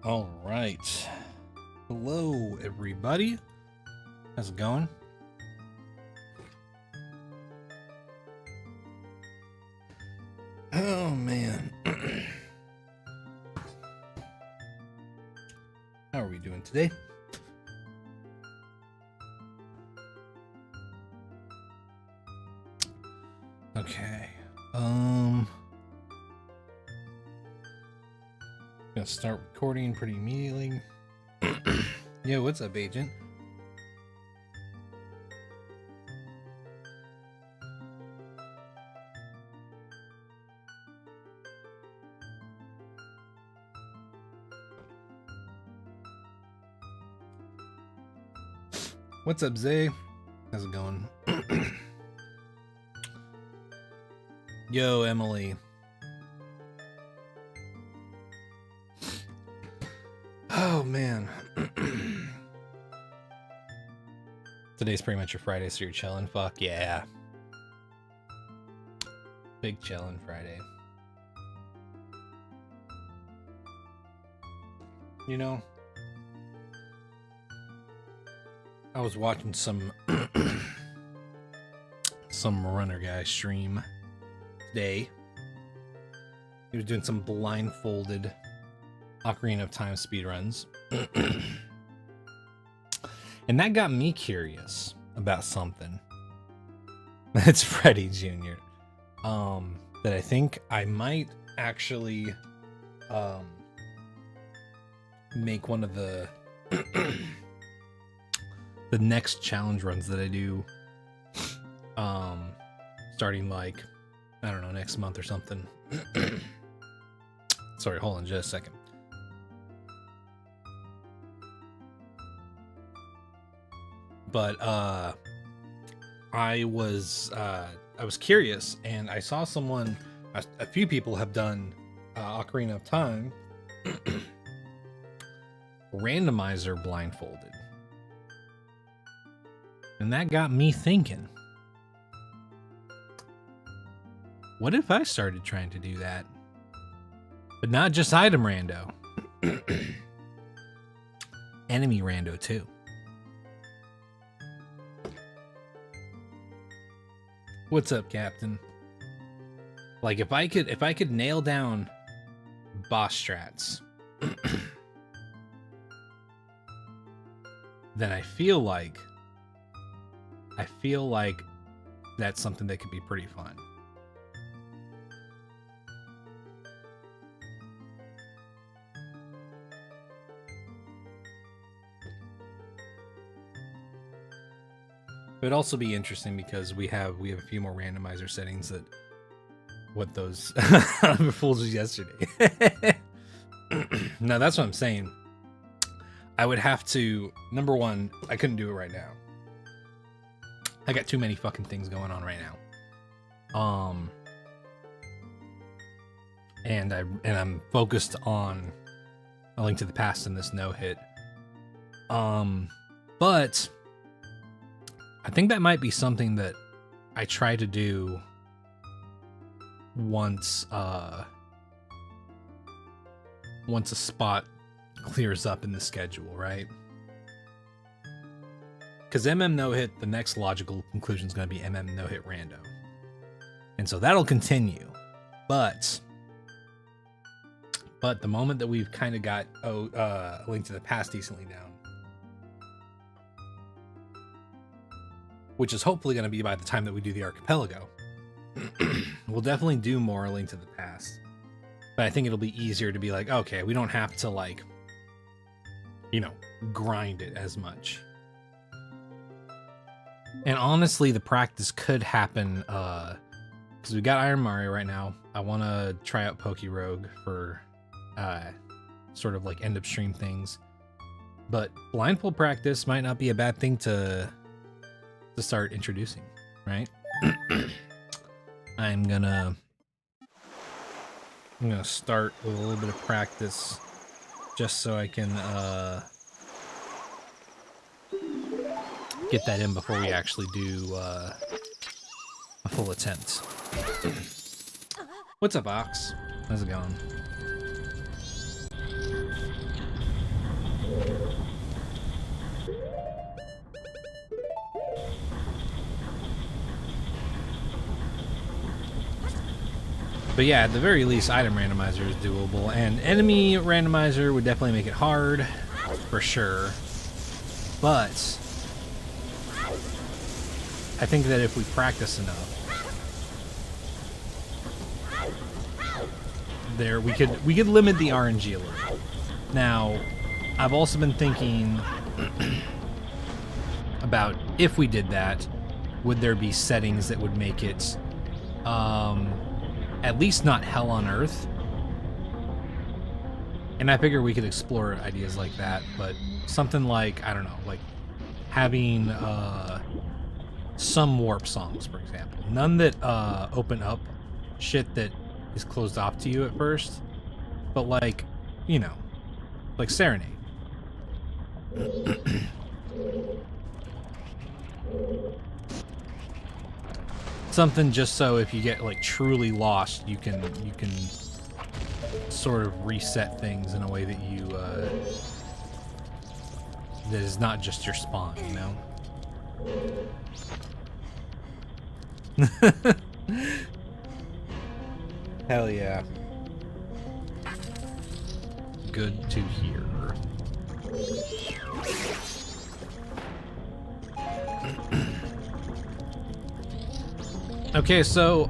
All right. Hello, everybody. How's it going? Oh, man. How are we doing today? Okay. Gonna start recording pretty immediately. Yo, what's up, agent? What's up, Zay? How's it going? Yo, Emily. Oh, man. Today's pretty much your Friday, so you're chilling. Fuck yeah. Big chillin' Friday. You know, I was watching some runner guy stream today. He was doing some blindfolded Ocarina of Time speedruns. And that got me curious about something. It's Freddy Jr. That I think I might actually make one of the the next challenge runs that I do starting like, I don't know, next month or something. Sorry, hold on just a second. But I was curious, and I saw someone, a few people have done Ocarina of Time randomizer blindfolded, and that got me thinking, what if I started trying to do that, but not just item rando, enemy rando too? What's up, Captain? Like, if I could nail down boss strats, then I feel like that's something that could be pretty fun. It'd also be interesting because we have a few more randomizer settings that what those fools was yesterday. No, that's what I'm saying. I would have to, number one, I couldn't do it right now. I got too many fucking things going on right now. And I'm focused on A Link to the Past in this no hit. But I think that might be something that I try to do once a spot clears up in the schedule, right? Because MM no hit, the next logical conclusion is going to be MM no hit rando, and so that'll continue. But the moment that we've kind of got A Link to the Past decently down, which is hopefully going to be by the time that we do the archipelago, we'll definitely do more A Link to the Past. But I think it'll be easier to be like, okay, we don't have to, like, you know, grind it as much. And honestly, the practice could happen, because we got Iron Mario right now. I want to try out Poke Rogue for sort of like end of stream things. But blindfold practice might not be a bad thing to start introducing, right? I'm gonna start with a little bit of practice just so I can get that in before we actually do a full attempt. What's up, Ox? How's it going? But yeah, at the very least, item randomizer is doable, and enemy randomizer would definitely make it hard, for sure. But I think that if we practice enough, we could limit the RNG a little. Now, I've also been thinking about if we did that, would there be settings that would make it at least not hell on earth? And I figure we could explore ideas like that, but something like, I don't know, like having some warp songs, for example. None that open up shit that is closed off to you at first, but like, you know, like Serenade. Something just so if you get like truly lost, you can sort of reset things in a way that you that is not just your spawn, you know? Hell yeah. Good to hear. Okay, so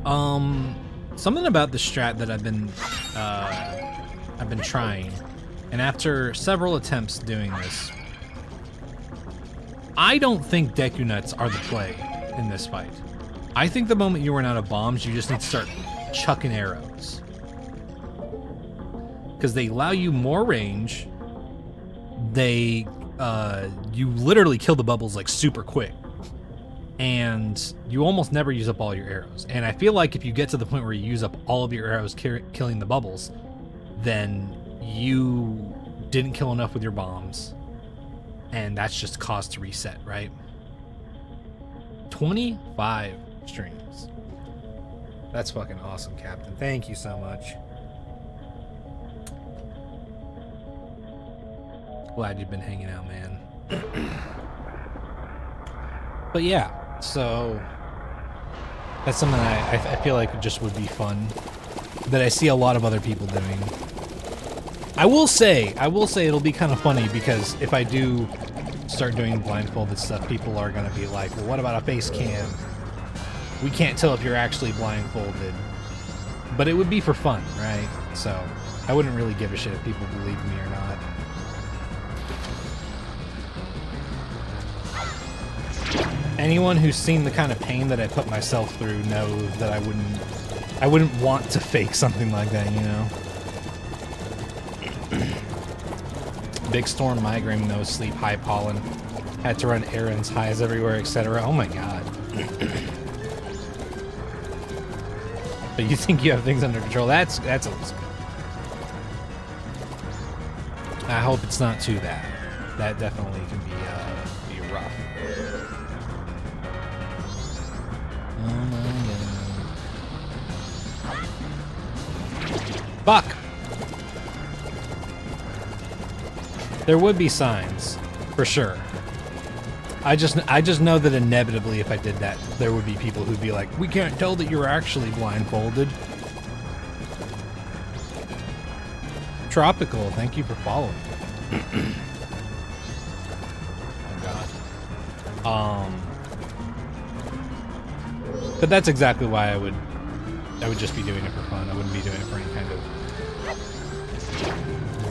something about the strat that I've been trying, and after several attempts doing this, I don't think Deku Nuts are the play in this fight. I think the moment you run out of bombs, you just need to start chucking arrows, because they allow you more range. They you literally kill the bubbles like super quick, and you almost never use up all your arrows. And I feel like if you get to the point where you use up all of your arrows killing the bubbles, then you didn't kill enough with your bombs, and that's just cause to reset, right? 25 streams. That's fucking awesome, Captain. Thank you so much. Glad you've been hanging out, man. But yeah, so that's something I feel like just would be fun, that I see a lot of other people doing. I will say it'll be kind of funny, because if I do start doing blindfolded stuff, people are gonna be like, well, what about a face cam? We can't tell if you're actually blindfolded. But it would be for fun, right? So I wouldn't really give a shit if people believe me or not. Anyone who's seen the kind of pain that I put myself through knows that I wouldn't want to fake something like that, you know? Big storm, migraine, no sleep, high pollen, had to run errands, highs everywhere, etc. Oh my god. But you think you have things under control? That's always good. I hope it's not too bad. That definitely can be rough. Oh my god. Fuck! There would be signs, for sure. I just know that inevitably, if I did that, there would be people who'd be like, we can't tell that you're actually blindfolded. Tropical, thank you for following. Oh god. But that's exactly why I would just be doing it for fun. I wouldn't be doing it for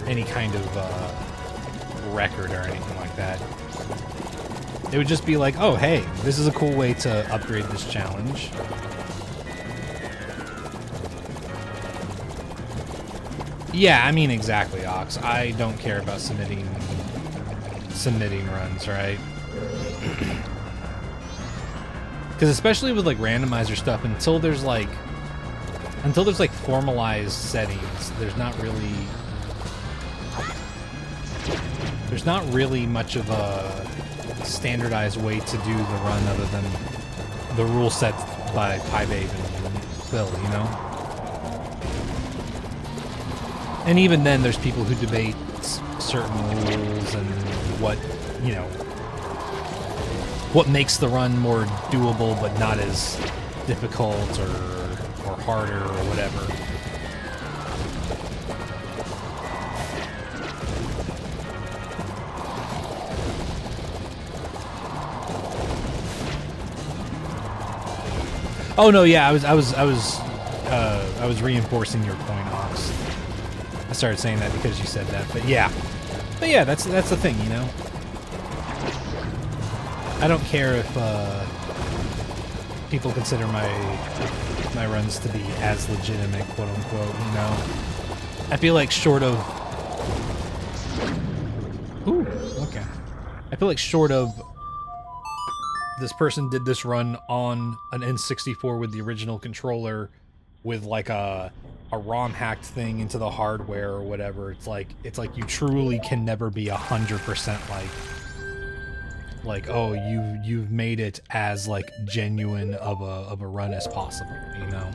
any kind of record or anything like that. It would just be like, oh hey, this is a cool way to upgrade this challenge. Yeah, I mean, exactly, Ox. I don't care about submitting runs, right? Because especially with like randomizer stuff, until there's like formalized settings, there's not really much of a standardized way to do the run other than the rule set by PyBabe and Phil, you know? And even then, there's people who debate certain rules and what, you know, what makes the run more doable but not as difficult or harder or whatever. Oh no, yeah, I was reinforcing your point, Ox. I started saying that because you said that, but yeah, that's the thing, you know. I don't care if people consider my runs to be as legitimate, quote unquote. You know, I feel like short of I feel like short of this person did this run on an N64 with the original controller, with like a ROM hacked thing into the hardware or whatever. It's like you truly can never be 100% like oh you've made it as like genuine of a run as possible, you know.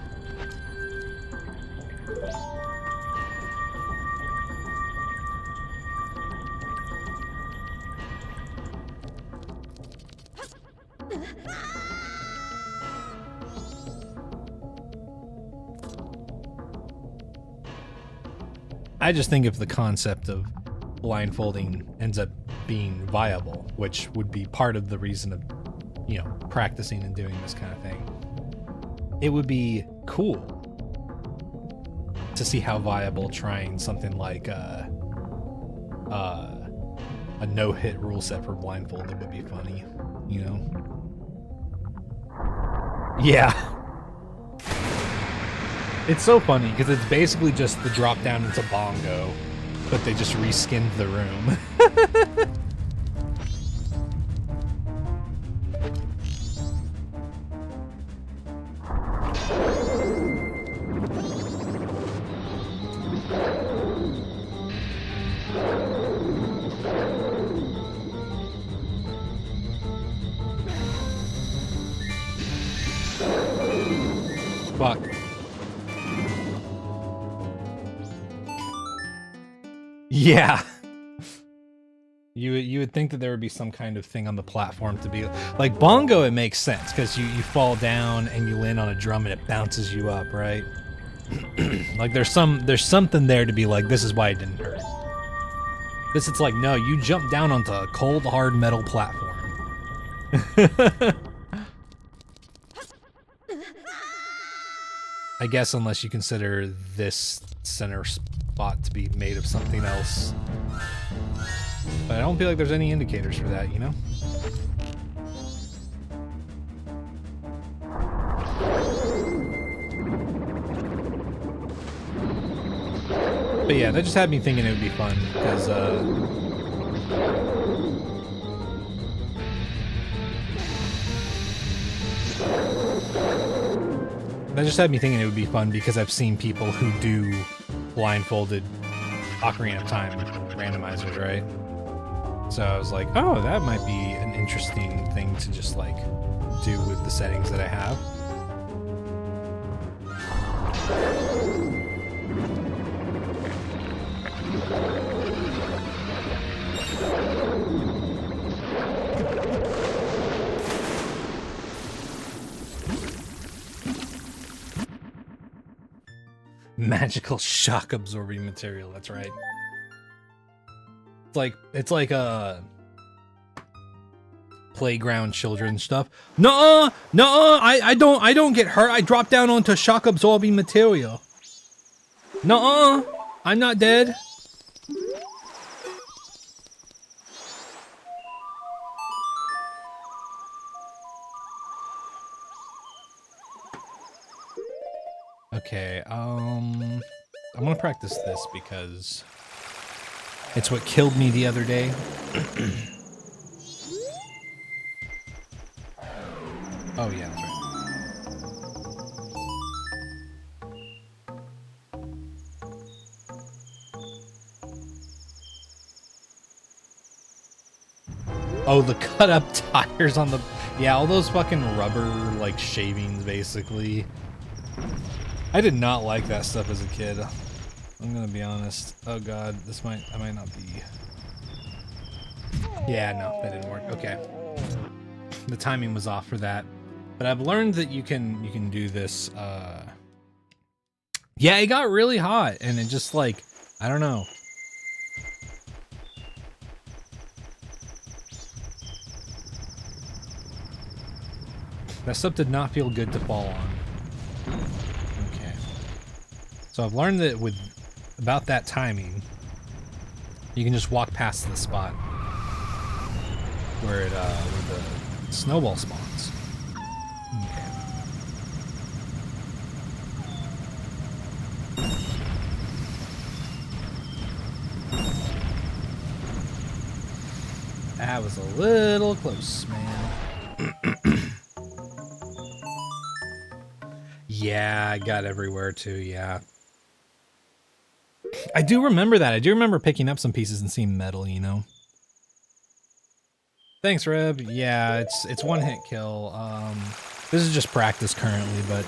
I just think if the concept of blindfolding ends up being viable, which would be part of the reason of, you know, practicing and doing this kind of thing, it would be cool to see how viable trying something like a no-hit rule set for blindfolded would be funny, you know? Yeah. It's so funny because it's basically just the drop down into bongo, but they just reskinned the room. Fuck. Yeah. You would think that there would be some kind of thing on the platform to be like bongo. It makes sense because you fall down and you land on a drum and it bounces you up, right? Like there's something there to be like, this is why it didn't hurt. This, it's like, no, you jump down onto a cold hard metal platform. I guess unless you consider this center spot to be made of something else. But I don't feel like there's any indicators for that, you know? But yeah, that just had me thinking it would be fun, because, that just had me thinking it would be fun because I've seen people who do blindfolded Ocarina of Time randomizers, right? So I was like, oh, that might be an interesting thing to just like do with the settings that I have. Magical shock absorbing material, that's right. It's like a playground children stuff. Nuh-uh! Nuh-uh! I don't get hurt. I drop down onto shock absorbing material. Nuh-uh! I'm not dead. Okay, I'm gonna practice this because it's what killed me the other day. Oh yeah, that's right. Oh, the cut up tires on the... Yeah, all those fucking rubber, like, shavings, basically. I did not like that stuff as a kid. I'm gonna be honest. Oh god, I might not be... Yeah, no, that didn't work. Okay. The timing was off for that. But I've learned that you can do this, Yeah, it got really hot, and it just, like, I don't know. That stuff did not feel good to fall on. Okay. So I've learned that with about that timing, you can just walk past the spot where the snowball spawns. Okay. That was a little close, man. Yeah, I got everywhere too, yeah. I do remember that. I do remember picking up some pieces and seeing metal, you know? Thanks, Reb. Yeah, it's one hit kill. This is just practice currently, but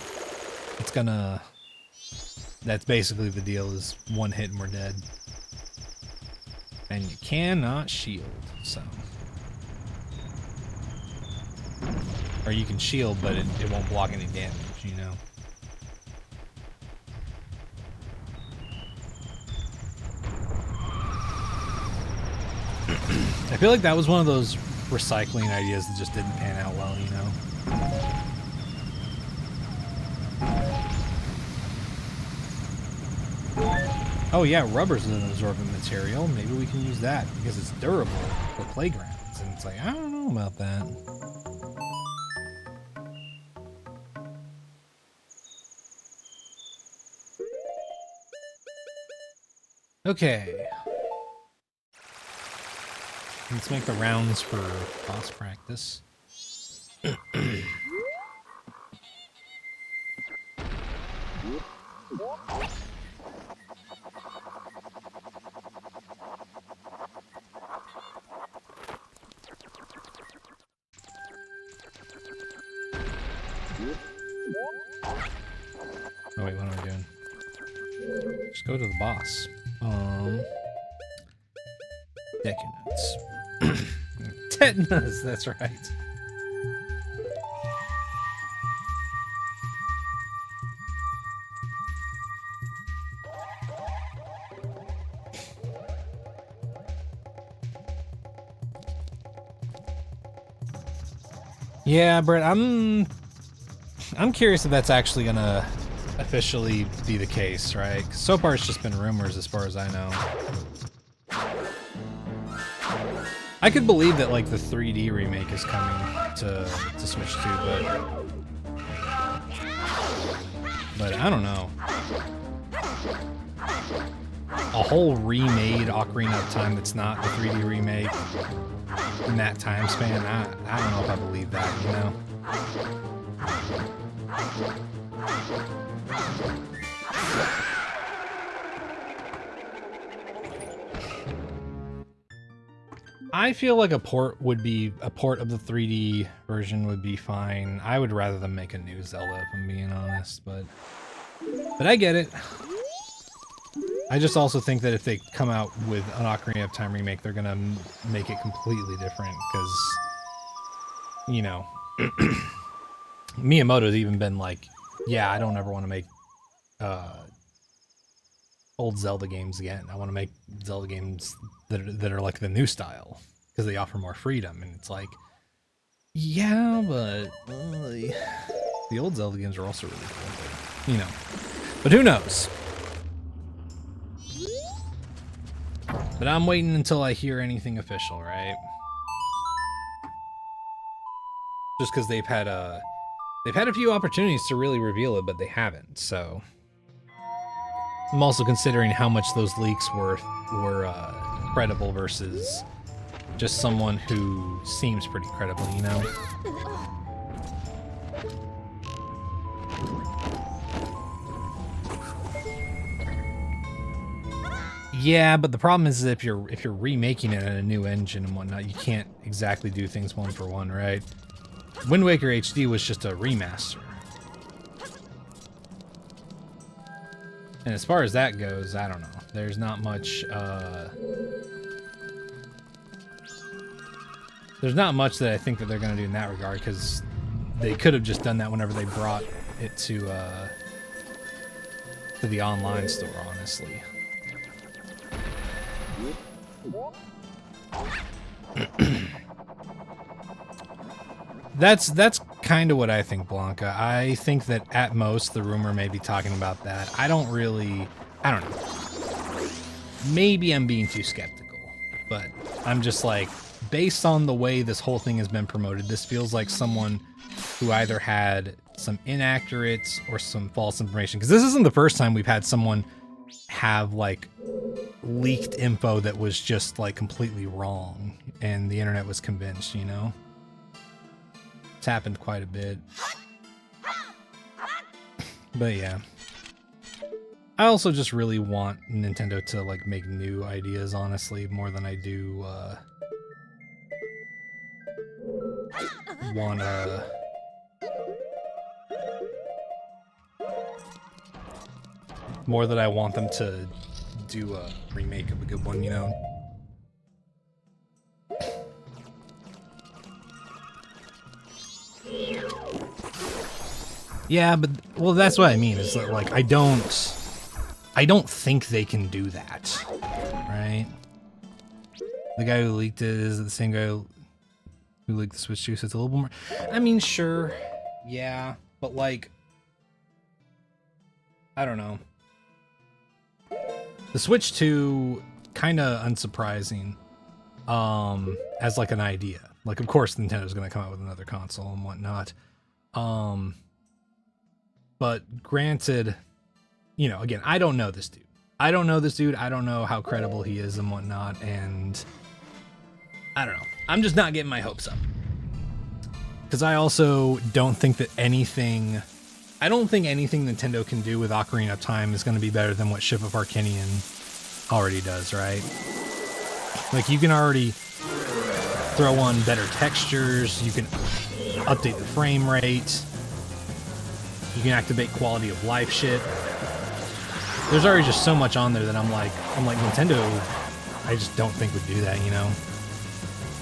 it's gonna... That's basically the deal, is one hit and we're dead. And you cannot shield, so... Or you can shield, but it won't block any damage, you know? I feel like that was one of those recycling ideas that just didn't pan out well, you know? Oh yeah, rubber's an absorbent material. Maybe we can use that because it's durable for playgrounds. And it's like, I don't know about that. Okay. Let's make the rounds for boss practice. Oh wait, what am I doing? Just go to the boss. Decadence. Tetanus, that's right. Yeah, Brett, I'm curious if that's actually gonna officially be the case, right? 'Cause so far it's just been rumors as far as I know. I could believe that like the 3D remake is coming to Switch 2, but I don't know. A whole remade Ocarina of Time that's not the 3D remake in that time span, I don't know if I believe that, you know? I feel like a port of the 3D version would be fine. I would rather them make a new Zelda, if I'm being honest, but I get it. I just also think that if they come out with an Ocarina of Time remake, they're gonna make it completely different, because, you know, Miyamoto's even been like, yeah, I don't ever want to make old Zelda games again. I want to make Zelda games that are like the new style, because they offer more freedom. And it's like, yeah, but the old Zelda games are also really cool, but, you know. But who knows? But I'm waiting until I hear anything official, right? Just because they've had a few opportunities to really reveal it, but they haven't. So I'm also considering how much those leaks were credible versus just someone who seems pretty credible, you know? Yeah, but the problem is that if you're remaking it in a new engine and whatnot, you can't exactly do things one for one, right? Wind Waker HD was just a remaster. And as far as that goes, I don't know. There's not much, there's not much that I think that they're going to do in that regard, because they could have just done that whenever they brought it to the online store, honestly. That's kind of what I think, Blanca. I think that at most the rumor may be talking about that. I don't know. Maybe I'm being too skeptical, but I'm just like, based on the way this whole thing has been promoted, this feels like someone who either had some inaccurate or some false information. Because this isn't the first time we've had someone have like leaked info that was just like completely wrong and the internet was convinced, you know? It's happened quite a bit. But yeah. I also just really want Nintendo to like make new ideas, honestly, more than I do want more than I want them to do a remake of a good one, you know? Yeah, but well, that's what I mean. Is that like I don't think they can do that, right? The guy who leaked it is the same guy who leaked the Switch 2, so it's a little more. I mean, sure, yeah, but like, I don't know. The Switch 2, kind of unsurprising, as like an idea. Like, of course, Nintendo's going to come out with another console and whatnot. But granted, you know, again, I don't know this dude. I don't know how credible he is and whatnot, and I don't know. I'm just not getting my hopes up. Because I also don't think that anything Nintendo can do with Ocarina of Time is going to be better than what Ship of Arcanian already does, right? Like, you can already throw on better textures, you can update the frame rate, you can activate quality of life shit. There's already just so much on there that I'm like Nintendo, I just don't think would do that, you know?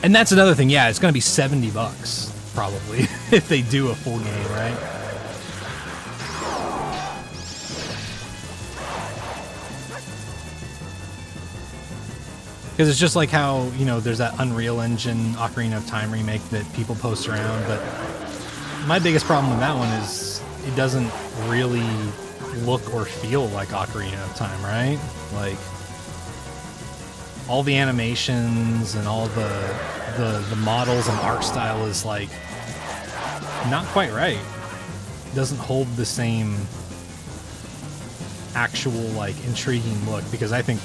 And that's another thing, yeah, it's gonna be $70 probably if they do a full game, right? Because it's just like how, you know, there's that Unreal Engine Ocarina of Time remake that people post around, but my biggest problem with that one is it doesn't really look or feel like Ocarina of Time, right? Like, all the animations and all the models and art style is like not quite right. It doesn't hold the same actual like intriguing look, because I think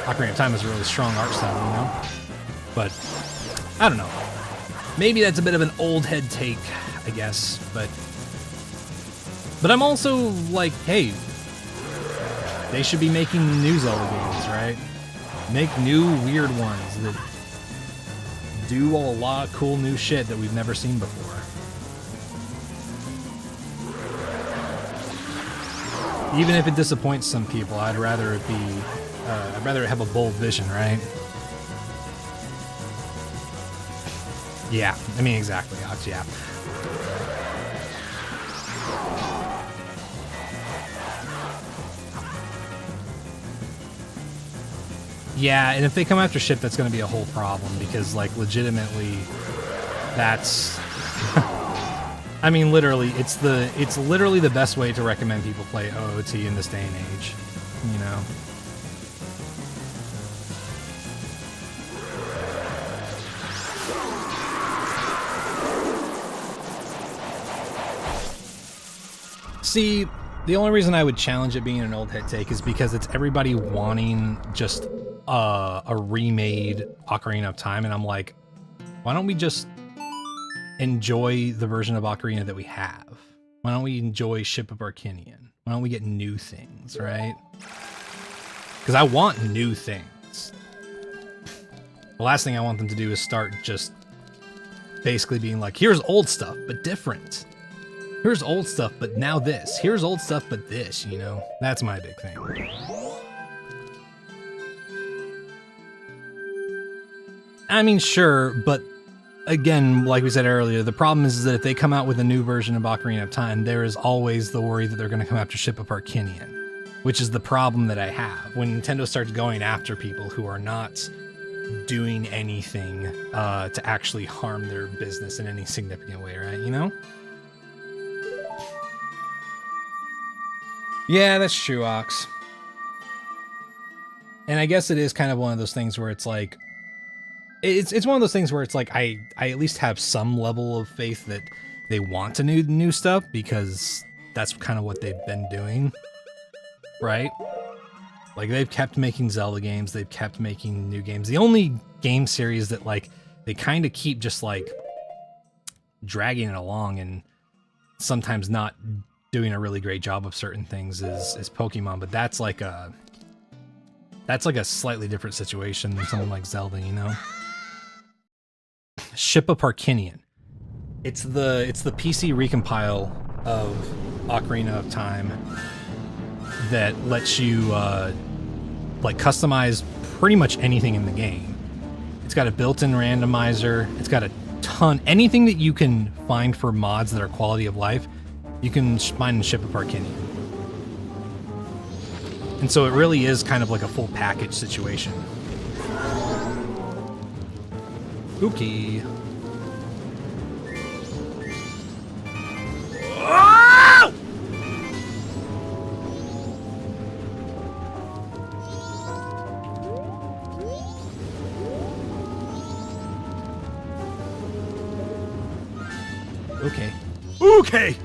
Ocarina of Time is a really strong art style, you know? But I don't know. Maybe that's a bit of an old head take, I guess, but I'm also like, hey, they should be making new Zelda games, right? Make new weird ones that do a lot of cool new shit that we've never seen before. Even if it disappoints some people, I'd rather it be, I'd rather have a bold vision, right? Yeah, I mean, exactly, Ox, yeah. Yeah, and if they come after shit, that's going to be a whole problem, because, like, legitimately, that's... I mean, literally, it's literally the best way to recommend people play OOT in this day and age, you know? See, the only reason I would challenge it being an old head take is because it's everybody wanting just a remade Ocarina of Time, and I'm like, why don't we just enjoy the version of Ocarina that we have? Why don't we enjoy Ship of Arcanian? Why don't we get new things, right? Because I want new things. The last thing I want them to do is start just basically being like, here's old stuff, but different. Here's old stuff, but now this. Here's old stuff, but this, you know? That's my big thing. I mean, sure, but again, like we said earlier, the problem is that if they come out with a new version of Ocarina of Time, there is always the worry that they're going to come after Ship of Arcanian, which is the problem that I have. When Nintendo starts going after people who are not doing anything to actually harm their business in any significant way, right? You know? Yeah, that's true, Ox. And I guess it is kind of one of those things where it's like, it's one of those things where it's like I at least have some level of faith that they want to do new stuff, because that's kind of what they've been doing, right? Like, they've kept making Zelda games, they've kept making new games. The only game series that, like, they kind of keep just, like, dragging it along and sometimes not doing a really great job of certain things is Pokemon, but that's like a slightly different situation than something like Zelda, you know? Ship of Parkinian. It's the PC recompile of Ocarina of Time that lets you like customize pretty much anything in the game. It's got a built-in randomizer. It's got a ton, anything that you can find for mods that are quality of life, you can find in Ship of Parkinian. And so it really is kind of like a full package situation. Spooky. Oh! Okay. Okay!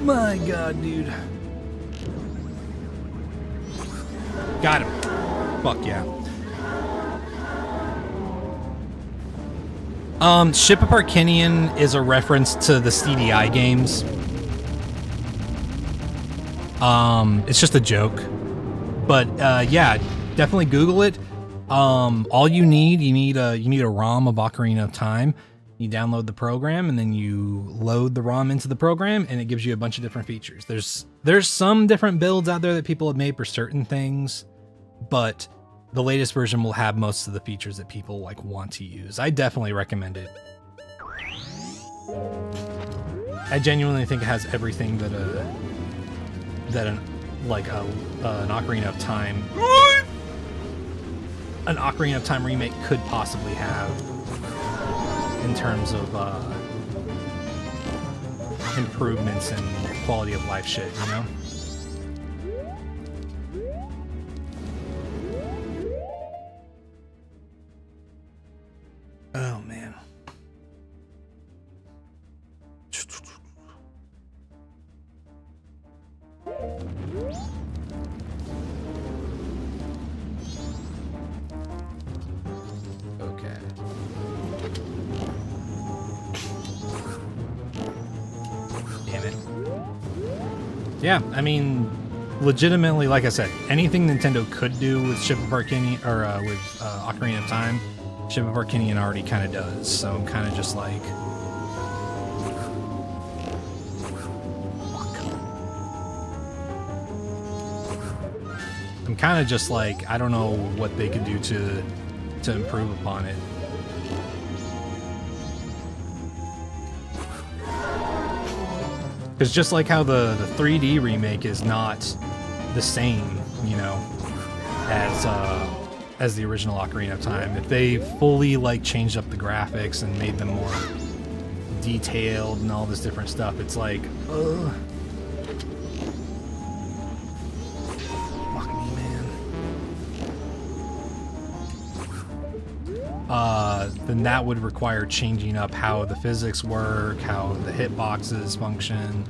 My god, dude. Got him. Fuck yeah. Ship of Parkinian is a reference to the CDI games. It's just a joke. But yeah, definitely Google it. All you need a ROM of Ocarina of Time. You download the program and then you load the ROM into the program and it gives you a bunch of different features. There's some different builds out there that people have made for certain things, but the latest version will have most of the features that people like want to use. I definitely recommend it. I genuinely think it has everything that an Ocarina of Time remake could possibly have. In terms of improvements and quality of life shit, you know? Oh, man. Okay. Damn it. Yeah, I mean, legitimately, like I said, anything Nintendo could do with Ship of Parkinian, or with Ocarina of Time, Ship of Parkinian already kind of does. So I'm kind of just like, fuck. I'm kind of just like, I don't know what they could do to improve upon it. Because just like how the 3D remake is not the same, you know, as the original Ocarina of Time, if they fully like changed up the graphics and made them more detailed and all this different stuff, it's like, ugh. Fuck me, man. Then that would require changing up how the physics work, how the hitboxes function,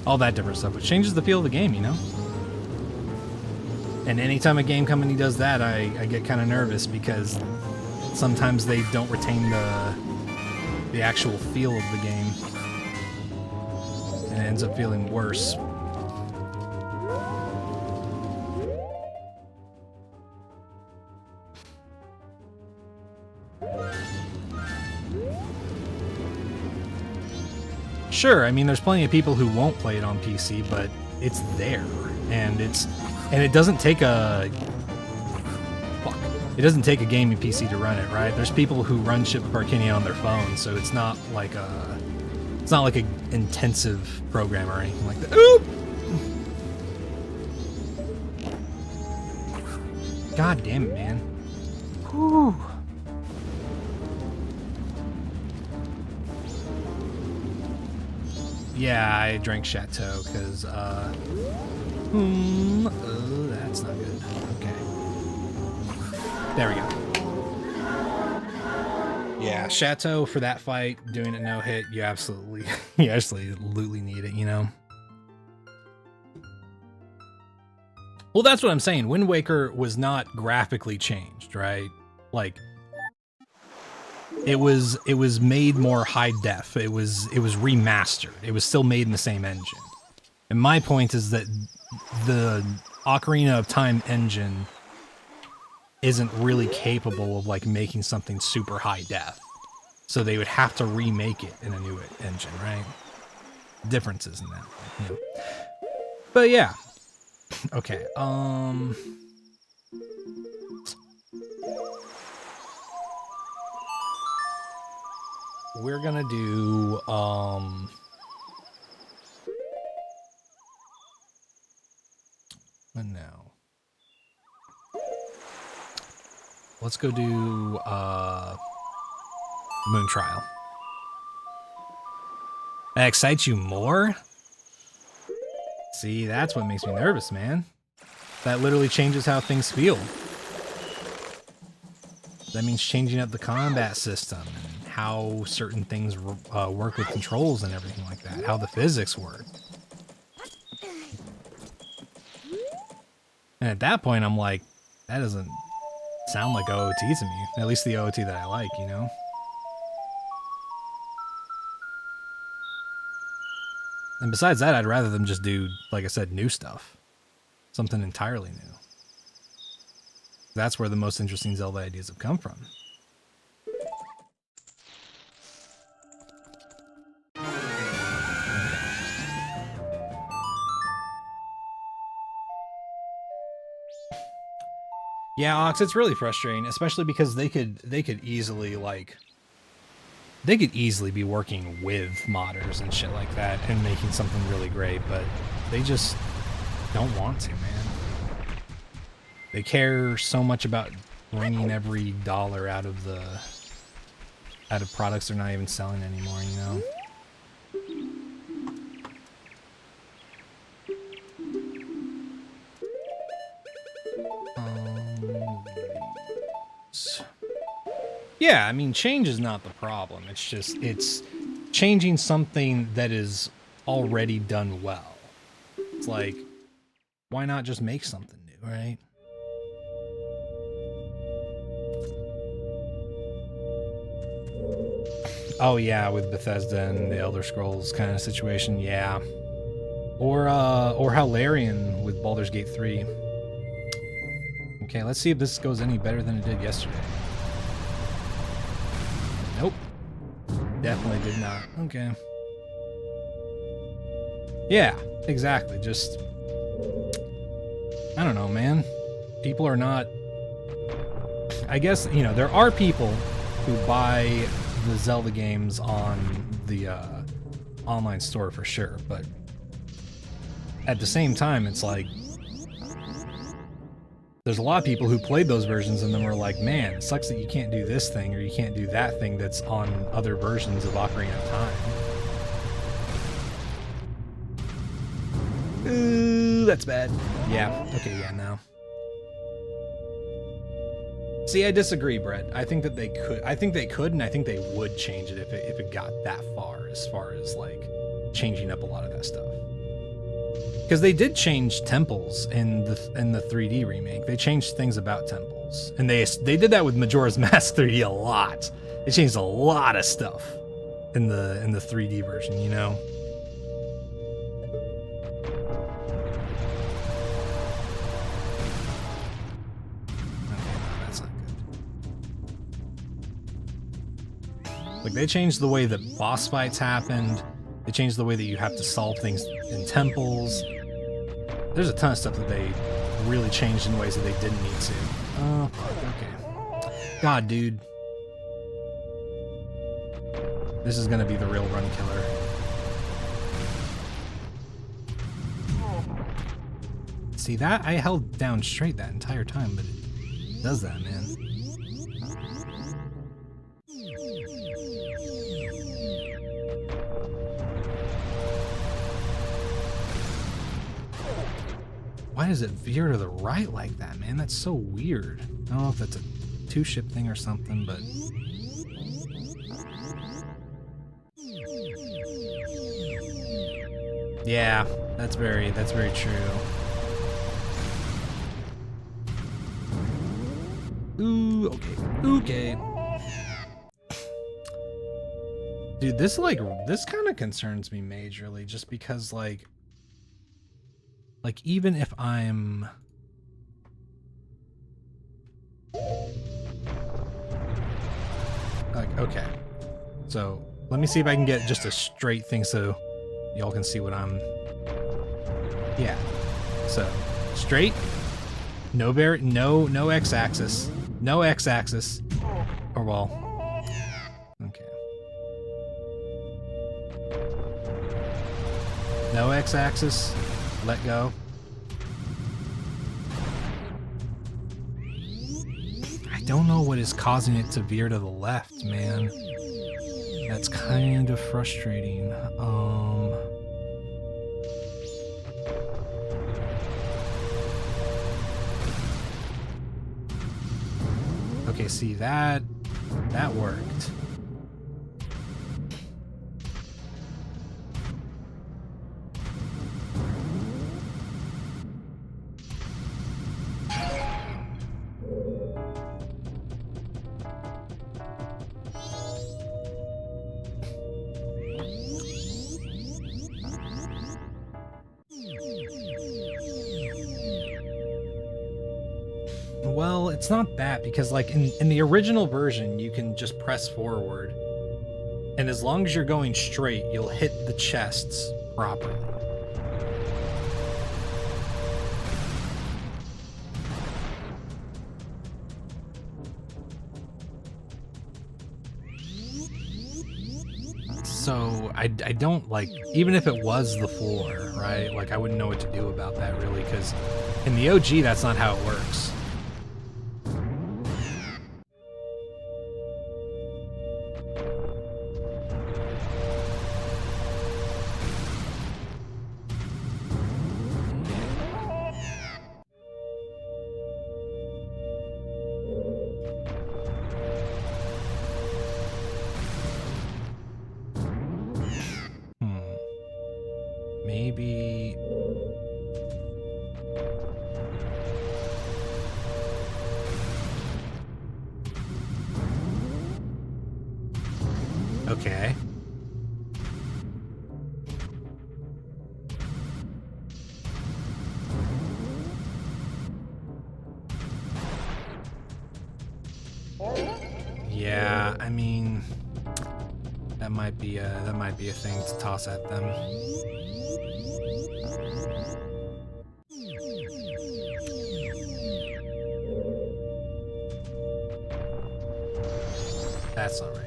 all that different stuff, which changes the feel of the game, you know? And anytime a game company does that, I get kind of nervous, because sometimes they don't retain the actual feel of the game, and it ends up feeling worse. Sure, I mean, there's plenty of people who won't play it on PC, but it's there, and it's And it doesn't take a... Fuck. It doesn't take a gaming PC to run it, right? There's people who run Ship of Arcadia on their phone, so it's not like a... It's not like an intensive program or anything like that. Oop! God damn it, man. Whew. Yeah, I drank Chateau because, that's not good. Okay. There we go. Yeah, Chateau for that fight, doing it no hit, you absolutely need it, you know? Well, that's what I'm saying. Wind Waker was not graphically changed, right? Like, it was made more high def. It was remastered. It was still made in the same engine. And my point is that the Ocarina of Time engine isn't really capable of like making something super high def. So they would have to remake it in a new engine, right? Differences in that. You know. But yeah. Okay. We're gonna do what now? Let's go do Moon Trial. That excites you more? See, that's what makes me nervous, man. That literally changes how things feel. That means changing up the combat system and how certain things work with controls and everything like that. How the physics work. And at that point, I'm like, that doesn't sound like OOT to me. At least the OOT that I like, you know? And besides that, I'd rather them just do, like I said, new stuff. Something entirely new. That's where the most interesting Zelda ideas have come from. Yeah, Ox, it's really frustrating, especially because they could easily be working with modders and shit like that and making something really great, but they just don't want to, man. They care so much about wringing every dollar out of products they're not even selling anymore, you know? Yeah, I mean, change is not the problem. It's just, it's changing something that is already done well. It's like, why not just make something new, right? Oh yeah, with Bethesda and the Elder Scrolls kind of situation, yeah. Or Halarian with Baldur's Gate 3. Okay, let's see if this goes any better than it did yesterday. Nope. Definitely did not. Okay. Yeah, exactly. Just, I don't know, man. People are not... I guess, you know, there are people who buy the Zelda games on the online store for sure, but at the same time, it's like, there's a lot of people who played those versions and then were like, man, it sucks that you can't do this thing or you can't do that thing that's on other versions of Ocarina of Time. Ooh, that's bad. Yeah, okay, yeah, no. See, I disagree, Brett. I think that they could. I think they could, and I think they would change it if it got that far as like, changing up a lot of that stuff. Because they did change temples in the 3D remake. They changed things about temples, and they did that with Majora's Mask 3D a lot. They changed a lot of stuff in the 3D version, you know. Okay, no, that's not good. Like, they changed the way that boss fights happened. They changed the way that you have to solve things in temples. There's a ton of stuff that they really changed in ways that they didn't need to. Oh, okay. God, dude. This is gonna be the real run killer. See that? I held down straight that entire time, but it does that, man. Why does it veer to the right like that, man? That's so weird. I don't know if that's a two-ship thing or something, but... Yeah, that's very true. Ooh, okay. Dude, this kind of concerns me majorly, just because like even if I'm like, okay, so let me see if I can get just a straight thing so y'all can see what I'm, yeah, so straight, no x-axis, no x-axis, or well, okay, no x-axis, let go. I don't know what is causing it to veer to the left, man. That's kind of frustrating. Okay, see that worked. Well, it's not that, because like in the original version, you can just press forward, and as long as you're going straight, you'll hit the chests properly. So I don't, like, even if it was the floor, right? Like, I wouldn't know what to do about that really, because in the OG, that's not how it works. Maybe... Okay. Yeah, I mean, that might be a thing to toss at them. That's not right.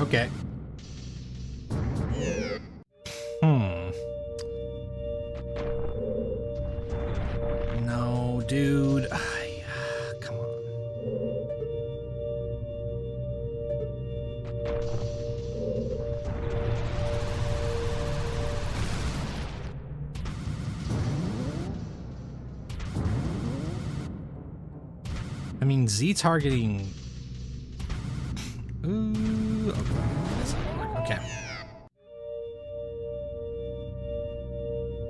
Okay. No, dude. Come on. I mean, Z targeting. Ooh, okay. That's not gonna work. Okay.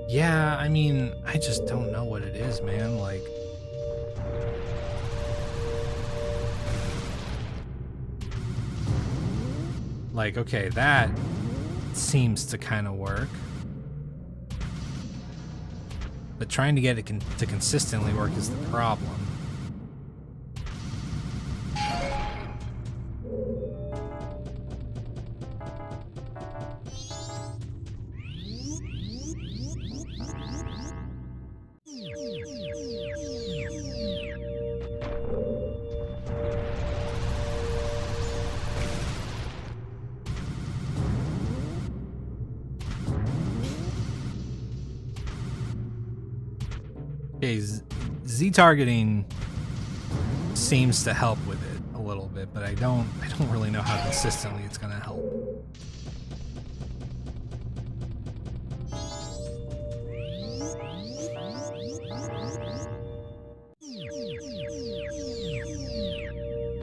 Yeah, I mean, I just don't know what it is, man. Like, okay, that seems to kind of work. but trying to get it to consistently work is the problem. Okay, Z targeting seems to help with it a little bit, but I don't really know how consistently it's gonna help.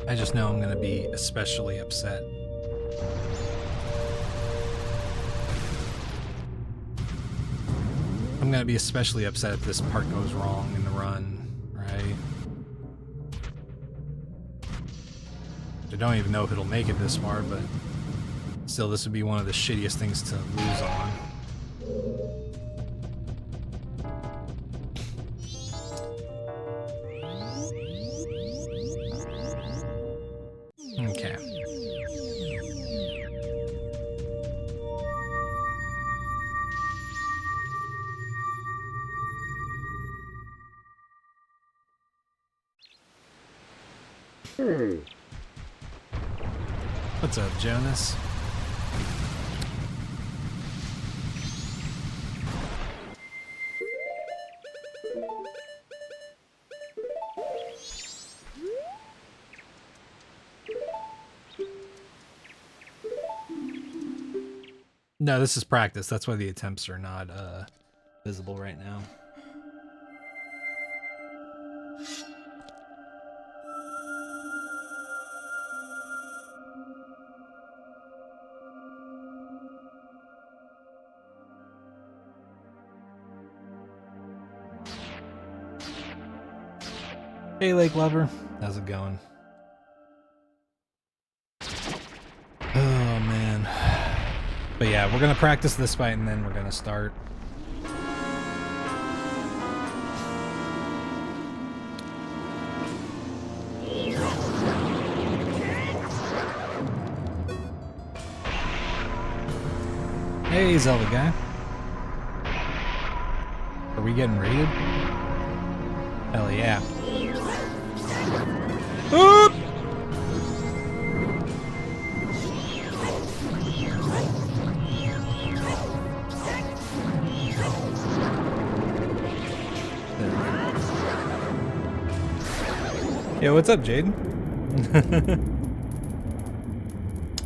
I just know I'm gonna be especially upset. I'm gonna be especially upset if this part goes wrong in the run, right? I don't even know if it'll make it this far, but still, this would be one of the shittiest things to lose on. Okay. What's up, Jonas? No, this is practice. That's why the attempts are not visible right now. Hey, Lake Lover. How's it going? Oh, man. But yeah, we're going to practice this fight and then we're going to start. Hey, Zelda guy. Are we getting raided? Hell yeah. Oop! Yo, what's up, Jaden?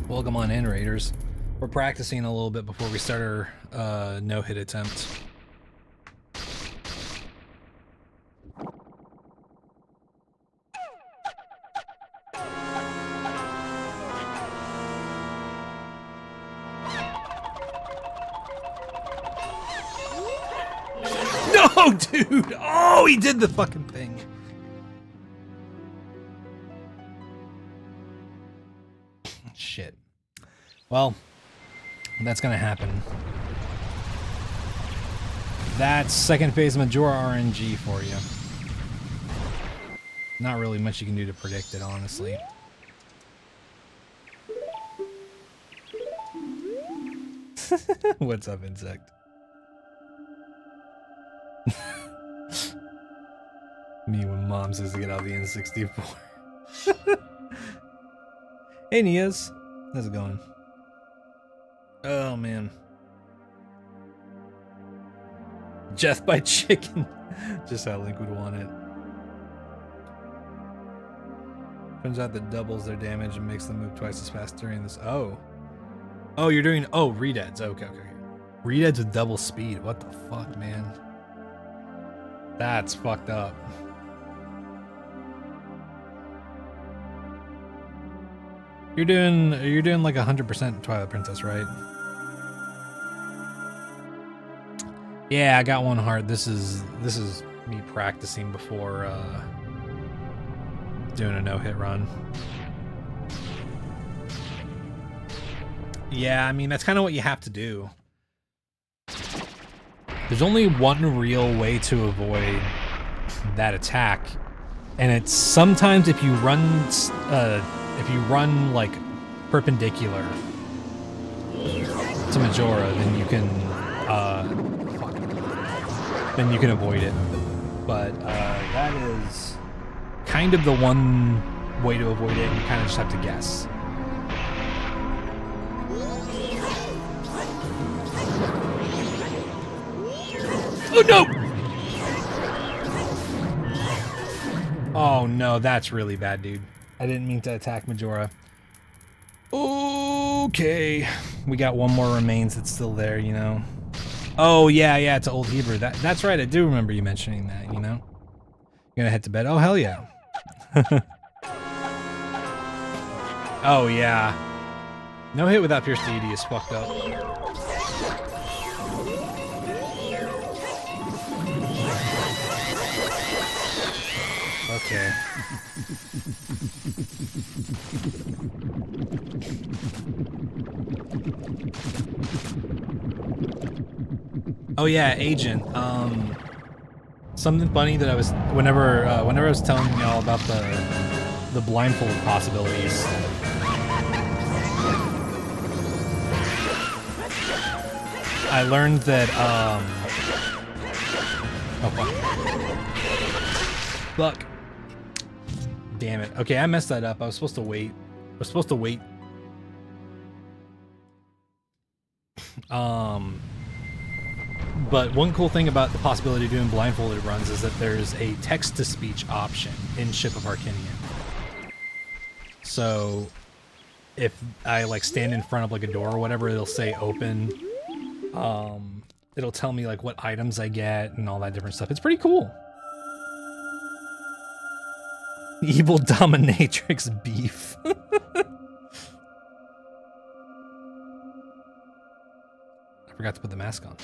Welcome on in, Raiders. We're practicing a little bit before we start our no-hit attempt. No, dude! Oh, he did the fucking thing. Shit. Well, that's gonna happen. That's second phase Majora RNG for you. Not really much you can do to predict it, honestly. What's up, Insect? Me when mom says to get out the N64. Hey, Nias. How's it going? Oh, man. Death by chicken. Just how Link would want it. Turns out that doubles their damage and makes them move twice as fast during this. Oh. Oh, you're doing... Oh, redeads. Okay. Redeads with double speed. What the fuck, man? That's fucked up. You're doing like 100% Twilight Princess, right? Yeah, I got one heart. This is me practicing before doing a no-hit run. Yeah, I mean that's kind of what you have to do. There's only one real way to avoid that attack, and it's sometimes if you run like perpendicular to Majora, then you can avoid it. But that is kind of the one way to avoid it. You kind of just have to guess. Oh no! Oh no, that's really bad, dude. I didn't mean to attack Majora. Okay, we got one more remains that's still there, you know. Oh yeah, it's an old Hebrew. That's right. I do remember you mentioning that. You know. You're gonna head to bed. Oh hell yeah. Oh yeah. No hit without Pierce Deity is fucked up. Okay. Oh yeah, Agent. Something funny that I was whenever I was telling y'all about the blindfold possibilities. I learned that oh fuck. Damn it. Okay, I messed that up. I was supposed to wait. But one cool thing about the possibility of doing blindfolded runs is that there's a text-to-speech option in Ship of Arcinian. So if I like stand in front of like a door or whatever, it'll say open. It'll tell me like what items I get and all that different stuff. It's pretty cool. Evil dominatrix beef. I forgot to put the mask on.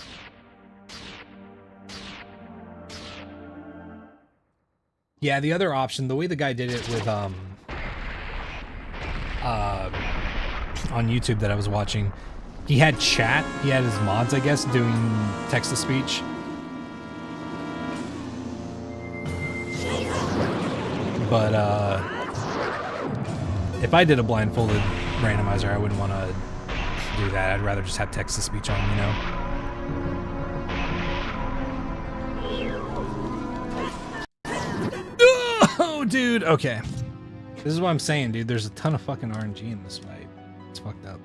Yeah, the other option, the way the guy did it with on YouTube that I was watching, he had chat, he had his mods, I guess, doing text-to-speech. But if I did a blindfolded randomizer, I wouldn't want to do that. I'd rather just have text-to-speech on, you know? Oh, dude, okay. This is what I'm saying, dude. There's a ton of fucking RNG in this fight. It's fucked up.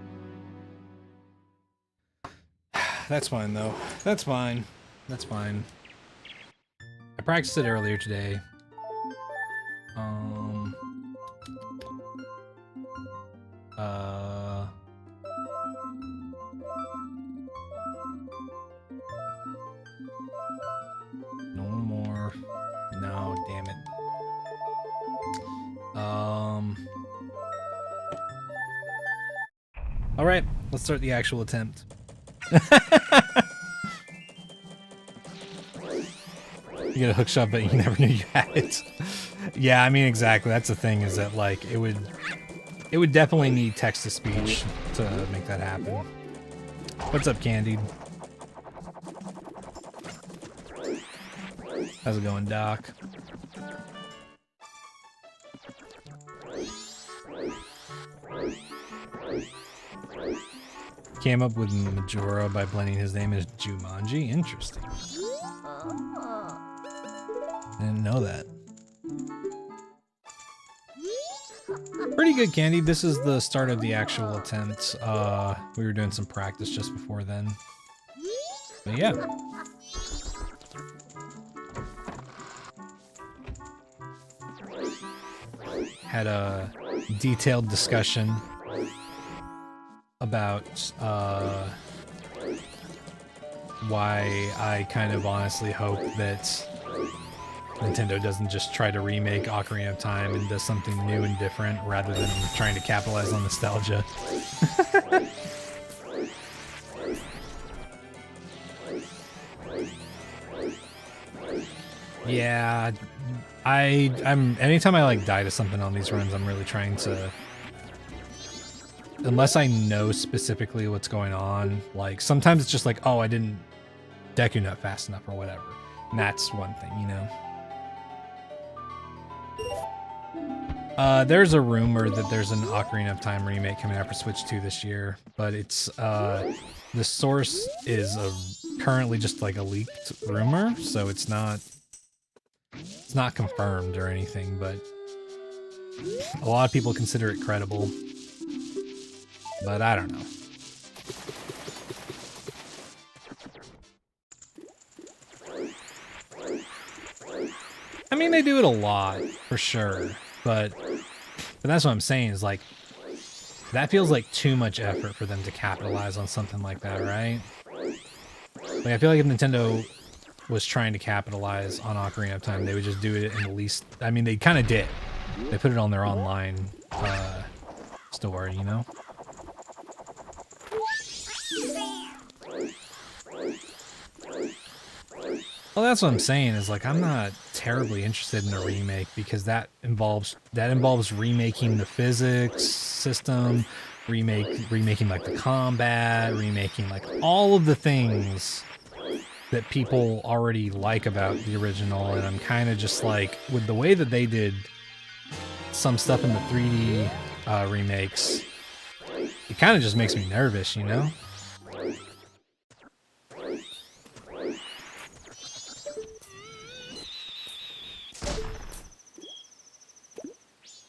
That's fine, though. That's fine. That's fine. I practiced it earlier today. No more. No, damn it. All right, let's start the actual attempt. You get a hook shot, but you never knew you had it. Yeah, I mean, exactly. That's the thing, is that like it would definitely need text to speech to make that happen. What's up, Candied? How's it going, Doc? Came up with Majora by blending his name as Jumanji. Interesting. I didn't know that. Pretty good, Candy. This is the start of the actual attempt. We were doing some practice just before then. But yeah. Had a detailed discussion about why I kind of honestly hope that Nintendo doesn't just try to remake Ocarina of Time and does something new and different rather than trying to capitalize on nostalgia. Yeah, I'm anytime I like die to something on these runs, I'm really trying to, unless I know specifically what's going on, like sometimes it's just like, oh, I didn't Deku Nut fast enough or whatever. And that's one thing, you know. There's a rumor that there's an Ocarina of Time remake coming out for Switch 2 this year, but it's the source is currently just like a leaked rumor, so it's not confirmed or anything, but a lot of people consider it credible. But I don't know. I mean, they do it a lot for sure, but that's what I'm saying is like that feels like too much effort for them to capitalize on something like that, right? Like I feel like if Nintendo was trying to capitalize on Ocarina of Time, they would just do it in the least. I mean, they kind of did. They put it on their online store, you know. Well, that's what I'm saying is like I'm not terribly interested in a remake because that involves remaking the physics system, remaking like the combat, remaking like all of the things that people already like about the original, and I'm kind of just like with the way that they did some stuff in the 3D remakes, it kind of just makes me nervous, you know?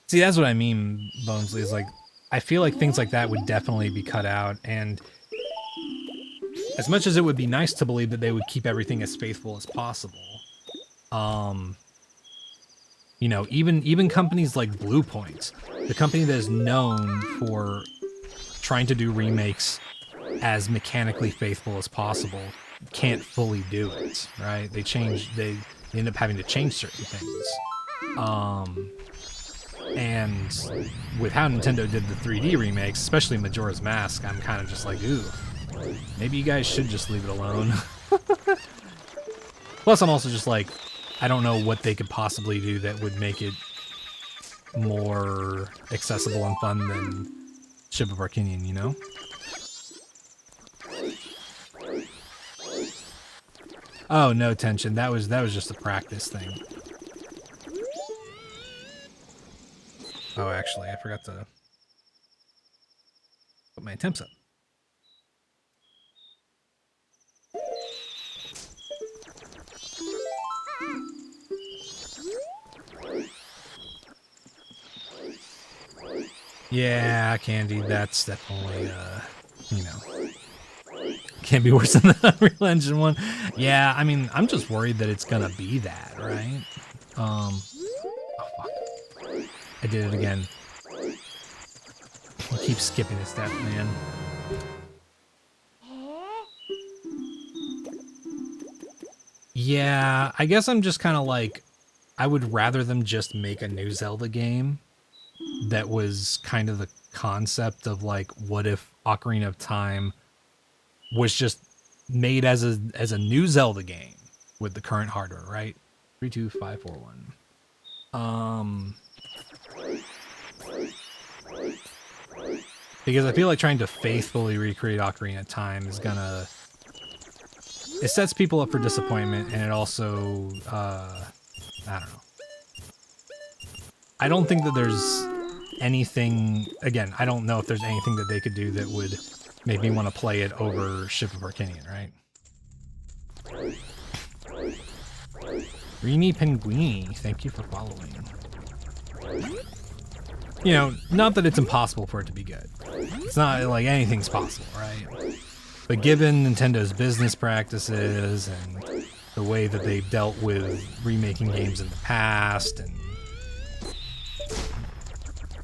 See, that's what I mean, Bonesley, is like, I feel like things like that would definitely be cut out, and as much as it would be nice to believe that they would keep everything as faithful as possible, you know, even companies like Bluepoint, the company that is known for trying to do remakes as mechanically faithful as possible, can't fully do it, right? They end up having to change certain things. And with how Nintendo did the 3D remakes, especially Majora's Mask, I'm kind of just like, ooh, maybe you guys should just leave it alone. Plus, I'm also just like, I don't know what they could possibly do that would make it more accessible and fun than Ship of Arcanian, you know? Oh, no tension. That was just a practice thing. Oh, actually, I forgot to put my attempts up. Yeah, Candy, that's definitely, you know, can't be worse than the Unreal Engine one. Yeah, I mean, I'm just worried that it's gonna be that, right? Oh, fuck. I did it again. I keep skipping a step, man. Yeah, I guess I'm just kind of like, I would rather them just make a new Zelda game that was kind of the concept of like, what if Ocarina of Time was just made as a new Zelda game with the current hardware, right? 3, 2, 5, 4, 1. Because I feel like trying to faithfully recreate Ocarina of Time is gonna... It sets people up for disappointment, and it also... I don't know. I don't think that there's anything... Again, I don't know if there's anything that they could do that would make me want to play it over Ship of Arcanian, right? Rini Penguini, thank you for following. You know, not that it's impossible for it to be good. It's not like anything's possible, right? But given Nintendo's business practices and the way that they've dealt with remaking games in the past, and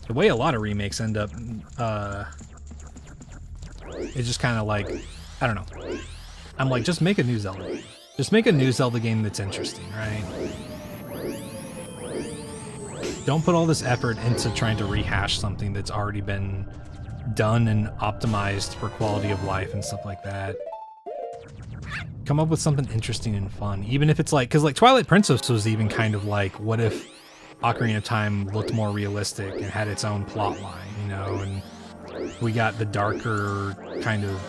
the way a lot of remakes end up, it's just kind of like, I don't know. I'm like, just make a new Zelda game. Just make a new Zelda game that's interesting, right? Don't put all this effort into trying to rehash something that's already been done and optimized for quality of life and stuff like that. Come up with something interesting and fun, even if it's like, because like Twilight Princess was even kind of like, what if Ocarina of Time looked more realistic and had its own plot line, you know, and we got the darker kind of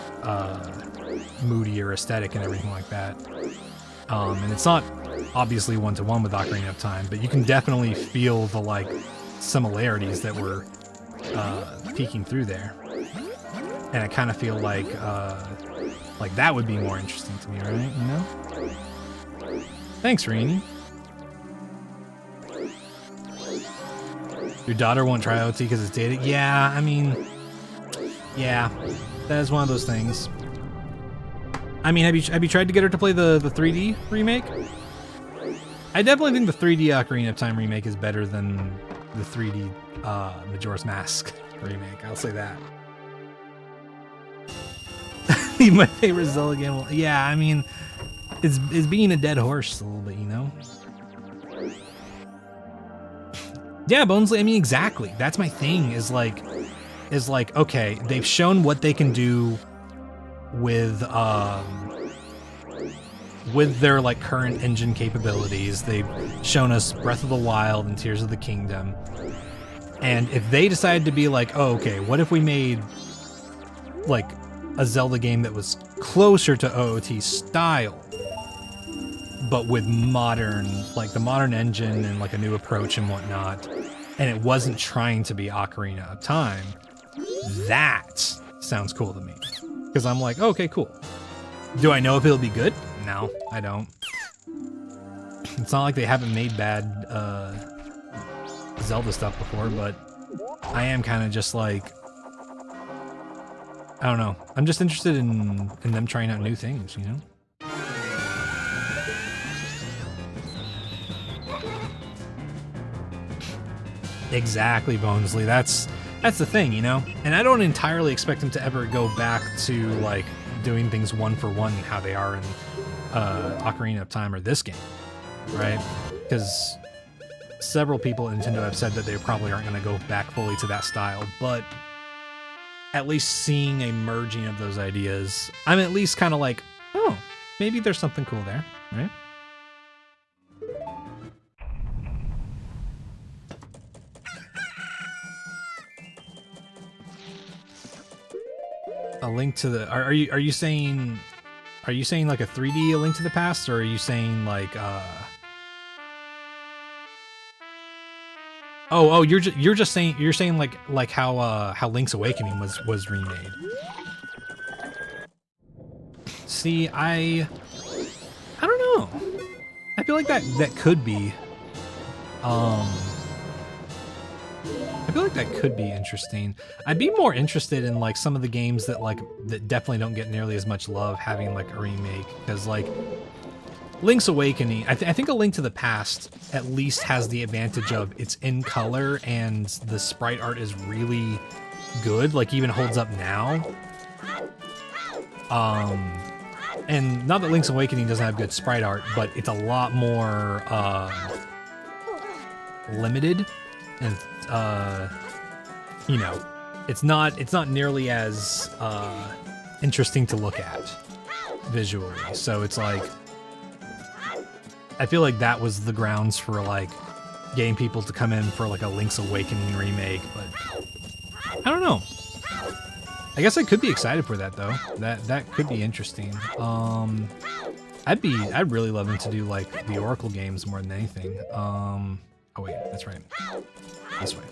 moodier aesthetic and everything like that. And it's not obviously one-to-one with Ocarina of Time, but you can definitely feel the like similarities that were peeking through there. And I kind of feel like that would be more interesting to me, right? You know? Thanks, Rainy. Your daughter won't try OT because it's dated? Yeah, I mean, yeah, that is one of those things. I mean, have you tried to get her to play the 3D remake? I definitely think the 3D Ocarina of Time remake is better than the 3D Majora's Mask remake. I'll say that. My favorite Zelda game. Well, yeah, I mean, it's being a dead horse a little bit, you know? Yeah, Bonesley, I mean, exactly. That's my thing, is like, okay, they've shown what they can do with their like current engine capabilities. They've shown us Breath of the Wild and Tears of the Kingdom. And if they decided to be like, oh, okay, what if we made like a Zelda game that was closer to OOT style, but with modern, like the modern engine and like a new approach and whatnot, and it wasn't trying to be Ocarina of Time, that sounds cool to me. Because I'm like, okay, cool. Do I know if it'll be good? No, I don't. It's not like they haven't made bad Zelda stuff before, but I am kind of just like, I don't know. I'm just interested in them trying out new things, you know? Exactly, Bonesley. That's the thing, you know? And I don't entirely expect them to ever go back to, like, doing things one for one how they are in Ocarina of Time or this game, right? Because several people at Nintendo have said that they probably aren't going to go back fully to that style, but at least seeing a merging of those ideas, I'm at least kind of like, oh, maybe there's something cool there, right? A Link to the, are you saying like a 3D A Link to the Past, or are you saying like Oh, you're saying like how Link's Awakening was remade. See, I don't know. I feel like that could be I feel like that could be interesting. I'd be more interested in like some of the games that definitely don't get nearly as much love having like a remake, because like Link's Awakening, I think A Link to the Past at least has the advantage of it's in color and the sprite art is really good, like even holds up now. And not that Link's Awakening doesn't have good sprite art, but it's a lot more limited, and you know, it's not nearly as interesting to look at visually. So it's like, I feel like that was the grounds for like getting people to come in for like a Link's Awakening remake, but I don't know. I guess I could be excited for that though. That could be interesting. I'd really love them to do like the Oracle games more than anything. Oh wait, that's right. This way.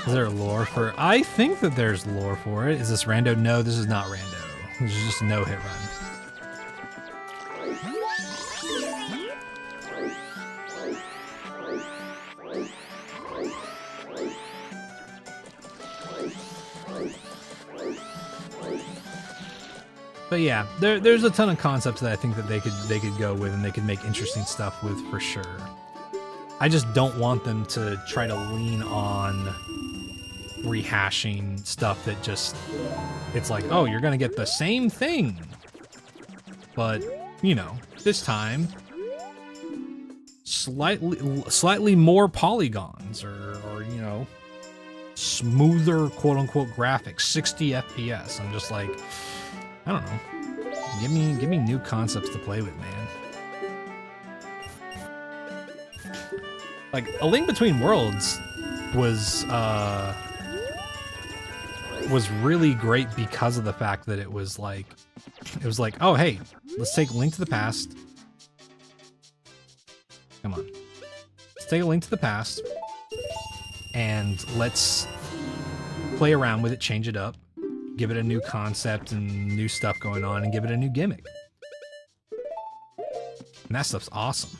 Is there lore for it? I think that there's lore for it. Is this rando? No, this is not rando. This is just a no-hit run. But yeah, there's a ton of concepts that I think that they could go with and they could make interesting stuff with for sure. I just don't want them to try to lean on rehashing stuff that just, it's like, oh, you're gonna get the same thing, but you know, this time slightly more polygons, or you know, smoother quote unquote graphics, 60 FPS. I'm just like, I don't know. Give me new concepts to play with, man. Like, A Link Between Worlds was really great because of the fact that it was like, oh hey, let's take Link to the Past. Come on. Let's take A Link to the Past and let's play around with it, change it up, give it a new concept and new stuff going on, and give it a new gimmick. And that stuff's awesome.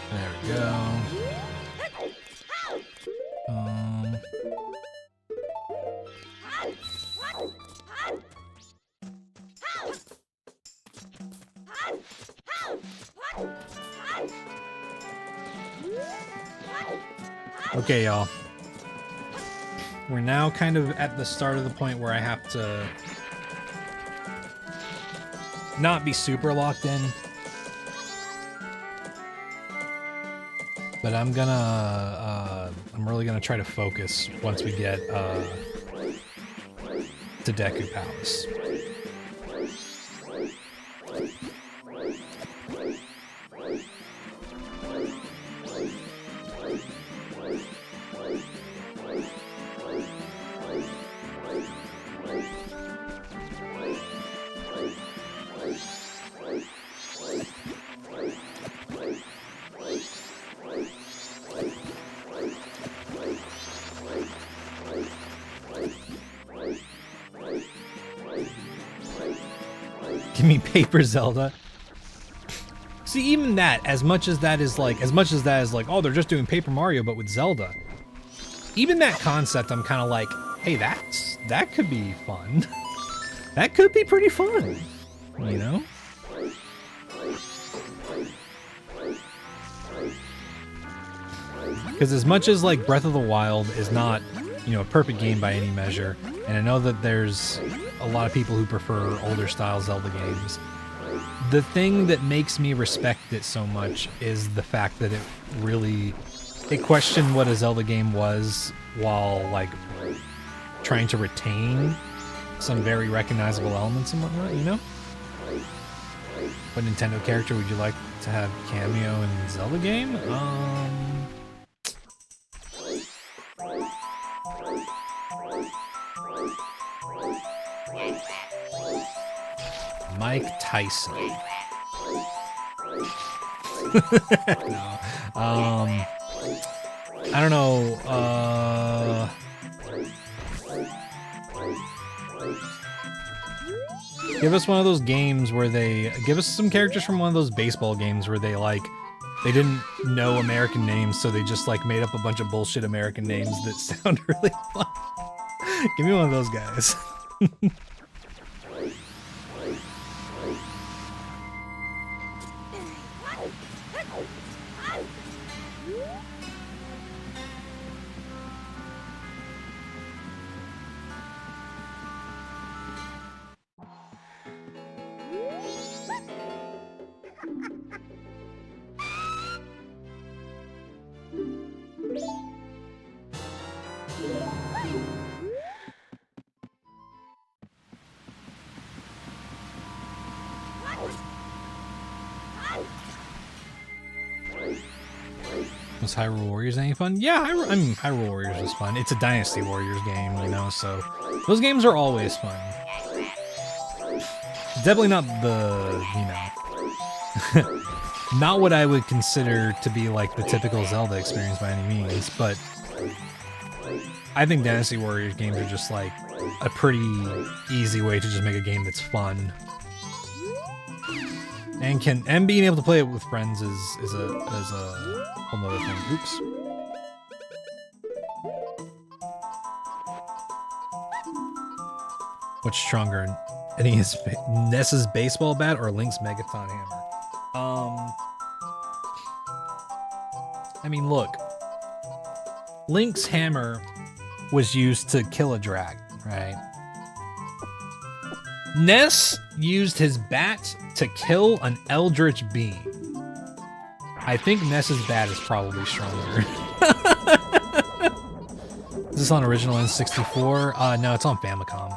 There we go. Okay, y'all. We're now kind of at the start of the point where I have to not be super locked in. But I'm really gonna try to focus once we get to Deku Palace. Give me Paper Zelda. See, even that, as much as that is like, oh, they're just doing Paper Mario, but with Zelda. Even that concept, I'm kind of like, hey, that could be fun. That could be pretty fun, you know? Because as much as like Breath of the Wild is not, you know, a perfect game by any measure, and I know that there's a lot of people who prefer older style Zelda games, the thing that makes me respect it so much is the fact that it questioned what a Zelda game was while like trying to retain some very recognizable elements and whatnot, you know? What Nintendo character would you like to have cameo in a Zelda game? Mike Tyson. No. I don't know. Give us one of those games where give us some characters from one of those baseball games where they didn't know American names, so they just like made up a bunch of bullshit American names that sound really fun. Give me one of those guys. Was Hyrule Warriors any fun? Yeah, Hyrule Warriors is fun. It's a Dynasty Warriors game, you know, so those games are always fun. Definitely not the, you know, not what I would consider to be like the typical Zelda experience by any means, but I think Dynasty Warriors games are just like a pretty easy way to just make a game that's fun. And being able to play it with friends is a whole nother thing. Oops. What's stronger, NES's baseball bat or Link's Megaton hammer? I mean, look. Link's hammer was used to kill a dragon, right? Ness used his bat to kill an eldritch being. I think Ness's bat is probably stronger. Is this on original N64? No, it's on Famicom.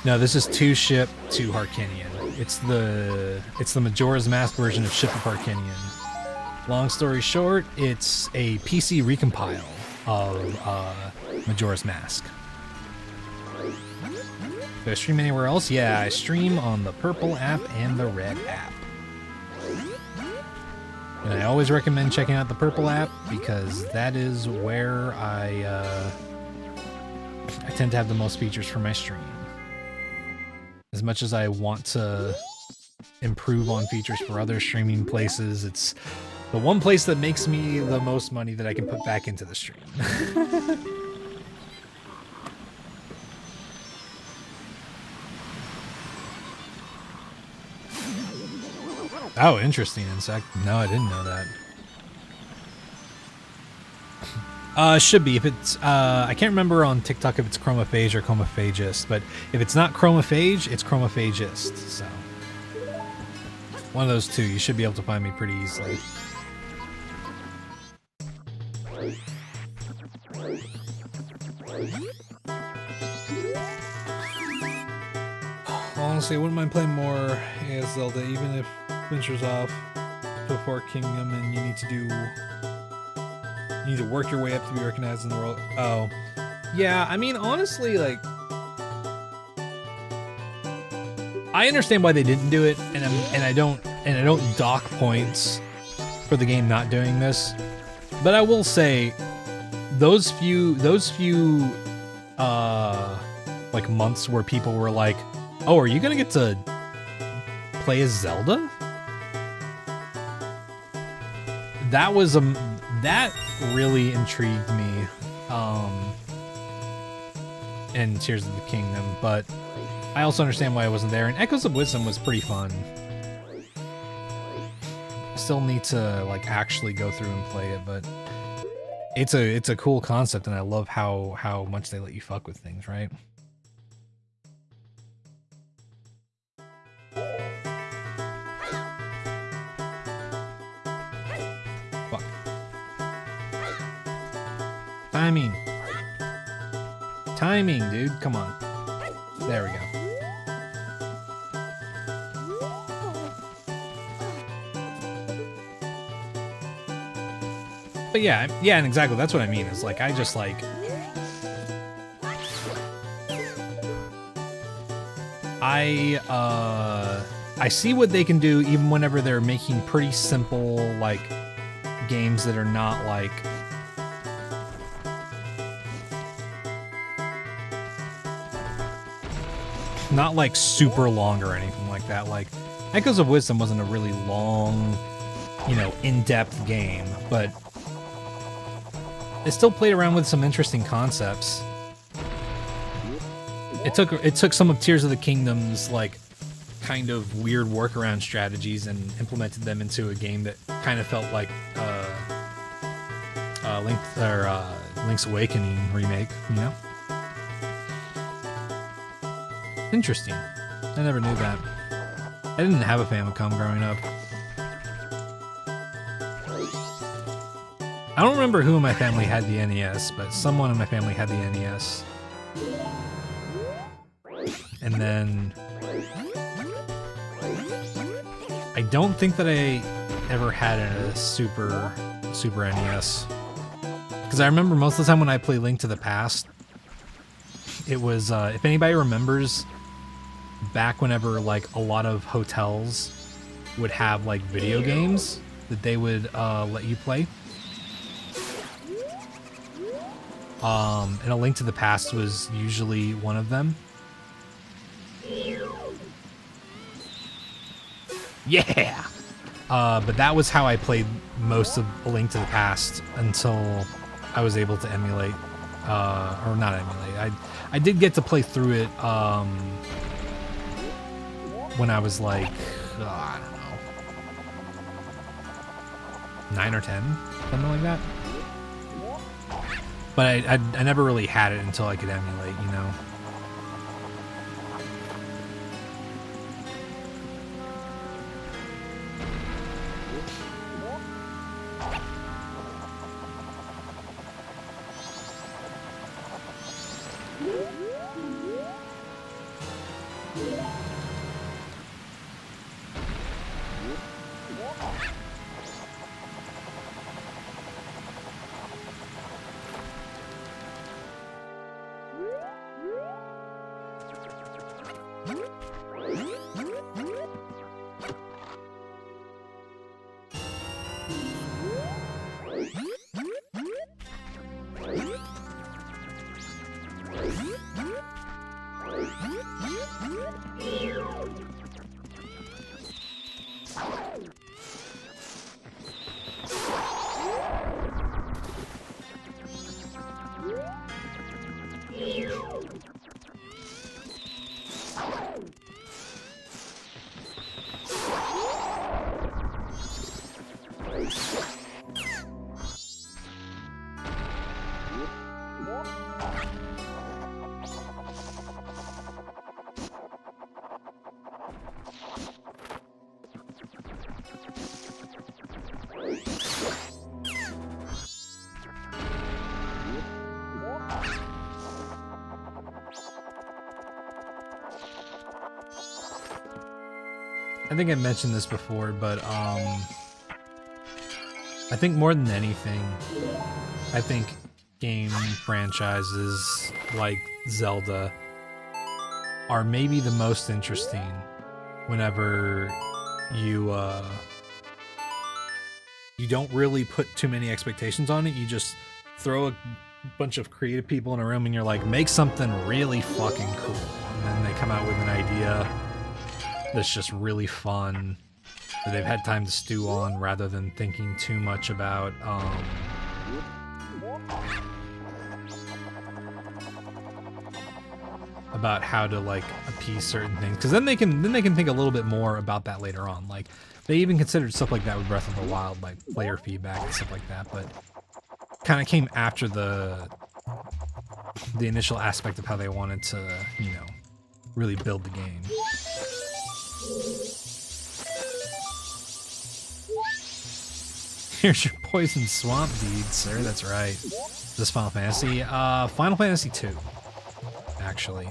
No, this is 2 Ship, 2 Harkinian. It's the Majora's Mask version of Ship of Harkinian. Long story short, it's a PC recompile of Majora's Mask. Do I stream anywhere else? Yeah, I stream on the purple app and the red app. And I always recommend checking out the purple app because that is where I tend to have the most features for my stream. As much as I want to improve on features for other streaming places, it's the one place that makes me the most money that I can put back into the stream. Oh, interesting, insect. No, I didn't know that. Should be. If it's, I can't remember on TikTok if it's chromophage or chromophagist, but if it's not chromophage, it's chromophagist, so. One of those two, you should be able to find me pretty easily. Honestly, I wouldn't mind playing more as Zelda, even if Venture's off before Kingdom and you need to work your way up to be recognized in the world. Oh, yeah. I mean, honestly, like, I understand why they didn't do it, and I don't dock points for the game not doing this. But I will say, those few like months where people were like, "Oh, are you gonna get to play as Zelda?" That was that really intrigued me. And Tears of the Kingdom, but I also understand why I wasn't there. And Echoes of Wisdom was pretty fun. Still need to like actually go through and play it, but it's a cool concept, and I love how much they let you fuck with things, right? Fuck. Timing, dude. Come on. There we go. But yeah, and exactly, that's what I mean, is like, I just like... I see what they can do even whenever they're making pretty simple, like, games that are not, like... not, like, super long or anything like that. Like, Echoes of Wisdom wasn't a really long, you know, in-depth game, but... it still played around with some interesting concepts. It took some of Tears of the Kingdom's like kind of weird workaround strategies and implemented them into a game that kind of felt like Link's Awakening remake, you know? Interesting. I never knew that. I didn't have a Famicom growing up. I don't remember who in my family had the NES, but someone in my family had the NES. And then... I don't think that I ever had a Super NES. Because I remember most of the time when I play Link to the Past, it was, if anybody remembers, back whenever, like, a lot of hotels would have, like, video games that they would let you play. And A Link to the Past was usually one of them. Yeah! But that was how I played most of A Link to the Past until I was able to emulate or not emulate. I did get to play through it when I was like, I don't know, 9 or 10, something like that. But I never really had it until I could emulate, you know. I think I mentioned this before, but I think more than anything, I think game franchises like Zelda are maybe the most interesting whenever you don't really put too many expectations on it. You just throw a bunch of creative people in a room and you're like, make something really fucking cool. And then they come out with an idea that's just really fun, that they've had time to stew on rather than thinking too much about how to like appease certain things, because then they can think a little bit more about that later on. Like they even considered stuff like that with Breath of the Wild, like player feedback and stuff like that, but kind of came after the initial aspect of how they wanted to, you know, really build the game. Here's your poison swamp deed, sir. That's right. This Final Fantasy? Final Fantasy 2, actually.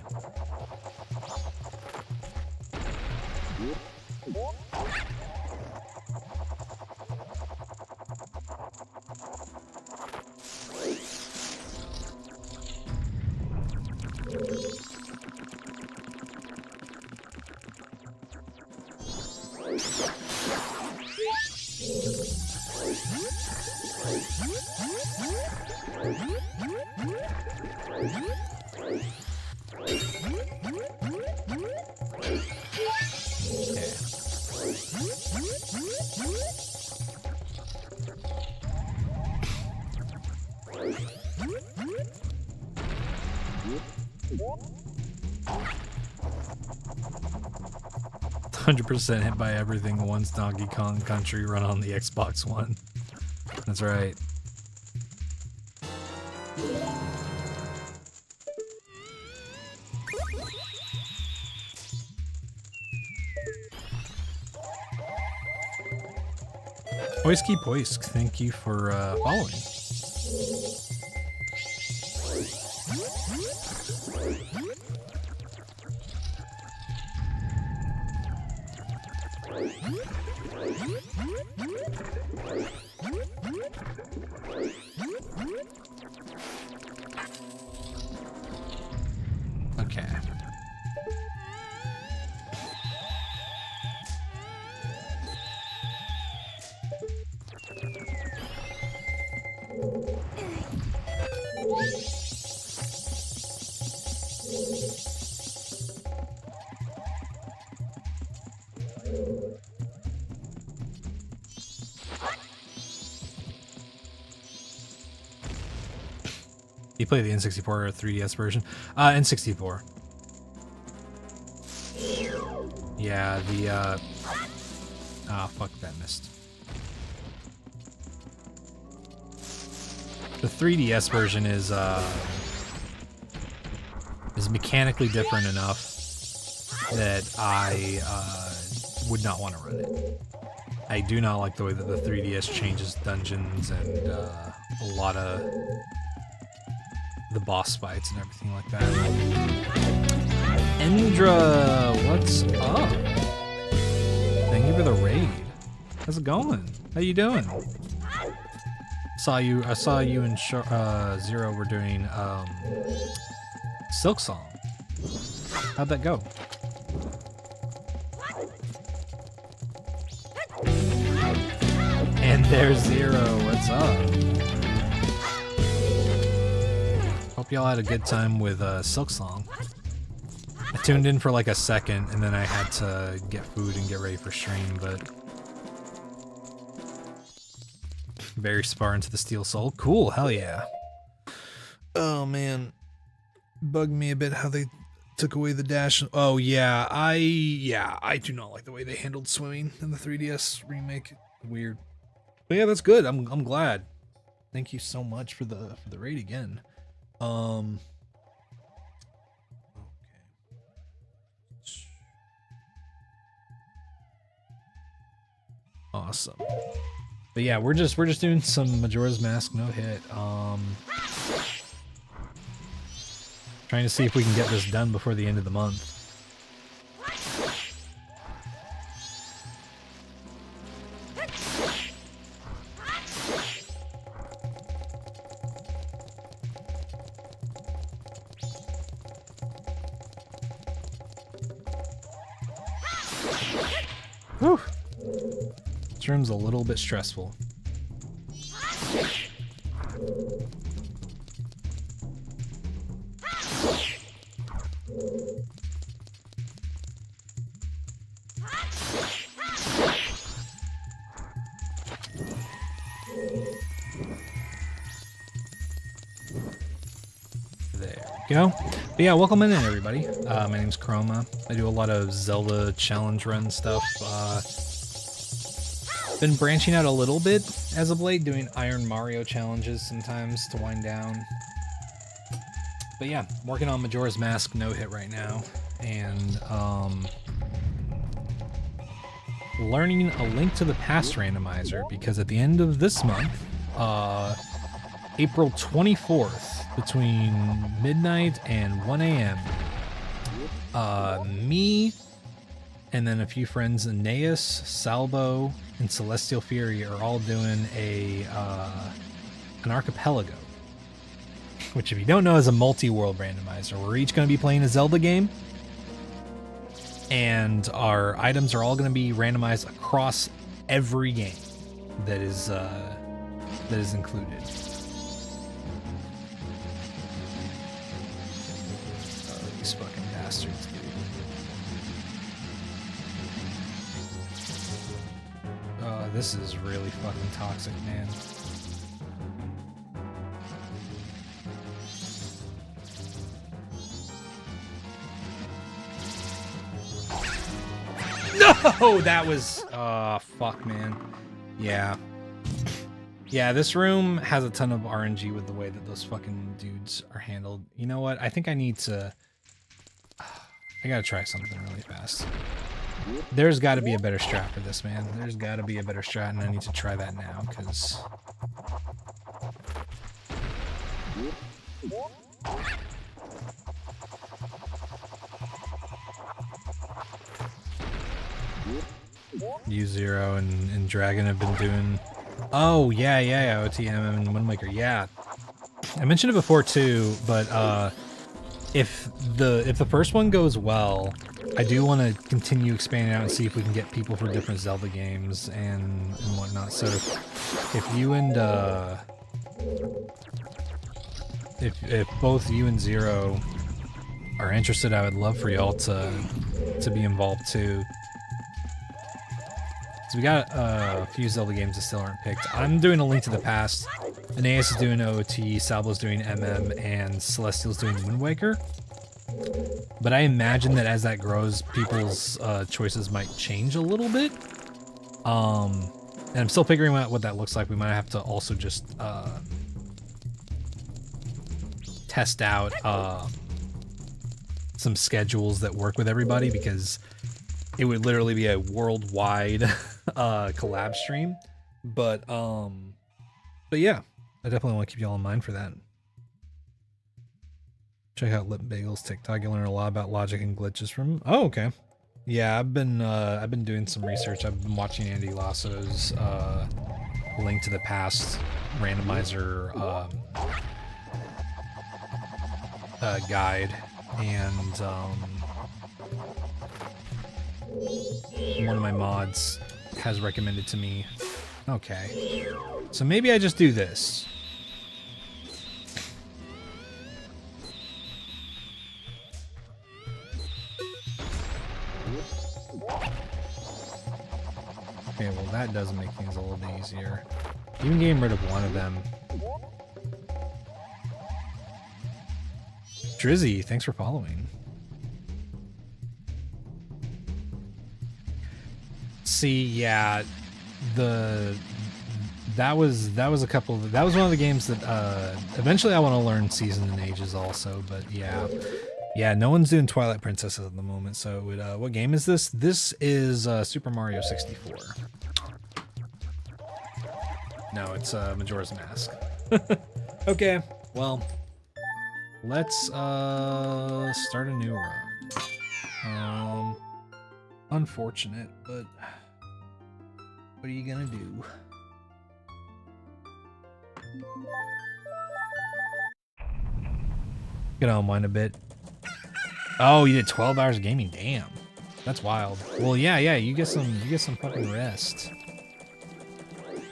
%, hit by everything once Donkey Kong Country run on the Xbox One. That's right. Oiski Poisk, thank you for following. Okay. You play the N64 or 3DS version? N64. Yeah, the fuck, that missed. The 3DS version is mechanically different enough that I would not want to run it. I do not like the way that the 3DS changes dungeons and a lot of the boss fights and everything like that. Endra, what's up? Thank you for the raid. How's it going? How you doing? I saw you and Zero were doing Silk Song. How'd that go? And there's Zero, what's up? Hope y'all had a good time with Silk Song. I tuned in for like a second and then I had to get food and get ready for stream, but very far into the Steel Soul. Cool, hell yeah. Oh man, bugged me a bit how they took away the dash. Oh yeah, I do not like the way they handled swimming in the 3DS remake. Weird. But yeah, that's good. I'm glad. Thank you so much for the raid again. Okay. Awesome. But yeah, we're just doing some Majora's Mask no hit. Trying to see if we can get this done before the end of the month. Whew. This room's a little bit stressful. There we go. But yeah, welcome in everybody. My name's Chroma. I do a lot of Zelda challenge run stuff. Been branching out a little bit as of late, doing Iron Mario challenges sometimes to wind down. But yeah, working on Majora's Mask no hit right now, and learning a Link to the Past randomizer, because at the end of this month, April 24th, between midnight and 1 a.m., me and then a few friends, Aeneas, Salvo, and Celestial Fury, are all doing an archipelago, which if you don't know is a multi-world randomizer. We're each going to be playing a Zelda game, and our items are all going to be randomized across every game that is included. Oh, these fucking bastards, dude. This is really fucking toxic, man. No, that was, fuck, man. Yeah. Yeah, this room has a ton of RNG with the way that those fucking dudes are handled. You know what? I think I need to... I gotta try something really fast. There's got to be a better strat for this, man. There's got to be a better strat, and I need to try that now, because... You Zero and Dragon have been doing... Oh, yeah, OTM and Windmaker, yeah. I mentioned it before too, but if the first one goes well, I do want to continue expanding out and see if we can get people for different Zelda games and whatnot. So if you and if both you and Zero are interested, I would love for y'all to be involved too. So we got a few Zelda games that still aren't picked. I'm doing A Link to the Past. Aeneas is doing OOT, Salvo's doing MM, and Celestial's doing Wind Waker. But I imagine that as that grows, people's choices might change a little bit. And I'm still figuring out what that looks like. We might have to also just test out some schedules that work with everybody, because it would literally be a worldwide collab stream. But yeah, I definitely want to keep y'all in mind for that. Check out Lip Bagel's TikTok. You'll learn a lot about logic and glitches from. Oh, okay. Yeah, I've been doing some research. I've been watching Andy Lasso's Link to the Past randomizer guide, and one of my mods has recommended to me. Okay, so maybe I just do this. Okay, well that does make things a little bit easier. Even getting rid of one of them. Drizzy, thanks for following. See, yeah, that was a couple of, that was one of the games that eventually I want to learn Seasons and Ages also, but yeah, no one's doing Twilight Princesses at the moment. So what game is this? This is Super Mario 64. No, it's Majora's Mask. Okay, well, let's start a new run. Unfortunate, but what are you gonna do? Gonna unwind a bit. Oh, you did 12 hours of gaming. Damn, that's wild. Well, yeah, you get some fucking rest.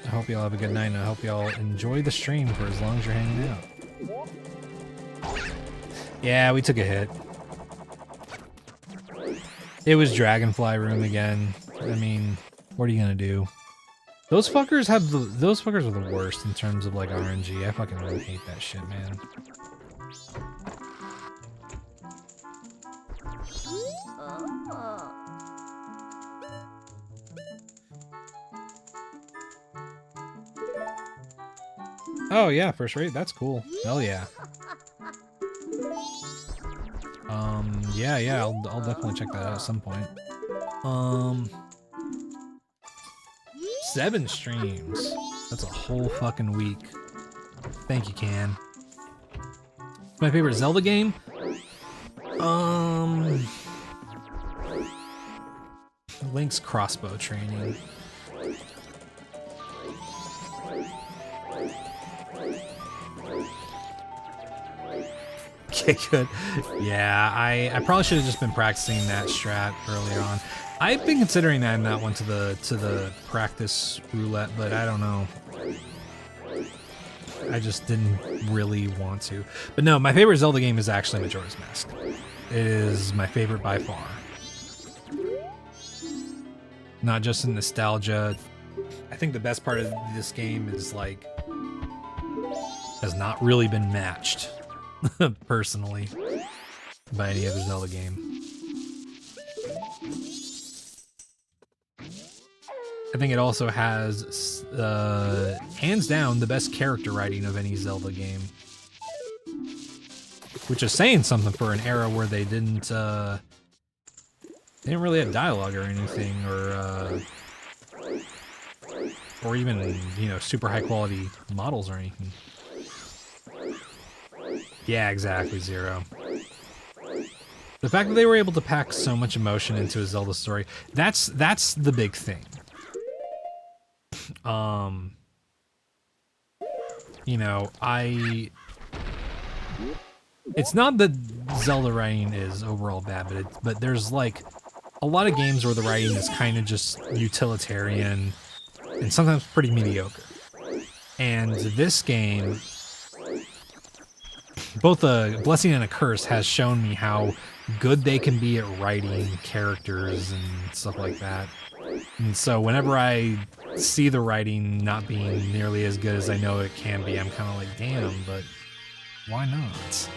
I hope y'all have a good night, and I hope y'all enjoy the stream for as long as you're hanging out. Yeah, we took a hit. It was Dragonfly Room again. I mean, what are you gonna do? Those fuckers are the worst in terms of like RNG. I fucking really hate that shit, man. Oh yeah, first rate, that's cool. Hell yeah. Yeah, I'll definitely check that out at some point. 7 streams. That's a whole fucking week. Thank you, Can. My favorite Zelda game? Link's crossbow training. Okay, good. Yeah, I probably should have just been practicing that strat earlier on. I've been considering adding that one to the practice roulette, but I don't know. I just didn't really want to. But no, my favorite Zelda game is actually Majora's Mask. It is my favorite by far. Not just in nostalgia. I think the best part of this game is like has not really been matched personally by any other Zelda game. I think it also has hands down the best character writing of any Zelda game, which is saying something for an era where they didn't really have dialogue or anything, or even, you know, super high quality models or anything. Yeah, exactly, Zero. The fact that they were able to pack so much emotion into a Zelda story, that's the big thing. You know, it's not that Zelda writing is overall bad, but there's like a lot of games where the writing is kind of just utilitarian and sometimes pretty mediocre. And this game, both a blessing and a curse, has shown me how good they can be at writing characters and stuff like that. And so whenever I see the writing not being nearly as good as I know it can be, I'm kind of like, damn, but why not?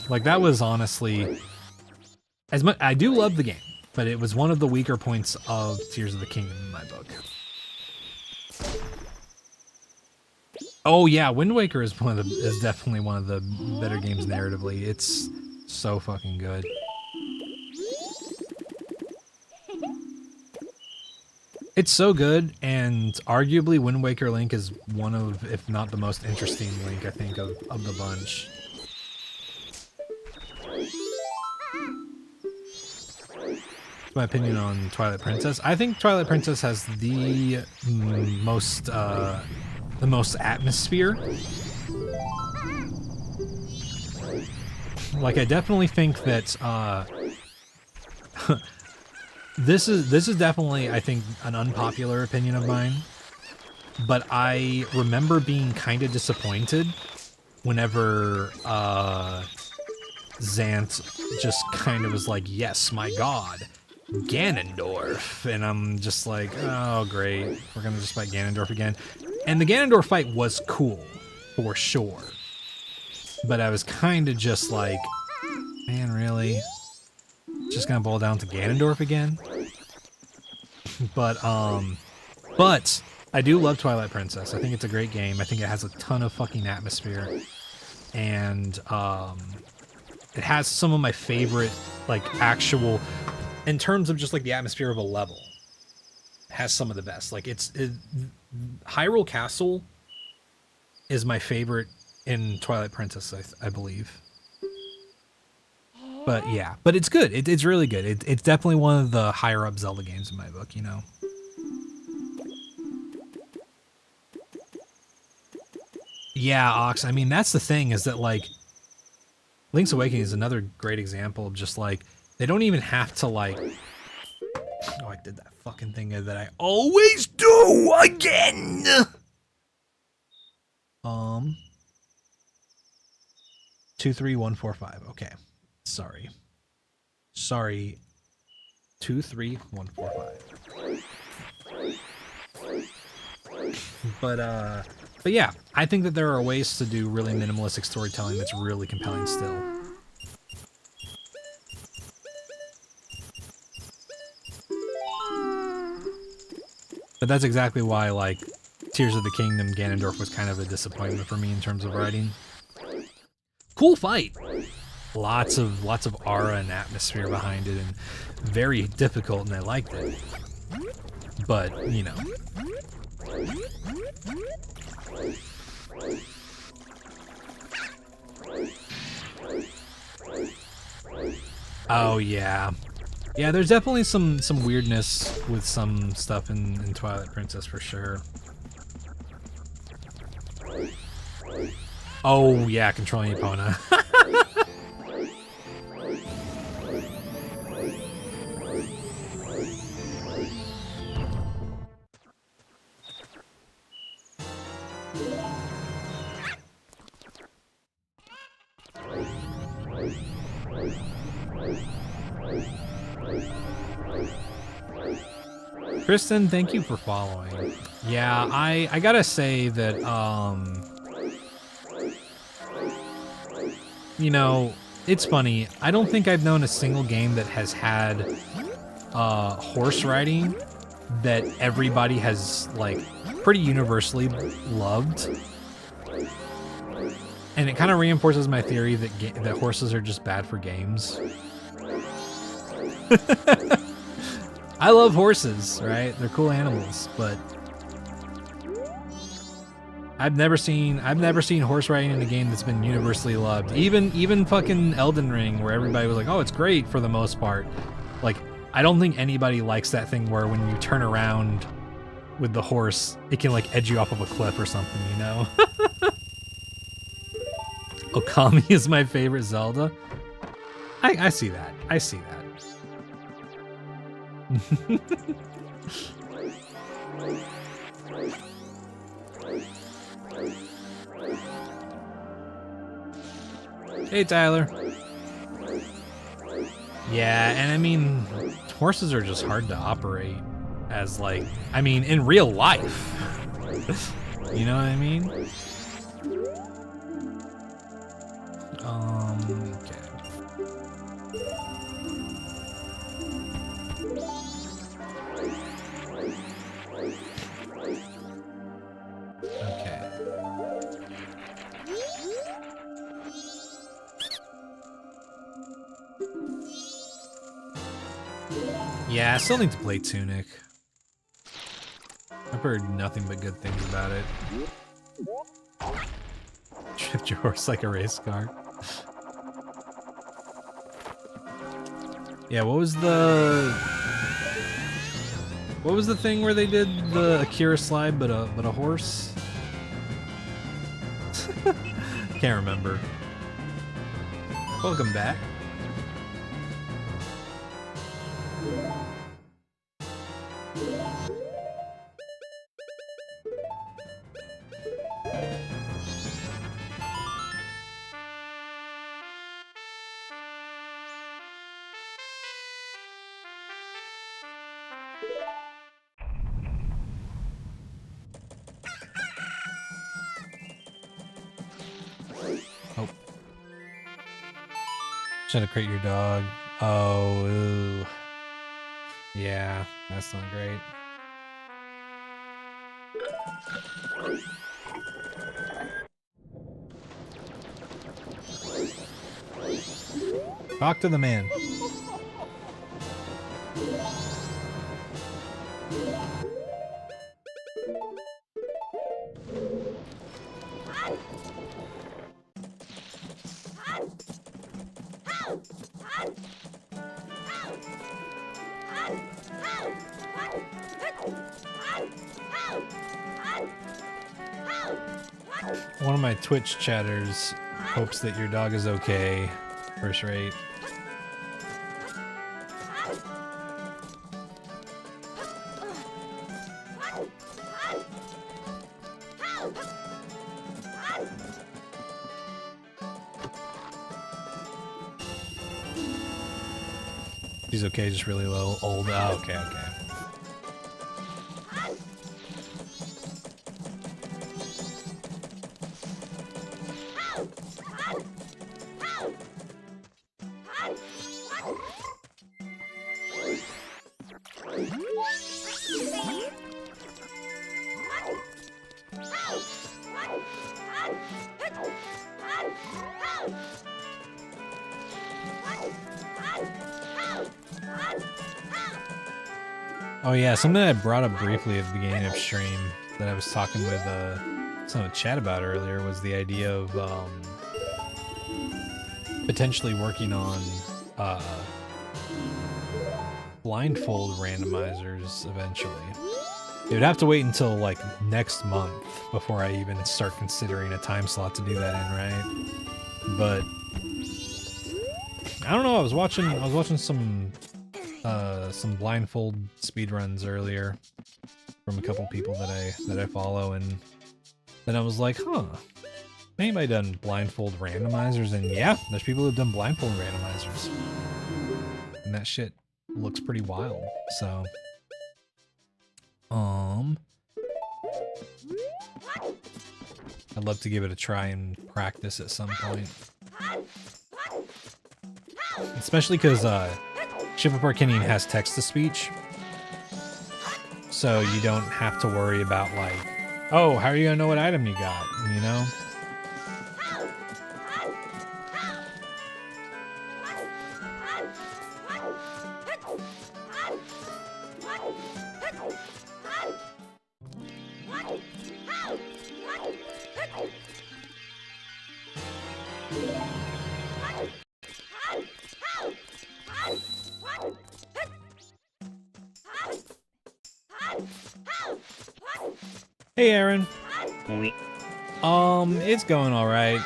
Like, that was honestly, as much, I do love the game, but it was one of the weaker points of Tears of the Kingdom in my book. Oh yeah, Wind Waker is definitely one of the better games narratively. It's so fucking good. It's so good, and arguably Wind Waker Link is one of, if not the most interesting Link, I think, of the bunch. My opinion on Twilight Princess. I think Twilight Princess has the most atmosphere. Like, I definitely think that this is definitely, I think, an unpopular opinion of mine, but I remember being kind of disappointed whenever Zant just kind of was like, yes, my god, Ganondorf, and I'm just like, oh great, we're gonna just fight Ganondorf again. And the Ganondorf fight was cool, for sure, but I was kind of just like, man, really? Just gonna boil down to Ganondorf again? But I do love Twilight Princess. I think it's a great game. I think it has a ton of fucking atmosphere, and it has some of my favorite, like, actual, in terms of just like the atmosphere of a level, it has some of the best. Like, Hyrule Castle is my favorite in Twilight Princess, I believe. But yeah, but it's good. It's really good. It's definitely one of the higher up Zelda games in my book, you know. Yeah, Ox. I mean, that's the thing, is that, like, Link's Awakening is another great example of just, like, they don't even have to, like... Oh, I did that fucking thing that I always do again! 23145. Okay. Sorry. 23145. But yeah, I think that there are ways to do really minimalistic storytelling that's really compelling still. But that's exactly why, like, Tears of the Kingdom, Ganondorf was kind of a disappointment for me in terms of writing. Cool fight! Lots of aura and atmosphere behind it, and very difficult, and I liked it. But, you know. Oh yeah. Yeah, there's definitely some weirdness with some stuff in Twilight Princess for sure. Oh yeah, controlling Epona. Kristen, thank you for following. Yeah, I gotta say that, you know, it's funny. I don't think I've known a single game that has had horse riding that everybody has, like, pretty universally loved. And it kind of reinforces my theory that horses are just bad for games. I love horses, right? They're cool animals, but I've never seen horse riding in a game that's been universally loved. Even fucking Elden Ring, where everybody was like, "Oh, it's great" for the most part. Like, I don't think anybody likes that thing where when you turn around with the horse, it can, like, edge you off of a cliff or something, you know? Okami is my favorite Zelda. I see that. I see that. Hey, Tyler. Yeah, and I mean, horses are just hard to operate as like, I mean, in real life. You know what I mean? Okay. Okay. Yeah, I still need to play Tunic. I've heard nothing but good things about it. Drift your horse like a race car. Yeah, what was the thing where they did the Akira slide but a horse? Can't remember. Welcome back. Oh. Trying to crate your dog. Oh, ooh. Yeah, that's not great. Talk to the man. One of my Twitch chatters hopes that your dog is okay. First rate. She's okay, just really old. Oh, okay, okay. Oh yeah, something I brought up briefly at the beginning of stream that I was talking with some of the chat about earlier was the idea of potentially working on blindfold randomizers eventually. It would have to wait until like next month before I even start considering a time slot to do that in, right? But I don't know, I was watching some blindfold speedruns earlier from a couple people that I follow, and then I was like, huh, anybody done blindfold randomizers? And yeah, there's people who've done blindfold randomizers, and that shit looks pretty wild. So I'd love to give it a try and practice at some point, especially because Ship of Arcanian has text-to-speech, so you don't have to worry about like, oh, how are you gonna know what item you got, you know? Hey, Aaron. It's going alright.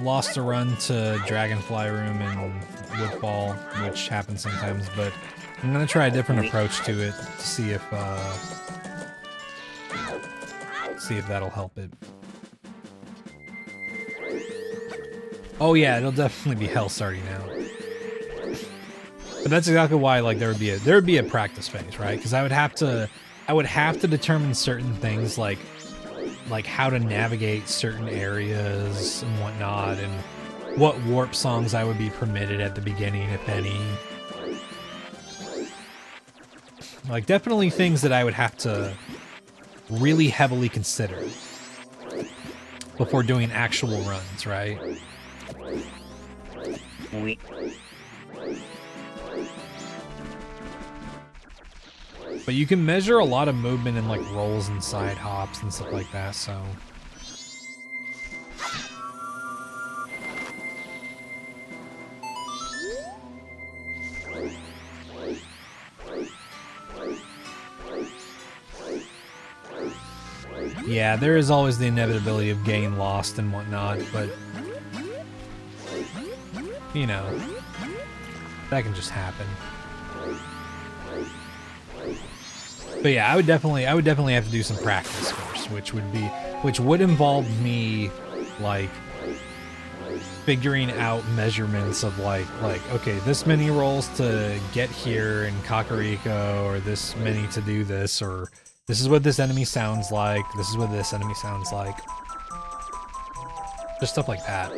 Lost a run to Dragonfly Room and Woodfall, which happens sometimes, but I'm gonna try a different approach to it to see if that'll help it. Oh yeah, it'll definitely be hell starting out. But that's exactly why like there would be a practice phase, right? Because I would have to determine certain things like how to navigate certain areas and whatnot, and what warp songs I would be permitted at the beginning, if any. Like definitely things that I would have to really heavily consider before doing actual runs, right? But you can measure a lot of movement in like rolls and side hops and stuff like that, so. Yeah, there is always the inevitability of getting lost and whatnot, but you know, that can just happen. But yeah, I would definitely have to do some practice first, which would involve me like figuring out measurements of like okay, this many rolls to get here in Kakariko, or this many to do this, or this is what this enemy sounds like, this is what this enemy sounds like. Just stuff like that.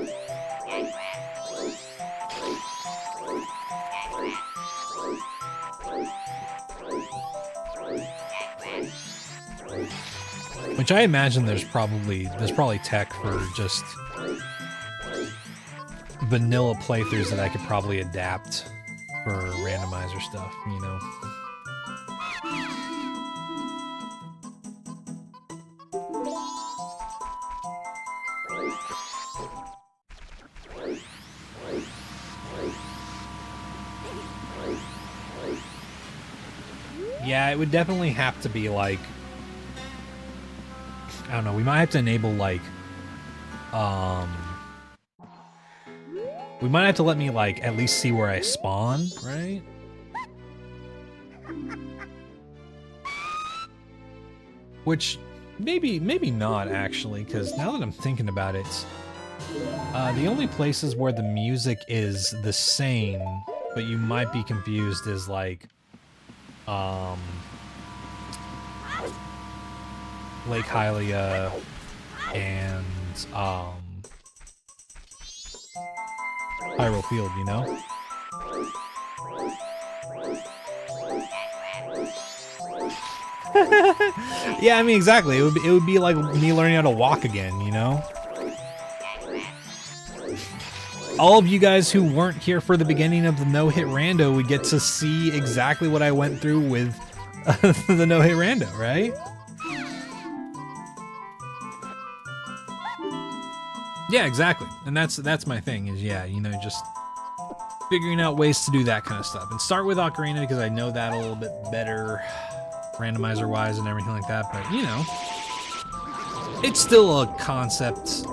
Which I imagine there's probably tech for just vanilla playthroughs that I could probably adapt for randomizer stuff, you know? Yeah, it would definitely have to be like, I don't know, we might have to enable like, we might have to let me like at least see where I spawn, right? Which maybe not actually, because now that I'm thinking about it, the only places where the music is the same, but you might be confused, is like Lake Hylia and Hyrule Field, you know? Yeah, I mean, exactly. It would be like me learning how to walk again, you know? All of you guys who weren't here for the beginning of the no-hit rando would get to see exactly what I went through with the no-hit rando, right? Yeah, exactly. And that's my thing, is, yeah, you know, just figuring out ways to do that kind of stuff. And start with Ocarina because I know that a little bit better, randomizer-wise and everything like that. But, you know, it's still a concept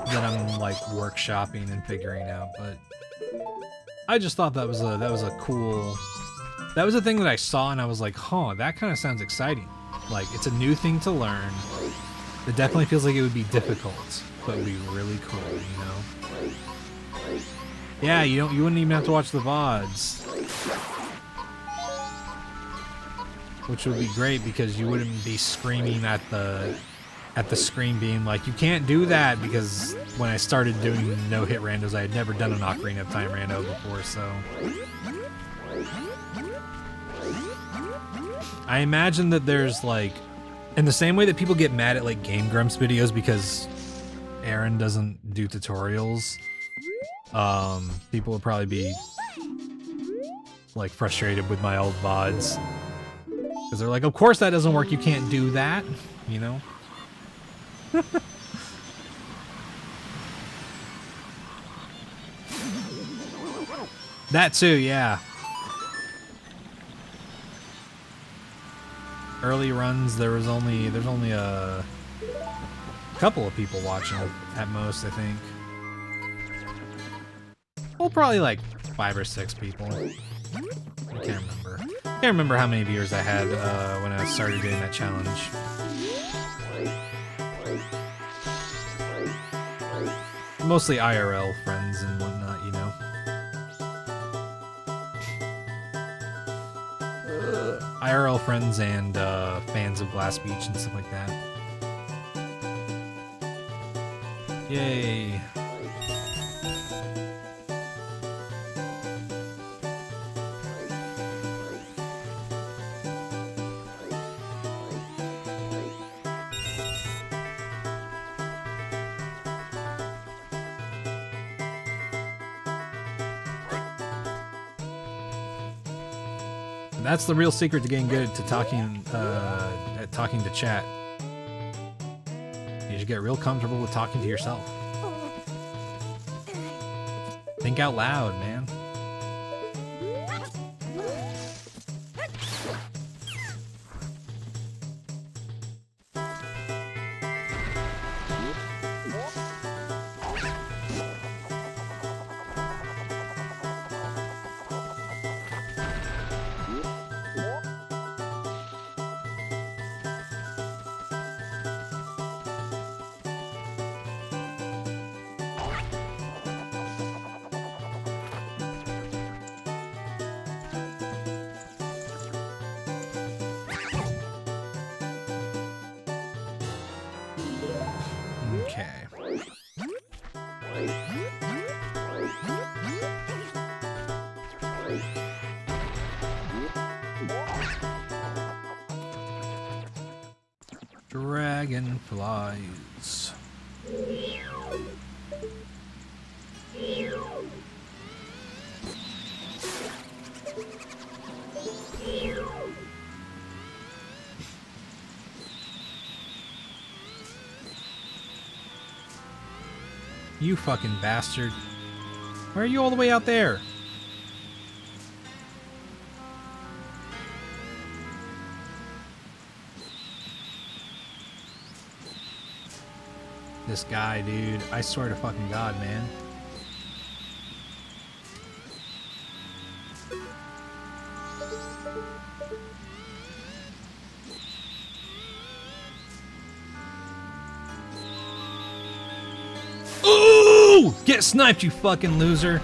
that I'm like workshopping and figuring out. But I just thought that was a cool. That was a thing that I saw and I was like, huh, that kind of sounds exciting. Like, it's a new thing to learn. It definitely feels like it would be difficult, but it would be really cool, you know? Yeah, you wouldn't even have to watch the VODs. Which would be great because you wouldn't be screaming at the screen being like, you can't do that, because when I started doing no-hit randos, I had never done an Ocarina of Time rando before, so. I imagine that there's like, in the same way that people get mad at like Game Grumps videos because Aaron doesn't do tutorials, people will probably be like frustrated with my old VODs. Because they're like, of course that doesn't work, you can't do that, you know? That too, yeah. Early runs, there's only a couple of people watching at most, I think. Well, probably like 5 or 6 people. I can't remember. I can't remember how many viewers I had when I started doing that challenge. Mostly IRL friends and whatnot, you know. IRL friends and fans of Glass Beach and stuff like that. Yay. That's the real secret to getting good to talking at talking to chat. You just get real comfortable with talking to yourself. Think out loud, man. Okay. Dragonflies. You fucking bastard. Why are you all the way out there? This guy, dude. I swear to fucking God, man. Ooh! Get sniped, you fucking loser.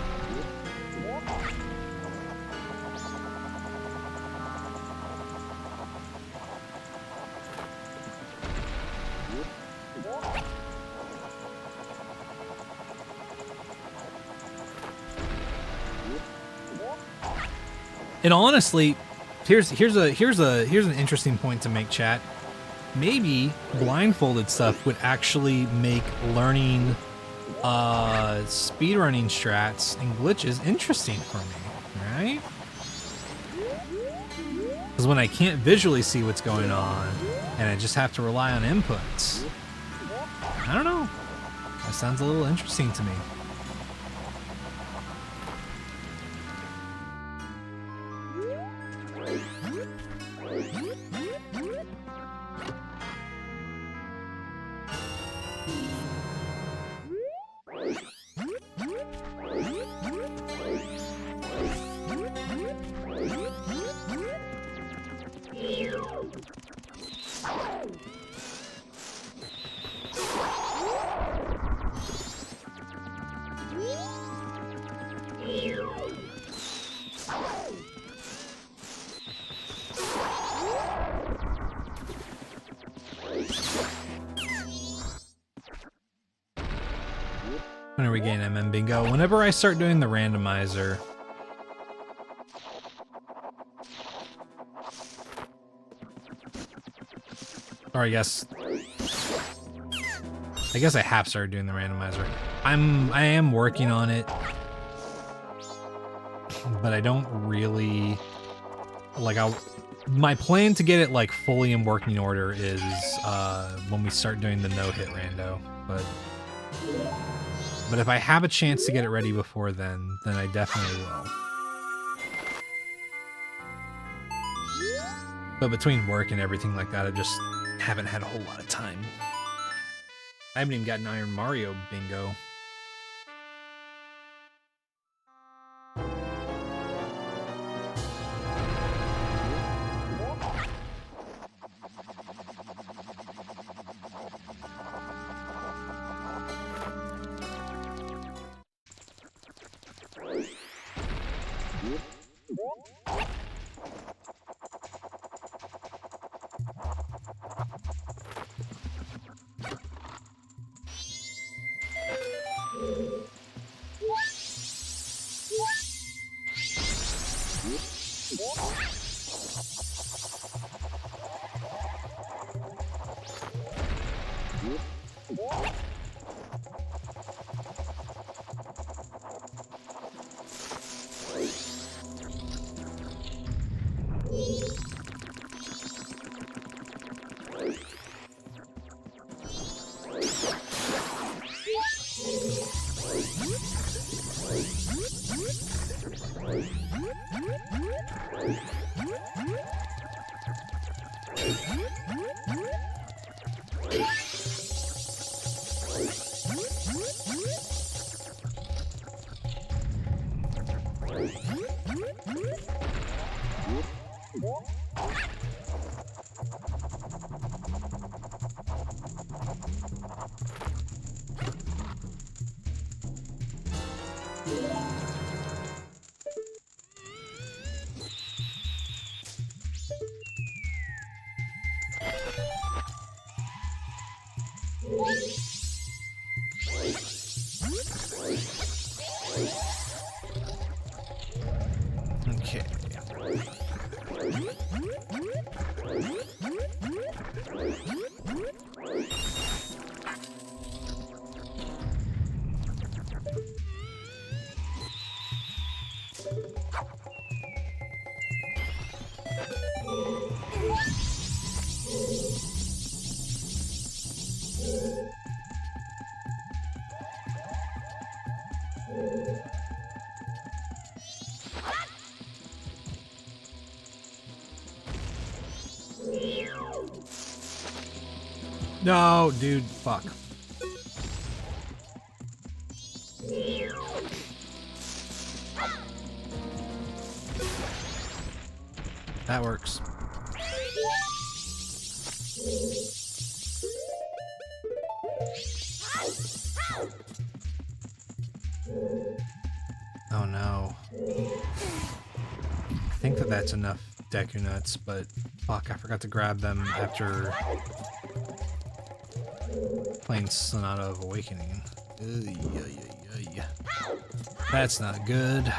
And honestly, here's an interesting point to make, chat. Maybe blindfolded stuff would actually make learning speedrunning strats and glitches interesting for me, right? Because when I can't visually see what's going on and I just have to rely on inputs, I don't know. That sounds a little interesting to me. When are we getting MM bingo? Whenever I start doing the randomizer. Or I guess I have started doing the randomizer. I am working on it, but I don't really like. My plan to get it like fully in working order is when we start doing the no-hit rando. But if I have a chance to get it ready before then I definitely will. But between work and everything like that, I just haven't had a whole lot of time. I haven't even gotten Iron Mario bingo. Okay. No, dude, fuck. That works. Oh no. I think that that's enough Deku Nuts, but fuck, I forgot to grab them after playing Sonata of Awakening. That's not good.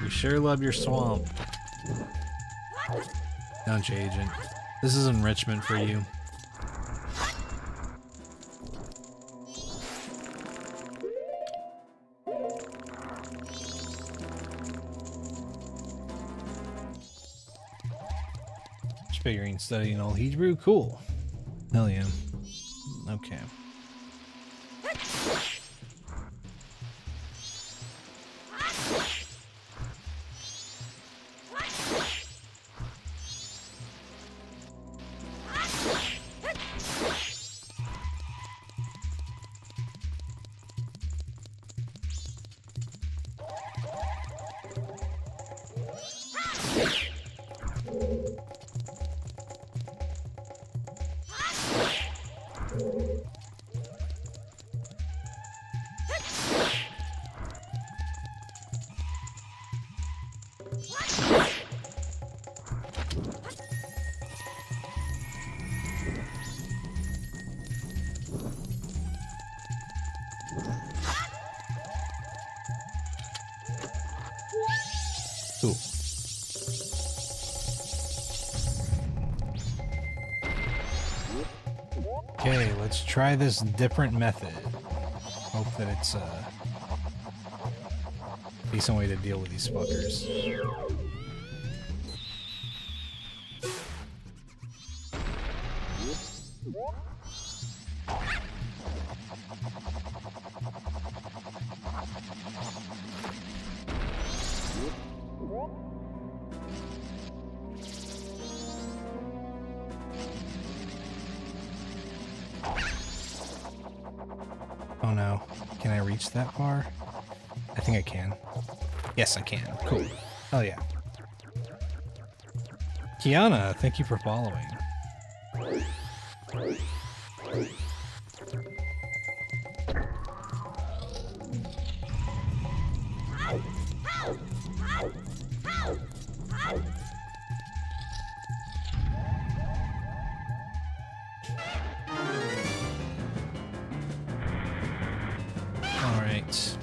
You sure love your swamp. Don't you, Agent? This is enrichment for you. Figuring studying old Hebrew, cool. Hell yeah. Okay. Cool. Okay, let's try this different method. Hope that it's a decent way to deal with these fuckers. Oh no, can I reach that far? I think I can. Yes, I can. Cool. Hell yeah. Kiana, thank you for following. All right.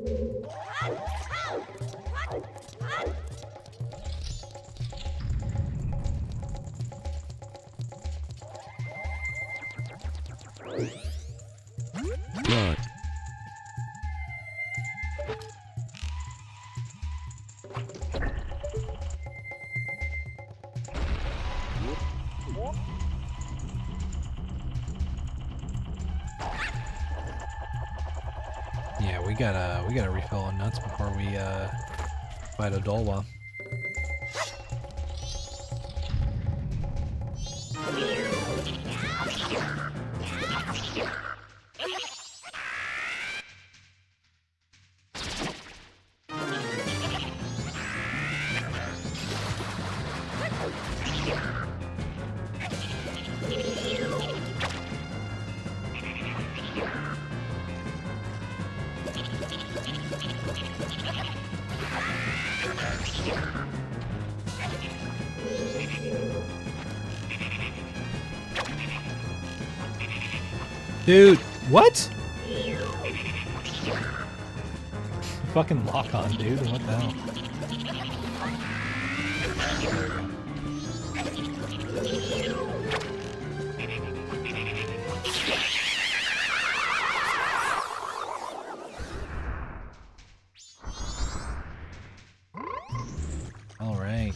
Right. Yeah, we gotta refill on nuts before we fight a Dolwa. Dude, what? Fucking lock on, dude. What the hell? All right.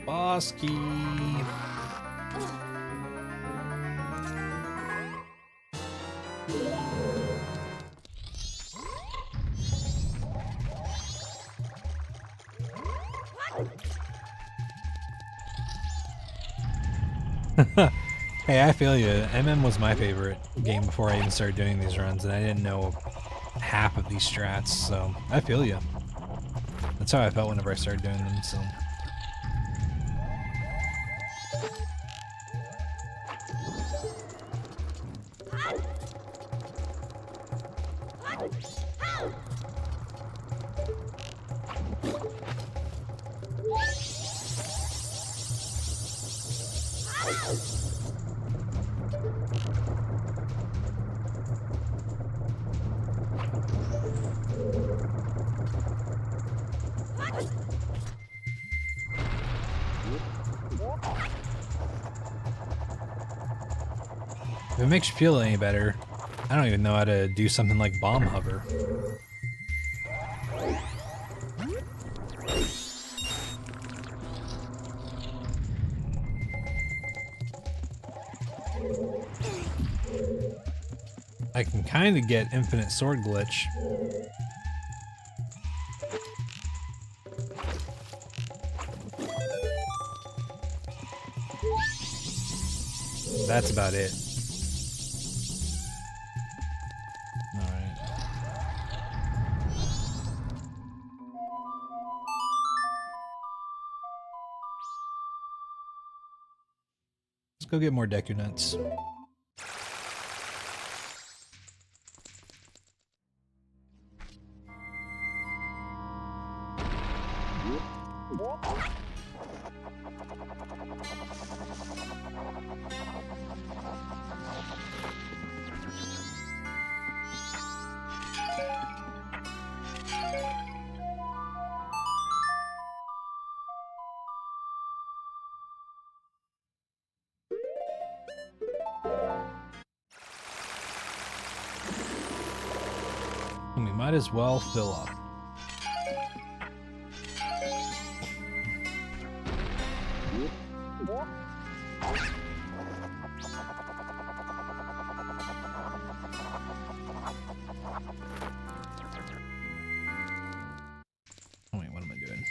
Boss key. Hey, I feel you. MM was my favorite game before I even started doing these runs, and I didn't know half of these strats, so I feel you. That's how I felt whenever I started doing them, so... If it makes you feel any better, I don't even know how to do something like bomb hover. I can kind of get infinite sword glitch. That's about it. Alright. Let's go get more Deku nuts. And we might as well fill up. Oh wait, what am I doing?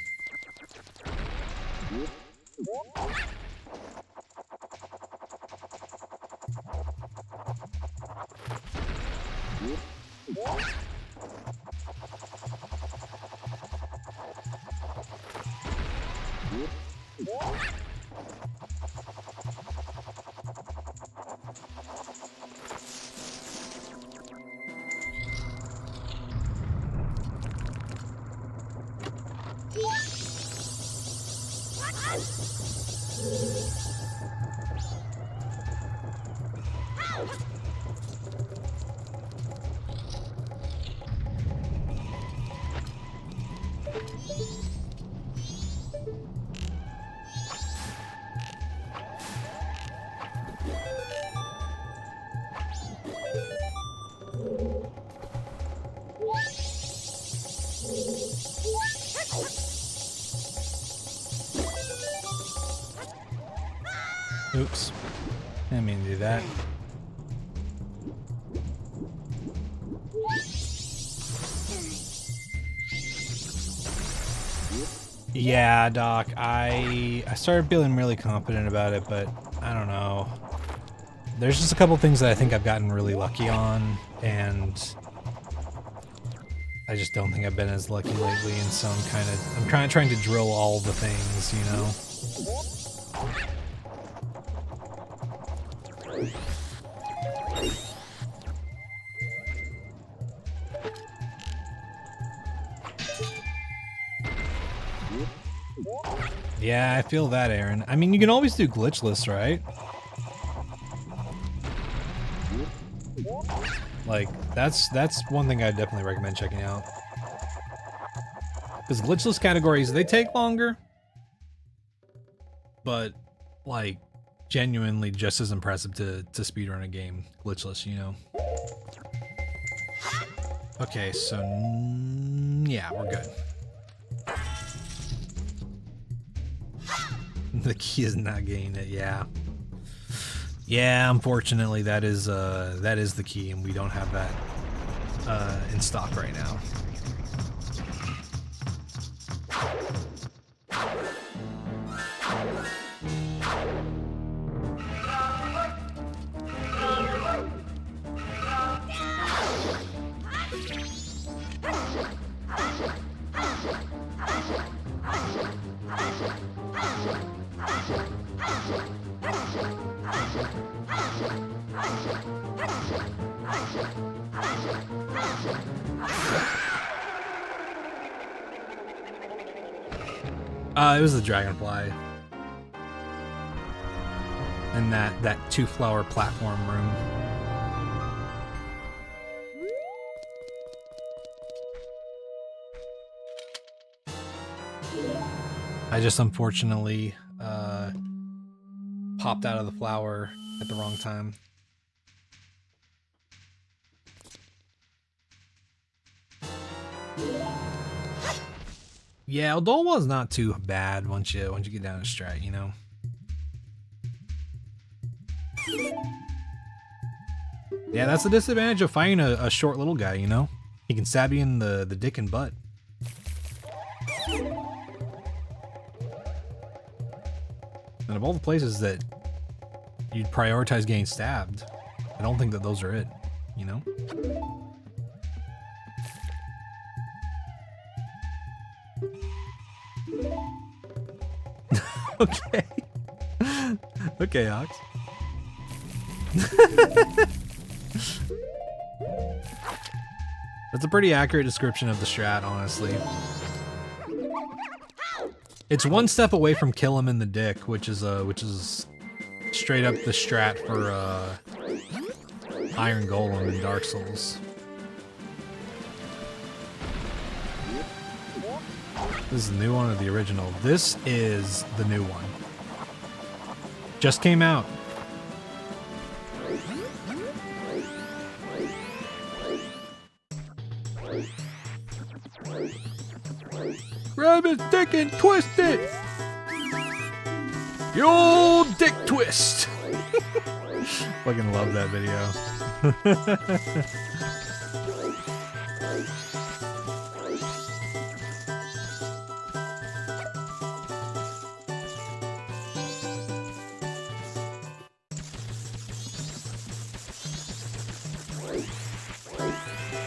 Oops. Didn't mean to do that. Yeah, Doc, I started feeling really confident about it, but I don't know. There's just a couple things that I think I've gotten really lucky on, and I just don't think I've been as lucky lately, and so I'm trying to drill all the things, you know? Yeah, I feel that, Aaron. I mean, you can always do glitchless, right? Like, that's one thing I'd definitely recommend checking out. Because glitchless categories, they take longer, but, like, genuinely just as impressive to speedrun a game glitchless, you know? Okay, so, yeah, we're good. The key is not getting it, yeah. Yeah, unfortunately, that is the key, and we don't have that in stock right now. It was the dragonfly. And that two-flower platform room. I just unfortunately popped out of the flower at the wrong time. Yeah, Odolwa's not too bad once you get down to strat, you know. Yeah, that's the disadvantage of fighting a short little guy, you know. He can stab you in the dick and butt. And of all the places that you'd prioritize getting stabbed, I don't think that those are it, you know? Okay. Okay, Ox. That's a pretty accurate description of the strat, honestly. It's one step away from kill him in the dick, which is straight up the strat for Iron Golem in Dark Souls. This is the new one or the original? This is the new one. Just came out. Grab his dick and twist it! Your old dick twist! Fucking love that video.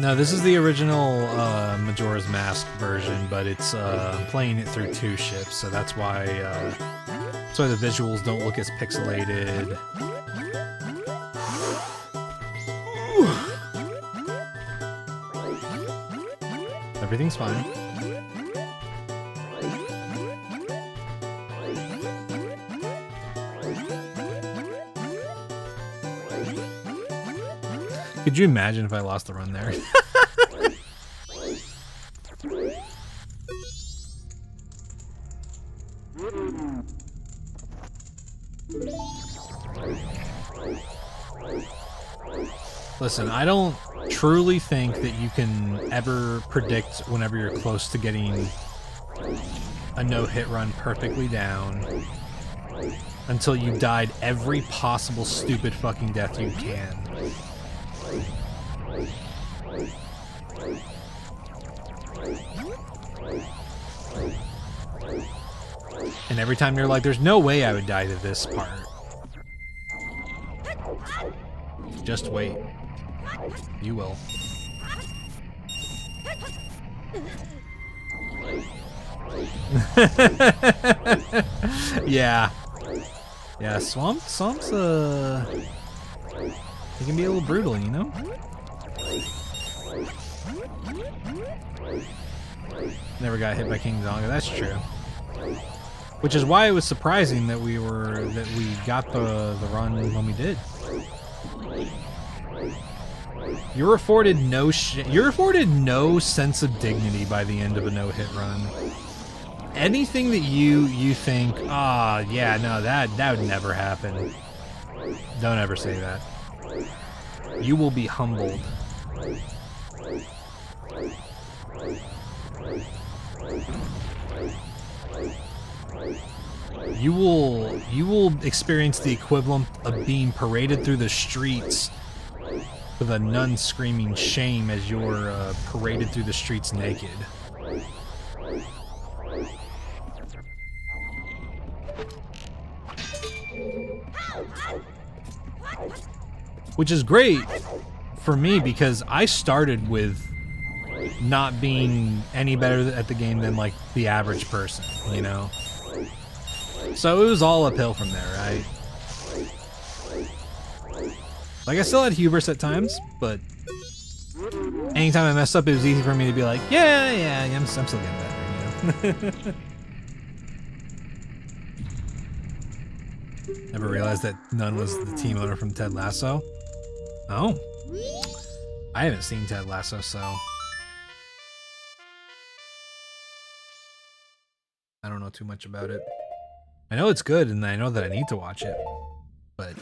No, this is the original Majora's Mask version, but it's I'm playing it through 2 ships, so that's why the visuals don't look as pixelated. Everything's fine. Could you imagine if I lost the run there? Listen, I don't truly think that you can ever predict whenever you're close to getting a no-hit run perfectly down until you died every possible stupid fucking death you can. And every time you're like, there's no way I would die to this part. Just wait. You will. Yeah. Yeah, swamps, it can be a little brutal, you know? Never got hit by King Zonga, that's true. Which is why it was surprising that we got the run when we did. You're afforded no sense of dignity by the end of a no-hit run. Anything that you think, yeah, no, that would never happen. Don't ever say that. You will be humbled. You will experience the equivalent of being paraded through the streets with a nun screaming shame as you're paraded through the streets naked. Which is great for me because I started with not being any better at the game than like the average person, you know? So it was all uphill from there, right? Like I still had hubris at times, but anytime I messed up, it was easy for me to be like, yeah, I'm still getting better, you know? Never realized that Nun was the team owner from Ted Lasso. Oh. I haven't seen Ted Lasso, so I don't know too much about it. I know it's good, and I know that I need to watch it, but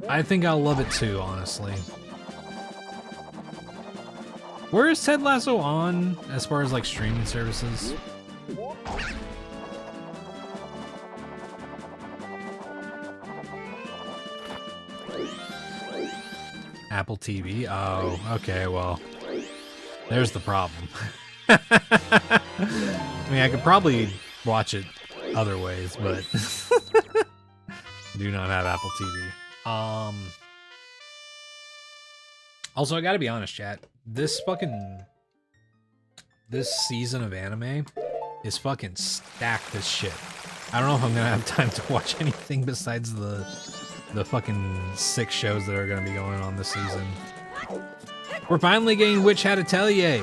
I think I'll love it too, honestly. Where is Ted Lasso on as far as like streaming services? Apple TV? Oh, okay, well, there's the problem. I mean, I could probably watch it other ways, but I do not have Apple TV. Also, I gotta be honest, chat. This season of anime is fucking stacked as shit. I don't know if I'm gonna have time to watch anything besides the fucking 6 shows that are gonna be going on this season. We're finally getting Witch Hat Atelier.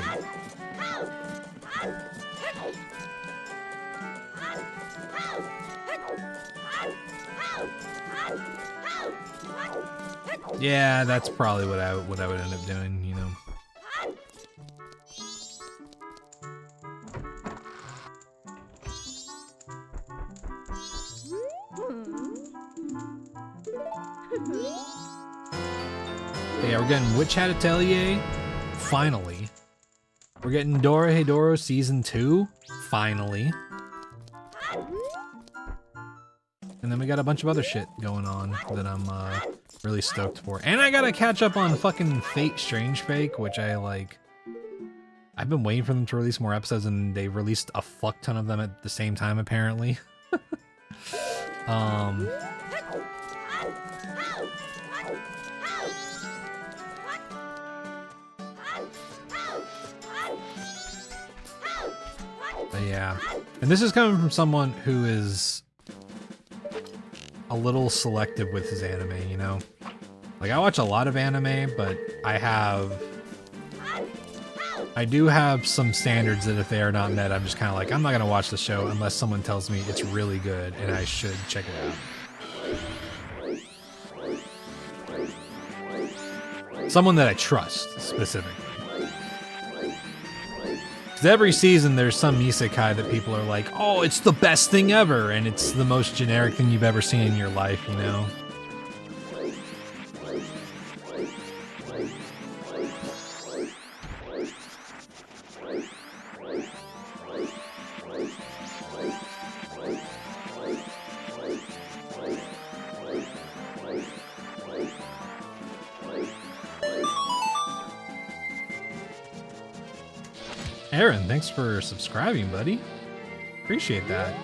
Yeah, that's probably what I would end up doing, you know. Yeah, we're getting Witch Hat Atelier, finally. We're getting Dorohedoro Season 2, finally. And then we got a bunch of other shit going on that I'm really stoked for. And I gotta catch up on fucking Fate Strange Fake, which I've been waiting for them to release more episodes, and they released a fuck ton of them at the same time, apparently. But yeah. And this is coming from someone who is a little selective with his anime, you know? Like, I watch a lot of anime, but I have I do have some standards that if they are not met, I'm just kind of like, I'm not going to watch the show unless someone tells me it's really good and I should check it out. Someone that I trust, specifically. Because every season there's some isekai that people are like, oh, it's the best thing ever, and it's the most generic thing you've ever seen in your life, you know? Aaron, thanks for subscribing, buddy. Appreciate that.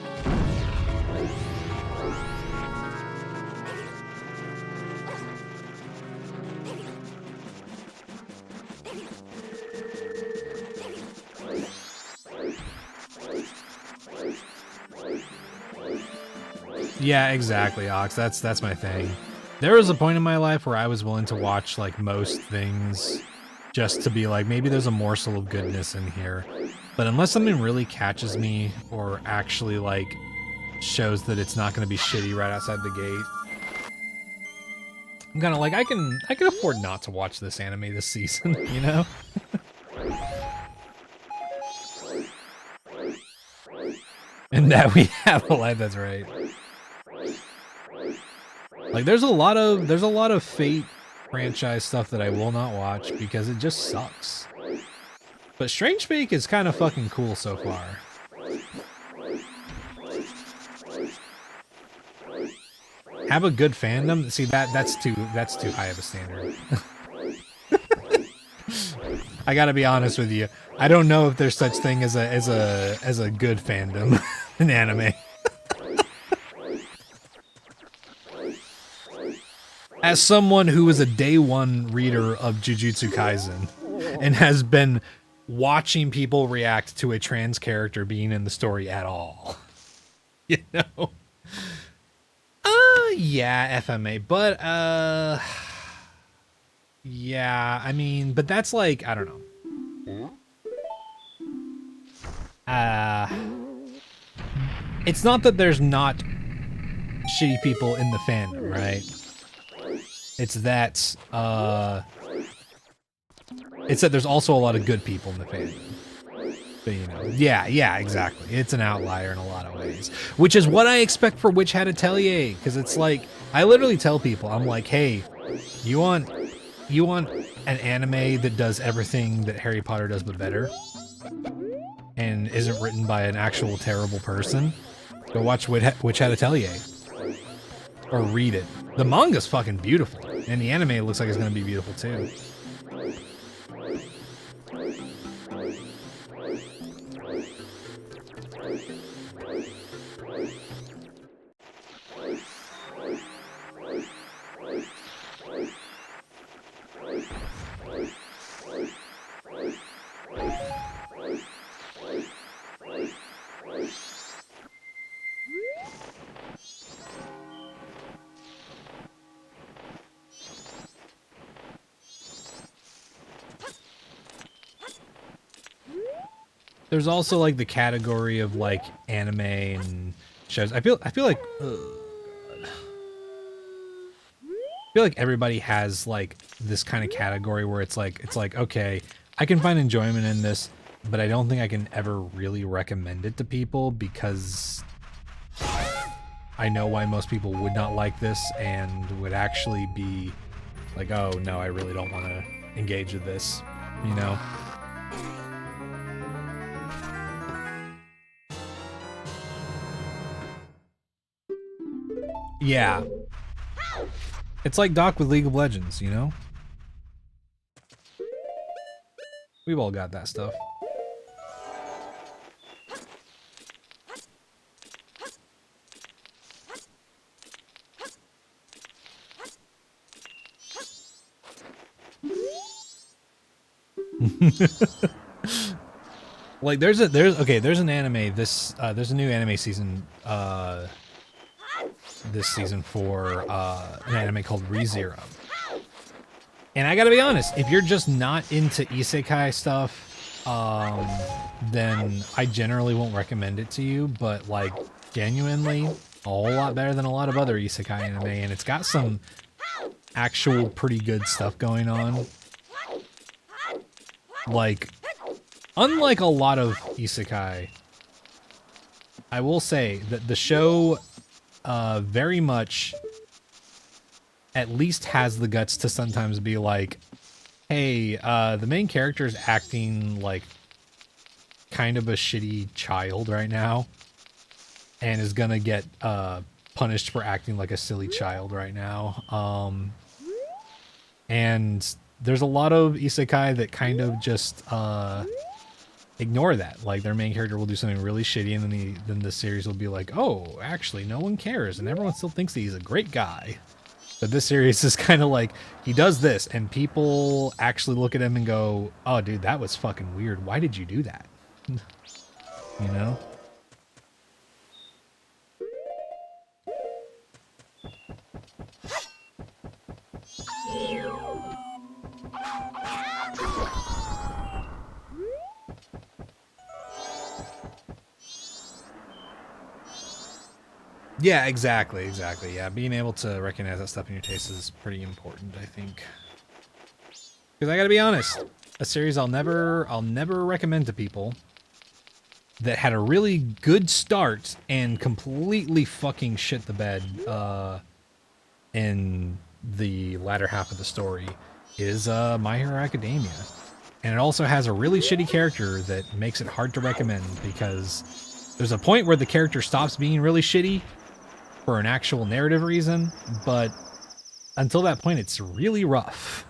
Yeah, exactly, Ox. That's my thing. There was a point in my life where I was willing to watch like most things just to be like, maybe there's a morsel of goodness in here. But unless something really catches me or actually like shows that it's not going to be shitty right outside the gate, I'm kind of like, I can afford not to watch this anime this season, you know? And that we have a life, that's right. Like there's a lot of Fate franchise stuff that I will not watch because it just sucks. But Strange Fake is kind of fucking cool so far. Have a good fandom? See, that's too high of a standard. I gotta be honest with you. I don't know if there's such thing as a good fandom in anime. As someone who was a day one reader of Jujutsu Kaisen and has been watching people react to a trans character being in the story at all, you know? Yeah, FMA, but yeah, I mean, but that's like, I don't know. It's not that there's not shitty people in the fandom, right? It's that there's also a lot of good people in the fandom. But, you know, yeah, exactly. It's an outlier in a lot of ways, which is what I expect for Witch Hat Atelier. Because it's like, I literally tell people, I'm like, hey, you want an anime that does everything that Harry Potter does but better, and isn't written by an actual terrible person? Go watch Witch Hat Atelier, or read it. The manga's fucking beautiful, and the anime looks like it's gonna be beautiful too. There's also like the category of like anime and shows. I feel like everybody has like this kind of category where it's like okay, I can find enjoyment in this, but I don't think I can ever really recommend it to people because I know why most people would not like this and would actually be like, oh no, I really don't want to engage with this, you know? Yeah. It's like Doc with League of Legends, you know? We've all got that stuff. Like there's an anime there's a new anime season this season for an anime called ReZero. And I gotta be honest, if you're just not into isekai stuff, then I generally won't recommend it to you, but like genuinely a whole lot better than a lot of other isekai anime, and it's got some actual pretty good stuff going on. Like, unlike a lot of isekai, I will say that the show very much at least has the guts to sometimes be like, hey, the main character is acting like kind of a shitty child right now and is gonna get punished for acting like a silly child right now. And there's a lot of isekai that kind of just ignore that. Like their main character will do something really shitty, and then the series will be like, oh, actually no one cares and everyone still thinks that he's a great guy. But this series is kind of like, he does this and people actually look at him and go, oh dude, that was fucking weird, why did you do that? You know? Yeah, exactly. Yeah, being able to recognize that stuff in your taste is pretty important, I think. Because I gotta be honest, a series I'll never recommend to people that had a really good start and completely fucking shit the bed in the latter half of the story is My Hero Academia. And it also has a really shitty character that makes it hard to recommend, because there's a point where the character stops being really shitty for an actual narrative reason, but until that point, it's really rough.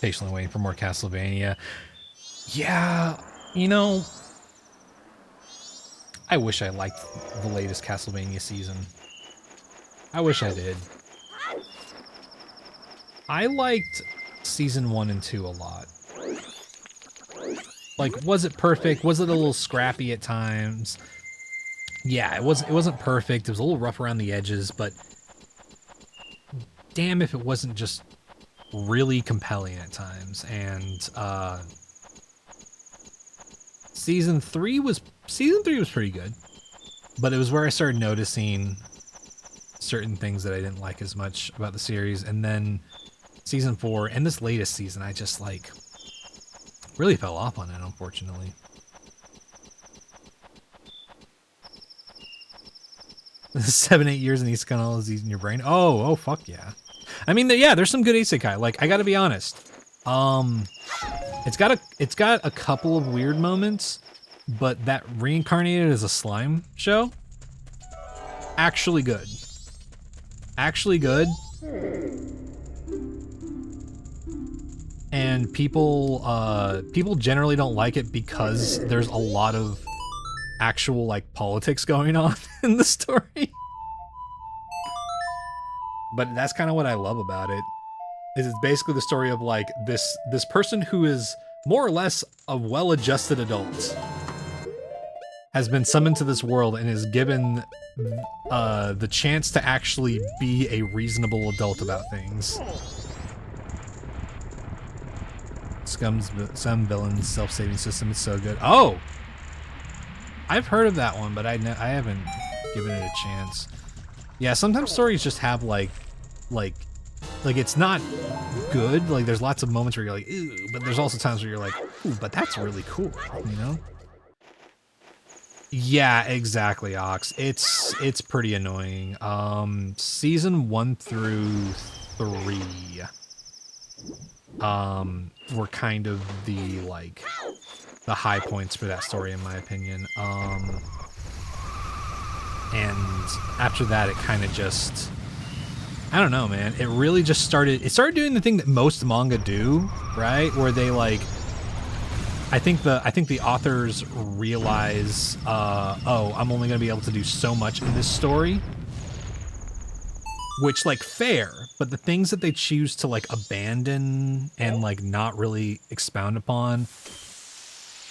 Patiently waiting for more Castlevania. Yeah, you know, I wish I liked the latest Castlevania season. I wish I did. I liked season 1 and 2 a lot. Like, was it perfect? Was it a little scrappy at times? Yeah, it wasn't perfect. It was a little rough around the edges, but damn if it wasn't just really compelling at times. And season 3 was pretty good, but it was where I started noticing certain things that I didn't like as much about the series. And then season 4 and this latest season, I just like really fell off on it, unfortunately. 7-8 years in Isekai all is in your brain. Oh, fuck yeah. I mean, yeah, there's some good Isekai. Like, I gotta be honest. It's got a couple of weird moments, but that Reincarnated as a Slime show, actually good. Actually good. And people generally don't like it because there's a lot of actual like politics going on in the story. But that's kind of what I love about it. Is it's basically the story of like this person who is more or less a well-adjusted adult has been summoned to this world and is given the chance to actually be a reasonable adult about things. Some villain's self-saving system is so good. Oh! I've heard of that one, but I haven't given it a chance. Yeah, sometimes stories just have like it's not good. Like there's lots of moments where you're like, ew, but there's also times where you're like, ooh, but that's really cool, you know? Yeah, exactly, Ox. It's pretty annoying. Season 1 through 3 were kind of the like the high points for that story in my opinion. And after that it kind of just, I don't know, man. It really just started doing the thing that most manga do, right? Where they like, I think the authors realize, oh, I'm only gonna be able to do so much in this story. Which, like, fair, but the things that they choose to, like, abandon and, like, not really expound upon,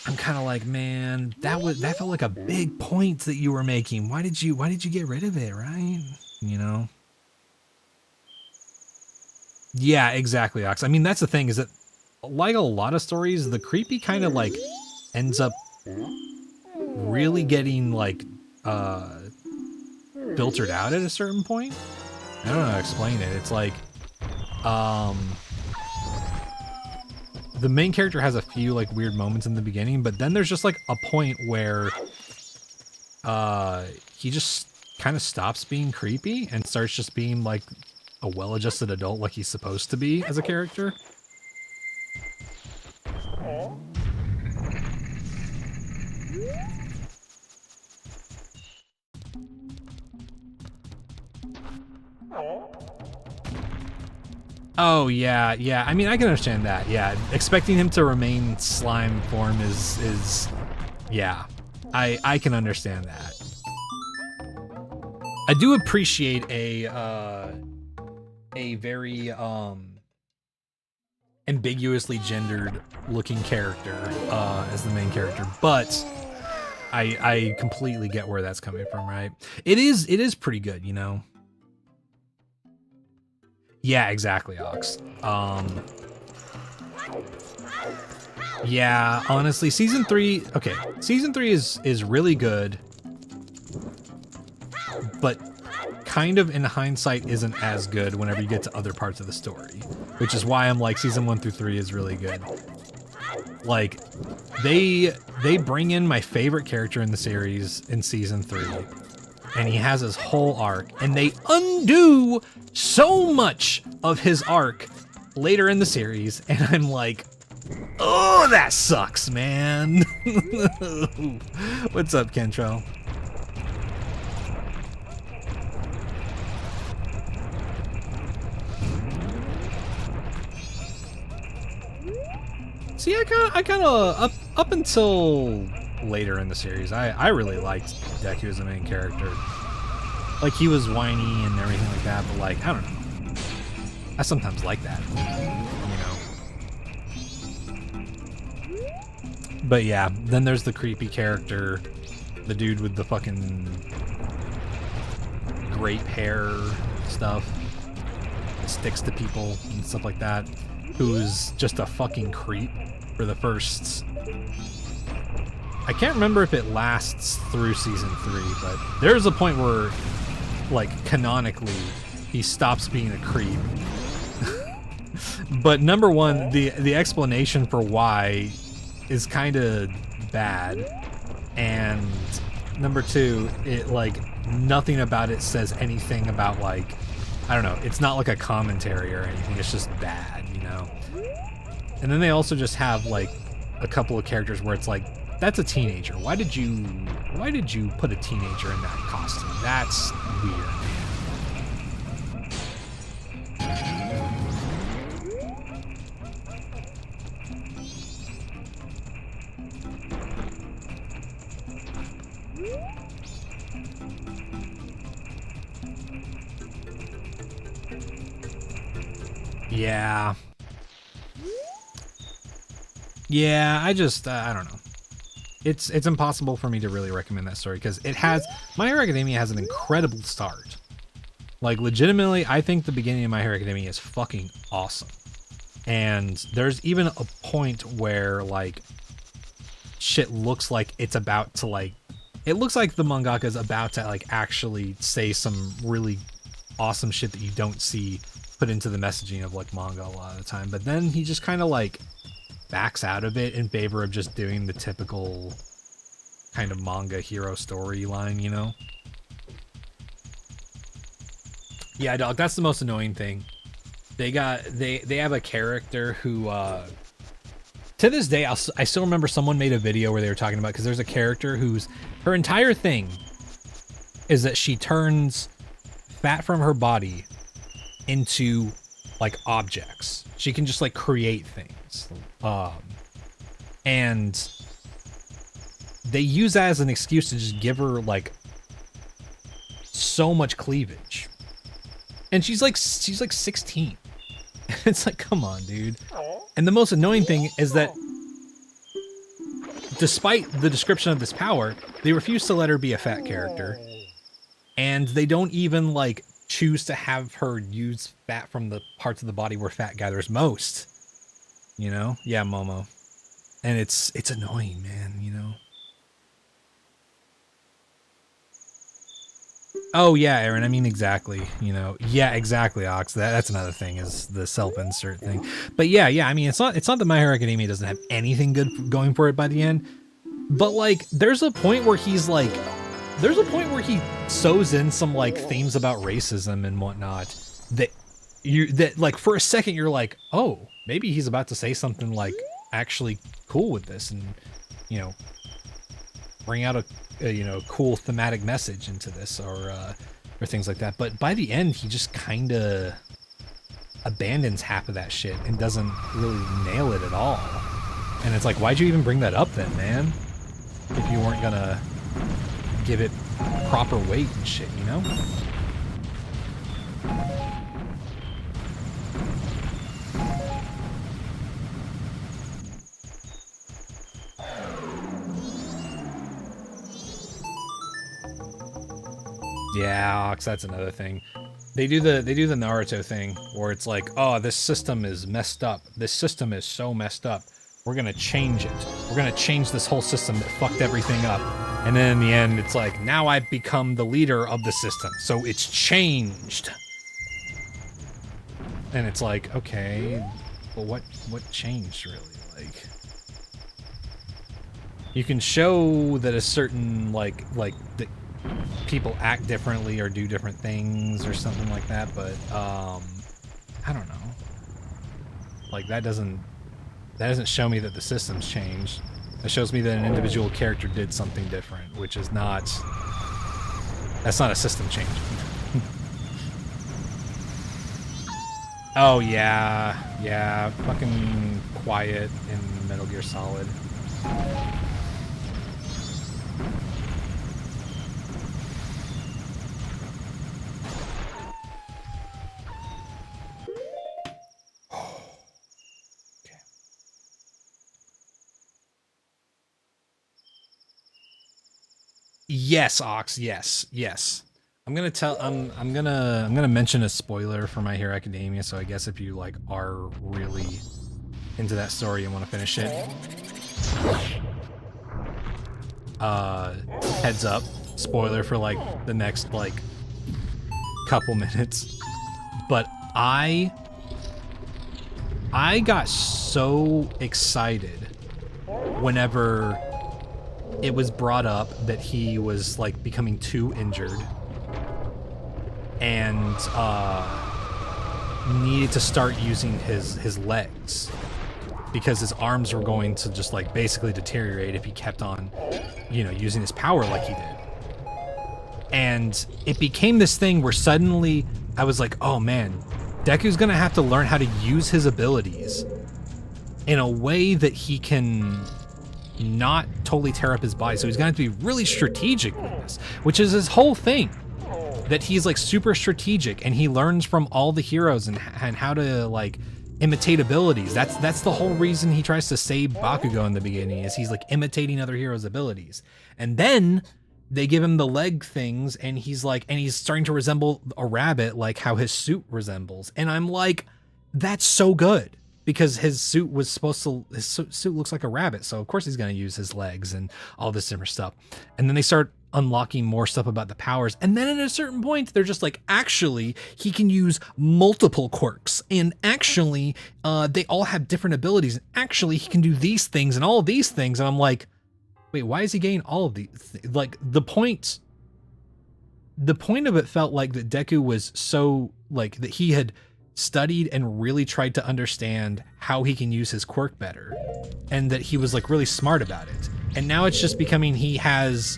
I'm kind of like, man, that felt like a big point that you were making. Why did you get rid of it, right? You know? Yeah, exactly, Ox. I mean, that's the thing, is that like a lot of stories, the creepy kind of like ends up really getting like filtered out at a certain point. I don't know how to explain it. It's like the main character has a few like weird moments in the beginning, but then there's just like a point where he just kind of stops being creepy and starts just being like a well-adjusted adult like he's supposed to be as a character. Oh yeah, yeah. I mean, I can understand that. Yeah, expecting him to remain slime form is yeah. I can understand that. I do appreciate a very ambiguously gendered looking character as the main character, but I completely get where that's coming from, right? It is pretty good, you know. Yeah, exactly, Ox. Yeah, honestly, season 3, okay, season 3 is really good, but kind of in hindsight isn't as good whenever you get to other parts of the story, which is why I'm like season 1 through 3 is really good. Like they bring in my favorite character in the series in season 3, and he has his whole arc, and they undo so much of his arc later in the series, and I'm like, oh, that sucks, man. What's up, Kentrell? See, I kind of up until later in the series, I really liked Deku as the main character. Like, he was whiny and everything like that, but like, I don't know. I sometimes like that, you know. But yeah, then there's the creepy character, the dude with the fucking grape hair stuff that sticks to people and stuff like that, who's just a fucking creep for the first... I can't remember if it lasts through season 3, but there's a point where, like, canonically, he stops being a creep. But number one, the explanation for why is kind of bad, and number two, it like nothing about it says anything about like, I don't know, it's not like a commentary or anything, it's just bad, you know. And then they also just have like a couple of characters where it's like, that's a teenager. Why did you put a teenager in that costume? That's weird, man. Yeah. Yeah, I just, I don't know. It's impossible for me to really recommend that story because it has, My Hero Academia has an incredible start. Like, legitimately, I think the beginning of My Hero Academia is fucking awesome. And there's even a point where, like, shit looks like it's about to, like, it looks like the mangaka is about to, like, actually say some really awesome shit that you don't see put into the messaging of, like, manga a lot of the time. But then he just kind of, like, backs out of it in favor of just doing the typical kind of manga hero storyline, you know? Yeah, dog, that's the most annoying thing. They have a character who, to this day, I still remember someone made a video where they were talking about, because there's a character whose, her entire thing is that she turns fat from her body into, like, objects. She can just, like, create things. And they use that as an excuse to just give her, like, so much cleavage. And she's like 16. It's like, come on, dude. And the most annoying thing is that despite the description of this power, they refuse to let her be a fat character. And they don't even, like, choose to have her use fat from the parts of the body where fat gathers most. You know? Yeah, Momo. And it's annoying, man, you know? Oh yeah, Aaron, I mean exactly, you know. Yeah, exactly, Ox. That's another thing, is the self-insert thing. But yeah, I mean it's not that My Hero Academia doesn't have anything good going for it by the end. But like there's a point where he sews in some like themes about racism and whatnot that like for a second you're like, oh, maybe he's about to say something like actually cool with this, and you know, bring out a you know, cool thematic message into this, or things like that. But by the end, he just kind of abandons half of that shit and doesn't really nail it at all. And it's like, why'd you even bring that up then, man? If you weren't gonna give it proper weight and shit, you know? Yeah, Ox, that's another thing. They do the Naruto thing where it's like, oh, this system is messed up. This system is so messed up. We're gonna change it. We're gonna change this whole system that fucked everything up. And then in the end, it's like, now I've become the leader of the system, so it's changed. And it's like, okay, well, what changed really? Like, you can show that a certain like that people act differently or do different things or something like that, but I don't know. Like that doesn't show me that the system's changed. It shows me that an individual character did something different, which is that's not a system change. Oh yeah, fucking quiet in Metal Gear Solid. Yes, Ox. Yes. I'm gonna mention a spoiler for My Hero Academia. So I guess if you like are really into that story and want to finish it, heads up, spoiler for like the next like couple minutes. But I got so excited whenever it was brought up that he was like becoming too injured and needed to start using his legs because his arms were going to just like basically deteriorate if he kept on, you know, using his power like he did. And it became this thing where suddenly I was like, oh man, Deku's gonna have to learn how to use his abilities in a way that he can not totally tear up his body. So he's gonna have to be really strategic with this, which is his whole thing. That he's like super strategic and he learns from all the heroes and how to like imitate abilities. That's the whole reason he tries to save Bakugo in the beginning, is he's like imitating other heroes' abilities. And then they give him the leg things and he's starting to resemble a rabbit, like how his suit resembles. And I'm like, that's so good. Because his suit looks like a rabbit, so of course he's gonna use his legs and all this different stuff. And then they start unlocking more stuff about the powers, and then at a certain point they're just like, actually he can use multiple quirks, and actually they all have different abilities, and actually he can do these things and all of these things. And I'm like, wait, why is he getting all of these like the point of it felt like that Deku was so like that he had studied and really tried to understand how he can use his quirk better, and that he was like really smart about it. And now it's just becoming he has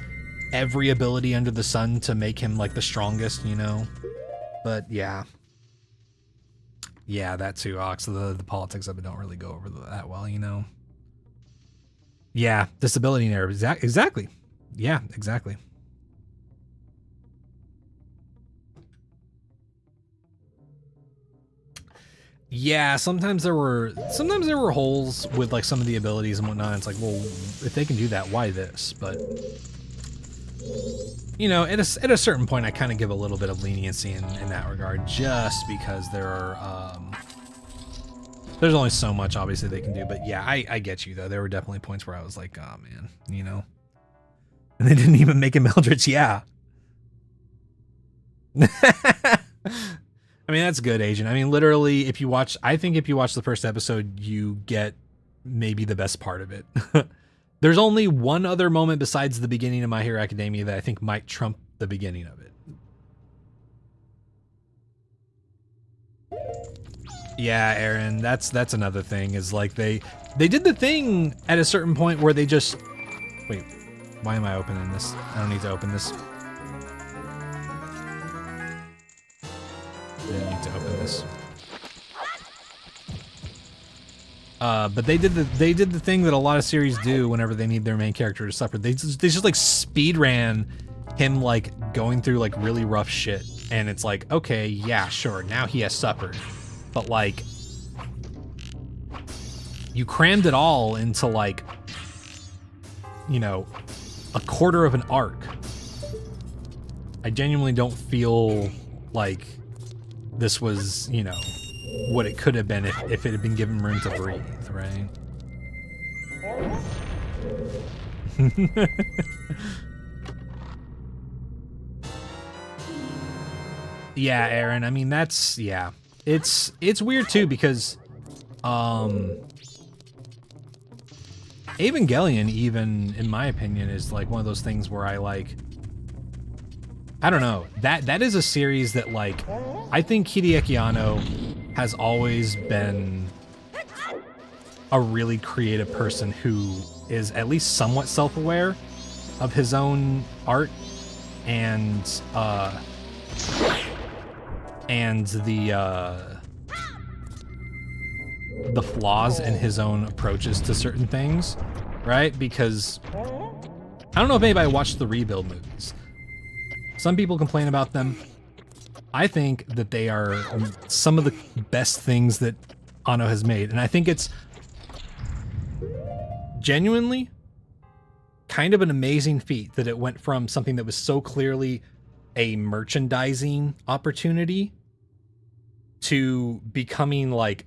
every ability under the sun to make him like the strongest, you know. But yeah, that too, Ox. The politics of it don't really go over that well, you know. Yeah, disability narrative. Exactly. Yeah, exactly. Yeah, sometimes there were holes with like some of the abilities and whatnot. It's like, well, if they can do that, why this? But you know, at a certain point, I kind of give a little bit of leniency in that regard, just because there are, there's only so much, obviously, they can do. But yeah, I get you, though. There were definitely points where I was like, oh, man, you know. And they didn't even make him Eldritch, yeah. I mean, that's good, Agent. I mean, literally, if you watch, I think if you watch the first episode, you get maybe the best part of it. There's only one other moment besides the beginning of My Hero Academia that I think might trump the beginning of it. Yeah, Aaron, that's another thing, is like they did the thing at a certain point where they just, wait, why am I opening this? I don't need to open this. I didn't need to open this. But they did the thing that a lot of series do whenever they need their main character to suffer. They just like speed ran him like going through like really rough shit, and it's like, okay, yeah, sure, now he has suffered, but like you crammed it all into like, you know, a quarter of an arc. I genuinely don't feel like this was, you know, what it could have been if it had been given room to breathe, right? Yeah, Aaron, I mean, that's, yeah. It's weird too, because Evangelion, even in my opinion, is like one of those things where I like, I don't know, that is a series that like, I think Hideaki Anno has always been a really creative person who is at least somewhat self-aware of his own art and the flaws in his own approaches to certain things, right? Because I don't know if anybody watched the Rebuild movies. Some people complain about them. I think that they are some of the best things that Anno has made, and I think it's genuinely kind of an amazing feat that it went from something that was so clearly a merchandising opportunity to becoming like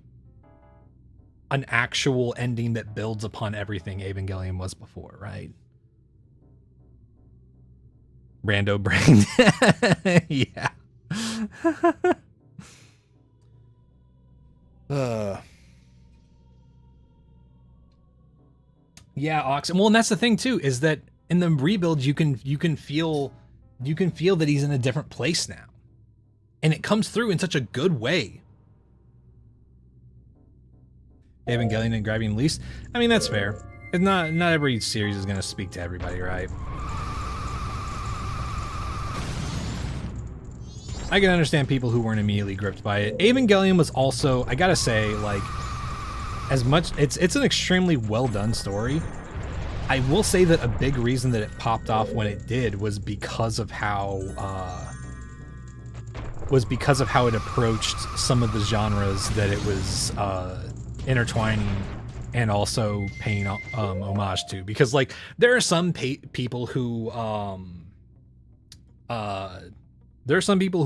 an actual ending that builds upon everything Evangelion was before, right? Rando brain. Yeah. Yeah, Ox. Well, and that's the thing too, is that in the Rebuild you can feel that he's in a different place now. And it comes through in such a good way. Evangelion and grabbing least. I mean, that's fair. It's not every series is gonna speak to everybody, right? I can understand people who weren't immediately gripped by it. Evangelion was also, I gotta say, like, as much, it's an extremely well done story. I will say that a big reason that it popped off when it did was because of how it approached some of the genres that it was intertwining and also paying homage to. Because like there are some people who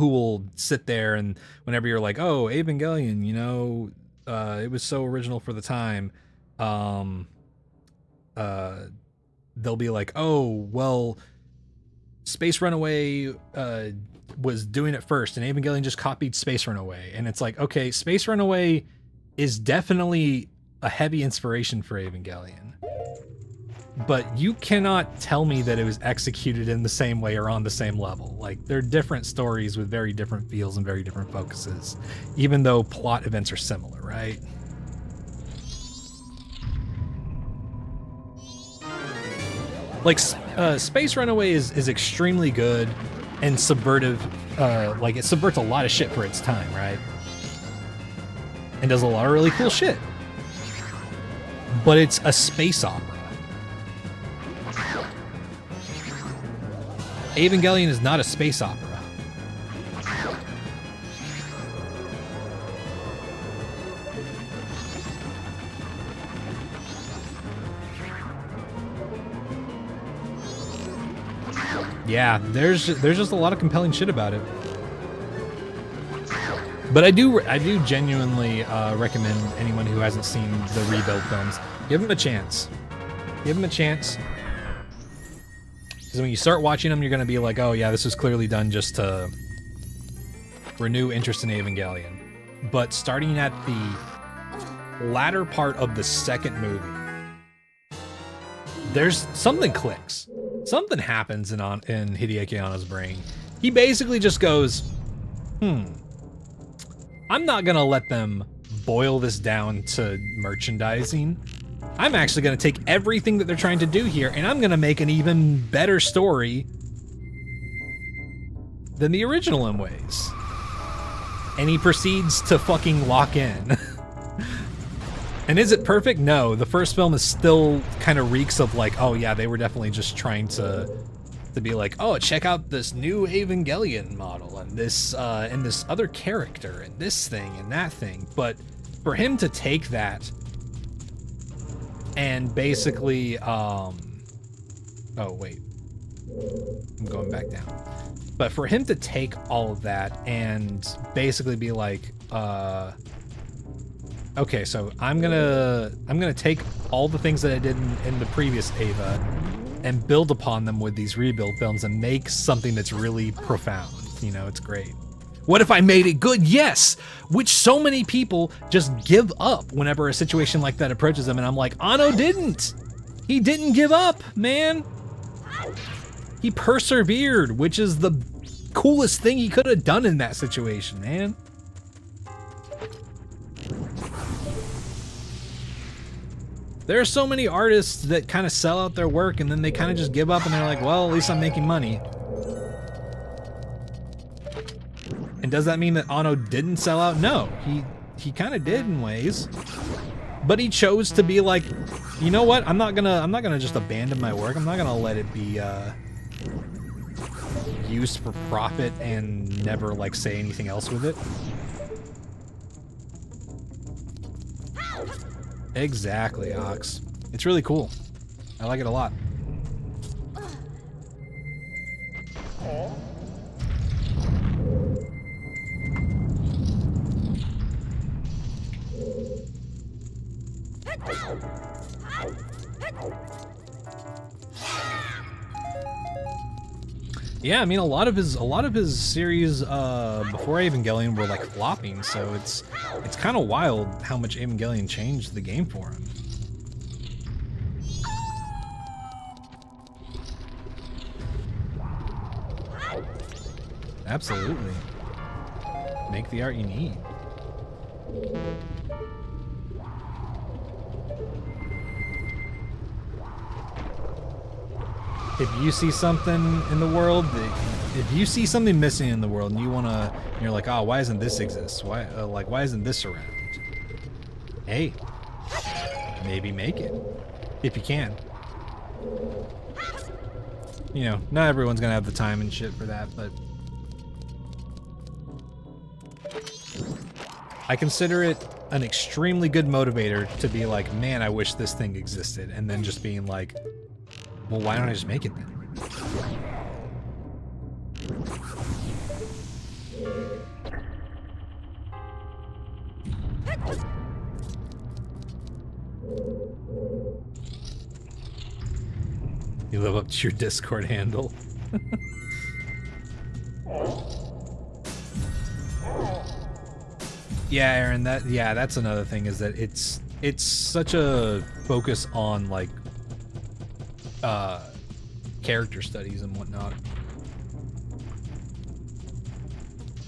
will sit there and whenever you're like, oh, Evangelion, you know, it was so original for the time, they'll be like, oh, well, Space Runaway was doing it first, and Evangelion just copied Space Runaway. And it's like, okay, Space Runaway is definitely a heavy inspiration for Evangelion. But you cannot tell me that it was executed in the same way or on the same level. Like, they're different stories with very different feels and very different focuses, even though plot events are similar, right? Like, Space Runaway is extremely good and subvertive. Like, it subverts a lot of shit for its time, right? And does a lot of really cool shit. But it's a space opera. Evangelion is not a space opera. Yeah, there's just a lot of compelling shit about it. But I do genuinely recommend anyone who hasn't seen the rebuild films, give them a chance. Give them a chance. Because when you start watching them, you're going to be like, oh yeah, this was clearly done just to renew interest in Evangelion. But starting at the latter part of the second movie, there's something clicks. Something happens in Hideaki Anno's brain. He basically just goes, I'm not gonna let them boil this down to merchandising. I'm actually gonna take everything that they're trying to do here and I'm gonna make an even better story than the original in ways. And he proceeds to fucking lock in. And is it perfect? No, the first film is still kind of reeks of like, oh yeah, they were definitely just trying to be like, oh, check out this new Evangelion model and this other character and this thing and that thing. But for him to take that and basically, oh wait, I'm going back down. But for him to take all of that and basically be like, okay, so I'm gonna take all the things that I did in the previous Eva and build upon them with these rebuild films and make something that's really profound. You know, it's great. What if I made it good? Yes! Which so many people just give up whenever a situation like that approaches them, and I'm like, Anno didn't! He didn't give up, man! He persevered, which is the coolest thing he could have done in that situation, man. There are so many artists that kind of sell out their work and then they kind of just give up and they're like, well, at least I'm making money. And does that mean that Anno didn't sell out? No, he kind of did in ways. But he chose to be like, you know what? I'm not gonna just abandon my work. I'm not gonna let it be used for profit and never like say anything else with it. Exactly, Ox. It's really cool. I like it a lot. Yeah, I mean a lot of his series before Evangelion were like flopping, so it's kind of wild how much Evangelion changed the game for him. Absolutely. Make the art you need. If you see something in the world, if you see something missing in the world and you're like, oh, why doesn't this exist? Why isn't this around? Hey, maybe make it, if you can. You know, not everyone's gonna have the time and shit for that, but I consider it an extremely good motivator to be like, man, I wish this thing existed, and then just being like, well, why don't I just make it then? You live up to your Discord handle. Yeah, Aaron, that's another thing, is that it's such a focus on like character studies and whatnot.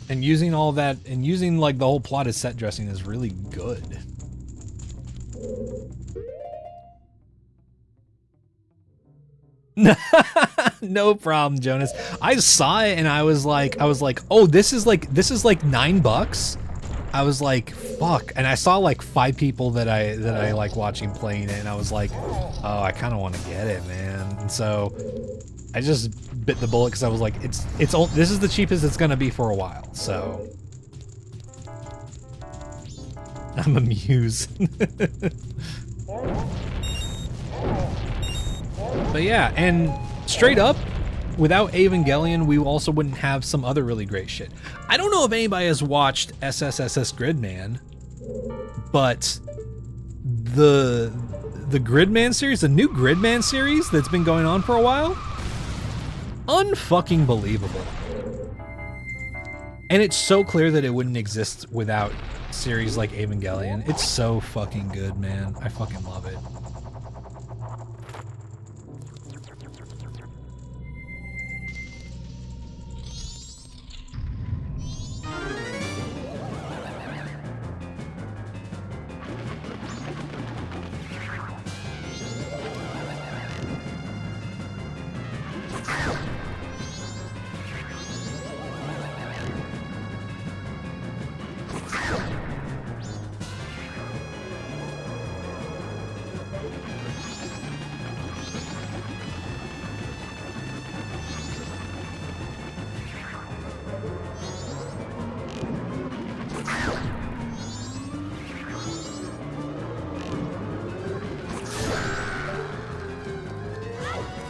And using all that, and using like the whole plot as set dressing is really good. No problem, Jonas. I saw it and I was like, oh, this is like $9. I was like, fuck. And I saw like 5 people that I like watching playing it, and I was like, oh, I kind of want to get it, man. And so I just bit the bullet because I was like, this is the cheapest it's gonna be for a while. So I'm amused. But yeah, and straight up, without Evangelion, we also wouldn't have some other really great shit. I don't know if anybody has watched SSSS Gridman, but the Gridman series, the new Gridman series that's been going on for a while, unfucking believable. And it's so clear that it wouldn't exist without series like Evangelion. It's so fucking good, man. I fucking love it.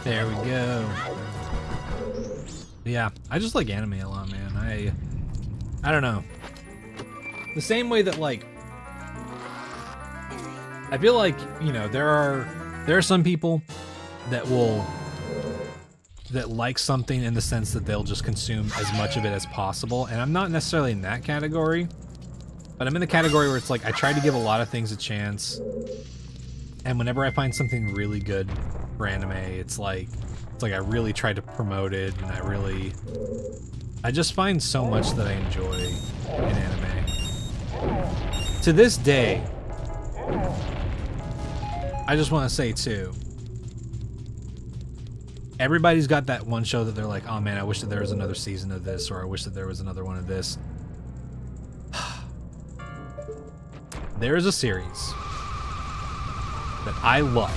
There we go. Yeah, I just like anime a lot, man. I don't know. The same way that, like, I feel like, you know, there are some people that like something in the sense that they'll just consume as much of it as possible, and I'm not necessarily in that category, but I'm in the category where it's like I try to give a lot of things a chance, and whenever I find something really good for anime, it's like I really try to promote it, and I just find so much that I enjoy in anime. To this day, I just want to say too, everybody's got that one show that they're like, oh man, I wish that there was another season of this, or I wish that there was another one of this. There is a series that I love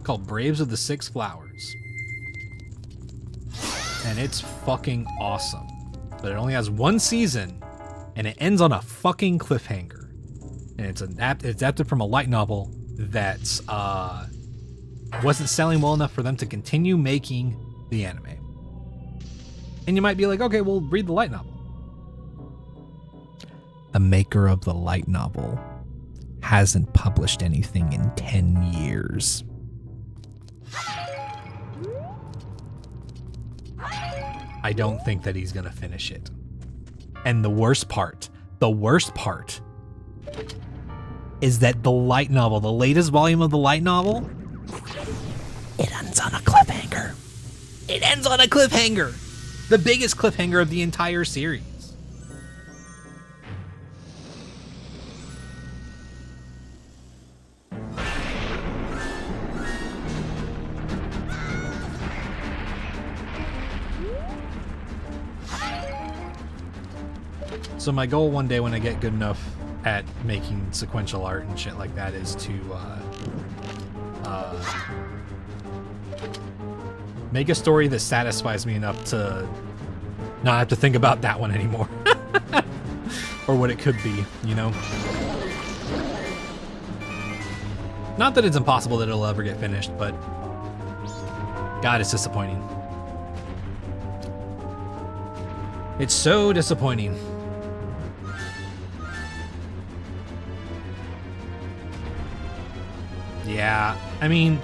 called Braves of the Six Flowers, and it's fucking awesome, but it only has one season and it ends on a fucking cliffhanger, and it's adapted from a light novel that wasn't selling well enough for them to continue making the anime. And you might be like, okay, well, read the light novel. The maker of the light novel hasn't published anything in 10 years. I don't think that he's gonna finish it. And the worst part is that the light novel, the latest volume of the light novel, it ends on a cliffhanger. It ends on a cliffhanger. The biggest cliffhanger of the entire series. So my goal one day when I get good enough at making sequential art and shit like that is to make a story that satisfies me enough to not have to think about that one anymore. Or what it could be, you know? Not that it's impossible that it'll ever get finished, but God, it's disappointing. It's so disappointing. Yeah, I mean,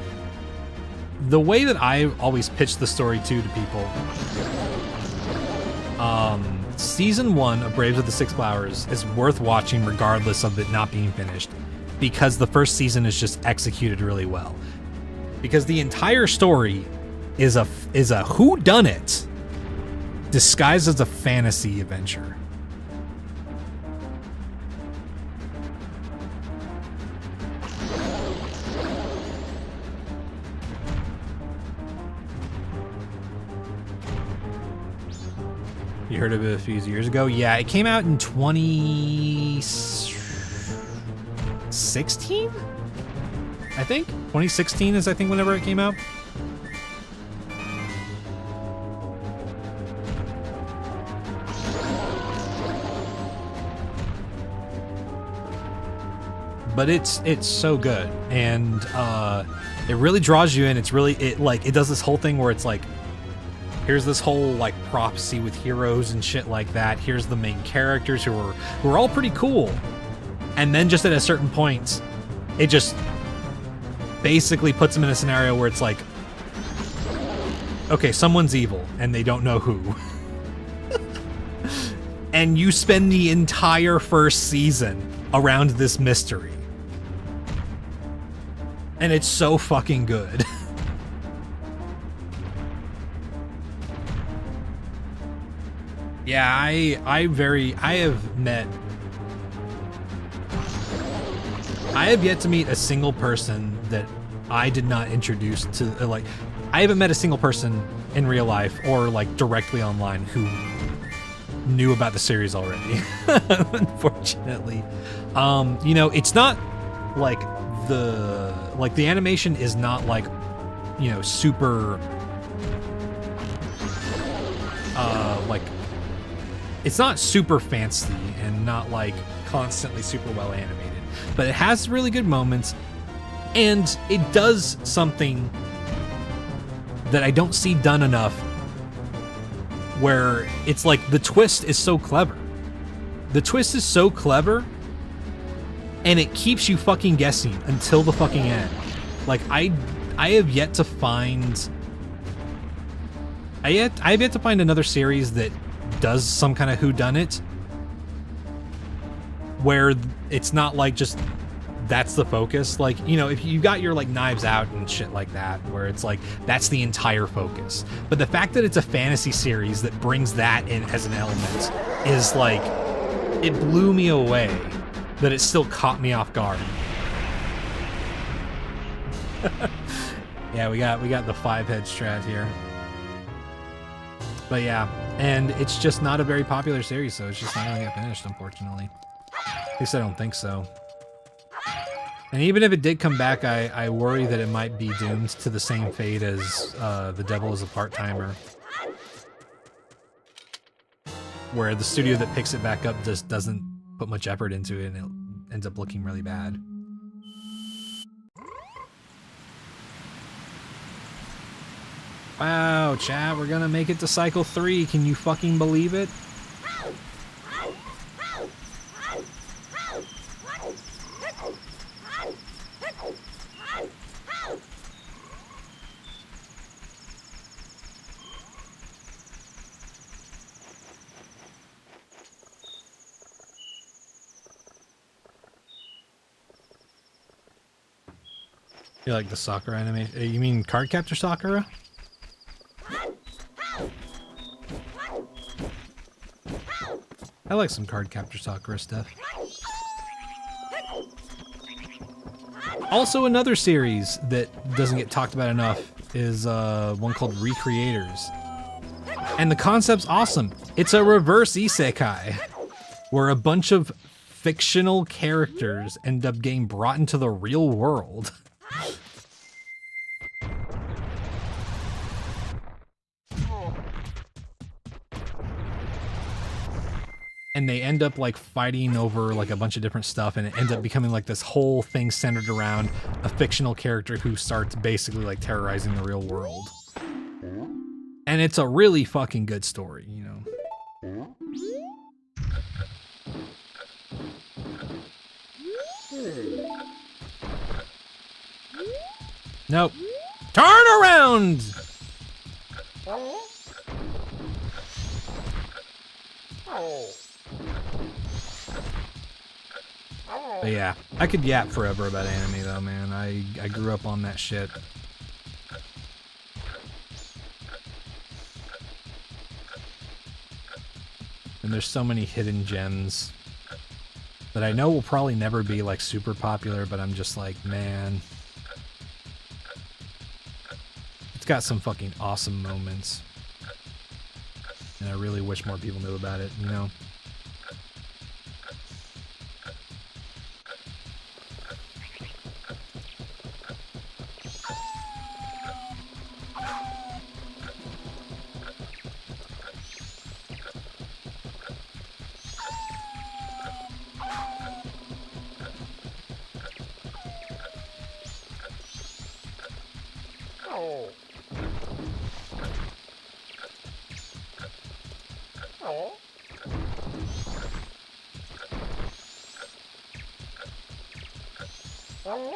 the way that I always pitch the story to people, season 1 of Braves of the Six Flowers is worth watching regardless of it not being finished, because the first season is just executed really well. Because the entire story is a whodunit disguised as a fantasy adventure. You heard of it a few years ago? Yeah, it came out in 2016? I think? 2016 is, I think, whenever it came out. but it's so good, and it really draws you in. It's really it does this whole thing where it's like, here's this whole like prophecy with heroes and shit like that. Here's the main characters who are all pretty cool, and then just at a certain point, it just basically puts them in a scenario where it's like, okay, someone's evil and they don't know who. And you spend the entire first season around this mystery. And it's so fucking good. Yeah, I have yet to meet a single person that I did not introduce to, like, I haven't met a single person in real life or like directly online who knew about the series already. Unfortunately. You know, it's not like the animation is not like, you know, super like, it's not super fancy and not like constantly super well animated, but it has really good moments, and it does something that I don't see done enough, where it's like the twist is so clever. The twist is so clever, and it keeps you fucking guessing until the fucking end. Like, I have yet to find I have yet to find another series that does some kind of whodunit where it's not like just that's the focus. Like, you know, if you got your like Knives Out and shit like that, where it's like that's the entire focus. But the fact that it's a fantasy series that brings that in as an element is like, it blew me away that it still caught me off guard. Yeah, we got the 5-head strat here. But yeah, and it's just not a very popular series, so it's just not gonna get finished, unfortunately. At least I don't think so. And even if it did come back, I worry that it might be doomed to the same fate as The Devil is a Part-Timer, where the studio that picks it back up just doesn't put much effort into it, and it ends up looking really bad. Wow, chat, we're gonna make it to cycle 3. Can you fucking believe it? You like the Sakura animation? You mean Cardcaptor Sakura? I like some Cardcaptor Sakura stuff. Also, another series that doesn't get talked about enough is one called Recreators. And the concept's awesome. It's a reverse isekai, where a bunch of fictional characters end up getting brought into the real world. And they end up like fighting over like a bunch of different stuff, and it ends up becoming like this whole thing centered around a fictional character who starts basically like terrorizing the real world. And it's a really fucking good story, you know. Nope. Turn around! But yeah, I could yap forever about anime though, man. I grew up on that shit. And there's so many hidden gems that I know will probably never be like super popular, but I'm just like, man, it's got some fucking awesome moments. And I really wish more people knew about it, you know? Ugh.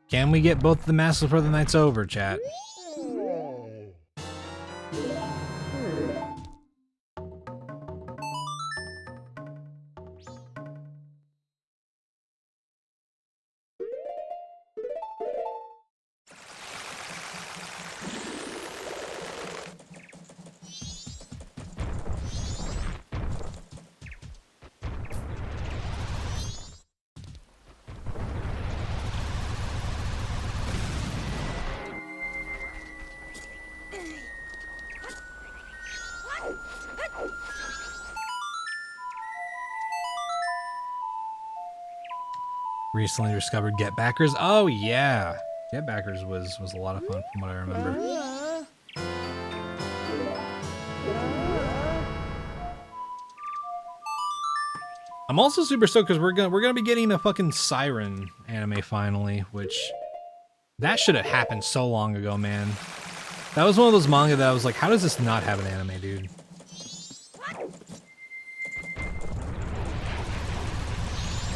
Can we get both the masks before the night's over, chat? Recently discovered Get Backers. Oh yeah, Get Backers was a lot of fun from what I remember. I'm also super stoked because we're gonna be getting a fucking Siren anime finally, which that should have happened so long ago, man. That was one of those manga that I was like, how does this not have an anime, dude?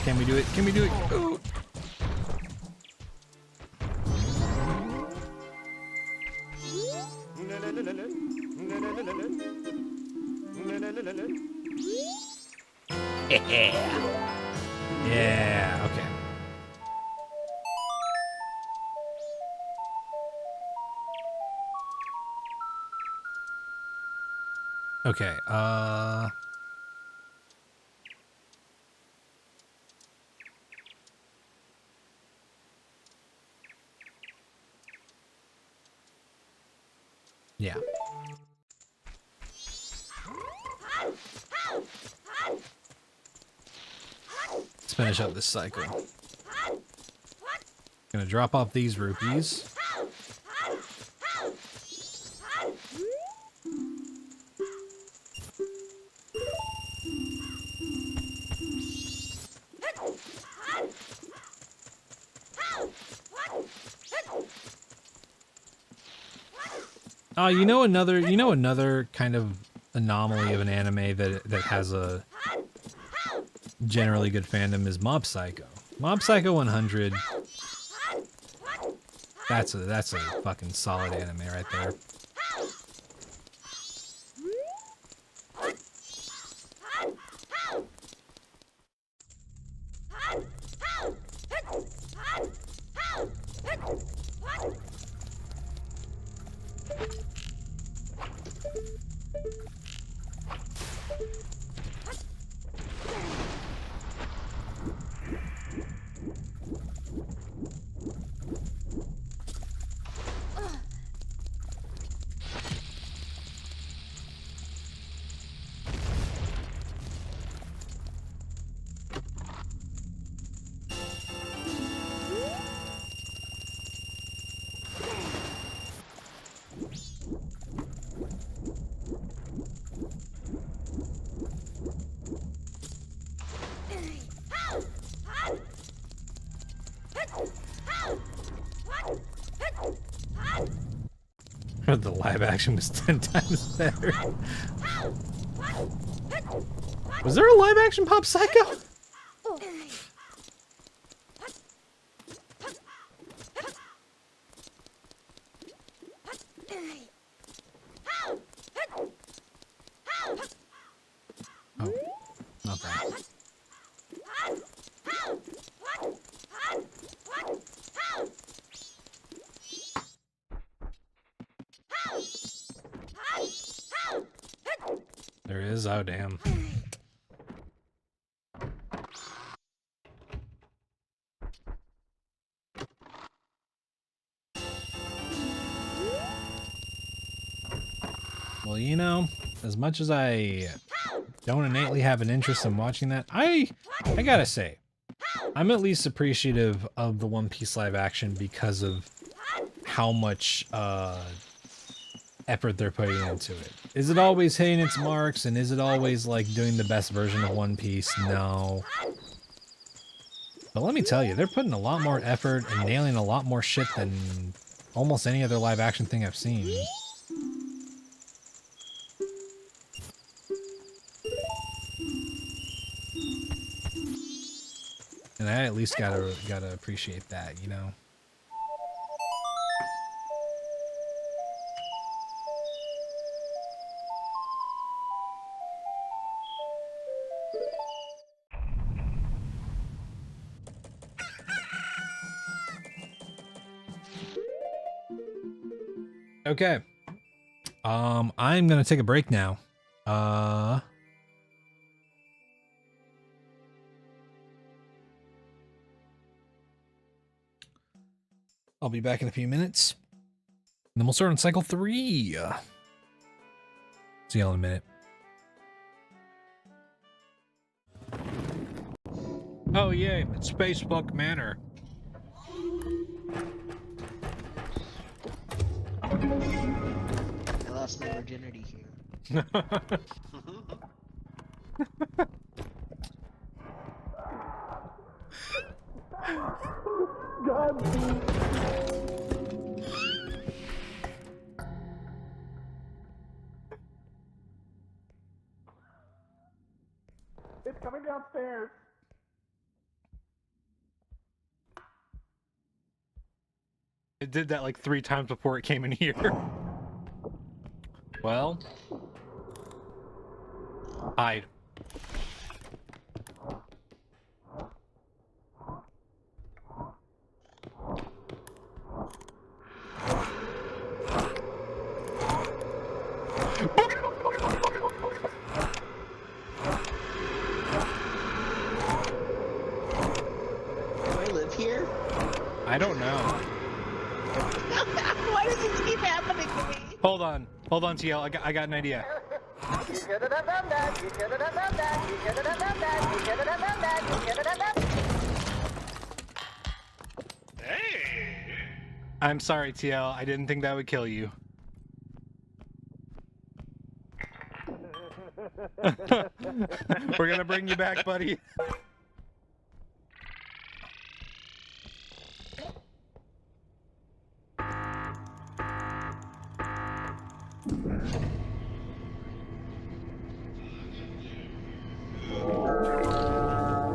Can we do it? Can we do it? Ooh. Yeah, okay. Okay, yeah. Let's finish up this cycle. Gonna drop off these rupees. Oh, you know another kind of anomaly of an anime that has a generally good fandom is Mob Psycho. Mob Psycho 100. That's a fucking solid anime right there. The live action was 10 times better. Was there a live action Pop Psycho? There is? Oh, damn. Well, you know, as much as I don't innately have an interest in watching that, I gotta say, I'm at least appreciative of the One Piece live action because of how much effort they're putting into it. Is it always hitting its marks, and is it always like doing the best version of One Piece? No. But let me tell you, they're putting a lot more effort and nailing a lot more shit than almost any other live action thing I've seen. And I at least gotta appreciate that, you know. Okay. I'm gonna take a break now. I'll be back in a few minutes. And then we'll start on cycle 3. See y'all in a minute. Oh yay, it's Spacebook Manor. I lost my virginity here. God. It's coming downstairs. It did that like 3 times before it came in here. Well, hide. Do I live here? I don't know. Why does this keep happening to me? Hold on, TL. I got an idea. Hey! I'm sorry, TL. I didn't think that would kill you. We're gonna bring you back, buddy.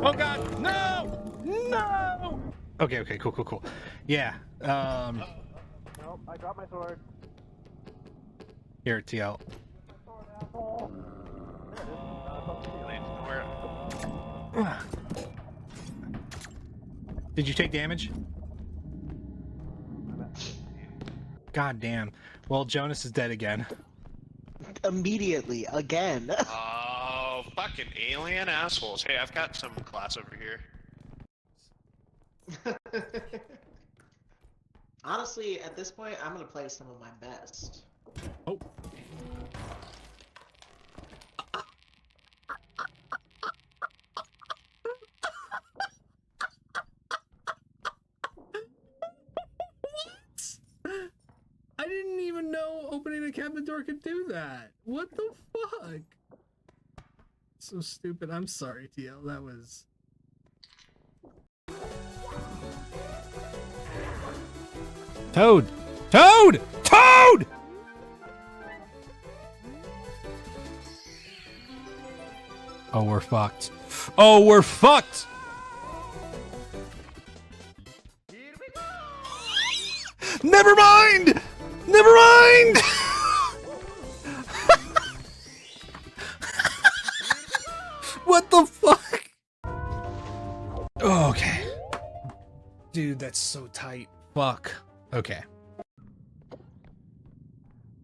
Oh god, no! No! Okay, cool. Yeah, Nope, I dropped my sword. here, TL. Did you take damage? God damn. Well, Jonas is dead again. Immediately, again. Oh, fucking alien assholes. Hey, I've got some glass over here. Honestly, at this point, I'm gonna play some of my best. Oh. I didn't even know opening a cabinet door could do that. What the fuck? So stupid. I'm sorry, TL. That was... Toad! Toad! Toad! Oh, we're fucked. Oh, we're fucked! Never mind! Never mind! What the fuck? Okay. Dude, that's so tight. Fuck. Okay.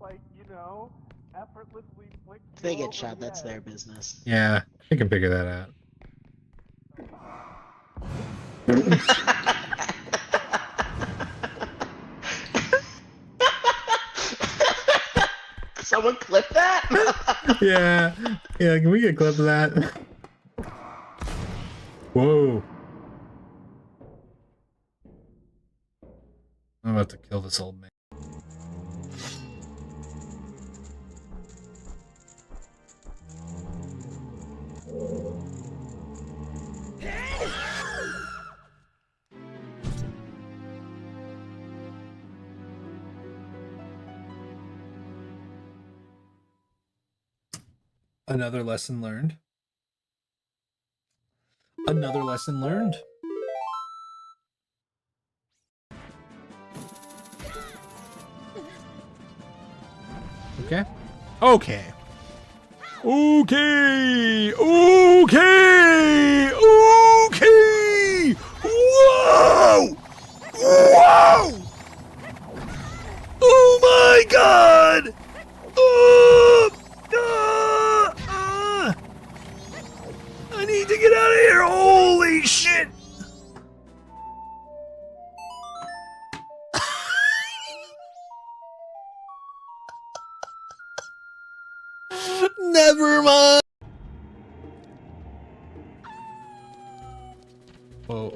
Like, know, effortlessly flick If they you get over shot, the that's edge. their business. Yeah, I can figure that out. Someone clip that? Yeah, yeah. Can we get a clip of that? Whoa! I'm about to kill this old man. Another lesson learned. Another lesson learned. Okay. Okay. Okay. Okay. Okay. Whoa! Whoa! Oh my God! I need to get out of here! Holy shit! Never mind. Whoa.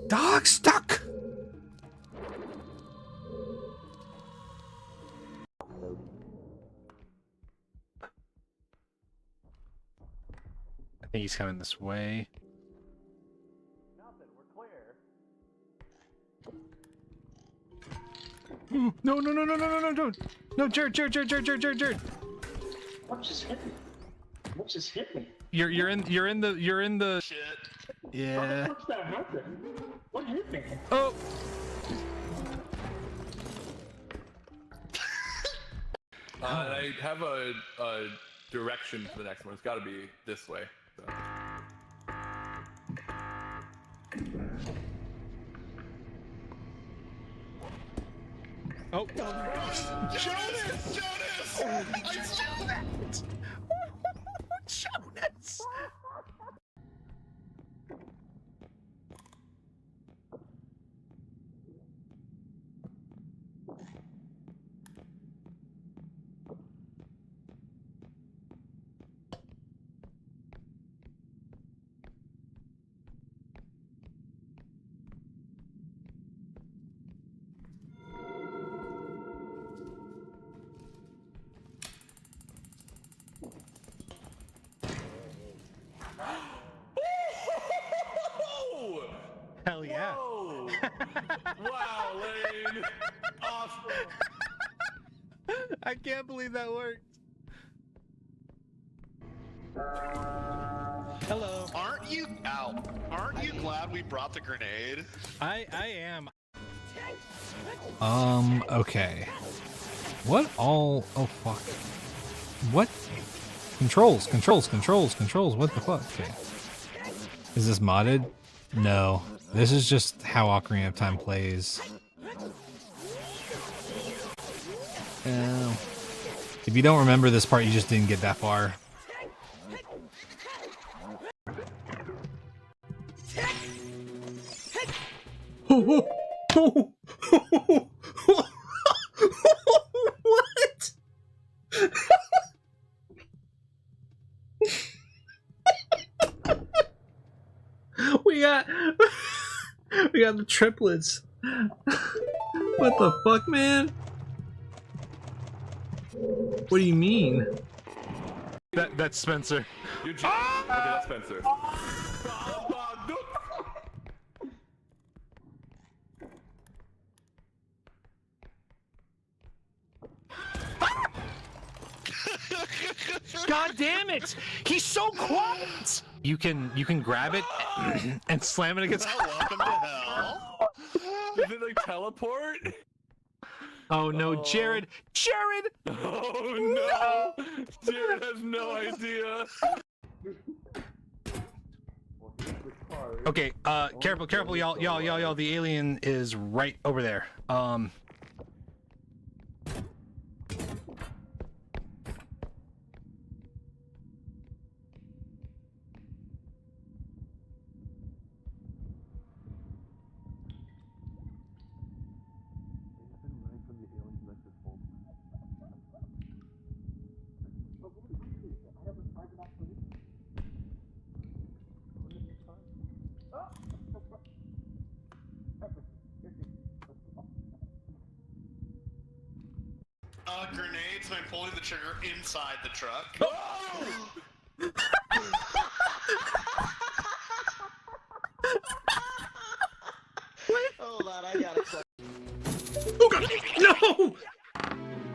Dog stuck. I think he's coming this way. Nothing, we're clear. No, no, no, no, no, no, no, no. No, Jared. What just hit me? What just hit me? You're in the Shit. yeah. What's that happen? What hit me? Oh. I have a direction for the next one. It's got to be this way. So. Oh. Jonas! I saw that! Jonas. Hell yeah. Whoa! Wow, Lane! Awesome! I can't believe that worked. Hello. Aren't you glad we brought the grenade? I am. Okay. What all? Oh fuck. What? Controls. What the fuck? Okay. Is this modded? No. This is just how Ocarina of Time plays. If you don't remember this part, you just didn't get that far. What? We got the triplets. What the fuck, man? What do you mean? That's Spencer. You're okay, that's Spencer. God damn it! He's so quiet. You can grab it and slam it against. Welcome to hell. Did it like teleport? Oh no, Jared! Jared! Oh no! Jared has no idea. Okay, careful, y'all. The alien is right over there. Grenades, and I'm pulling the trigger inside the truck. Hold on, I got a question. Oh god! No!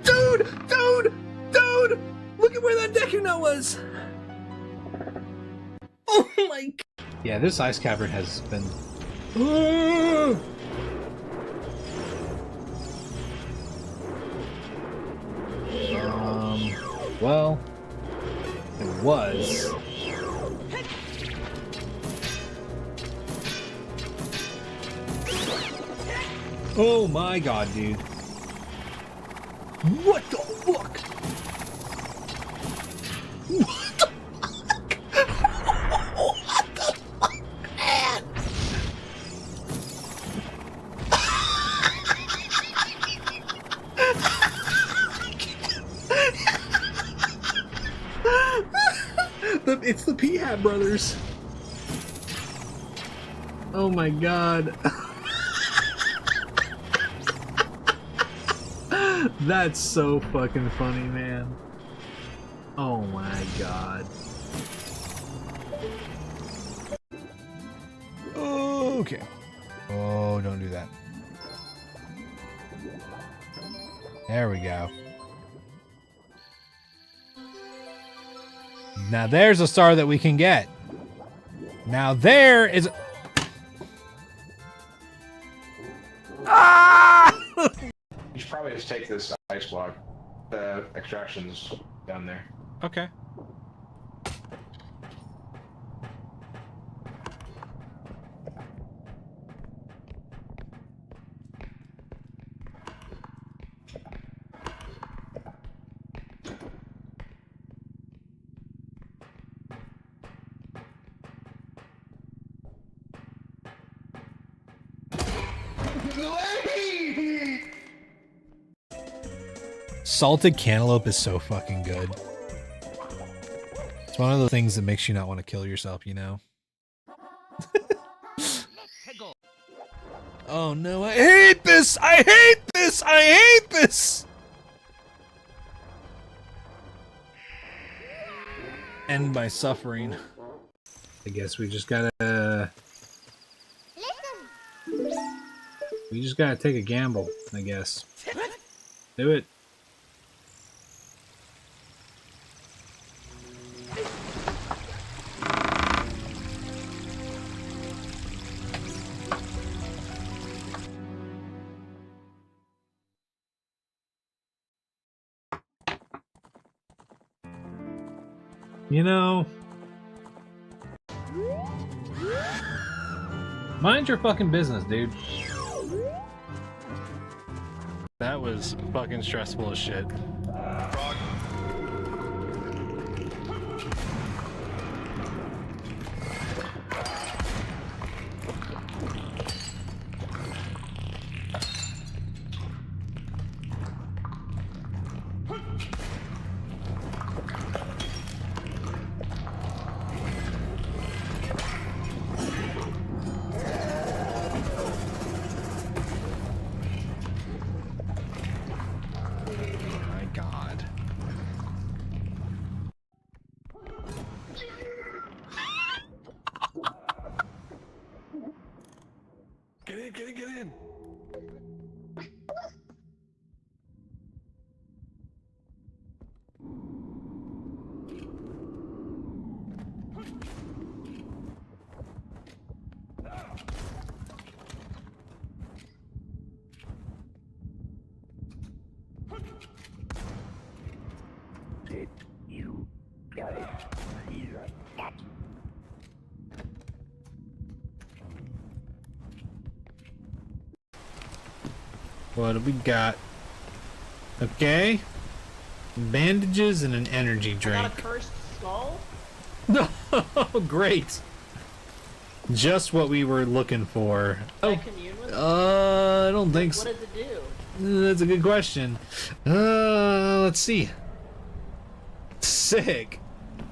Dude! Look at where that Deku Nut was! Oh my god! Yeah, this ice cavern has been... well... It was... Oh my god, dude. What the fuck? What the fuck? What the fuck, man? It's the P-Hat brothers. Oh my god. That's so fucking funny, man. Oh my god. Okay. Oh, don't do that. There we go. Now there's a star that we can get. Now there is... Ah! You should probably just take this ice block. The extraction's down there. Okay. Salted cantaloupe is so fucking good. It's one of the things that makes you not want to kill yourself, you know? Oh no, I hate this! I hate this! I hate this! End my suffering. I guess we just gotta... We just gotta take a gamble, I guess. Do it. You know, mind your fucking business, dude. That was fucking stressful as shit. Frog. My god. Get in, get in, get in. What do we got? Okay. Bandages and an energy I drink. got a cursed skull? No, great. Just what we were looking for. Can I commune with it? I don't think What so. does it do? That's a good question. Let's see. Sick.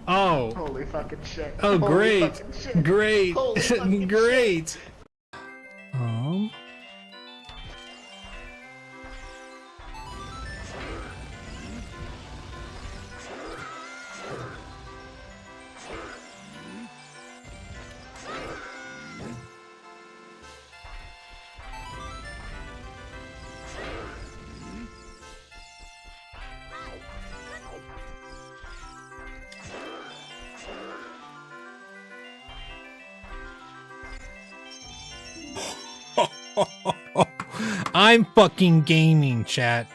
Oh. Holy fucking shit. Oh, Holy great. fucking shit. Great. Holy fucking Great. I'm fucking gaming, chat.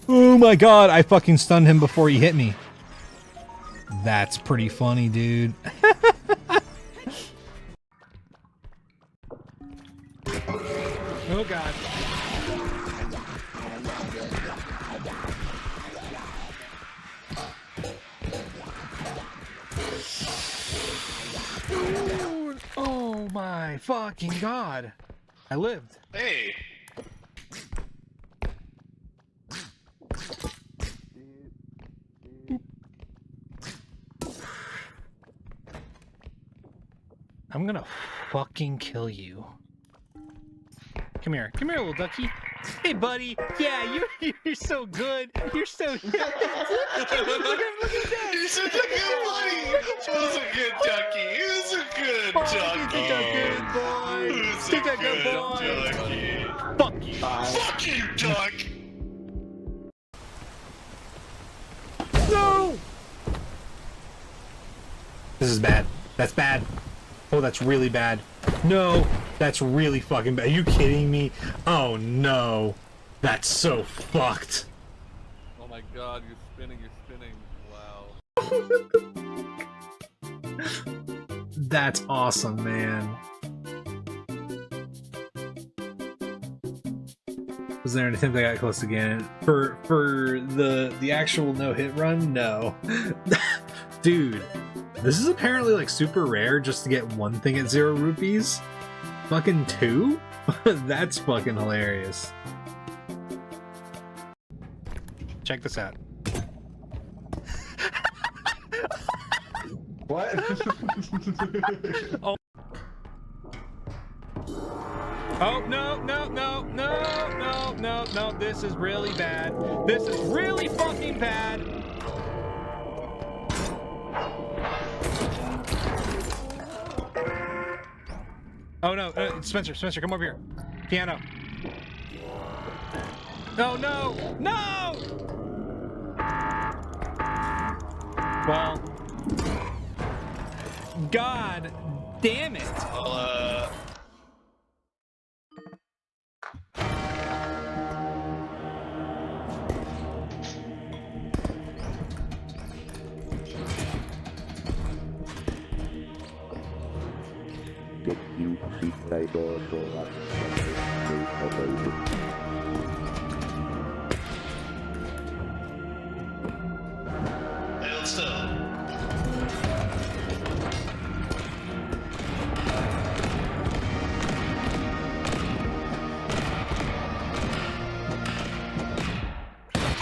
Oh my god, I fucking stunned him before he hit me. That's pretty funny, dude. Oh god. Dude, oh my fucking god. I lived. Hey. I'm gonna fucking kill you. Come here, little ducky. Hey, buddy. Yeah, you're so good. You're so. Look at that. You're such a good buddy. He was a good ducky. He was a good ducky. He's a good boy. He was He's a a good boy. ducky. Fuck you. Fuck you, duck. No. This is bad. That's bad. Oh, that's really bad. No, that's really fucking bad. Are you kidding me? Oh no. That's so fucked. Oh my god, you're spinning, wow. That's awesome, man. Was there an attempt I got close again? For the actual no-hit run? No. Dude, this is apparently like super rare just to get one thing at 0 rupees. Fucking 2? That's fucking hilarious. Check this out. What? Oh. Oh, no. This is really bad. This is really fucking bad. Oh, no. Spencer, come over here. Piano. Oh, no. No! Well. God damn it. And still.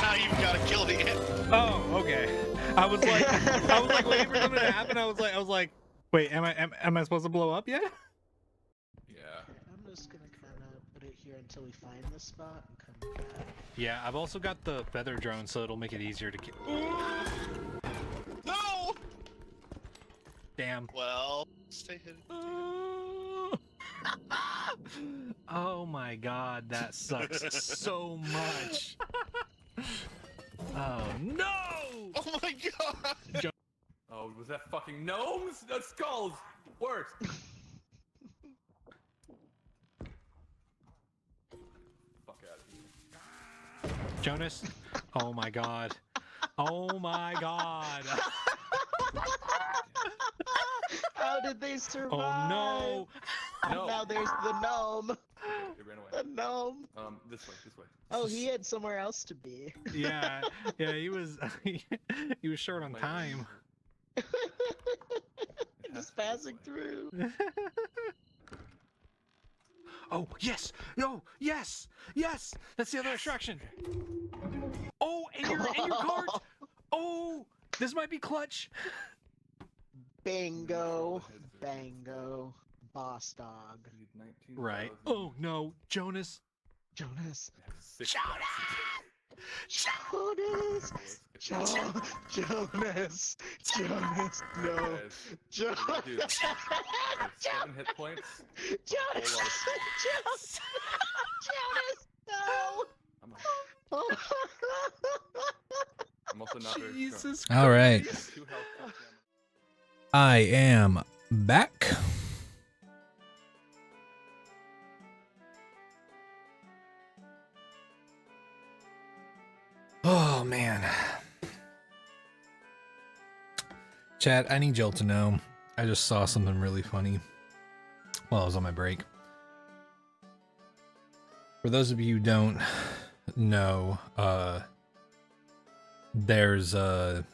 Now you've got to kill the end. Oh, okay. I was like waiting for something to happen. I was like, wait, am I supposed to blow up yet? Yeah. I'm just gonna kinda put it here until we find this spot and come back. Yeah, I've also got the feather drone, so it'll make it easier to kill. No! Damn. Well, stay hidden. Oh my god, that sucks so much. Oh no! Oh my god! Oh Oh, was that fucking gnomes? That's skulls! Worse! Fuck out of here. Jonas. Oh my god. Oh my god. How did they survive? Oh no. No. Now there's the gnome. It ran away. The gnome. This way, this way. Oh, he had somewhere else to be. Yeah, he was he was short on time. Just passing through. Oh, yes! No, yes! Yes! That's the other extraction. Oh, and your cart! Oh, this might be clutch. Bingo. Bango. Boss dog. Right. Oh no, Jonas. Jonas. Jonas! Jonas. Jonas. Jonas. No. Jonas. Dude, 7 hit points. Jonas. Jonas. Jonas. No. I'm also not very Jesus. strong. All right. 2 health. I am back. Oh man. Chat, I need y'all to know I just saw something really funny while I was on my break. For those of you who don't know, there's a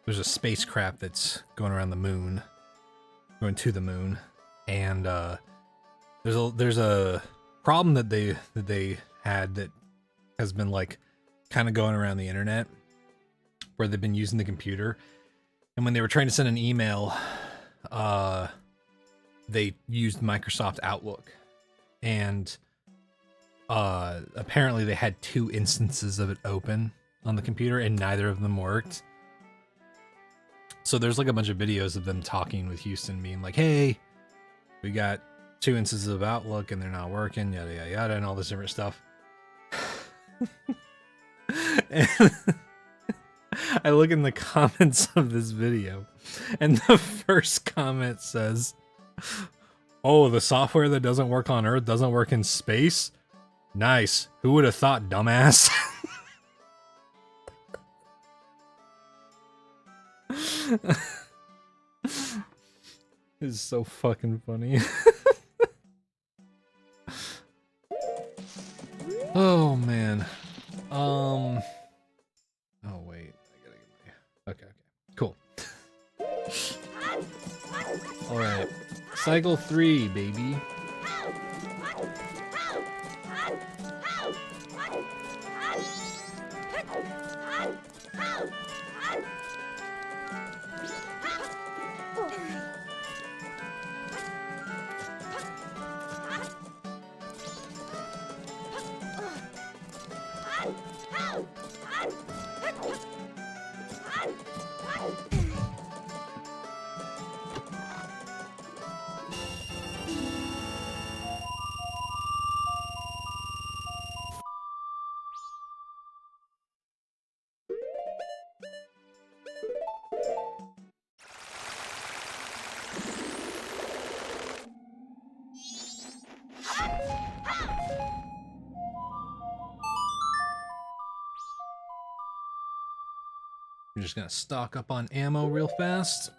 spacecraft that's going around the moon, going to the moon, and there's a problem that they had that has been like kind of going around the internet, where they've been using the computer, and when they were trying to send an email, they used Microsoft Outlook, and apparently they had 2 instances of it open on the computer and neither of them worked. So there's like a bunch of videos of them talking with Houston, being like, hey, we got 2 instances of Outlook and they're not working, yada yada yada, and all this different stuff. And I look in the comments of this video, and the first comment says, oh, the software that doesn't work on Earth doesn't work in space? Nice. Who would have thought, dumbass? This is so fucking funny. Oh man. Oh wait, I gotta get my. Okay, cool. All right, cycle 3, baby. We're just gonna stock up on ammo real fast.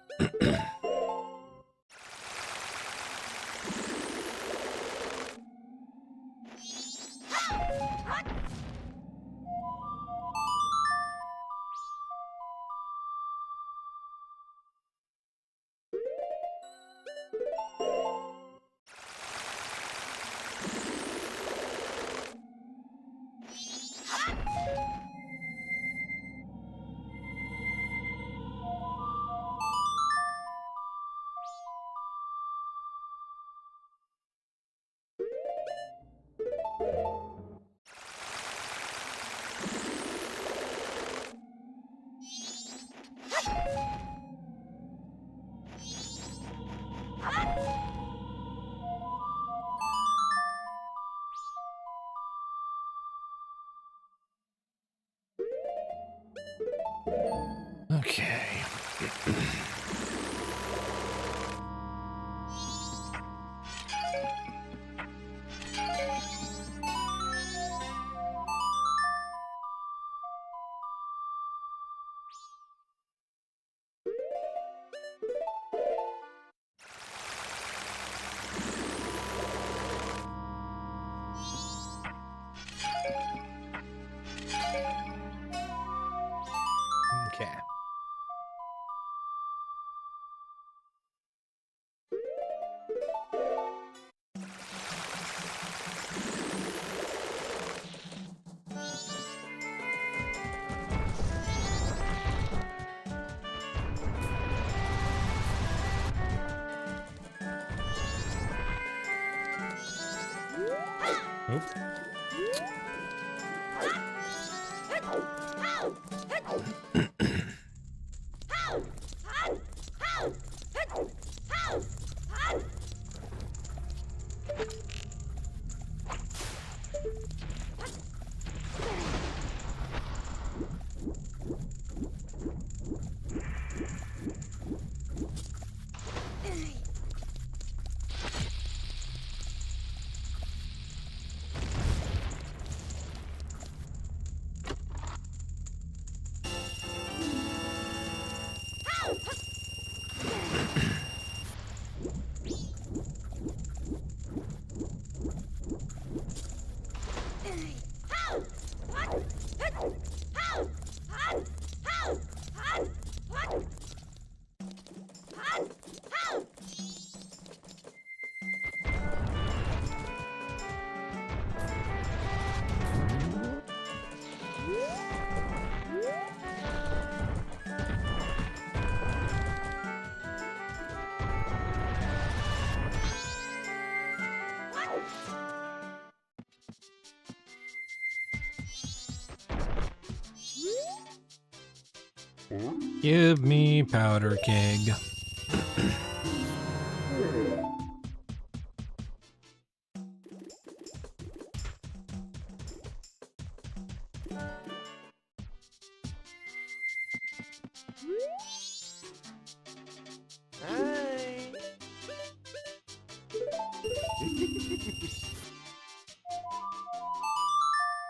Give me powder keg.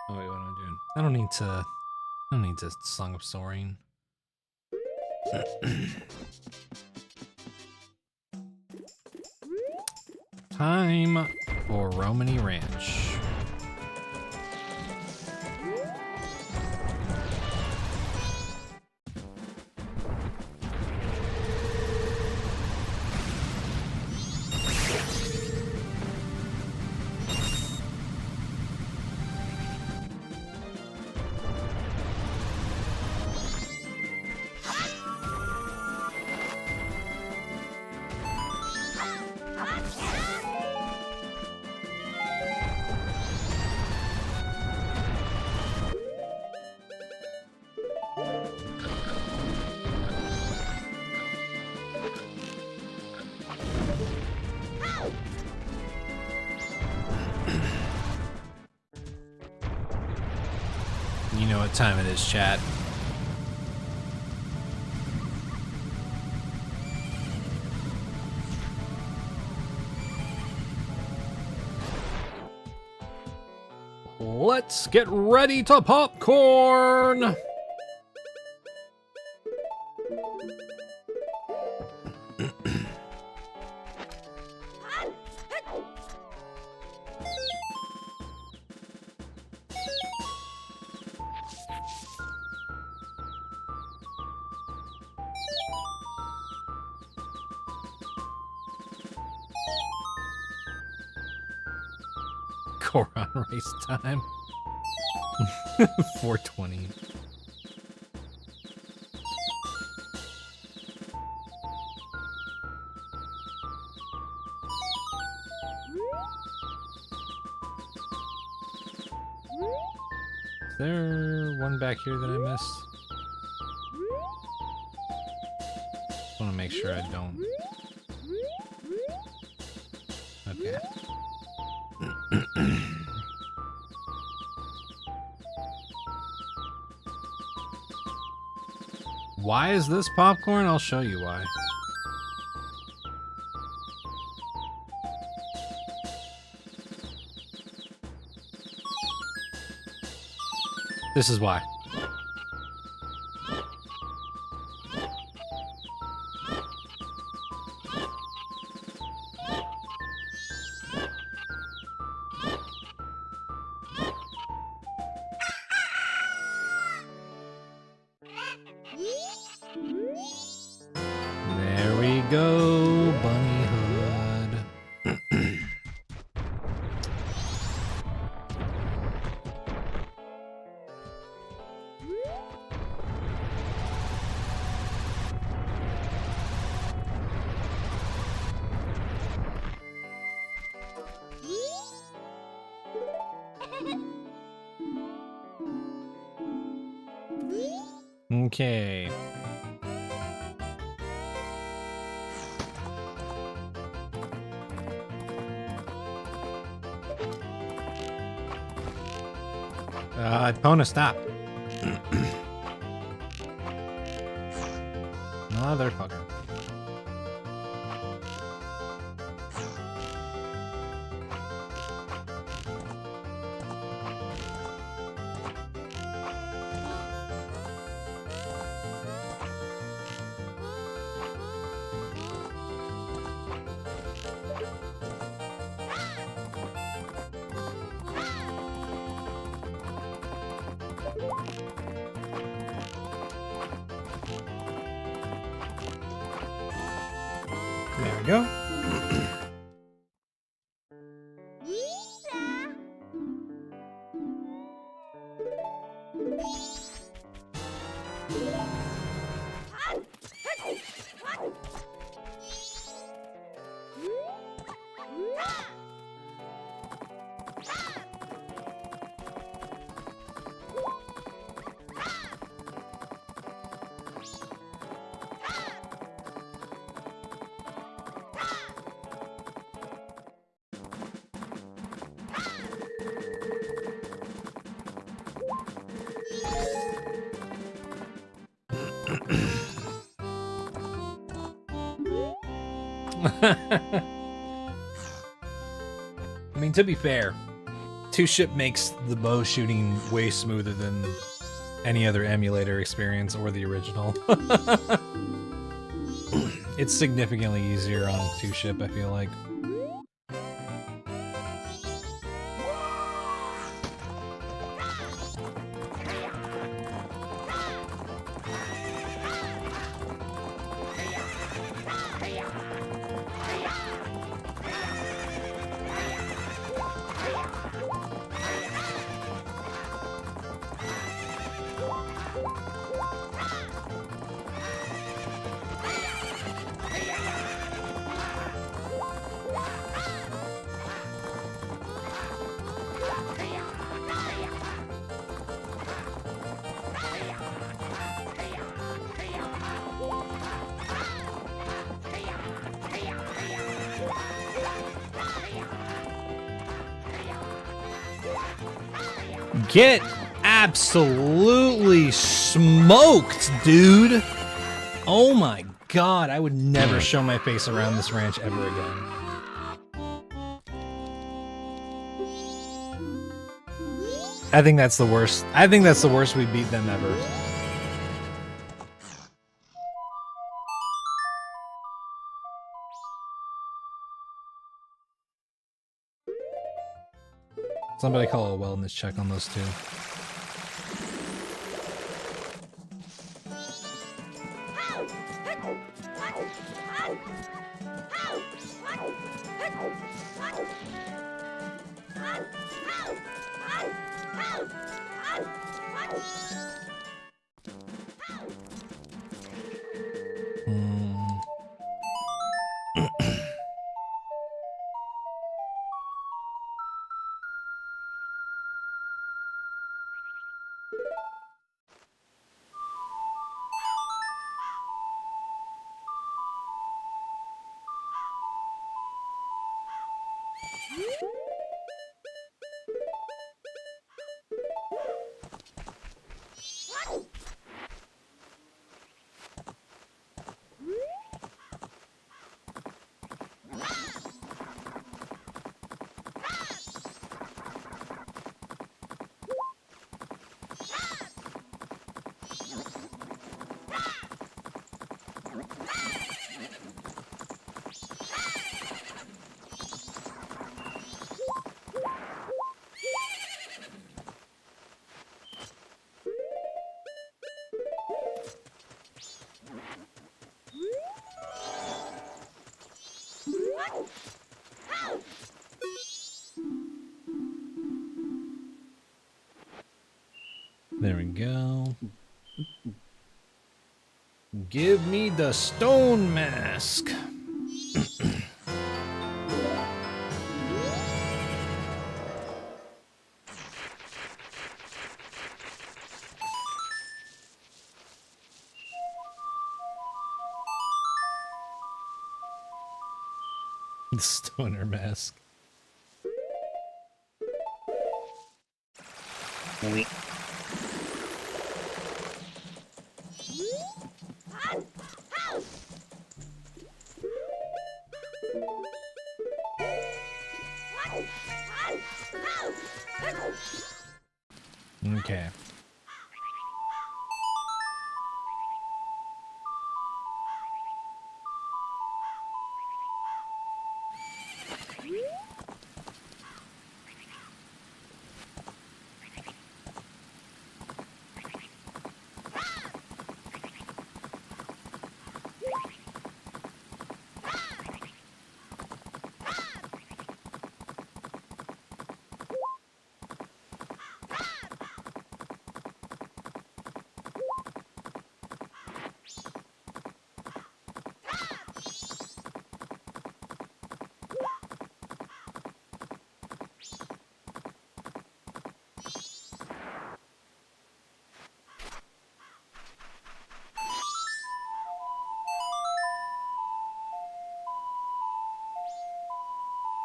Oh wait, what am I doing? I don't need to Song of Soaring. Time for Romany Ranch. You know what time it is, chat. Let's get ready to popcorn! Goron race time. 420. Is there one back here that I missed? Just want to make sure I don't. Okay. Why is this popcorn? I'll show you why. This is why. There we go, Bunny Hood. Okay. Epona, stop. Motherfucker. There we go. I mean, to be fair, two-ship makes the bow shooting way smoother than any other emulator experience or the original. It's significantly easier on two-ship, I feel like. Get absolutely smoked, dude. Oh my god, I would never show my face around this ranch ever again. I think that's the worst. I think that's the worst we beat them ever. Somebody call a wellness check on those two. There we go. Give me the stone mask. The stoner mask. Okay.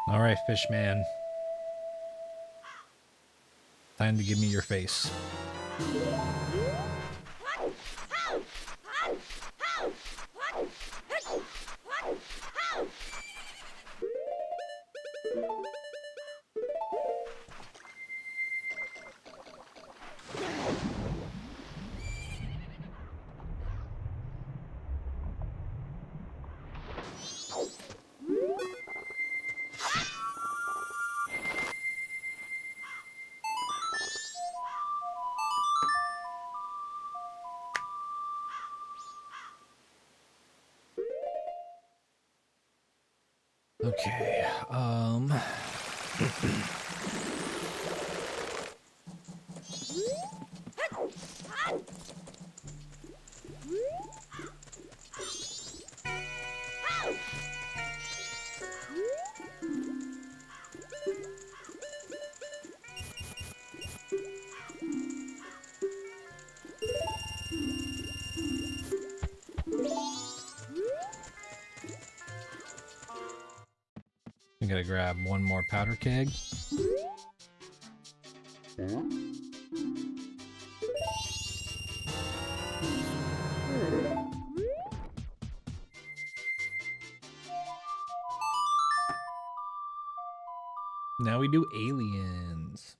All right, fish man. Time to give me your face. Okay, I gotta grab one more powder keg. Now we do aliens.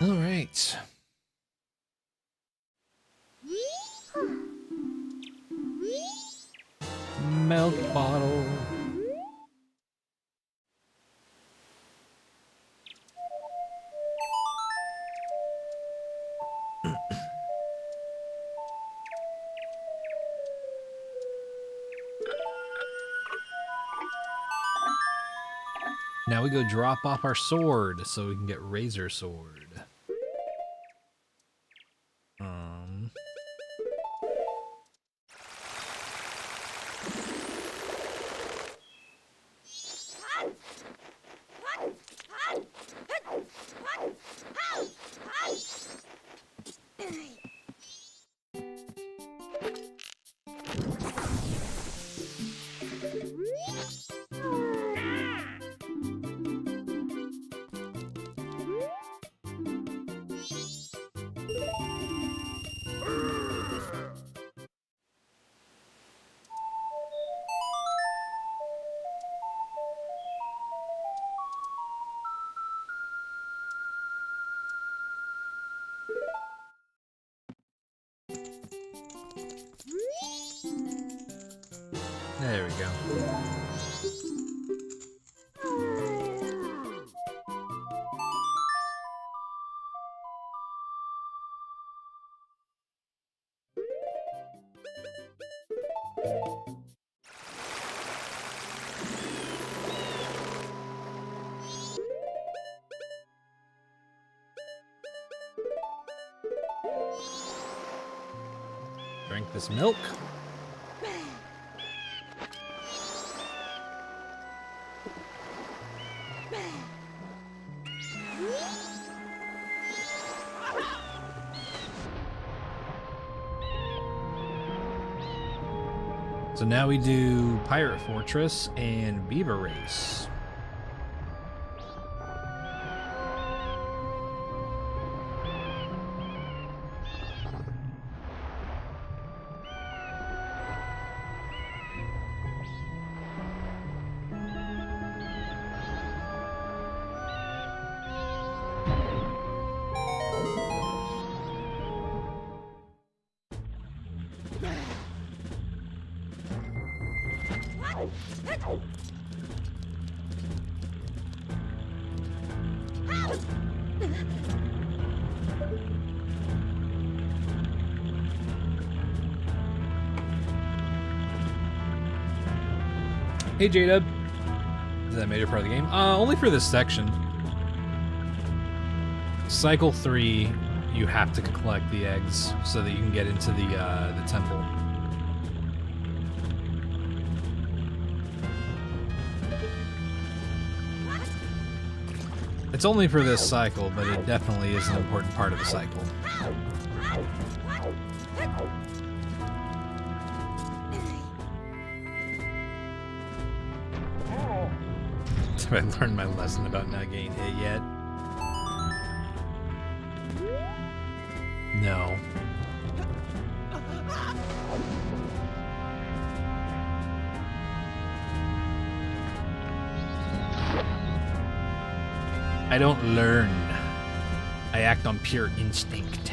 All right. Milk bottle. Now we go drop off our sword so we can get Razor Sword. There we go. Drink this milk. So now we do Pirate Fortress and Beaver Race. Hey J-Dub. Is that a major part of the game? Only for this section. Cycle 3, you have to collect the eggs so that you can get into the temple. It's only for this cycle, but it definitely is an important part of the cycle. Have I learned my lesson about not getting hit yet? No. I don't learn. I act on pure instinct.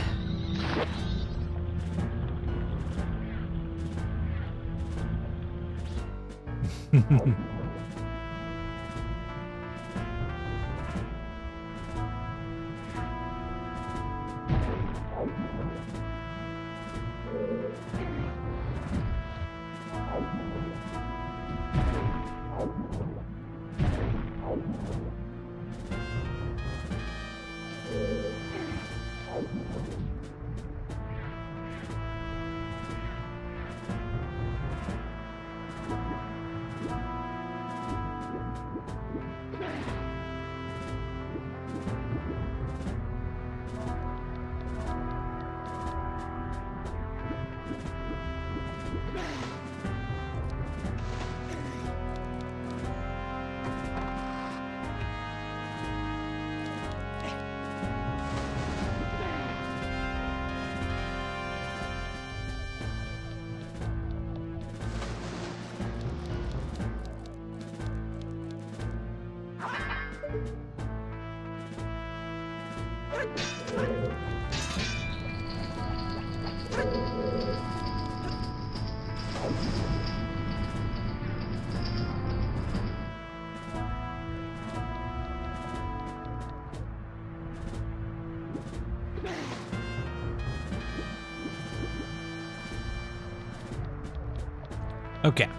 Okay.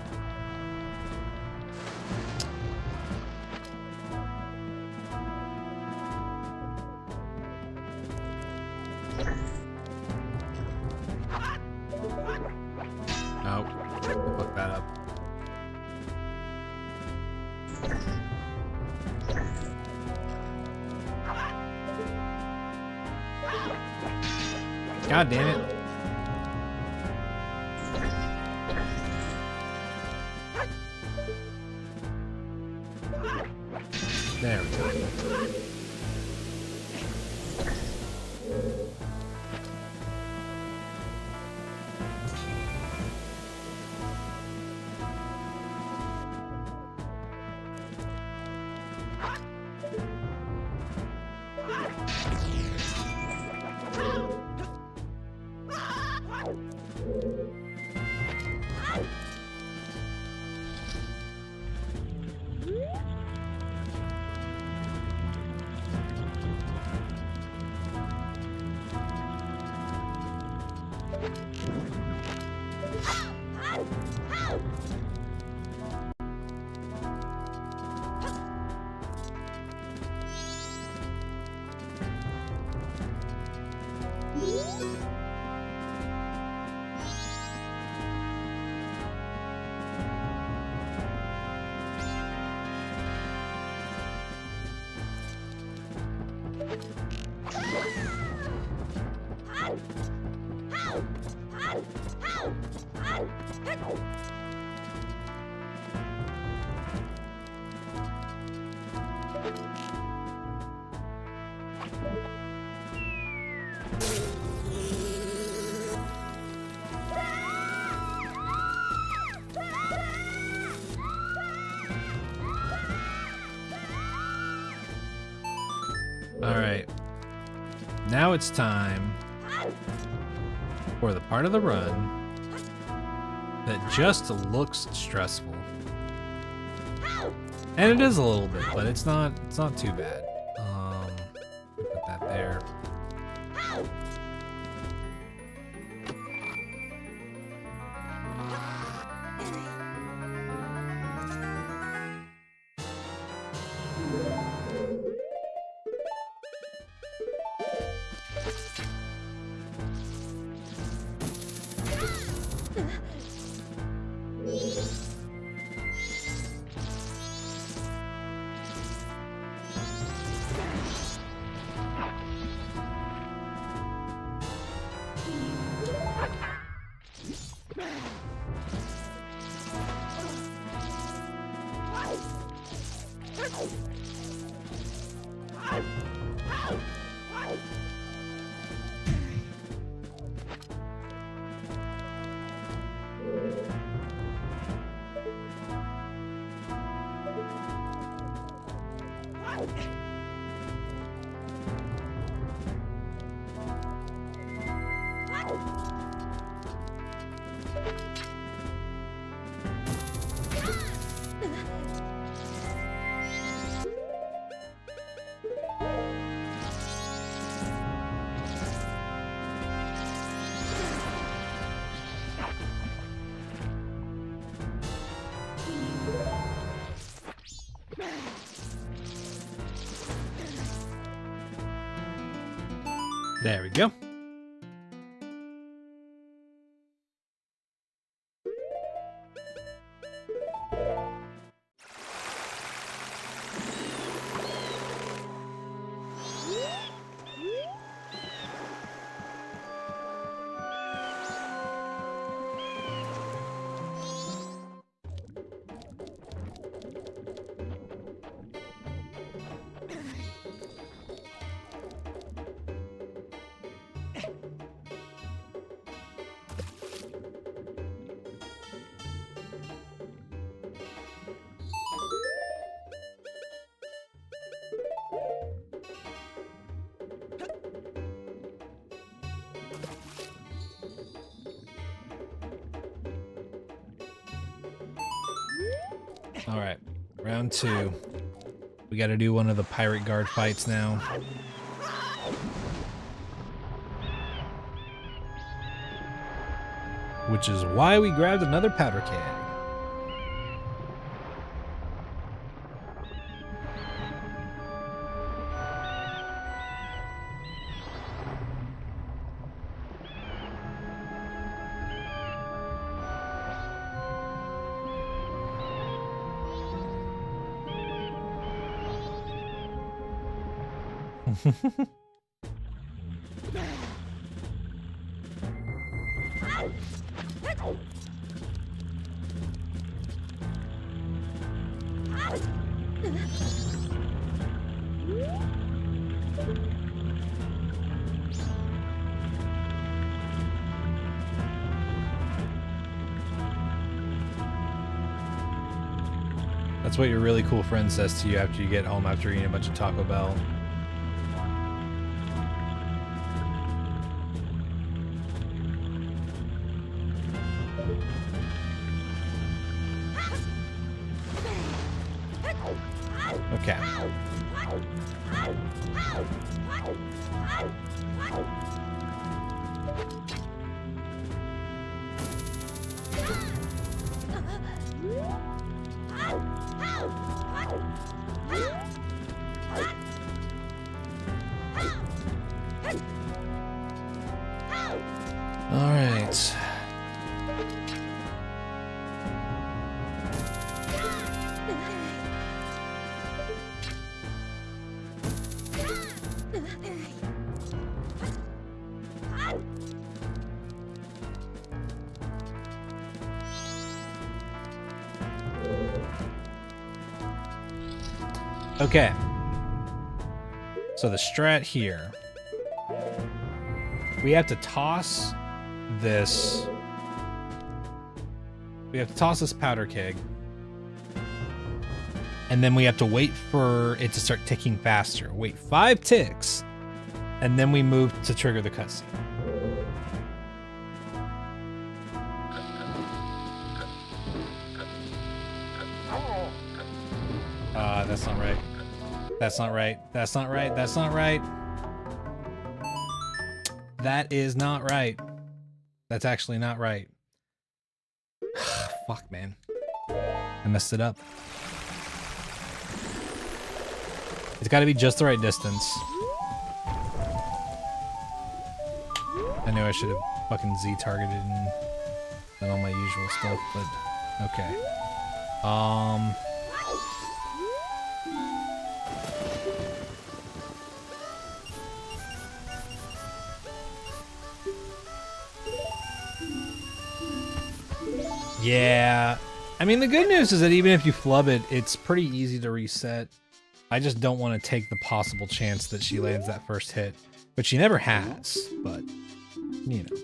Oh, I fucked that up. God damn it. There we go. Alright. Now it's time for the part of the run that just looks stressful. And it is a little bit, but it's not too bad. Put that there. There we go. All right, round 2. We got to do one of the pirate guard fights now. Which is why we grabbed another powder keg. That's what your really cool friend says to you after you get home after eating a bunch of Taco Bell. Okay. All right. Okay. So the strat here. We have to toss this. We have to toss this powder keg. And then we have to wait for it to start ticking faster. Wait 5 ticks. And then we move to trigger the cutscene. That's not right. That's not right. That's not right. That's not right. That is not right. That's actually not right. Fuck, man. I messed it up. It's got to be just the right distance. I knew I should have fucking Z-targeted and done all my usual stuff, but okay. Yeah, I mean, the good news is that even if you flub it, it's pretty easy to reset. I just don't want to take the possible chance that she lands that first hit, which she never has, but, you know.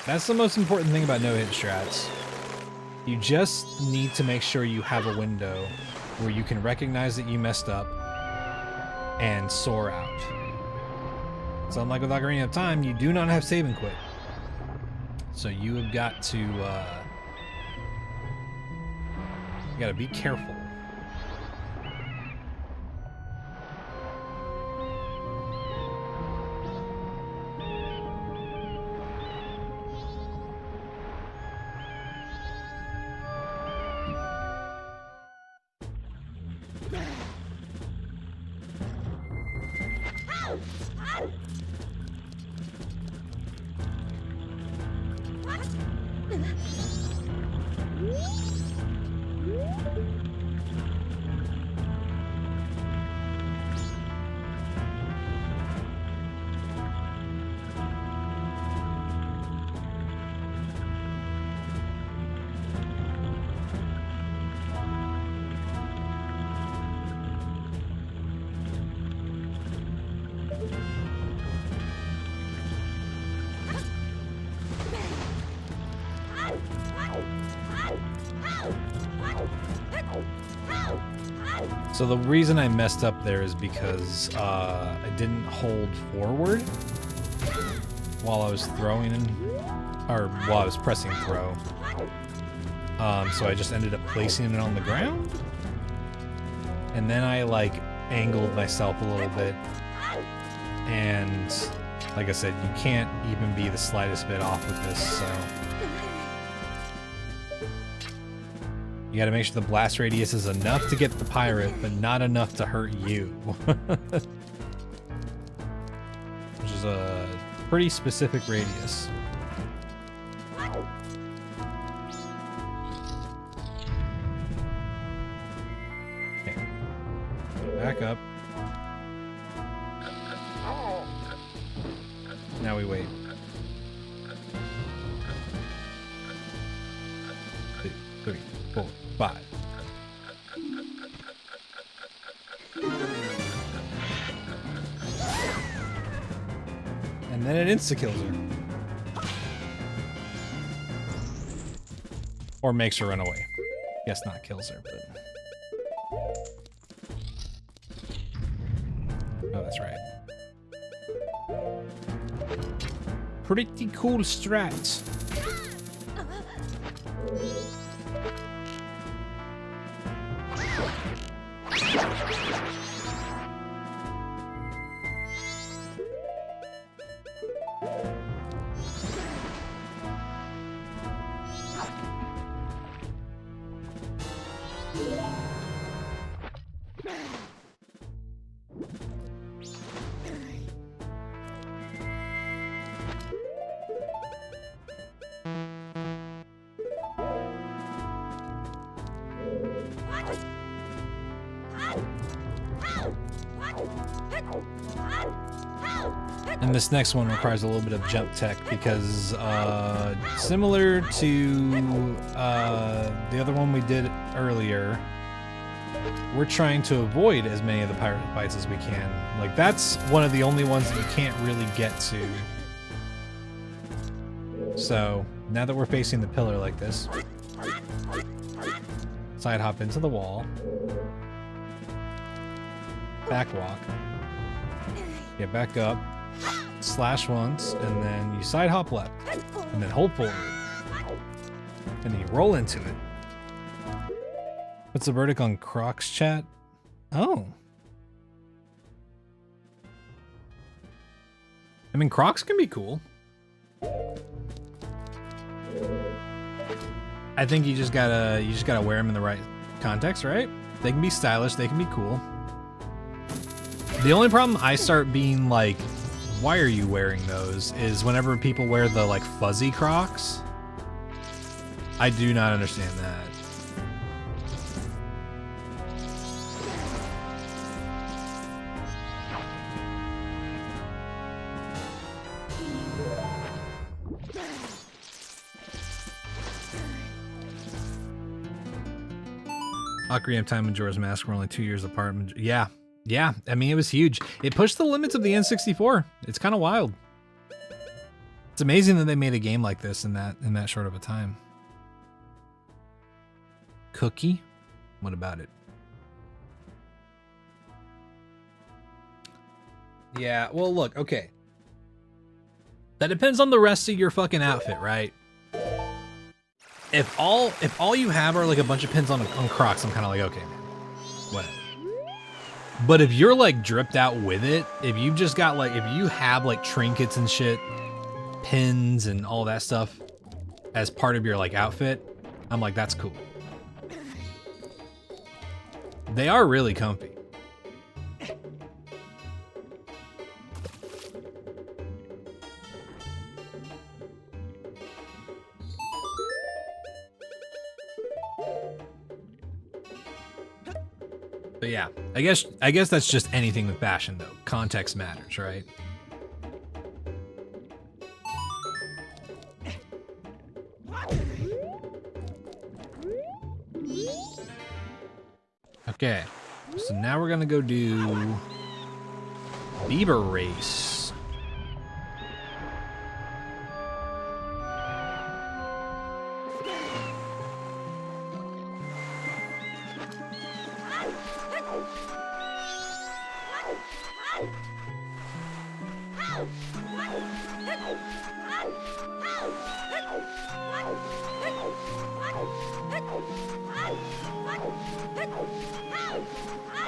That's the most important thing about no-hit strats. You just need to make sure you have a window where you can recognize that you messed up and soar out. So unlike with Ocarina of Time, you do not have save and quit. So you have got to, you gotta be careful. So the reason I messed up there is because I didn't hold forward while I was throwing, or while I was pressing throw. So I just ended up placing it on the ground, and then I like angled myself a little bit, and like I said, you can't even be the slightest bit off with this, so you gotta make sure the blast radius is enough to get the pirate, but not enough to hurt you. Which is a pretty specific radius. Okay. Back up. Now we wait. 2, 3, 4, 5. And then it insta-kills her. Or makes her run away. Guess not kills her, but... Oh, that's right. Pretty cool strats. And this next one requires a little bit of jump tech because similar to the other one we did earlier, we're trying to avoid as many of the pirate bites as we can. Like, that's one of the only ones that you can't really get to. So now that we're facing the pillar like this, side hop into the wall, back walk, get back up, slash once, and then you side hop left, and then hold forward, and then you roll into it. What's the verdict on Crocs, chat? Oh. I mean, Crocs can be cool. I think you just gotta wear them in the right context, right? They can be stylish, they can be cool. The only problem I start being like, why are you wearing those, is whenever people wear the like fuzzy Crocs. I do not understand that. Ocarina of Time and Majora's Mask were only 2 years apart. Yeah. Yeah, I mean, it was huge. It pushed the limits of the N64. It's kind of wild. It's amazing that they made a game like this in that short of a time. Cookie? What about it? Yeah, well, look, okay. That depends on the rest of your fucking outfit, right? If all you have are like a bunch of pins on Crocs, I'm kind of like, okay, man, whatever. But if you're like dripped out with it, if you've just got like, if you have like trinkets and shit, pins and all that stuff as part of your like outfit, I'm like, that's cool. They are really comfy. But yeah, I guess that's just anything with fashion though. Context matters, right? Okay, so now we're gonna go do Bieber Race.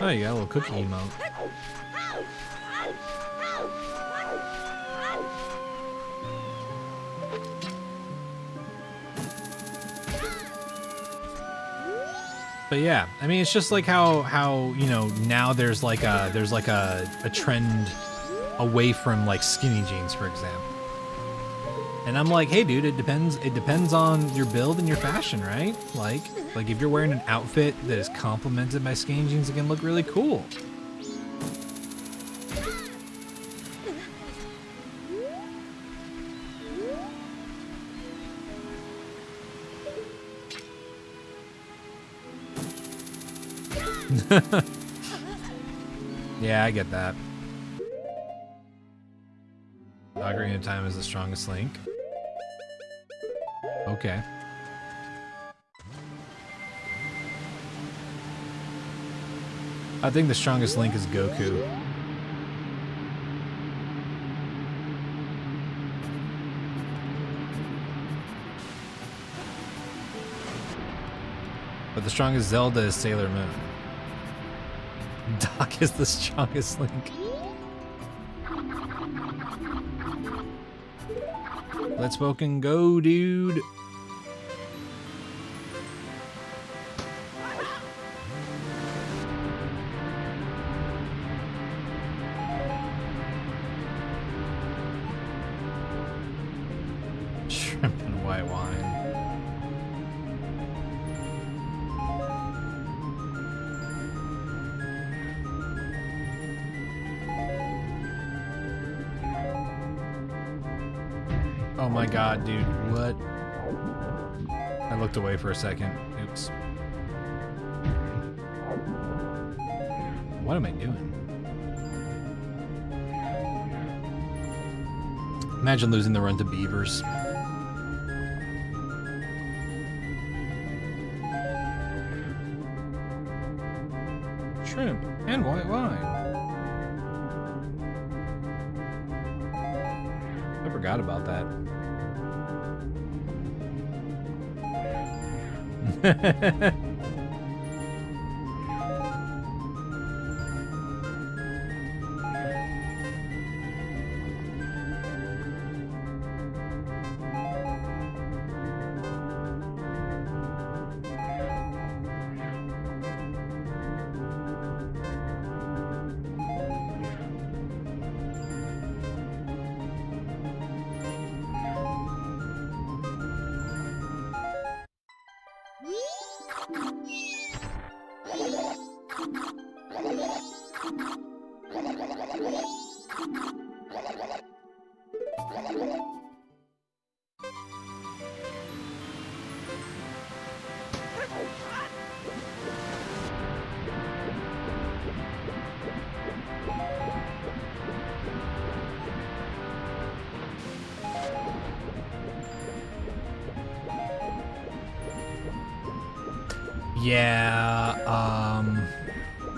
Oh, you got a little cookie emote. But yeah, I mean, it's just like how you know, now there's like a trend away from like skinny jeans, for example. And I'm like, hey dude, it depends on your build and your fashion, right? Like if you're wearing an outfit that is complemented by skinny jeans, it can look really cool. Yeah, I get that. Ocarina of Time is the strongest link. Okay. I think the strongest link is Goku. But the strongest Zelda is Sailor Moon. Doc is the strongest link. Let's fucking go, dude. Shrimp and white wine. Oh my god, dude, what? I looked away for a second. Oops. What am I doing? Imagine losing the run to beavers. Shrimp and white wine. I forgot about that. Yeah,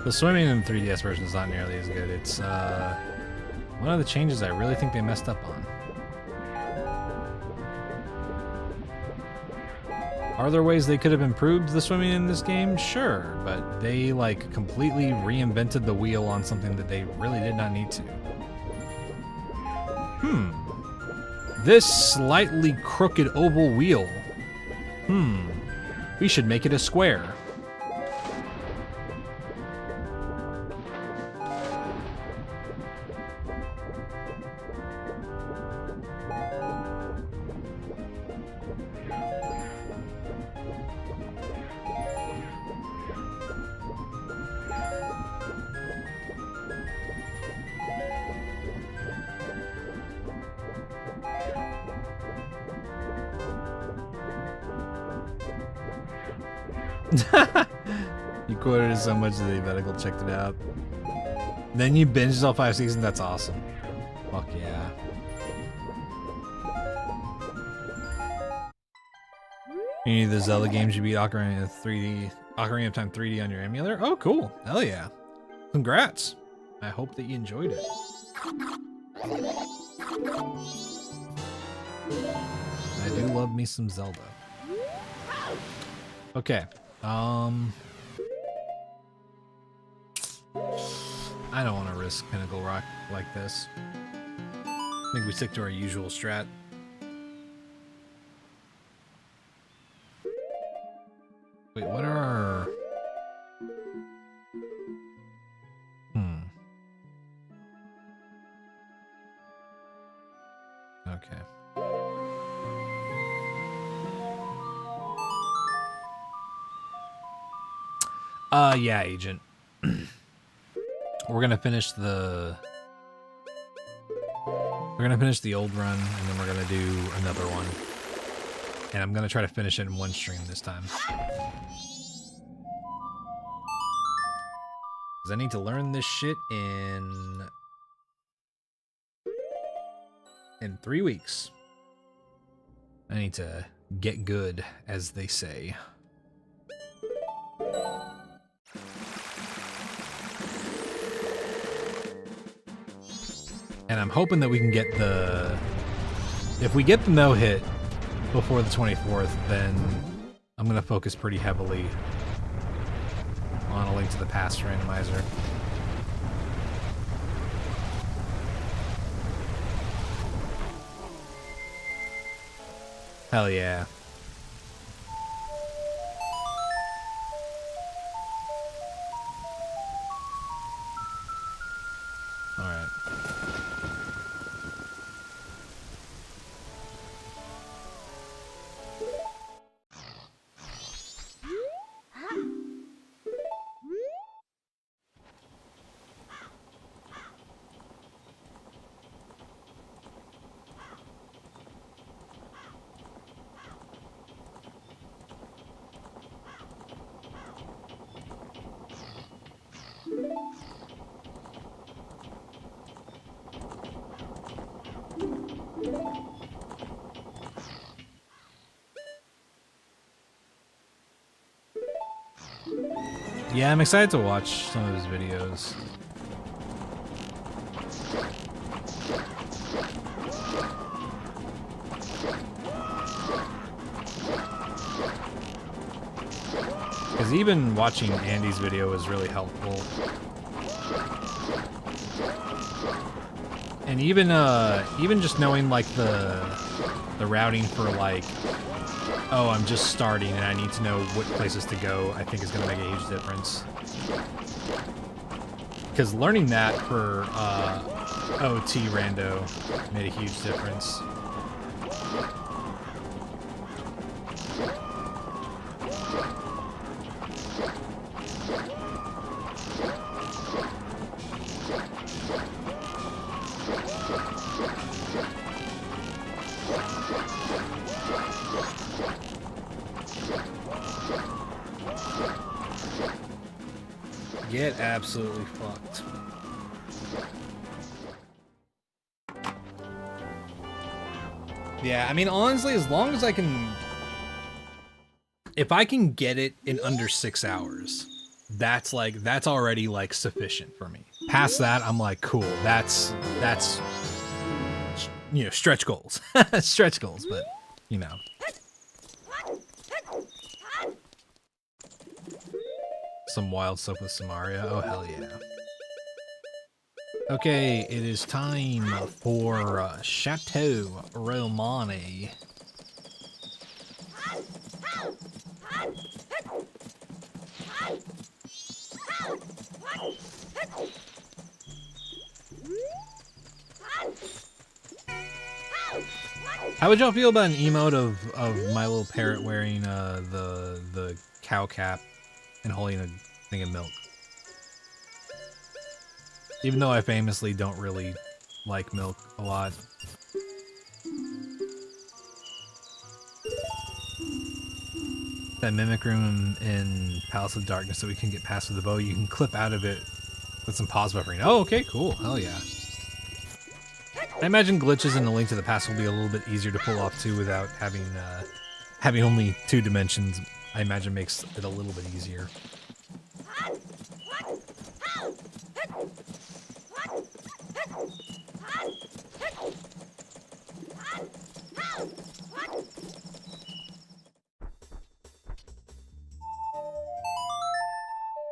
the swimming in the 3DS version is not nearly as good. It's one of the changes I really think they messed up on. Are there ways they could have improved the swimming in this game? Sure, but they like completely reinvented the wheel on something that they really did not need to. This slightly crooked oval wheel. We should make it a square. You quoted it so much that you better go check it out. Then you binged all 5 seasons? That's awesome. Fuck yeah. Any of the Zelda games you beat Ocarina of Time 3D on your emulator? Oh, cool. Hell yeah. Congrats. I hope that you enjoyed it. I do love me some Zelda. Okay. I don't want to risk Pinnacle Rock like this. I think we stick to our usual strat. Wait, what are our... Okay. Yeah, Agent. We're gonna finish the... We're gonna finish the old run, and then we're gonna do another one. And I'm gonna try to finish it in one stream this time. Because I need to learn this shit in 3 weeks. I need to get good, as they say. And I'm hoping that we can get the... If we get the no-hit before the 24th, then I'm going to focus pretty heavily on a Link to the Past randomizer. Hell yeah. Alright. Yeah, I'm excited to watch some of his videos. Because even watching Andy's video is really helpful. And even just knowing like the routing for like, oh, I'm just starting and I need to know what places to go, I think is going to make a huge difference. Because learning that for OT Rando made a huge difference. Get absolutely fucked. Yeah, I mean, honestly, as long as I can... If I can get it in under 6 hours, that's already, like, sufficient for me. Past that, I'm like, cool, that's, you know, stretch goals. Stretch goals, but, you know. Some wild stuff with Samaria. Oh, hell yeah. Okay, it is time for Chateau Romani. How would y'all feel about an emote of my little parrot wearing the cow cap and holding a thing of milk? Even though I famously don't really like milk a lot. That mimic room in Palace of Darkness that we can get past with the bow, you can clip out of it with some pause buffering. Oh, okay, cool. Hell yeah. I imagine glitches in the Link to the Past will be a little bit easier to pull off too without having only 2 dimensions. I imagine makes it a little bit easier.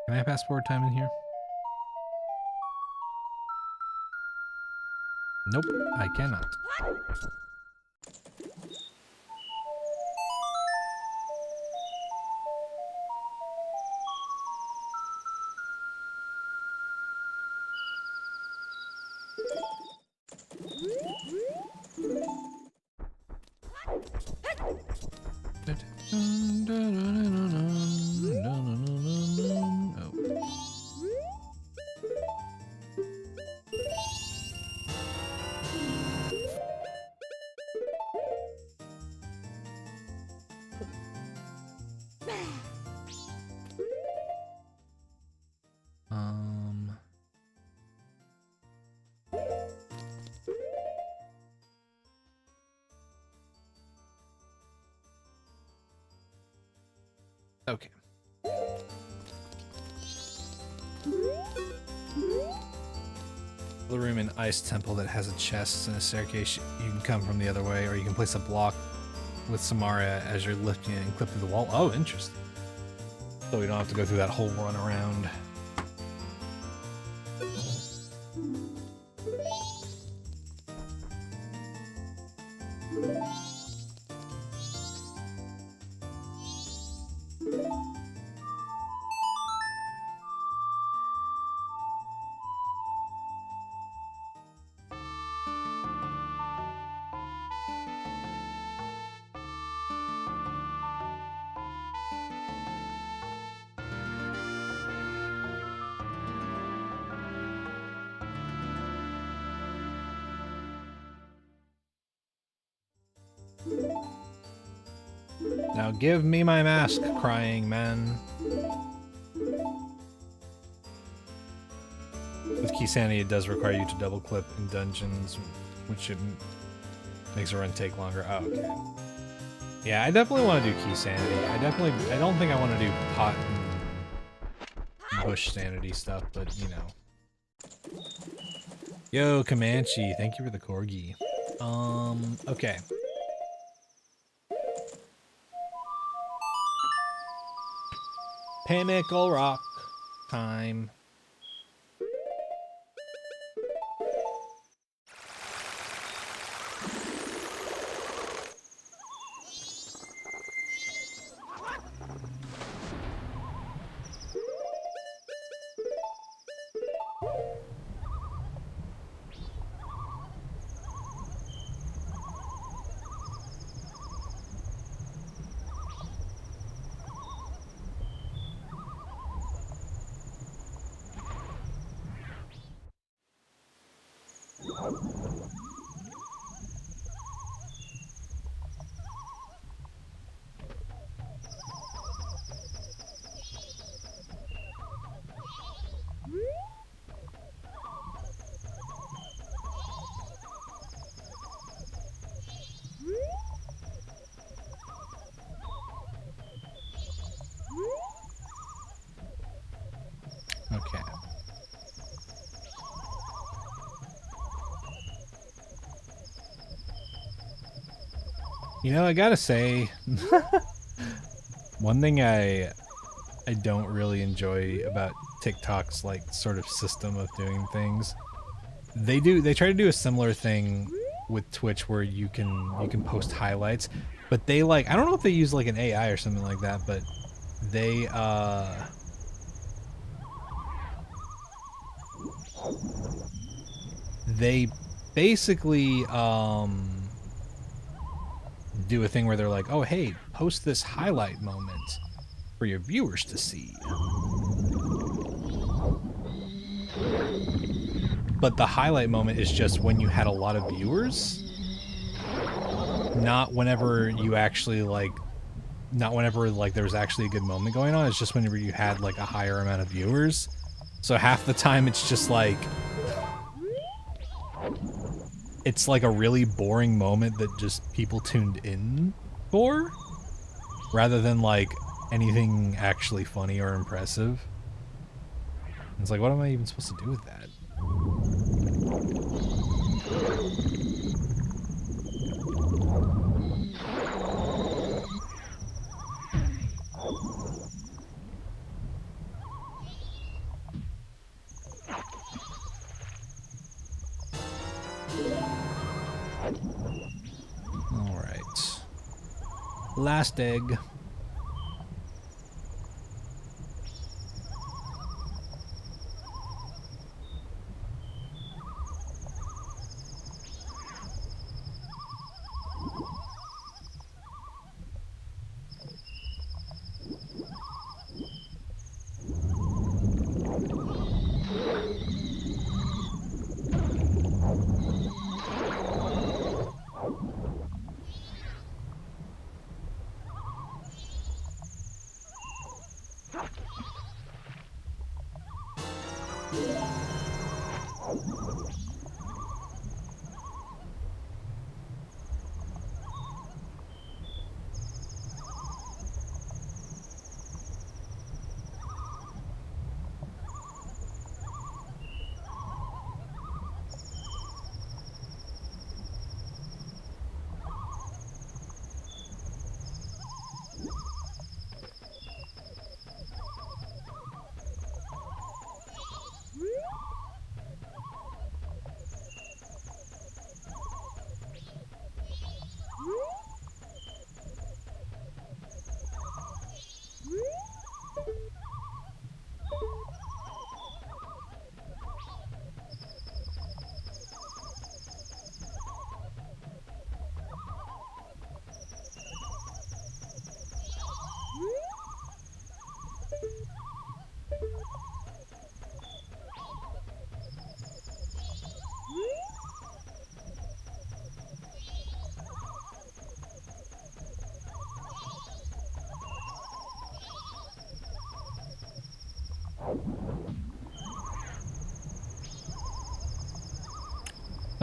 Can I have passport time in here? Nope, I cannot. Okay. The room in Ice Temple that has a chest and a staircase, you can come from the other way, or you can place a block with Samara as you're lifting it and clip through the wall. Oh, interesting. So we don't have to go through that whole run around. Now give me my mask, crying man. With key sanity, it does require you to double clip in dungeons, which makes a run take longer. Oh, okay. Yeah, I definitely want to do key sanity. I don't think I want to do pot and bush sanity stuff, but you know. Yo, Comanche, thank you for the corgi. Okay. Pinnacle Rock time. Okay. You know, I gotta say, one thing I don't really enjoy about TikTok's like sort of system of doing things. They try to do a similar thing with Twitch where you can post highlights, but they like, I don't know if they use like an AI or something like that, but they basically do a thing where they're like, oh hey, post this highlight moment for your viewers to see. But the highlight moment is just when you had a lot of viewers, not whenever you actually not whenever like there was actually a good moment going on. It's just whenever you had like a higher amount of viewers. So half the time it's just like, it's like a really boring moment that just people tuned in for, rather than like anything actually funny or impressive. It's like, what am I even supposed to do with that? Last egg.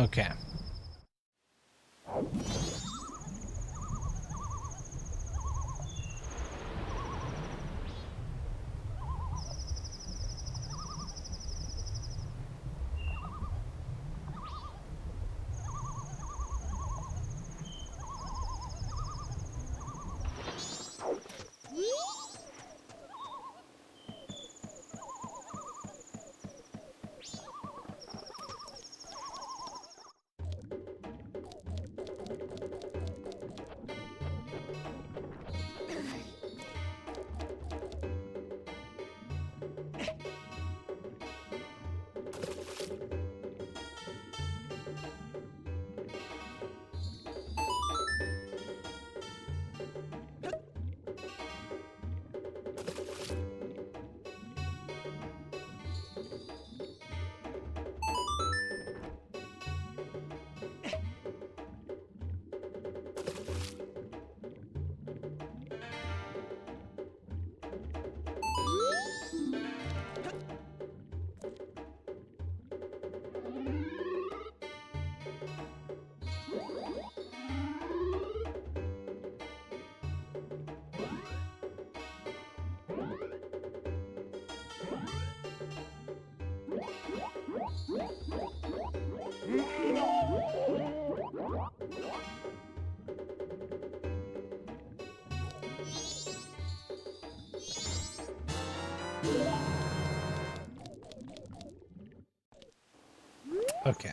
Okay. Okay.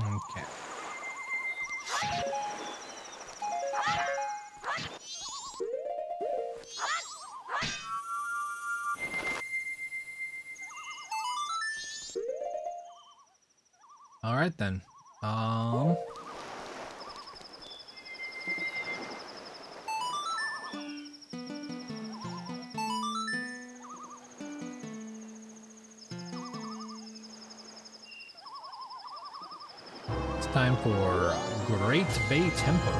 Okay. All right then. time for Great Bay Temple.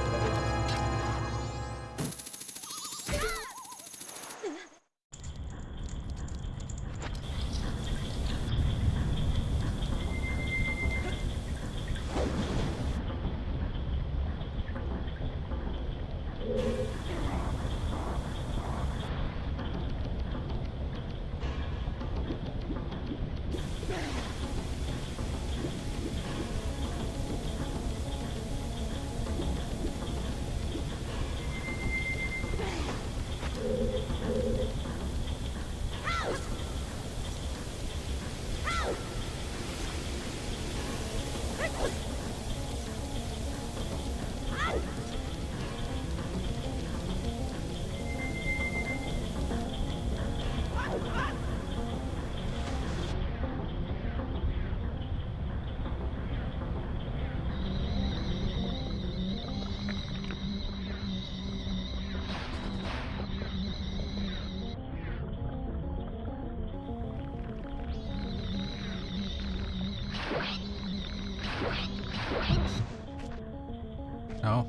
Oh.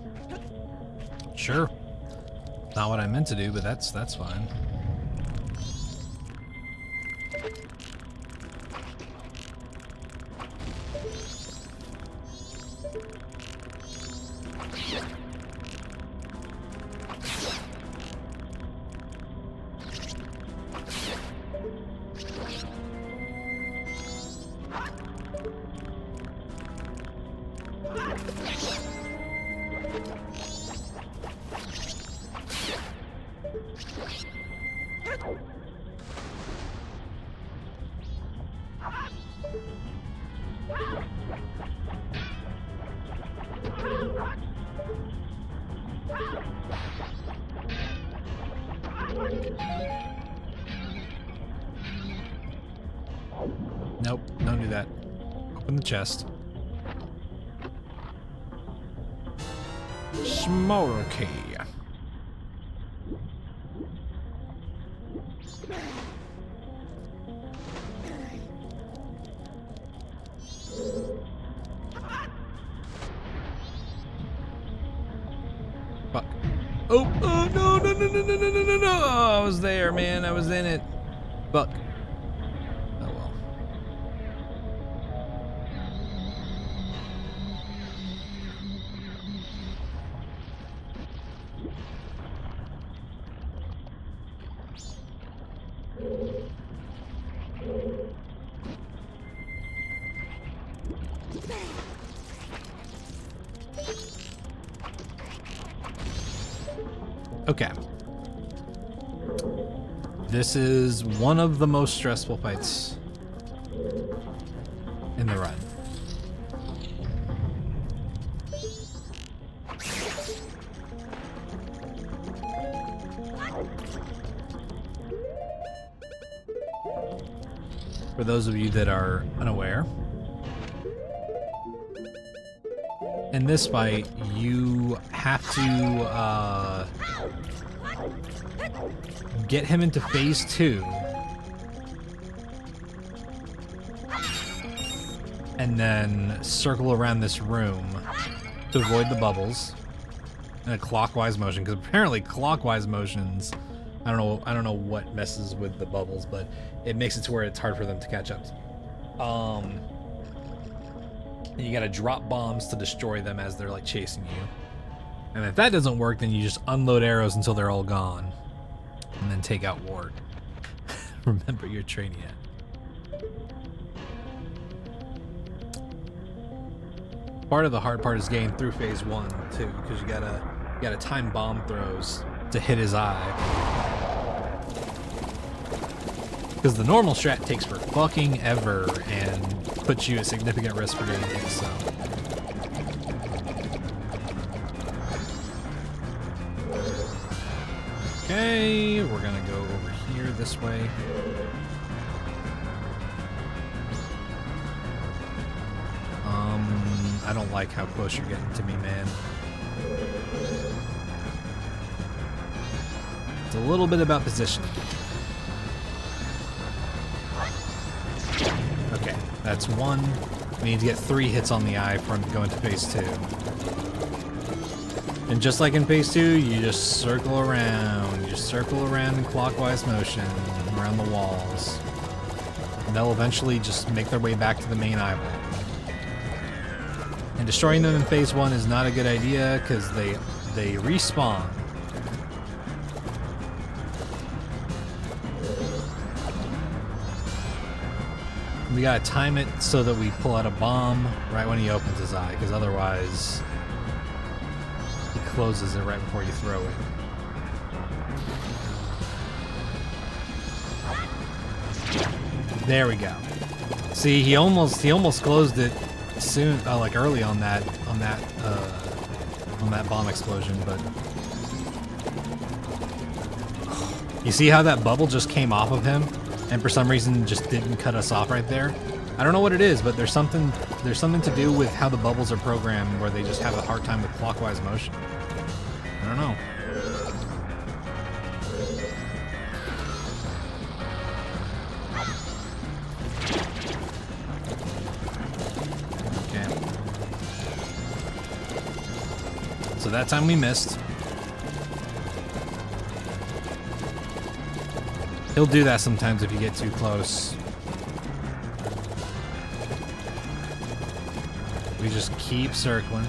Sure. Not what I meant to do, but that's fine. Nope, don't do that. Open the chest. Smaller key. Fuck. Oh, oh, no, no, no, no, no, no, no, no, no. Oh, I was there, man. I was in it. Fuck. Oh, well. Okay. This is one of the most stressful fights in the run. For those of you that are unaware, in this fight, you have to get him into phase 2 and then circle around this room to avoid the bubbles in a clockwise motion, because apparently clockwise motions, I don't know what messes with the bubbles, but it makes it to where it's hard for them to catch up. You gotta drop bombs to destroy them as they're like chasing you. And if that doesn't work, then you just unload arrows until they're all gone. And then take out Ward. Remember your training yet. Part of the hard part is getting through phase 1 too, because you gotta time bomb throws to hit his eye. Because the normal strat takes for fucking ever and puts you at significant risk for getting hit, so. Okay, we're gonna go over here this way. I don't like how close you're getting to me, man. It's a little bit about positioning. Okay, that's one. We need to get 3 hits on the eye for him to go into phase 2. And just like in phase 2, you just circle around. You just circle around in clockwise motion around the walls. And they'll eventually just make their way back to the main eyeball. And destroying them in phase 1 is not a good idea because they respawn. We gotta time it so that we pull out a bomb right when he opens his eye, because otherwise he closes it right before you throw it. There we go. See, he almost closed it soon, like early on that bomb explosion, but you see how that bubble just came off of him? And for some reason just didn't cut us off right there. I don't know what it is, but there's something to do with how the bubbles are programmed where they just have a hard time with clockwise motion. I don't know. Okay. So that time we missed. He'll do that sometimes if you get too close. We just keep circling.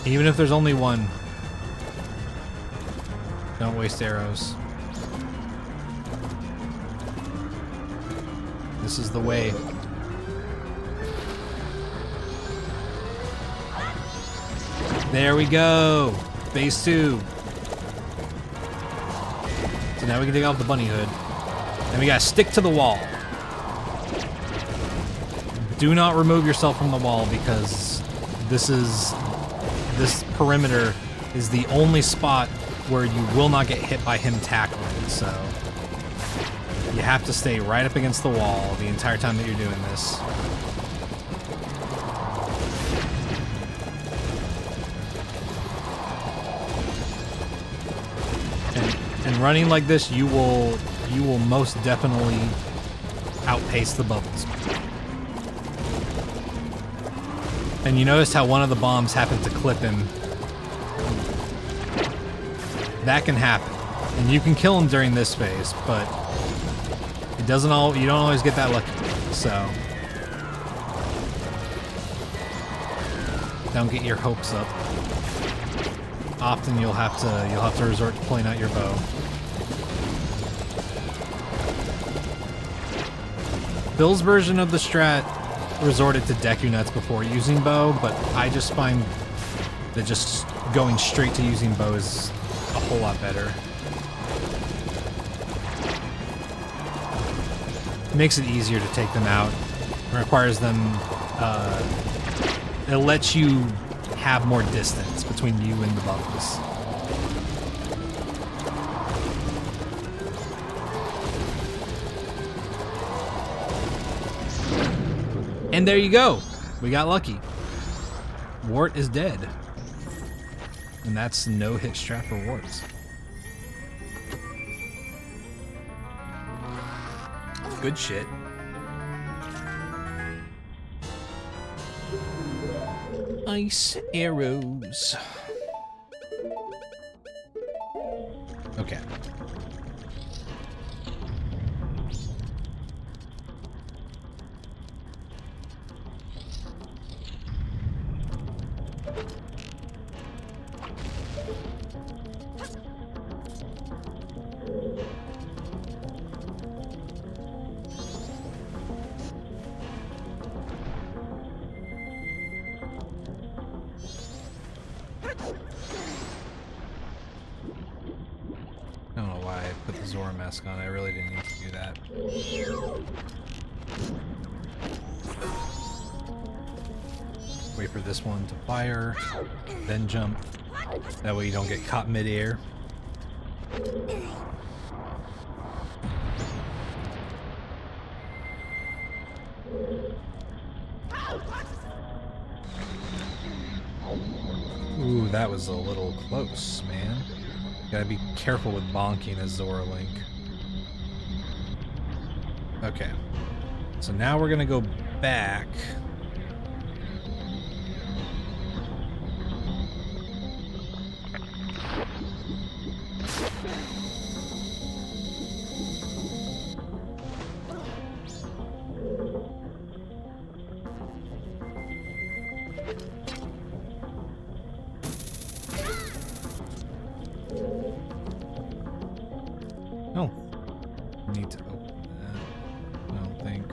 Even if there's only one, don't waste arrows. This is the way. There we go. Phase 2. So now we can take off the bunny hood. And we gotta stick to the wall. Do not remove yourself from the wall because this perimeter is the only spot where you will not get hit by him tackling. So you have to stay right up against the wall the entire time that you're doing this. And running like this, you will most definitely outpace the bubbles. And you notice how one of the bombs happened to clip him. That can happen. And you can kill him during this phase, but it doesn't you don't always get that lucky. So don't get your hopes up. Often you'll have to resort to pulling out your bow. Bill's version of the strat resorted to Deku Nuts before using bow, but I just find that just going straight to using bow is a whole lot better. It makes it easier to take them out. It requires them, it lets you have more distance between you and the bubbles. And there you go. We got lucky. Wart is dead. And that's no hit strat for warts. Good shit. Ice arrows. Okay. I don't know why I put the Zora mask on. I really didn't need to do that. Wait for this one to fire, then jump. That way you don't get caught mid-air. Ooh, that was a little close, man. Gotta be careful with bonking as Zora Link. Okay. So now we're gonna go back. Oh, need to open that. I don't think.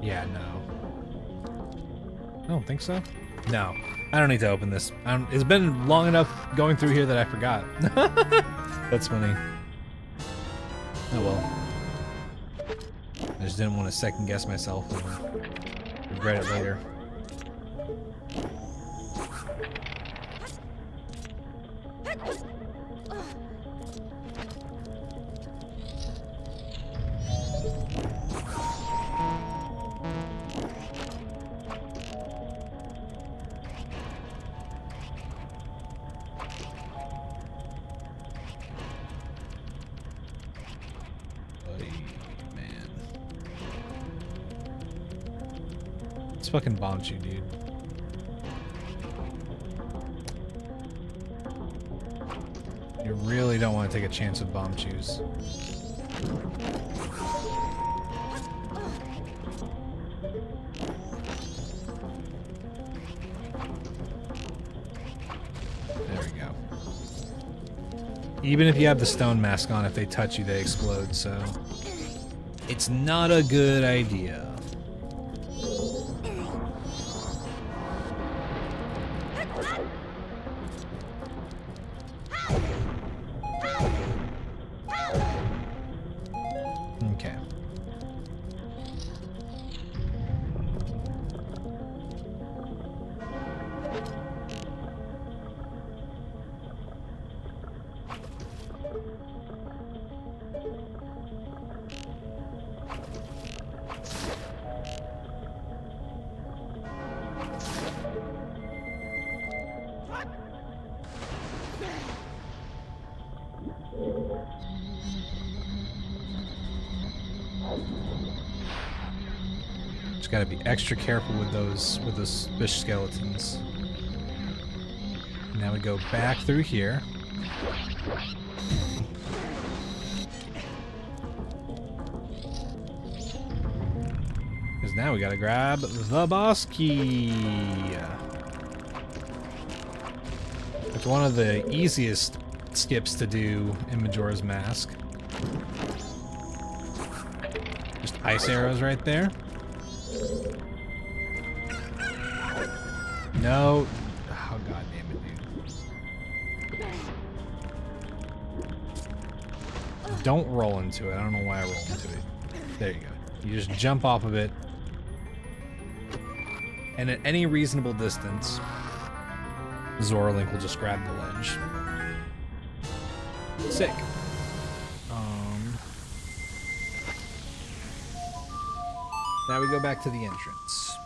Yeah, no. I don't think so. No, I don't need to open this. It's been long enough going through here that I forgot. That's funny. Oh well. I just didn't want to second guess myself and regret it later. It's fucking bombed you, dude. You really don't want to take a chance with bomb chews. There we go. Even if you have the stone mask on, if they touch you, they explode, so it's not a good idea. Okay. Just gotta be extra careful with those fish skeletons. Now we go back through here. Because now we gotta grab the boss key. It's one of the easiest skips to do in Majora's Mask. Just ice arrows right there. No. Oh, god damn it, dude. Don't roll into it. I don't know why I rolled into it. There you go. You just jump off of it. And at any reasonable distance, Zora Link will just grab the ledge. Sick. Now we go back to the entrance.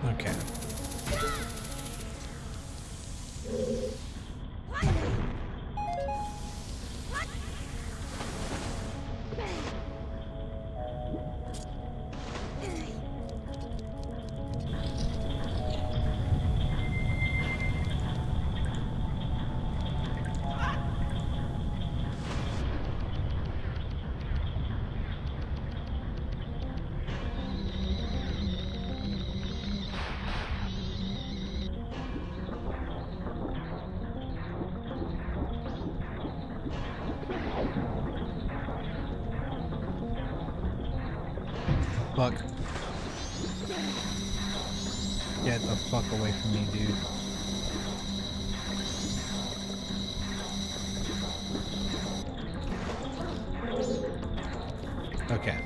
Okay. Fuck. Get the fuck away from me, dude. Okay.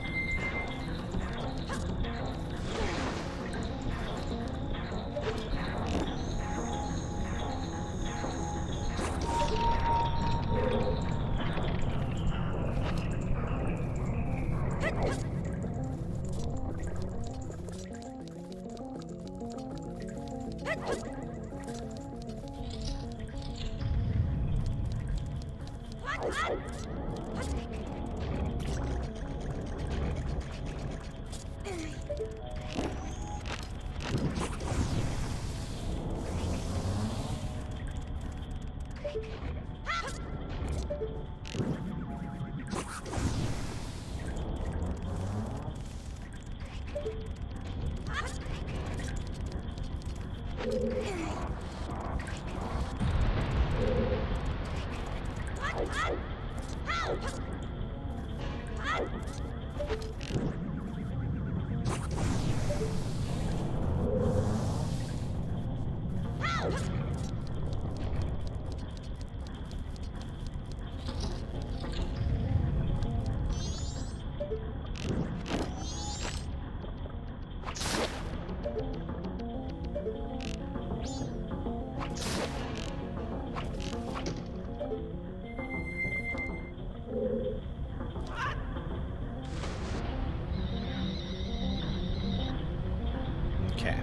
Okay.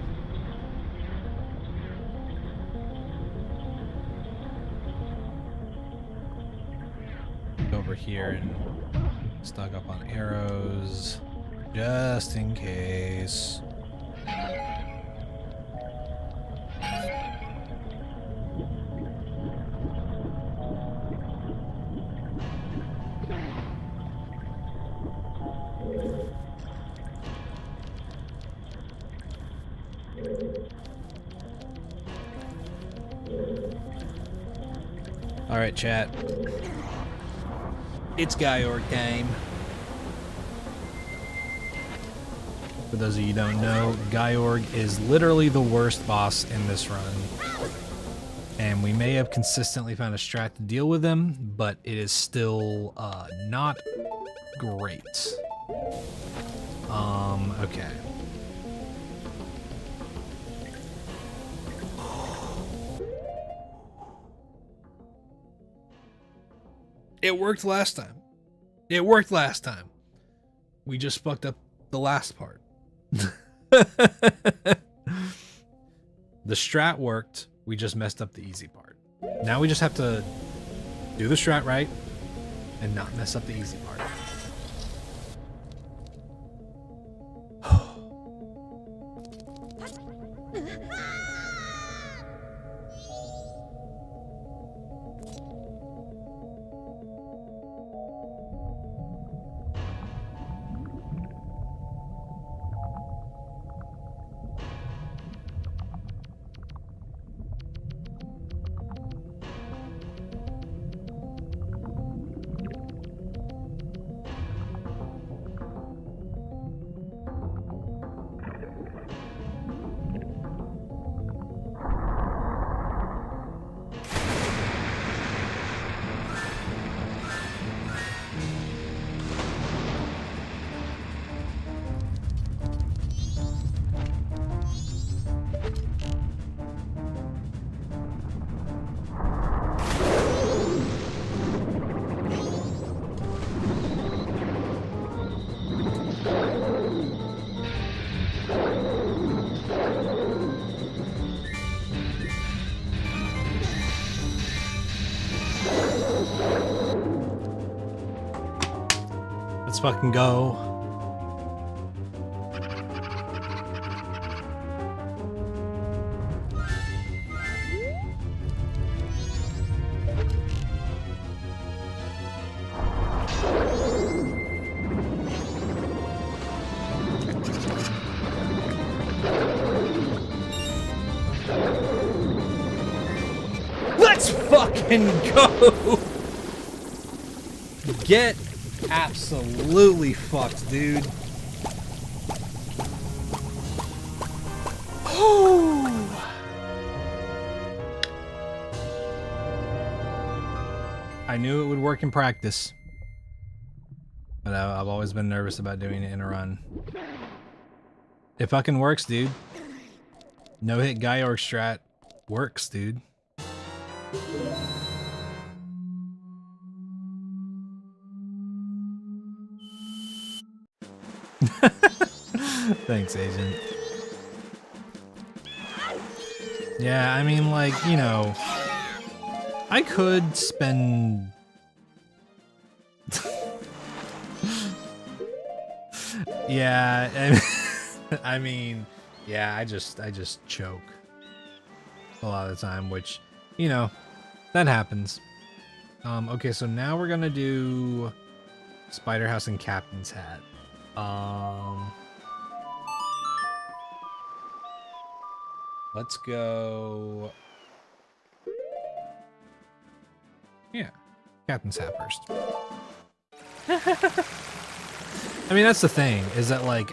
Go over here and stock up on arrows, just in case. All right, chat. It's Gyorg time. For those of you who don't know, Gyorg is literally the worst boss in this run. And we may have consistently found a strat to deal with him, but it is still not great. Okay. It worked last time. It worked last time. We just fucked up the last part. The strat worked. We just messed up the easy part. Now we just have to do the strat right and not mess up the easy part. fucking go. Let's fucking go! Get absolutely fucked, dude. I knew it would work in practice, but I've always been nervous about doing it in a run. It fucking works, dude. No hit guy orc strat works, dude. Thanks, Agent. Yeah, I mean, like, you know, I could spend... yeah, I mean, yeah, I just choke a lot of the time, which, you know, that happens. Okay, so now we're gonna do Spider House and Captain's Hat. Let's go. Yeah, Captain's Hat first. I mean, that's the thing, is that, like,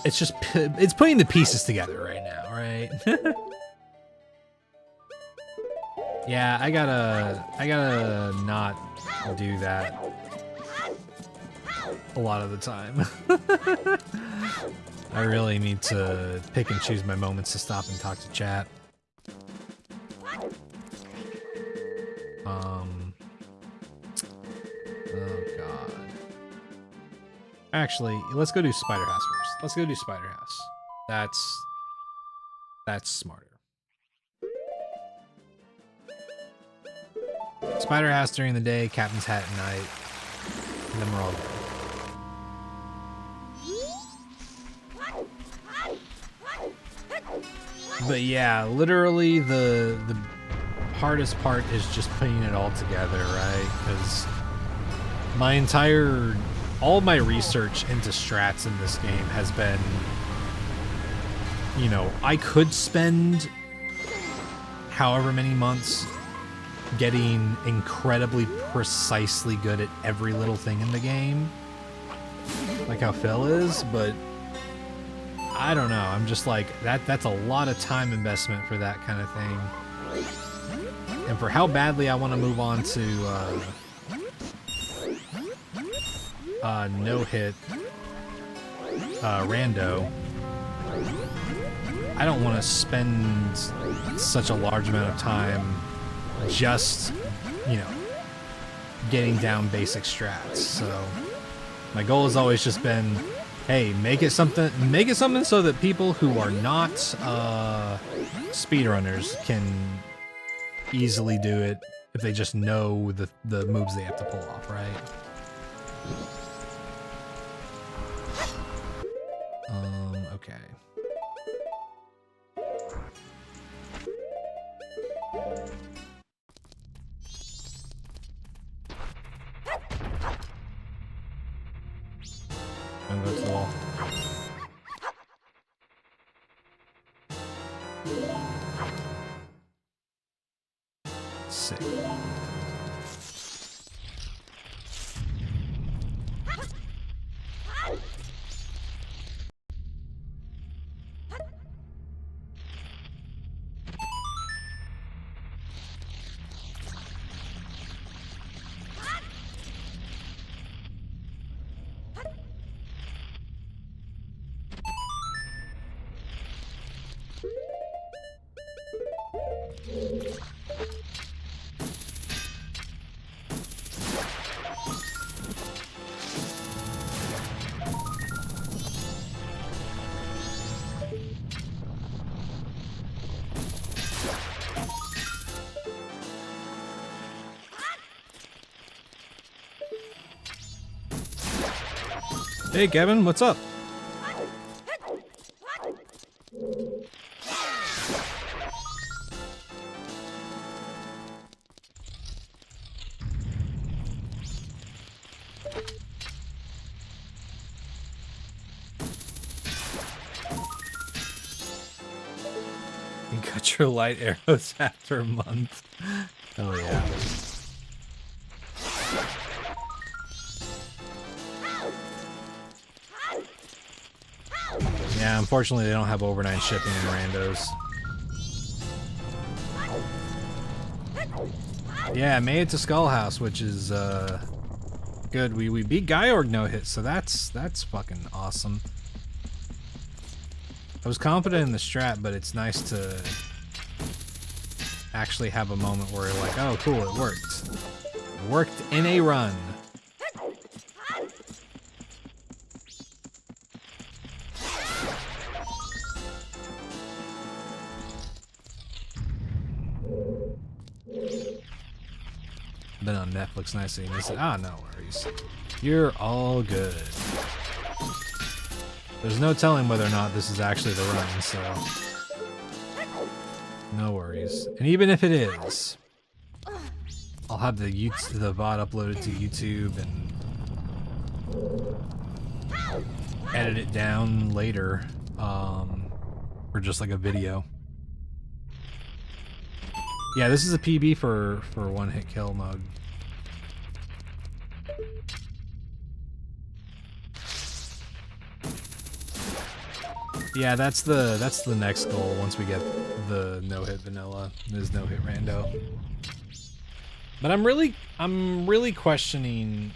it's just, it's putting the pieces together right now, right? Yeah, I gotta not do that a lot of the time. I really need to pick and choose my moments to stop and talk to chat. Oh god. Actually, let's go do Spider House first. Let's go do Spider House. That's smarter. Spider House during the day, Captain's Hat at night, and then we're all good. But yeah, literally the hardest part is just putting it all together, right? Because all my research into strats in this game has been, you know, I could spend however many months getting incredibly precisely good at every little thing in the game, like how Phil is, but I don't know, I'm just like, that's a lot of time investment for that kind of thing. And for how badly I want to move on to no-hit rando, I don't want to spend such a large amount of time just, you know, getting down basic strats. So my goal has always just been, hey, make it something so that people who are not speedrunners can easily do it if they just know the moves they have to pull off, right? Okay. And go to the wall. Sick. Hey, Kevin, what's up? You got your light arrows after a month. Oh yeah. Yeah, unfortunately they don't have overnight shipping in randos. Yeah, made it to Skull House, which is good. We beat Gyorg no hit, so that's fucking awesome. I was confident in the strat, but it's nice to actually have a moment where you're like, oh cool, it worked. It worked in a run. Been on Netflix, nice seeing this. Ah, no worries. You're all good. There's no telling whether or not this is actually the run, so no worries. And even if it is, I'll have the VOD uploaded to YouTube and edit it down later for just like a video. Yeah, this is a PB for one hit kill mode. Yeah, that's the next goal once we get the no hit vanilla, is no hit rando. But I'm really questioning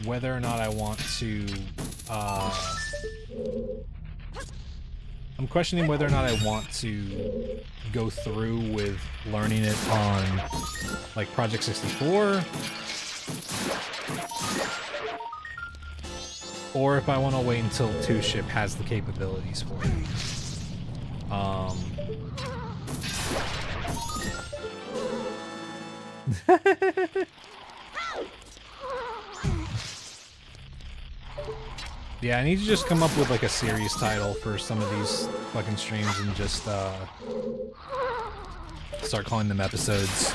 whether or not I want to I'm questioning whether or not I want to go through with learning it on like Project 64, or if I want to wait until 2-ship has the capabilities for it. Yeah, I need to just come up with like a series title for some of these fucking streams and just start calling them episodes.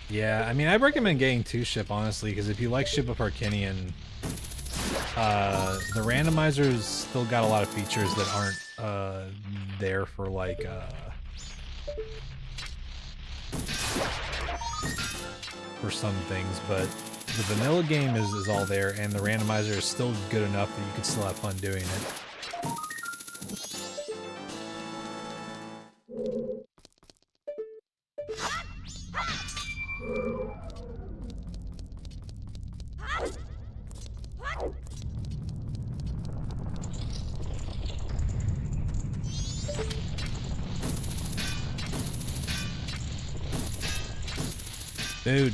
Yeah, I mean, I'd recommend getting 2-ship, honestly, because if you like Ship of Arcinian, the randomizers still got a lot of features that aren't there for, like, for some things, but the vanilla game is all there, and the randomizer is still good enough that you can still have fun doing it. Dude.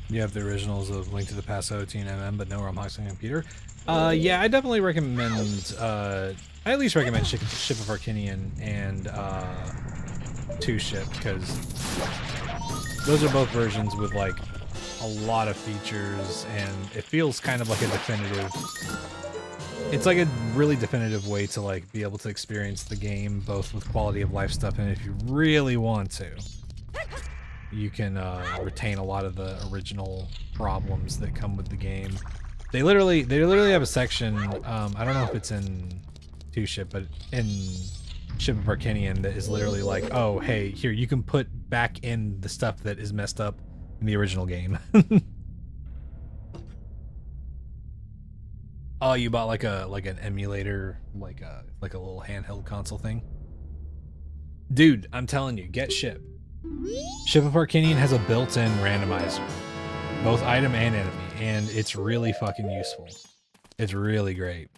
You have the originals of Link to the Past 17mm, but no ROM hacks on computer. Yeah, I definitely recommend, I at least recommend Ship of Arcinian and 2-ship, because those are both versions with, like, a lot of features, and it feels kind of like a definitive. It's like a really definitive way to like be able to experience the game, both with quality of life stuff, and if you really want to, you can retain a lot of the original problems that come with the game. They literally have a section. I don't know if it's in 2-Ship, but in Ship of Arcanian that is literally like, oh hey, here you can put back in the stuff that is messed up in the original game. Oh, you bought like an emulator, like a little handheld console thing? Dude, I'm telling you, get Ship. Ship of Arcanian has a built-in randomizer, both item and enemy, and it's really fucking useful. It's really great.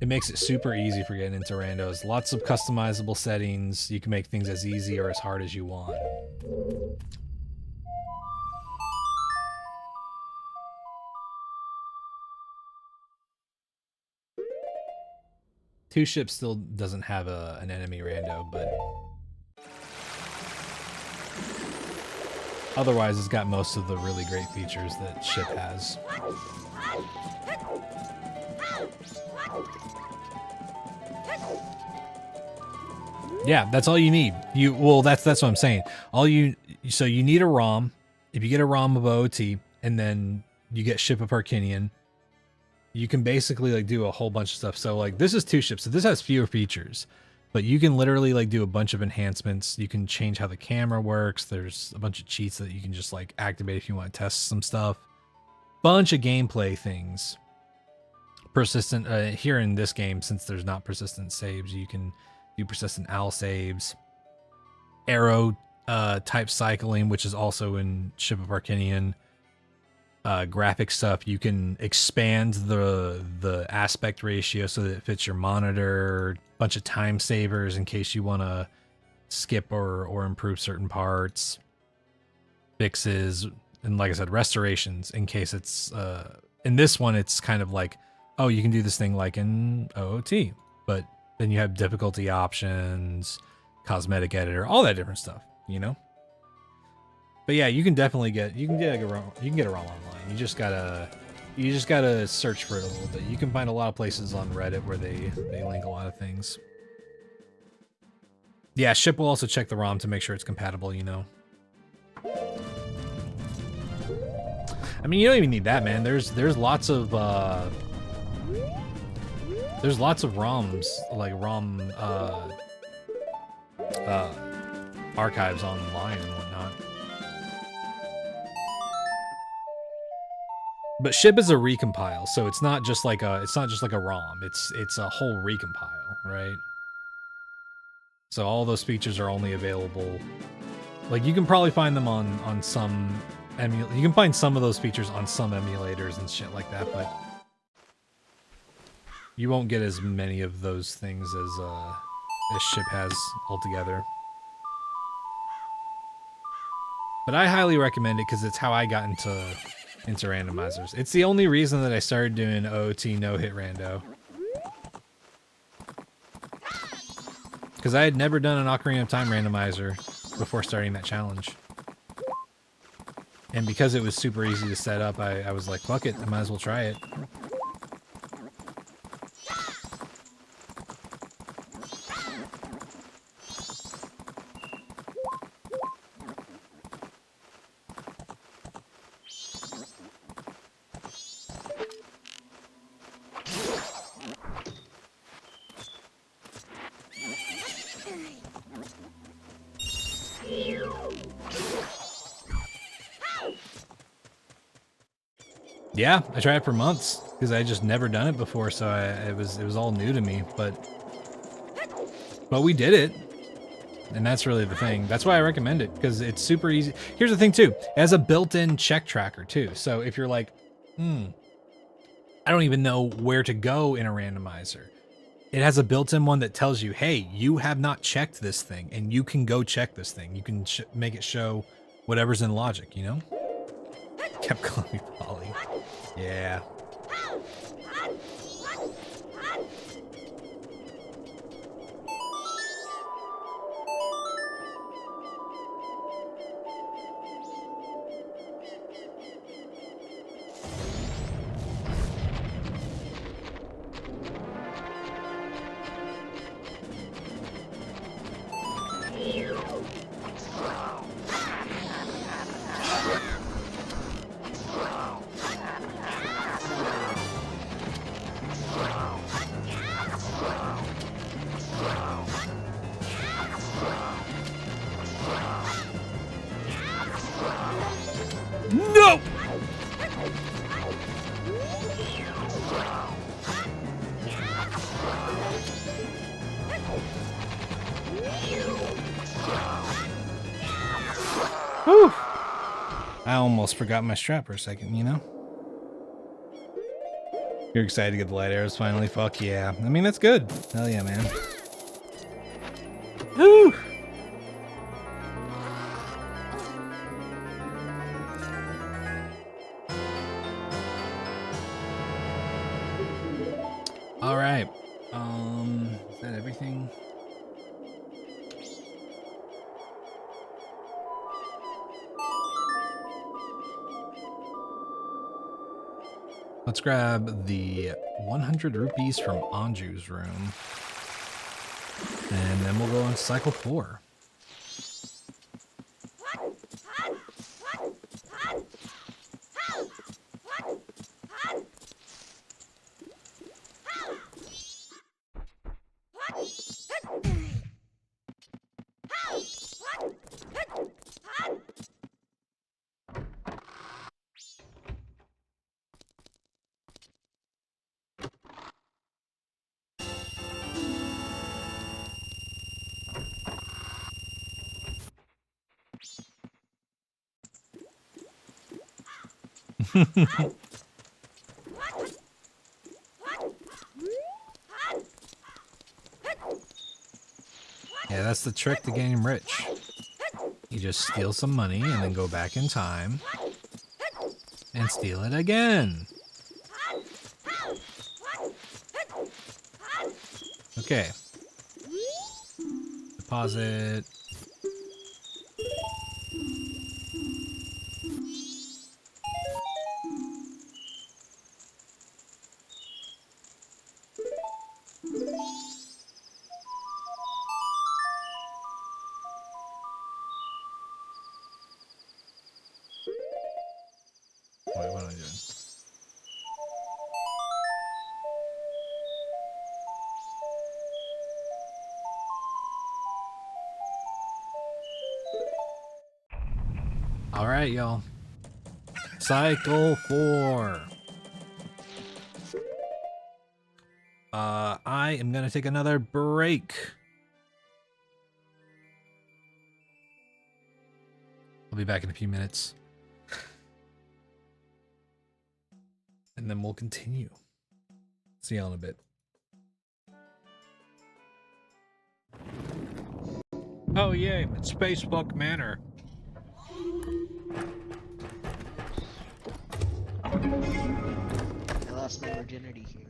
It makes it super easy for getting into randos. Lots of customizable settings. You can make things as easy or as hard as you want. 2-Ship still doesn't have an enemy rando, but otherwise it's got most of the really great features that Ship has. Yeah, that's all you need. Well, that's what I'm saying. So you need a ROM. If you get a ROM of OOT and then you get Ship of Arcanian, you can basically like do a whole bunch of stuff. So like this is 2-Ship, so this has fewer features, but you can literally like do a bunch of enhancements. You can change how the camera works. There's a bunch of cheats that you can just like activate if you want to test some stuff. Bunch of gameplay things. Persistent here in this game, since there's not persistent saves, you can do persistent AL saves. Arrow type cycling, which is also in Ship of Arcanian. Graphic stuff, you can expand the aspect ratio so that it fits your monitor. Bunch of time savers in case you want to skip or improve certain parts. Fixes, and like I said, restorations in case it's in this one it's kind of like, oh, you can do this thing like in OOT, but then you have difficulty options, cosmetic editor, all that different stuff, you know. But yeah, you can definitely get a ROM online. You just gotta search for it a little bit. You can find a lot of places on Reddit where they link a lot of things. Yeah, Ship will also check the ROM to make sure it's compatible, you know. I mean, you don't even need that, man. There's lots of ROMs, like ROM archives online and whatnot. But Ship is a recompile, so it's not just like a ROM. It's a whole recompile, right? So all those features are only available. Like you can probably find them on some you can find some of those features on some emulators and shit like that, but you won't get as many of those things as Ship has altogether. But I highly recommend it because it's how I got into randomizers. It's the only reason that I started doing OOT no-hit rando. Because I had never done an Ocarina of Time randomizer before starting that challenge. And because it was super easy to set up, I was like, fuck it, I might as well try it. Yeah, I tried it for months because I just never done it before, so it was all new to me. But we did it, and that's really the thing. That's why I recommend it, because it's super easy. Here's the thing too: it has a built-in check tracker too. So if you're like, I don't even know where to go in a randomizer, it has a built-in one that tells you, hey, you have not checked this thing, and you can go check this thing. You can make it show whatever's in logic, you know? Kept calling me Polly. Yeah. Whew. I almost forgot my strap for a second, you know? You're excited to get the light arrows finally? Fuck yeah. I mean, that's good. Hell yeah, man. Whew. All right. Is that everything? Let's grab the 100 rupees from Anju's room. And then we'll go on cycle 4. Yeah, that's the trick to getting rich. You just steal some money and then go back in time and steal it again. Okay. Deposit. Wait, what am I doing? All right, y'all. Cycle 4. I am gonna take another break. I'll be back in a few minutes. And then we'll continue. See y'all in a bit. Oh yay, it's Spacebuck Manor. I lost my virginity here.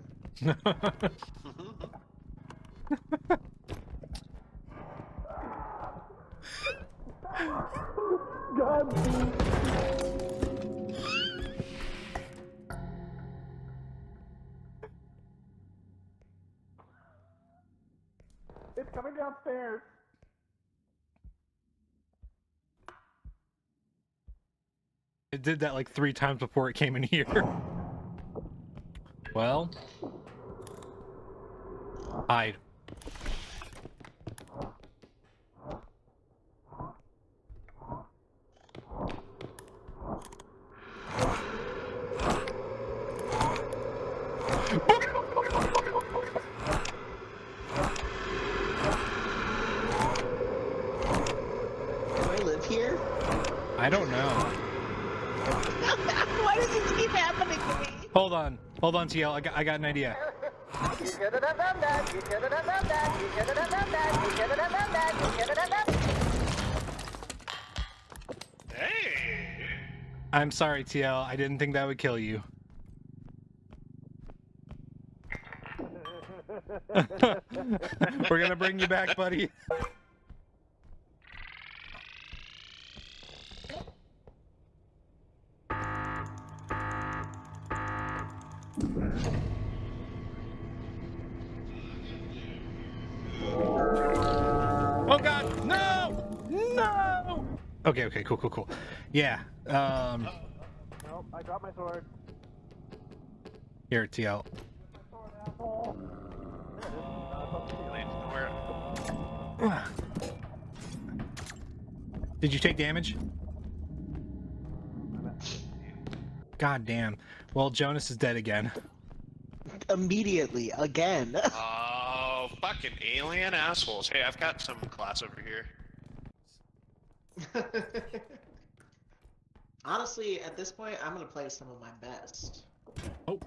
It's coming downstairs. It did that like 3 times before it came in here. Well, hide. Do I live here? I don't know. Why does this keep happening to me? Hold on, TL. I got an idea. You should have done that. You should have done that. You should have done that. You should have done that. You should have done that. Hey! I'm sorry, TL. I didn't think that would kill you. We're gonna bring you back, buddy. Oh God, no! No! Okay, cool. Yeah, Nope, I dropped my sword. here, TL. Sword, asshole. Did you take damage? God damn. Well, Jonas is dead again. Immediately, again. Oh, fucking alien assholes. Hey, I've got some glass over here. Honestly, at this point, I'm gonna play some of my best. Oh.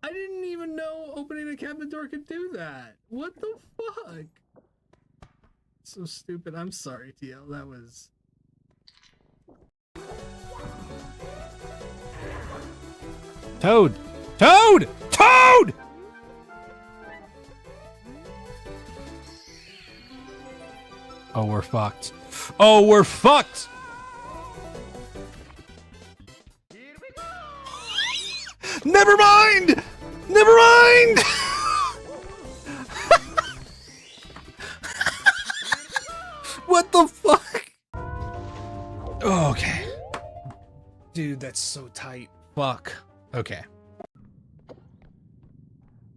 I didn't even know opening a cabinet door could do that. What the fuck? So stupid. I'm sorry, TL. That was... Toad! Toad! Toad! Oh, we're fucked. Oh, we're fucked! Never mind! Never mind! What the fuck? Okay. Dude, that's so tight. Fuck. Okay.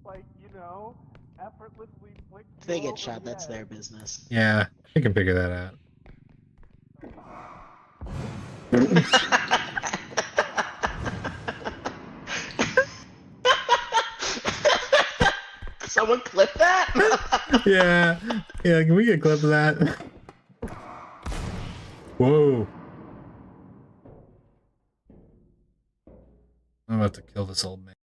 Like, you know, effortlessly flick. If they get shot, that's their business. Yeah, I can figure that out. Someone clip that? Yeah. Yeah, can we get a clip of that? Whoa. I'm about to kill this old man.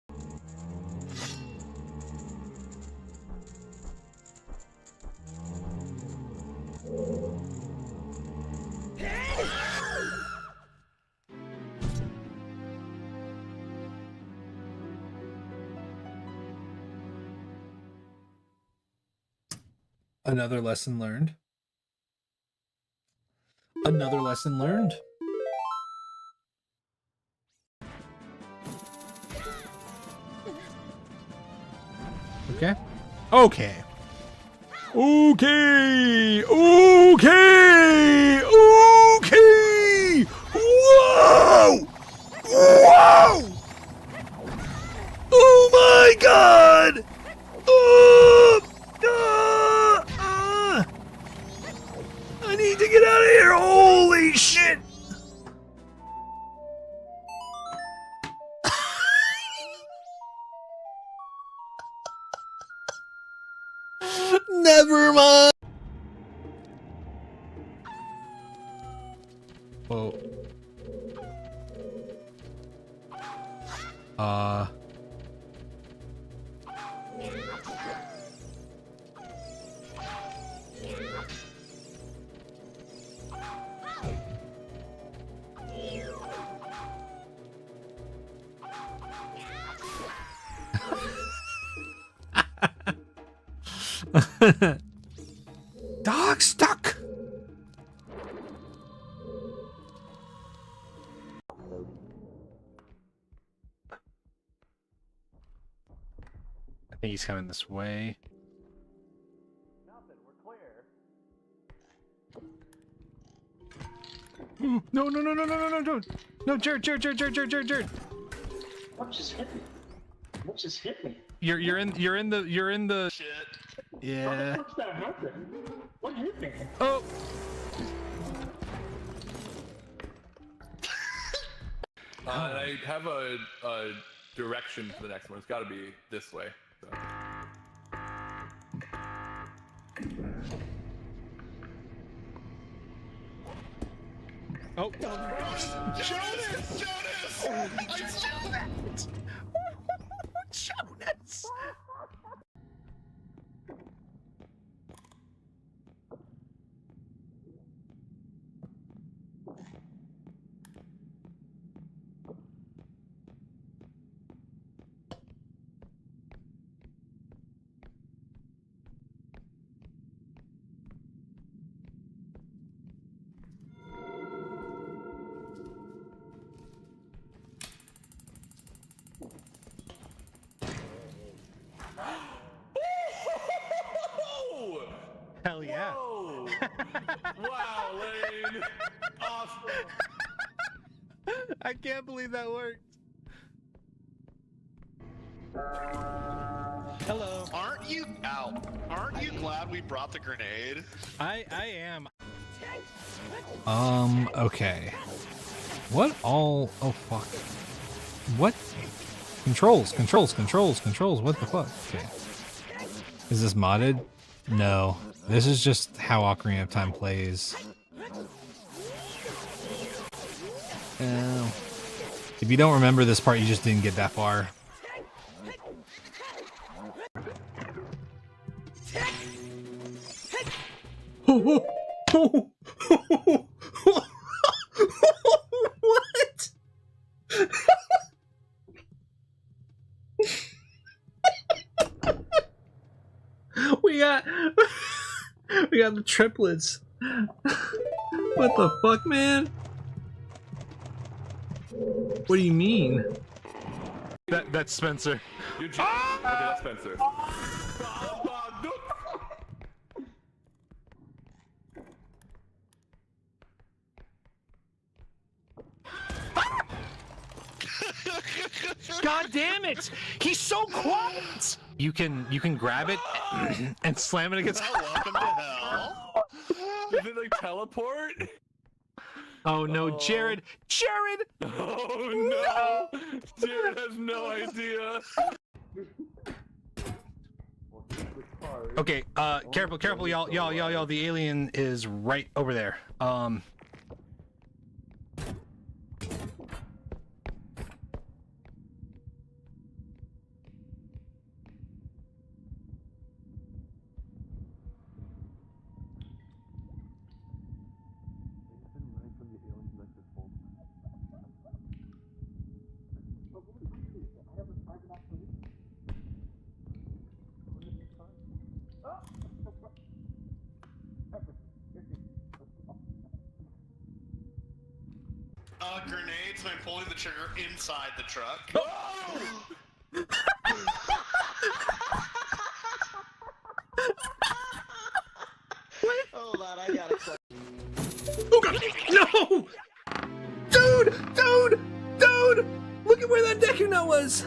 Another lesson learned. Another lesson learned. Okay. Okay. Okay. Okay. Okay. Whoa! Whoa! Oh my God! I need to get out of here! Holy shit! Never mind. Whoa. Dog stuck. I think he's coming this way. Nothing, we're clear. No, no, no, no, no, no, no, no. No, Jared. What just hit me? What just hit me? You're in the Shit. How Yeah. the fuck's that happen? What hit me? Oh. And I have a direction for the next one. It's got to be this way. So. Oh. Jonas! Jonas. Hell yeah. Whoa! Wow, Lane! Awesome! I can't believe that worked. Hello. Aren't you glad we brought the grenade? I am. Okay. What all? Oh fuck. What? Controls. What the fuck? Okay. Is this modded? No. This is just how Ocarina of Time plays. If you don't remember this part, you just didn't get that far. What? we got the triplets. What the fuck, man? What do you mean? That's Spencer. Okay, that's Spencer. God damn it! He's so quiet. You can grab it and slam it against. Welcome to hell. Did it like teleport? Oh no, Jared! Jared! Oh no! Jared has no idea. Okay, careful, y'all. The alien is right over there. Grenades, and I'm pulling the trigger inside the truck. Hold on, I got it. Oh god! No! Dude! Look at where that Deku Nut was!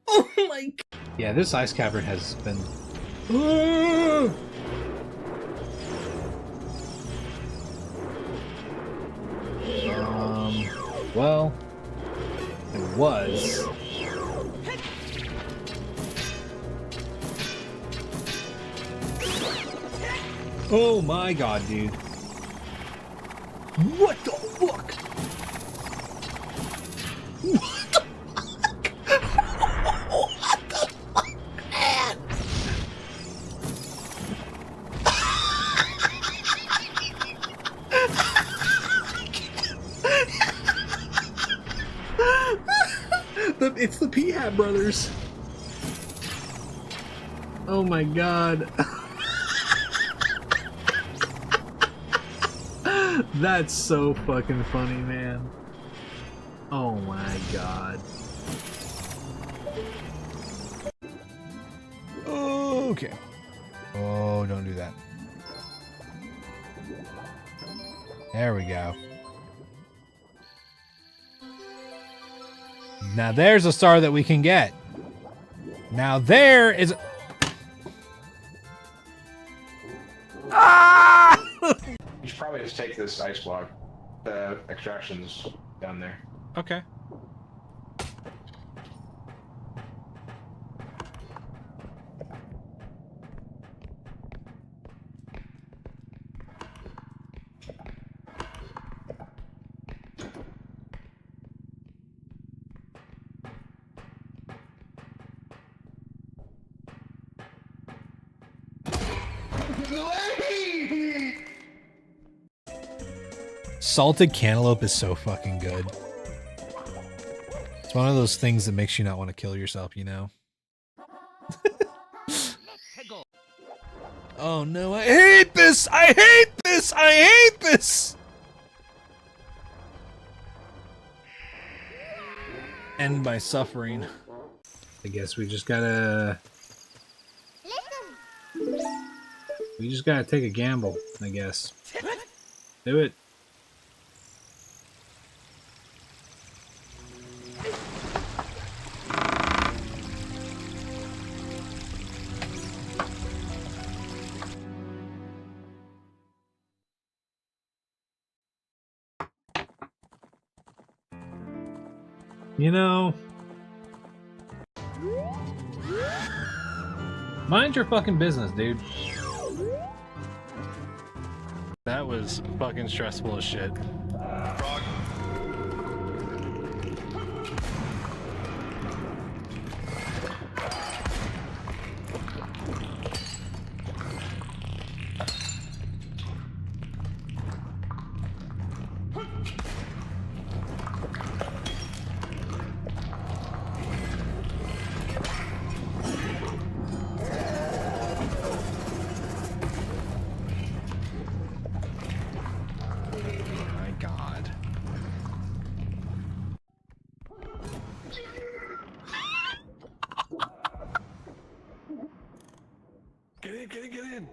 Oh my god! Yeah, this ice cavern has been... well... It was... Oh my god, dude. What the fuck? What the fuck? What the fuck, man? It's the P-Hat brothers. Oh my god. That's so fucking funny, man. Oh my god. Okay. Oh, don't do that. There we go. Now there's a star that we can get. Now there is... Ah! You should probably just take this ice block. The extraction's down there. Okay. Salted cantaloupe is so fucking good. It's one of those things that makes you not want to kill yourself, you know? Oh no, I hate this! I hate this! I hate this! End my suffering. I guess we just gotta... We just gotta take a gamble, I guess. Do it. You know, mind your fucking business, dude. That was fucking stressful as shit. Frog. My God. Get in, get in, get in.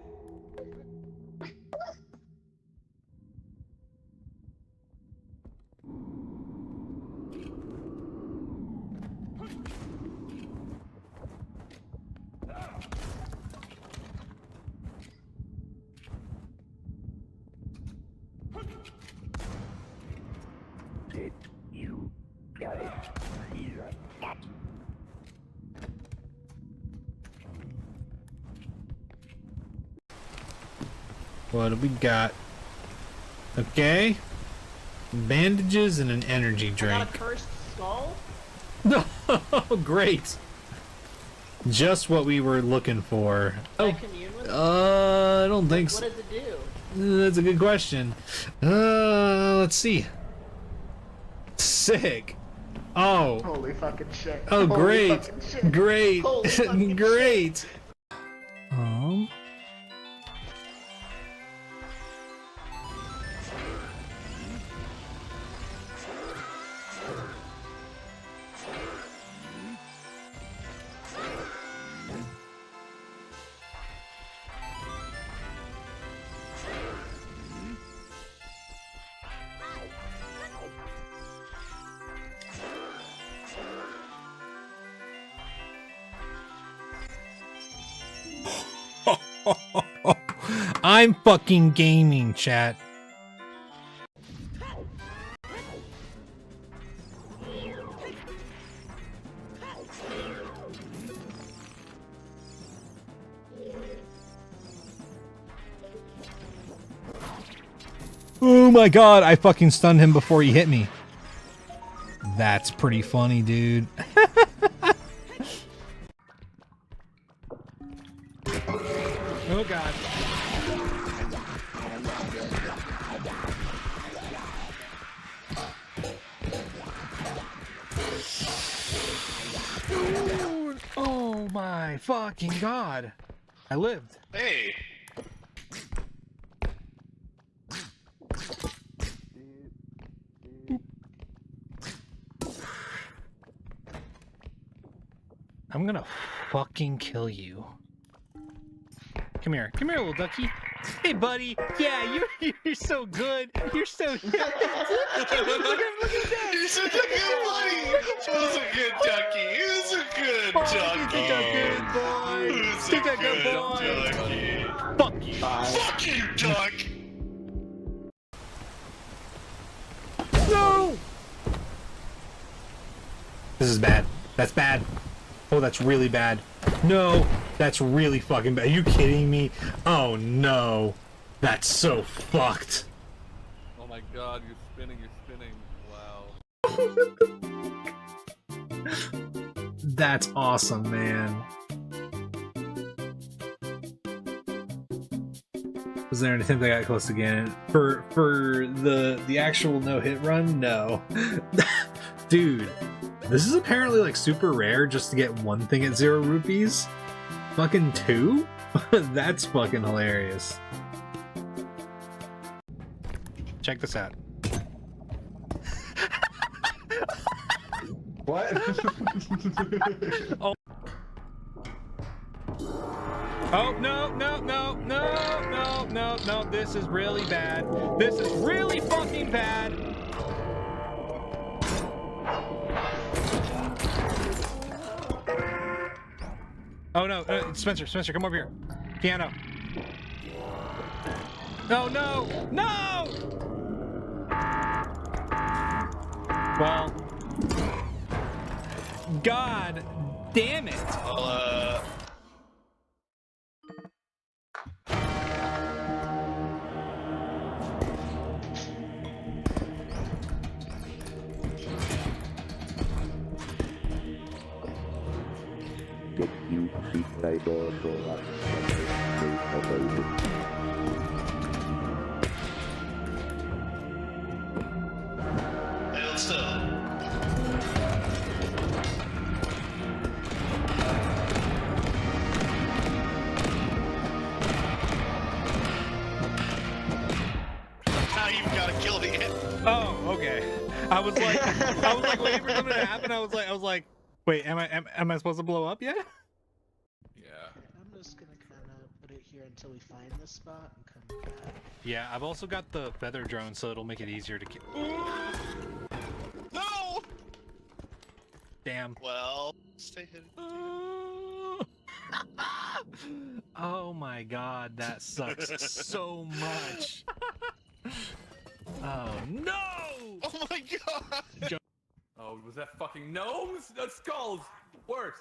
What do we got? Okay. Bandages and an energy Got drink. a cursed skull? No, great. Just what we were looking for. Can I Oh, commune with it? I don't think What so. does it do? That's a good question. Let's see. Sick. Oh, Holy fucking shit. oh, Holy great, fucking shit. great, Holy fucking great. I'm fucking gaming, chat. Oh my God, I fucking stunned him before he hit me. That's pretty funny, dude. Oh God. Dude, oh my fucking God. I lived. Hey. I'm gonna fucking kill you. Come here, little ducky. Hey, buddy. Yeah, you're so good. You're so. Look at that. You're such a good buddy. He was a good ducky. He was a good ducky. He's a good boy. He was He's a good boy. ducky. Fuck you. Fuck you, duck. No. This is bad. That's bad. Oh, that's really bad. No, that's really fucking bad. Are you kidding me? Oh no. That's so fucked. Oh my God, you're spinning, wow. That's awesome, man. Was there an attempt I got close again? For the actual no-hit run? No. Dude, this is apparently like super rare just to get one thing at 0 rupees. Fucking 2? That's fucking hilarious. Check this out. What? Oh. Oh, no. This is really bad. This is really fucking bad. Oh, no. Spencer, come over here. Piano. Oh, no. No! Well. God damn it! Well, hold still. Now you've got to kill the ant. Oh, okay. I was like waiting for something to happen. I was like, wait, am I supposed to blow up yet? Yeah. I'm just gonna kind of put it here until we find this spot and come back. Yeah, I've also got the feather drone, so it'll make it easier to kill. No! Damn. Well, stay hidden. Oh my god, that sucks so much. Oh no! Oh my god! Oh, was that fucking gnomes? No, skulls! Worse!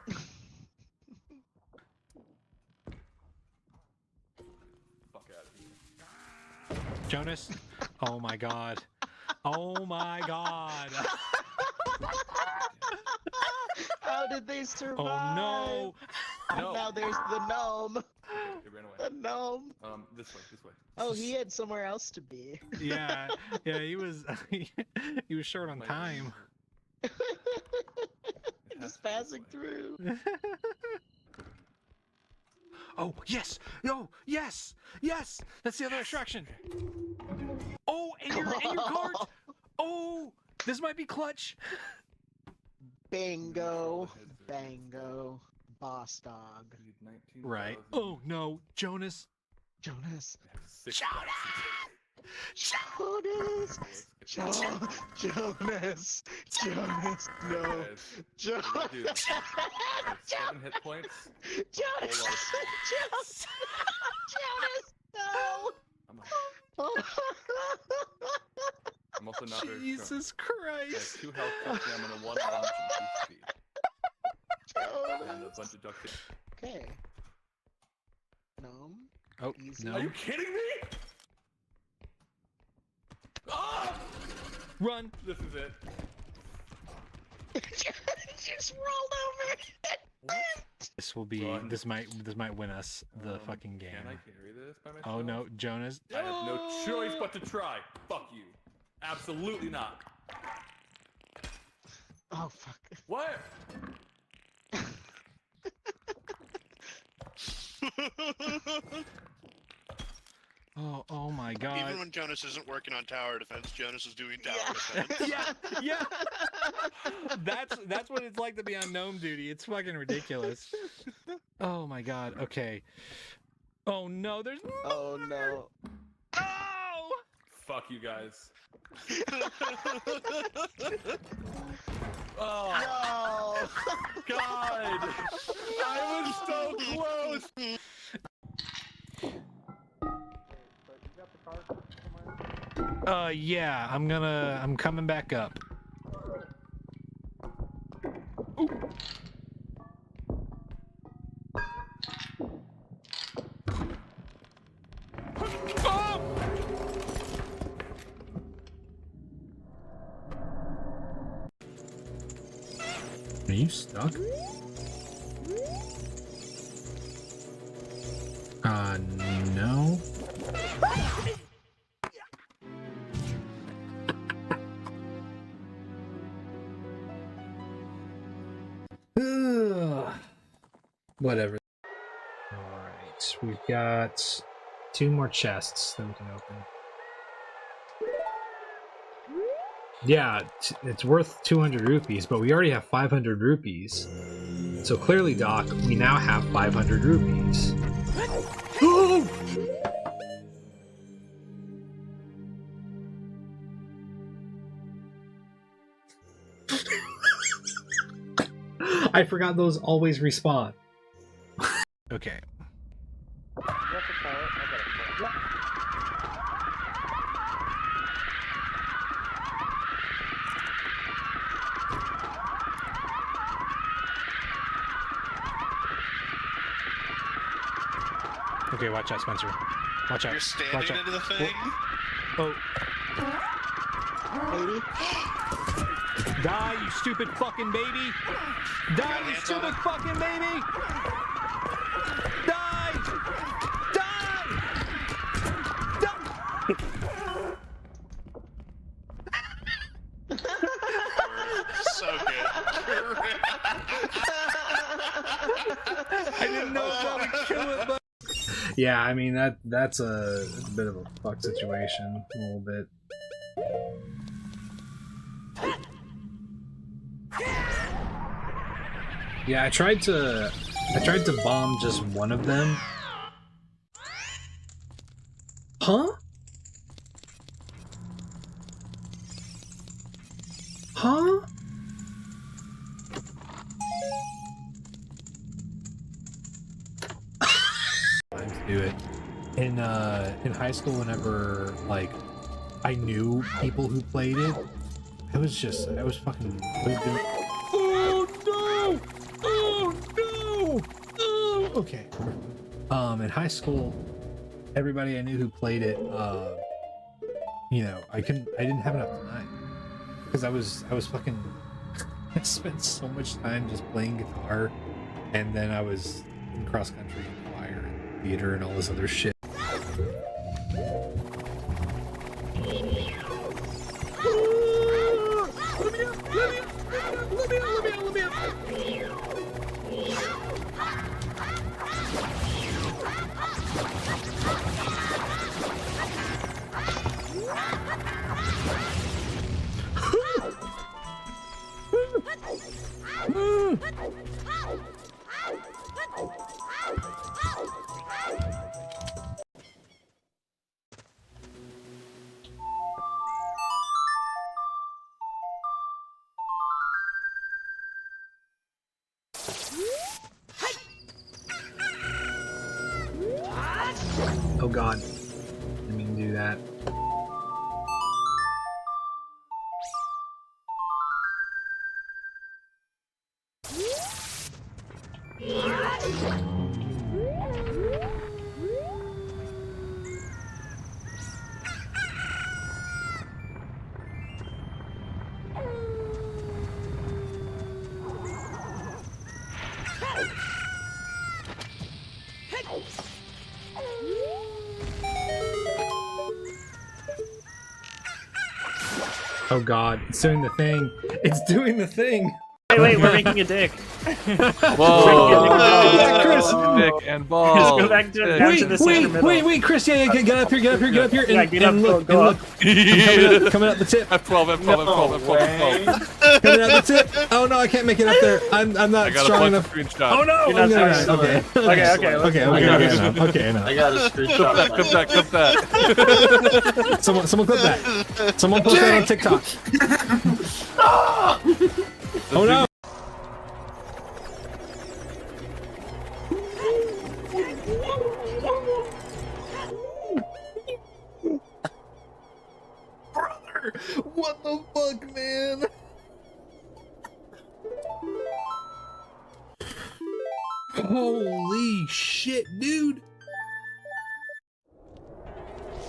Fuck out of here. Jonas? Oh my god. Oh my god. How did they survive? Oh no! No. Now there's the gnome. It ran away. The gnome. This way, this way. Oh, he had somewhere else to be. Yeah, he was he was short on time. Just passing through. Oh yes! No! Yes! Yes! That's the other extraction. Oh, and your cart! Oh, this might be clutch. Bingo. Bango. Boss dog. Right. Oh no, Jonas. Jonas. Jonas! Jonas. Jonas. Jonas. No. Jonas. Dude, 7 hit points. Jonas. Jonas. Jonas. No. I'm also not very strong. Jesus I have Christ. 2 health, 2 stamina, 1 launch, and 2 speed. And a bunch of duct tape. Okay. Gnome. Oh Easy. no! Are you kidding me? Ah! Run! This is it. Just rolled over. What? This will be. Run. This might win us the fucking game. Can I carry this by myself? Oh no, Jonas. I have no choice but to try. Fuck you. Absolutely not. Oh fuck. What? Oh my god. Even when Jonas isn't working on tower defense, Jonas is doing tower defense. Yeah. That's what it's like to be on gnome duty. It's fucking ridiculous. Oh my god. Okay. Oh no, there's Oh no. no. Fuck you guys. Oh No. God! I was so close. Yeah, I'm coming back up. Oh! Are you stuck? No. Whatever. Alright, we've got 2 more chests that we can open. Yeah, it's worth 200 rupees, but we already have 500 rupees. So clearly, Doc, we now have 500 rupees. Oh! I forgot those always respawn. Okay. Okay, watch out, Spencer. Watch out. You're standing Watch out. into the thing? Oh. Lady? Die, you stupid fucking baby! Die, you hands on stupid it? fucking baby! Die! Die! So good. I didn't know if that would kill it, but yeah, I mean that's a bit of a fuck situation, a little bit. Yeah, I tried to bomb just one of them. Huh? Huh? Time to do it. In high school, whenever like I knew people who played it, I was doing. Oh no! Oh no! Oh, okay. In high school, everybody I knew who played it, you know, I didn't have enough time because I was fucking. I spent so much time just playing guitar, and then I was in cross country and choir and theater and all this other shit. Oh god. Didn't mean to do that. Oh god, it's doing the thing. It's doing the thing. Wait, we're making a dick. Whoa! Chris. Dick and balls. Let's go back to, down to the center middle. Wait, Chris, yeah, get up here, get up here, Yeah, and, get up, and look, go and up. look. Coming up the tip. F12, F12, F12, F12, F12. Coming out the tip. Oh no, I can't make it up there. I'm I not got a strong bunch enough. of screenshots. Oh no! You're not strong Okay. Okay. I got a screenshot. Clip that. Someone clip that. Someone post that on TikTok. Oh no! Brother, what the fuck, man? Holy shit, dude!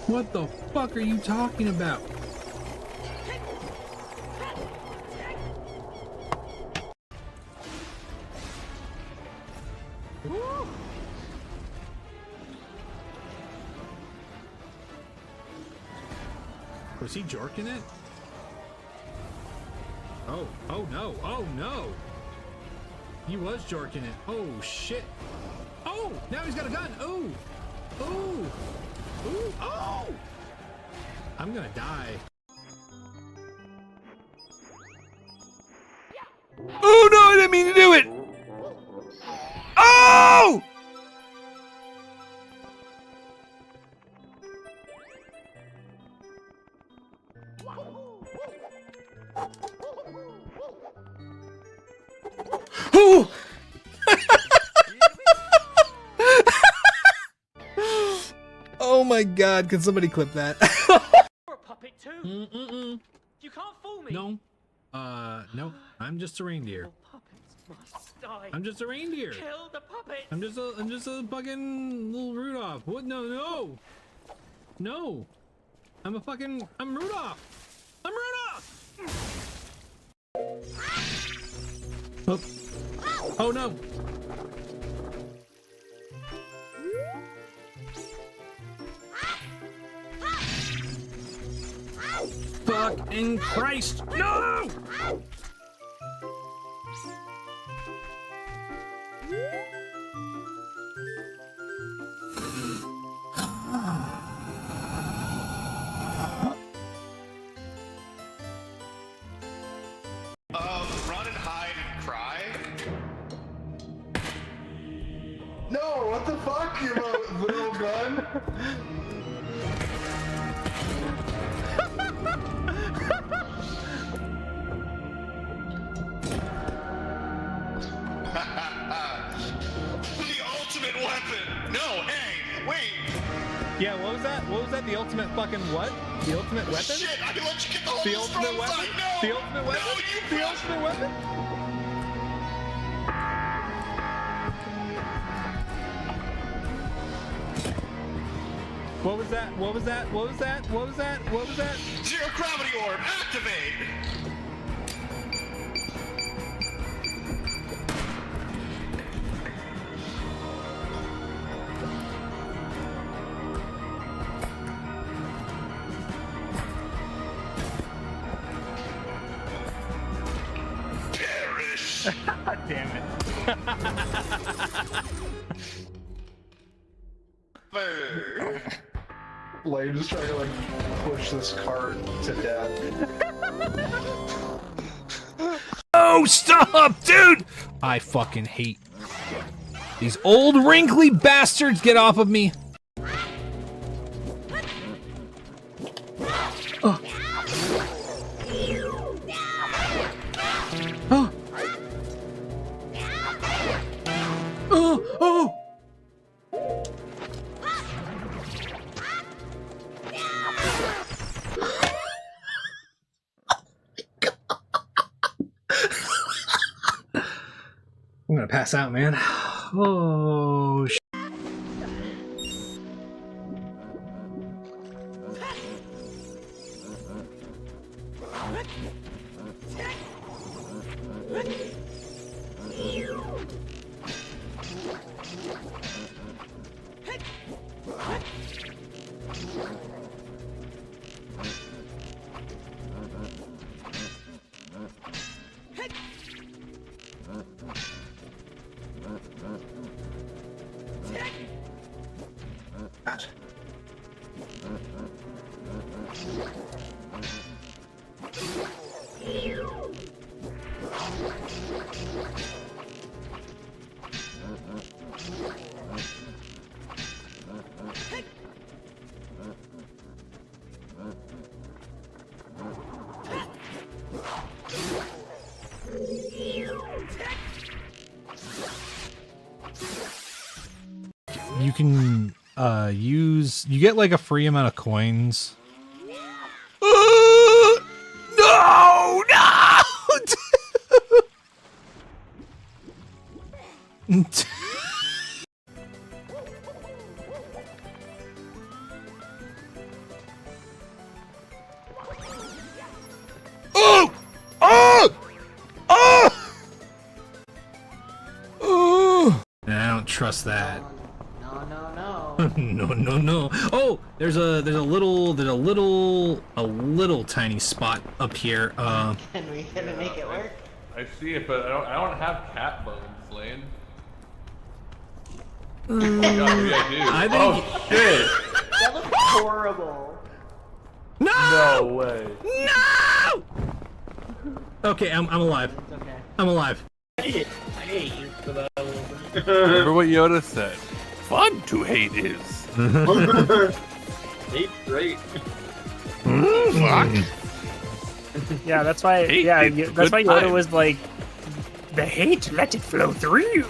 What the fuck are you talking about? Was he jorking it? Oh no, oh no! He was jorking it. Oh shit! Oh, now he's got a gun. Oh, oh, oh, oh! I'm gonna die. Oh no, I didn't mean to do it! Oh! Oh! Oh my god, can somebody clip that? You're a puppet too. Mm-mm-mm. You can't fool me. No. No. I'm just a reindeer. Well, puppets. must die. I'm just a reindeer. Kill the puppet. I'm just a fucking little Rudolph. What? No. No. I'm Rudolph. I'm Rudolph. Oh. Oh no. Fucking Christ! No! Run and hide and cry. No, what the fuck, you little gun? The ultimate weapon. No, hey, wait. Yeah, what was that? What was that? The ultimate fucking what? The ultimate weapon? Shit, I can let you get the whole The ultimate strong weapon? side. No. The ultimate weapon? No, you The bastard. ultimate weapon? What was that? What was that? What was that? What was that? What was that? Zero gravity orb, activate. Perish. God damn it. Like, just trying to like push this cart to death. Oh, stop, dude! I fucking hate these old wrinkly bastards. Get off of me. Oh. Oh. Oh. Oh. I'm gonna pass out, man. Oh, sh. You can you get like a free amount of coins. No! Oh! Oh! Oh! Oh! I don't trust that. No. Oh, there's a little tiny spot up here. Can we make it work? I see it, but I don't have cat bones, Lane. Oh my God, maybe I do. I think. Oh shit! That looks horrible. No! No way. No! Okay, I'm alive. It's okay. I'm alive. I hate you for that a little bit. Remember what Yoda said? Fun to hate is. Hate's great. Fuck. Yeah, that's why. Hate Yeah, is a that's why good Yoda time. was like, the hate, let it flow through you.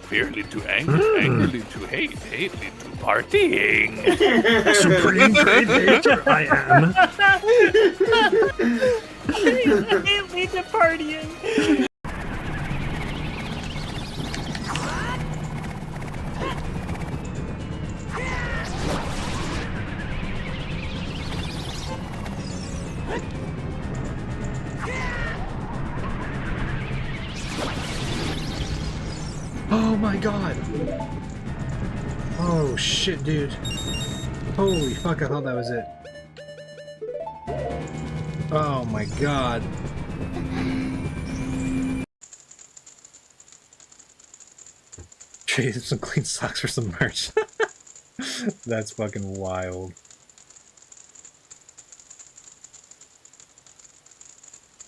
Fearly to anger, angrily to hate, hately to partying. Supreme Predator, I am. I hate me to partying. Oh my god. Oh shit, dude. Holy fuck, I thought that was it. Oh my god. Traded some clean socks for some merch. That's fucking wild.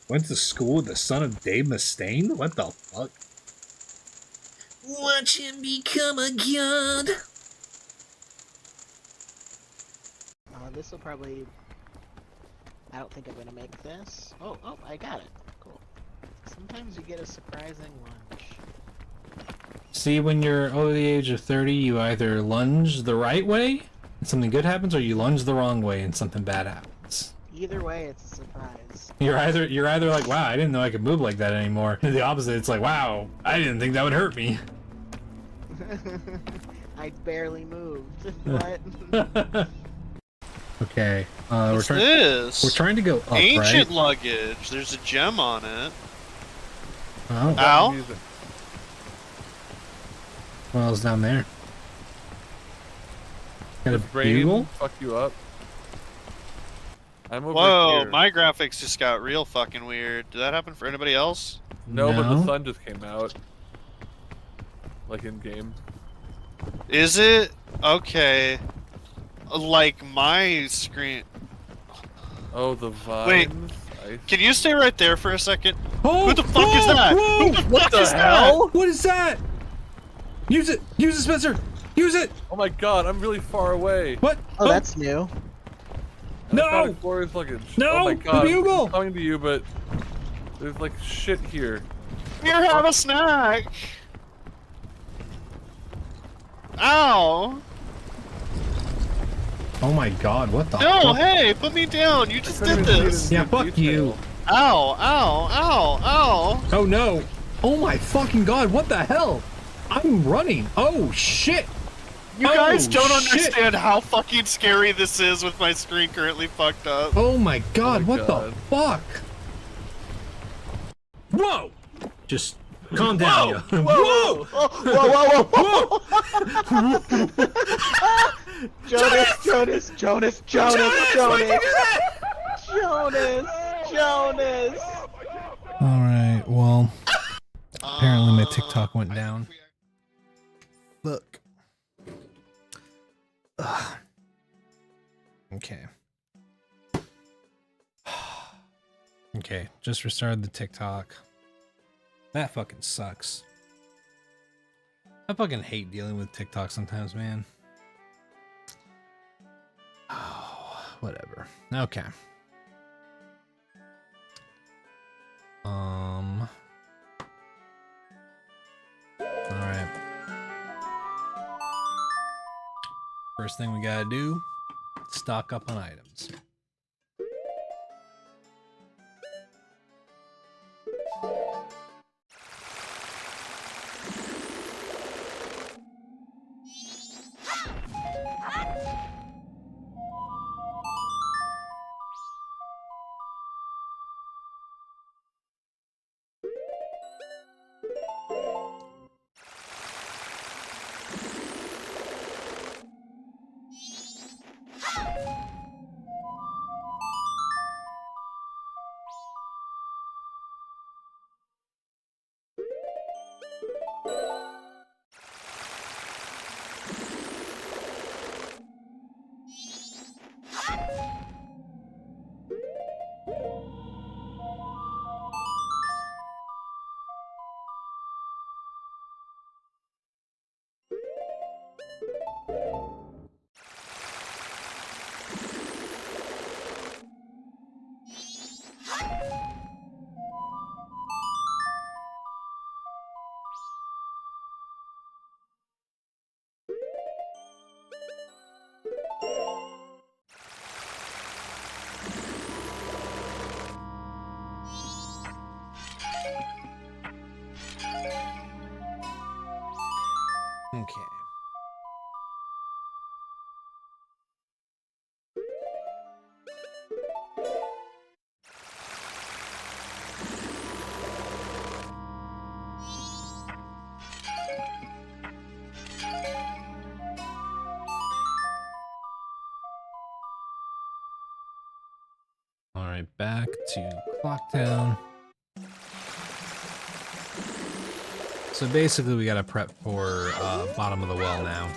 Went to school with the son of Dave Mustaine? What the fuck? Watch him become a god. This will probably... I don't think I'm gonna make this. Oh, I got it. Cool. Sometimes you get a surprising lunge. See, when you're over the age of 30, you either lunge the right way and something good happens, or you lunge the wrong way and something bad happens. Either way, it's a surprise. You're either like, wow, I didn't know I could move like that anymore. The opposite, it's like, wow, I didn't think that would hurt me. I barely moved. What? Okay, What's this? we're trying to go up, Ancient right? luggage. There's a gem on it. Oh, Ow. what else down there? Got a Brain bugle? fuck you up. I'm over Whoa, here. my graphics just got real fucking weird. Did that happen for anybody else? No, but the No? sun just came out. Like in game. Is it? Okay. Like my screen. Oh, the vines. Wait. Nice. Can you stay right there for a second? Oh, Who the fuck is that? Whoa! Who the fuck is hell? What is that? Use it! Use it, Spencer! Use it! Oh my god, I'm really far away. What? Oh, that's new. No! I found a glorious luggage. No! Oh my The god. bugle! I'm coming to you, but there's like shit here. Here, have a snack. Ow! Oh my god, what the No, fuck? hey, put me down. You just I couldn't did even this. see it in Yeah, good fuck detail. you. Ow, ow, ow, ow. Oh no! Oh my fucking god, what the hell? I'm running! Oh shit! You guys Oh, don't shit. understand how fucking scary this is with my screen currently fucked up. Oh my god, my what God. the fuck? Whoa! Just calm down. Whoa! yo. Whoa! Whoa! Jonas! Alright, well, apparently my TikTok went down. Look. Ugh. Okay. Okay, just restarted the TikTok. That fucking sucks. I fucking hate dealing with TikTok sometimes, man. Oh, whatever. Okay. Alright. First thing we gotta do, stock up on items. right back to Clocktown. So basically we gotta prep for bottom of the well now.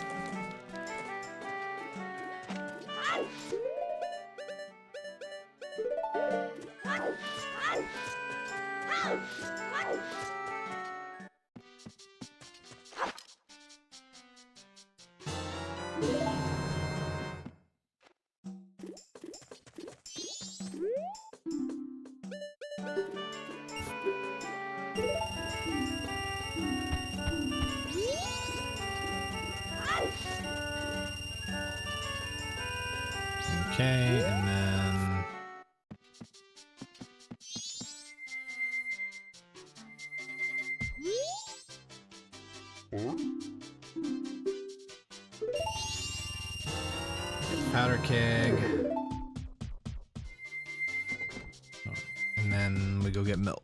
Okay, and then powder keg. And then we go get milk.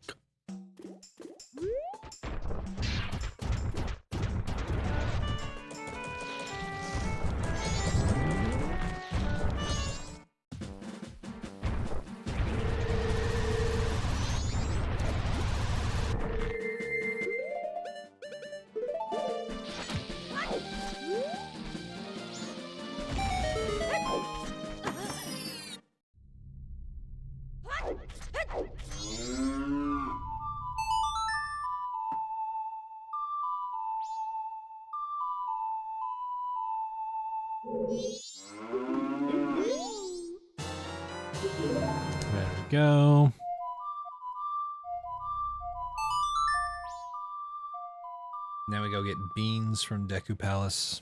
There we go. Now we go get beans from Deku Palace.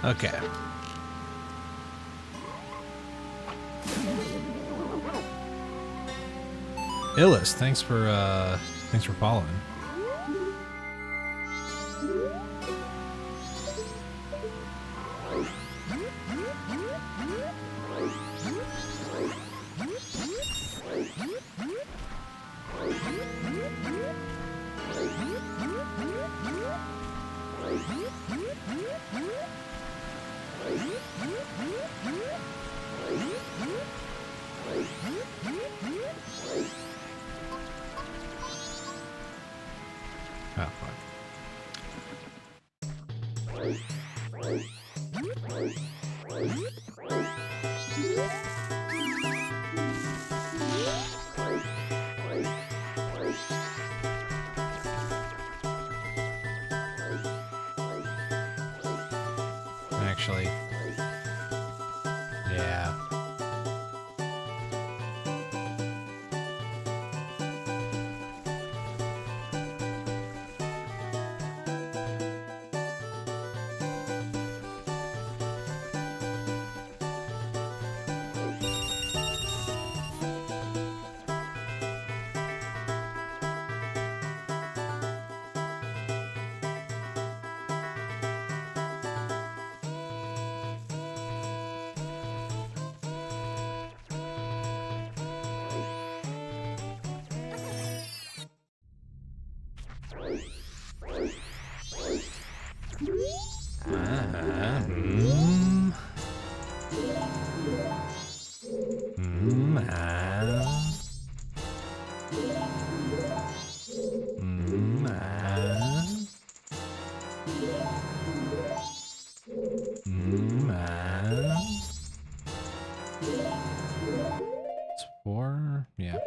Okay. Illis, thanks for following. Oh, fuck. Actually, yeah. It's 4, yeah.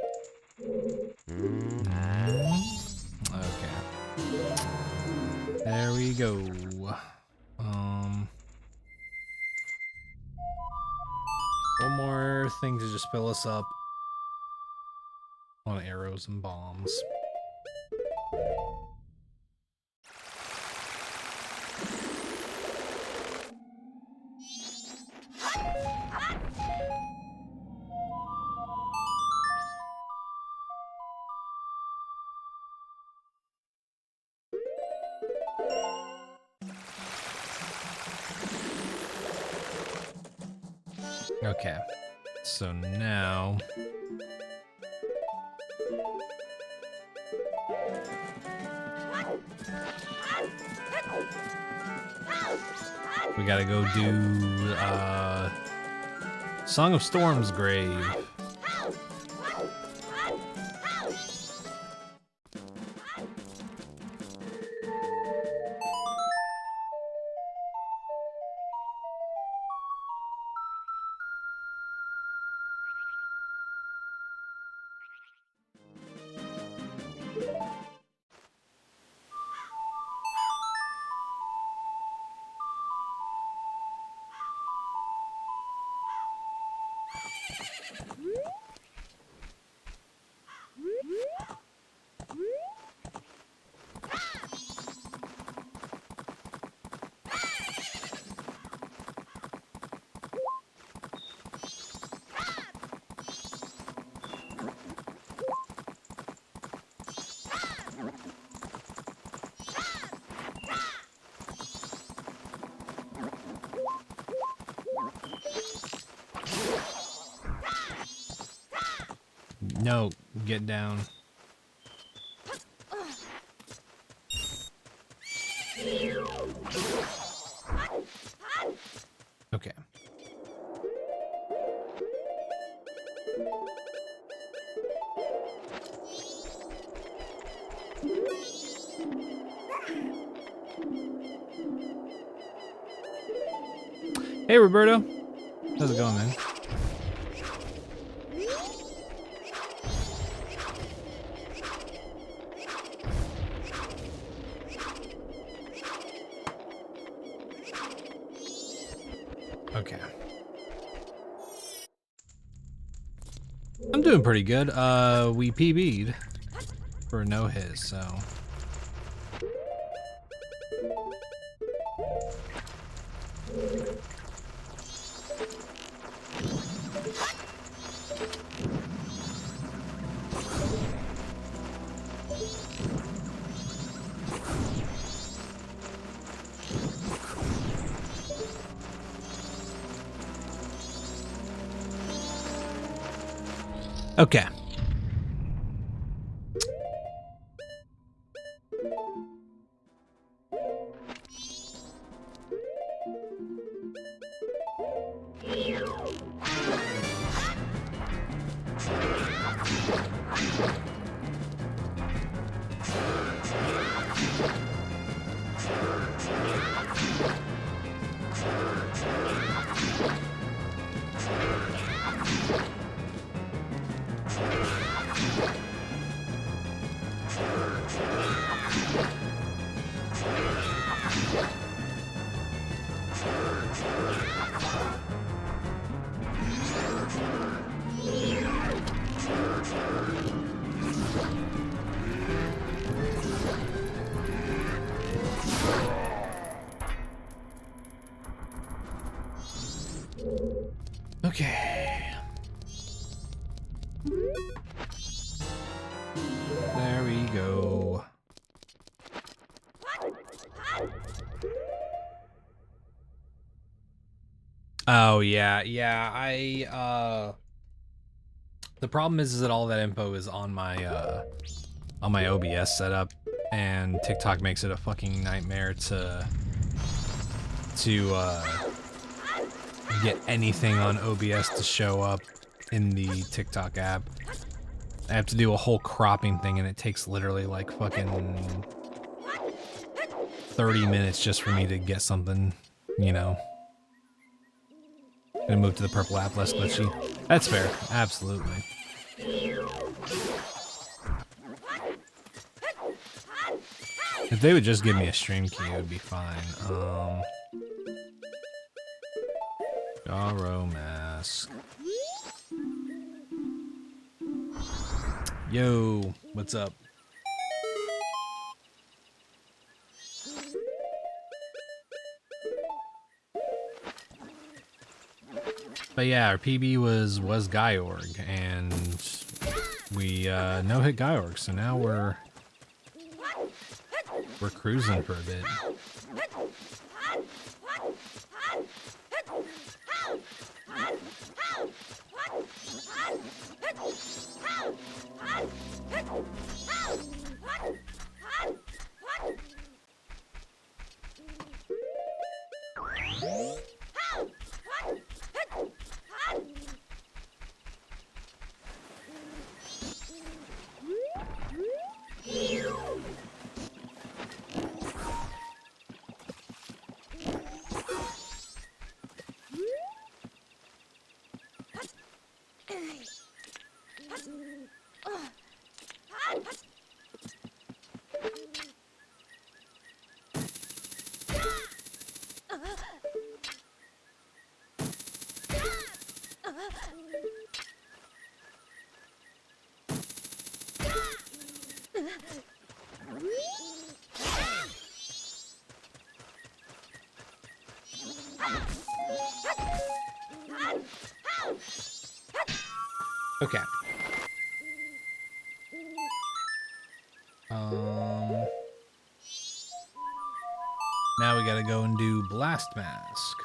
Okay. There we go. One more thing to just fill us up on arrows and bombs. Okay, so now we gotta go do Song of Storm's grave. No, get down. Okay. Hey, Roberto. How's it going, man? Okay. I'm doing pretty good. We PB'd for a no-hit, so. Okay. Okay. There we go. Oh yeah, the problem is that all that info is on my OBS setup, and TikTok makes it a fucking nightmare to get anything on OBS to show up in the TikTok app. I have to do a whole cropping thing, and it takes literally like fucking 30 minutes just for me to get something, you know. Gonna move to the purple app, less glitchy. That's fair, absolutely. If they would just give me a stream key, it would be fine. Garo mask. Yo, what's up? But yeah, our PB was Gyorg, and we no hit Gyorg, so now we're cruising for a bit. Okay. Now we gotta go and do Blast Mask.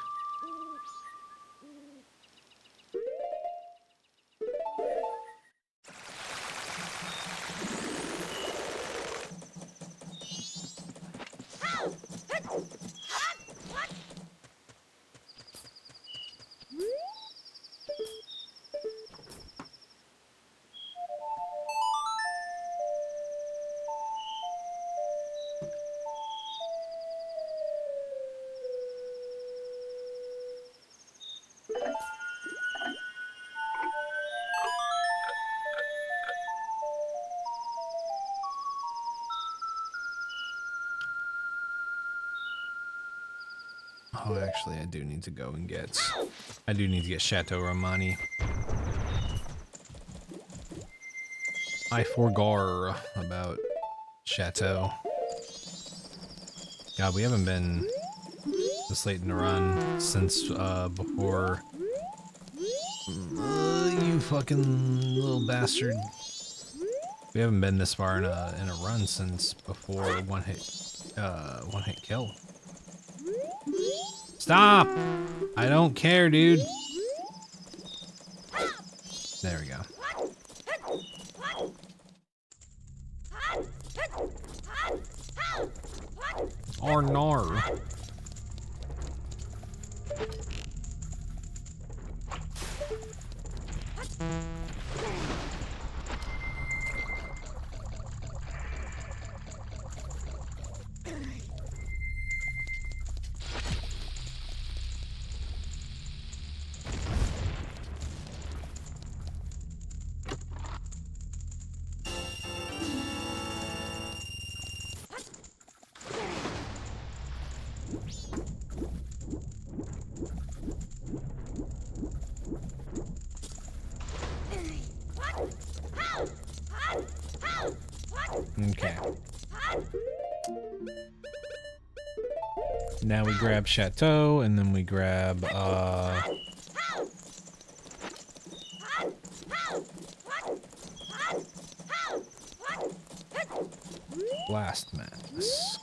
Oh, actually, I do need to go and get... I do need to get Chateau Romani. I forgot about Chateau. God, we haven't been this late in the run since before... you fucking little bastard. We haven't been this far in a run since before one hit kill. Stop! I don't care, dude. There we go. Or nar. Okay. Now we grab Chateau, and then we grab, Blast Mask.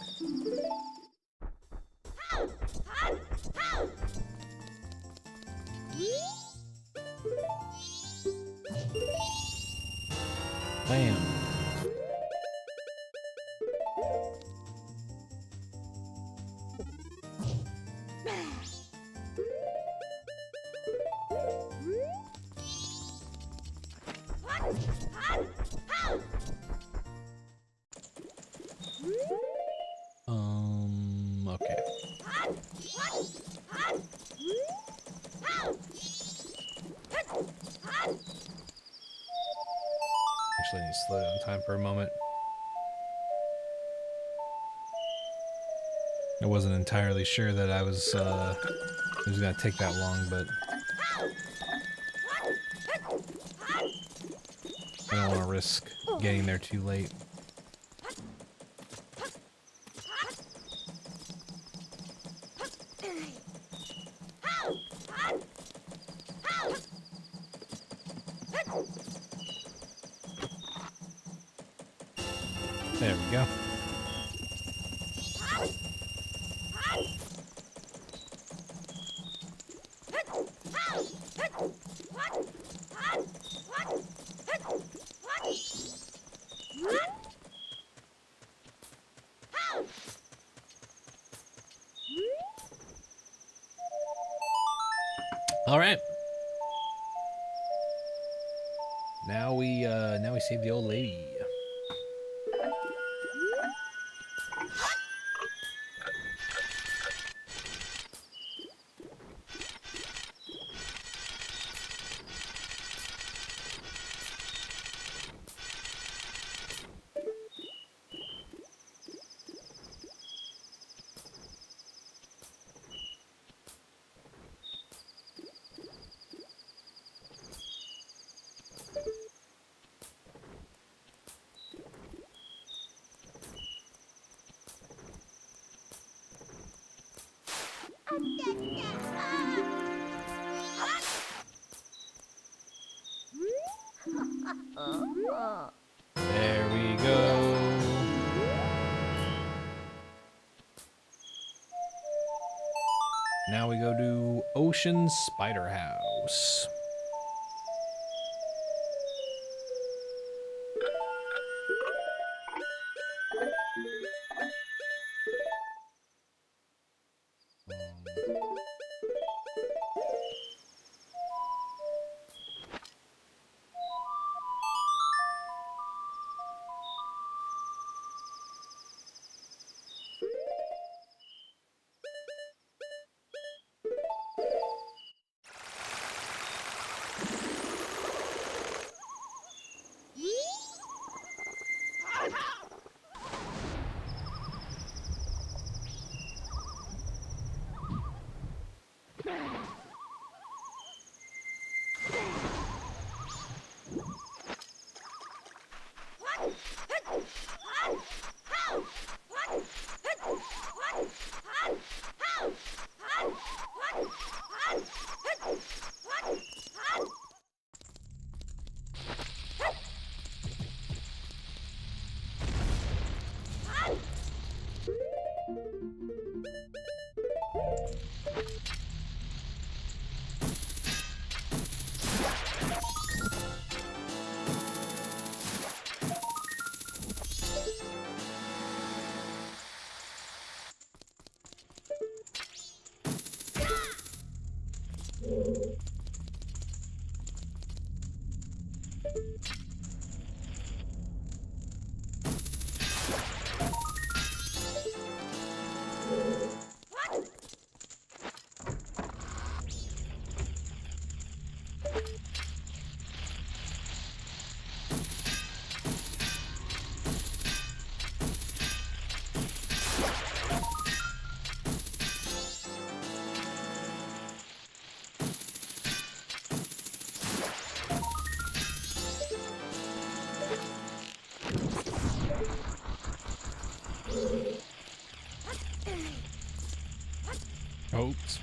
Bam. Okay. Actually, I need to slow down time for a moment. I wasn't entirely sure that it was gonna take that long, but I don't want to risk getting there too late. There we go. All right. Now we save the old lady. There we go. Now we go to Ocean Spider House. Oops.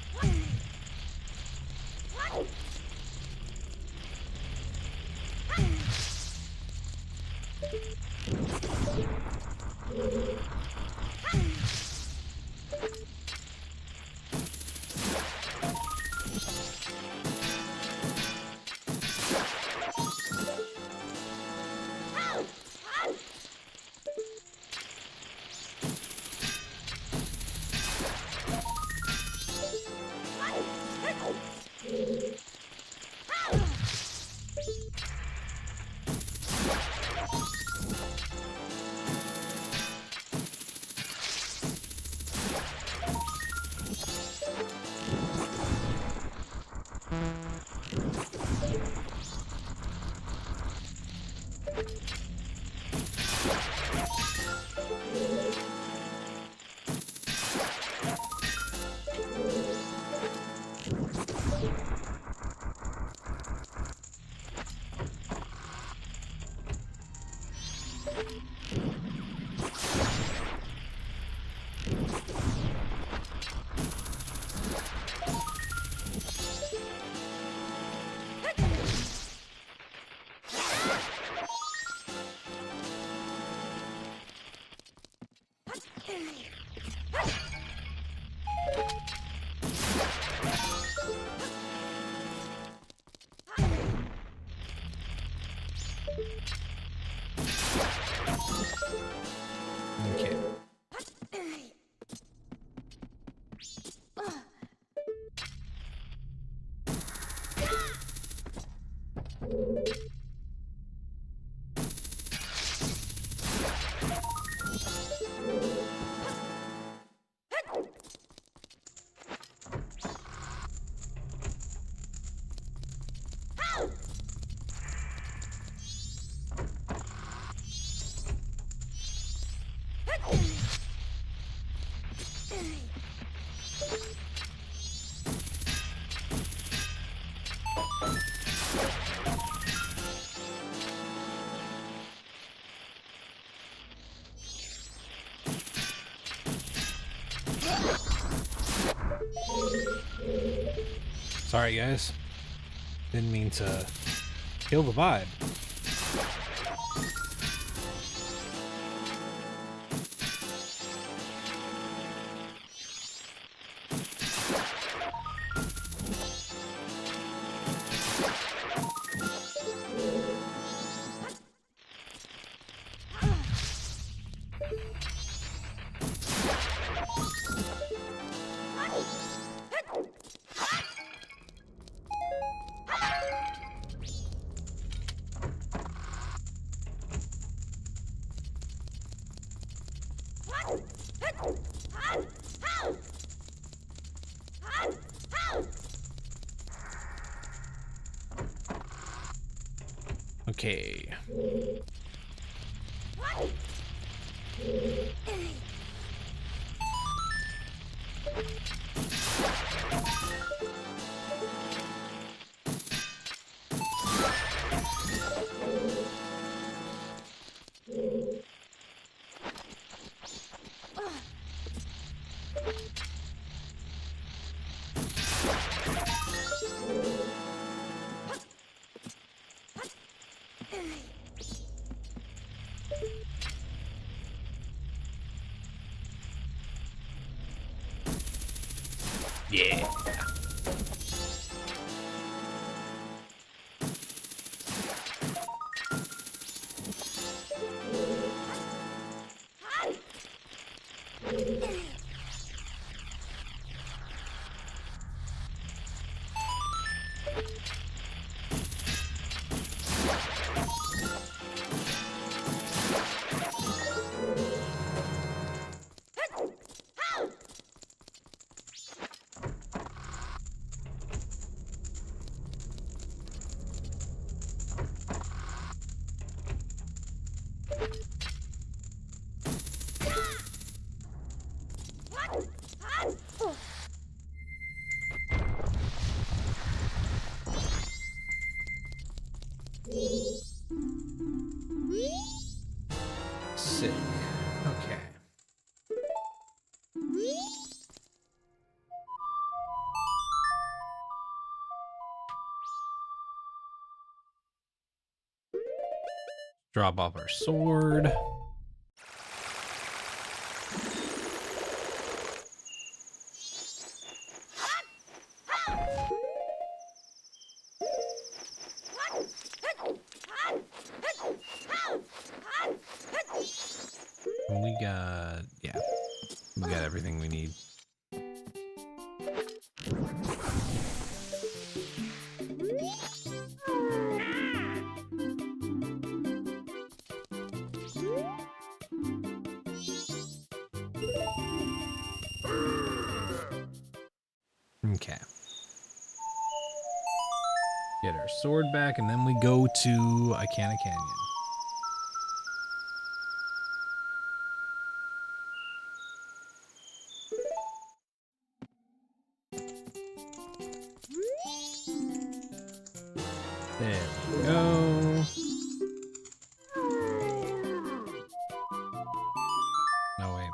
Sorry, guys. Didn't mean to kill the vibe. Okay. Yeah. Sick. Okay. Drop off our sword. We got, yeah, we got everything we need. Okay. Get our sword back, and then we go to Icana Canyon. There we go. No, wait.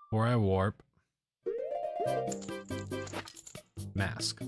Before I warp. Mask.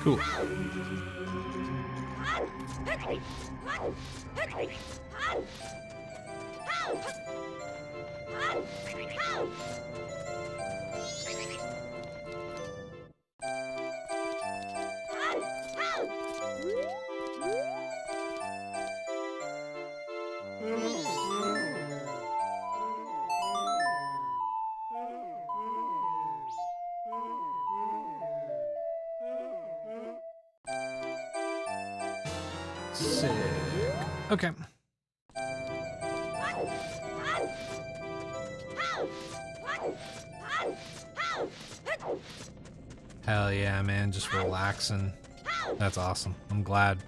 Cool. Sick. Okay. Hell yeah, man. Just relaxing. That's awesome. I'm glad.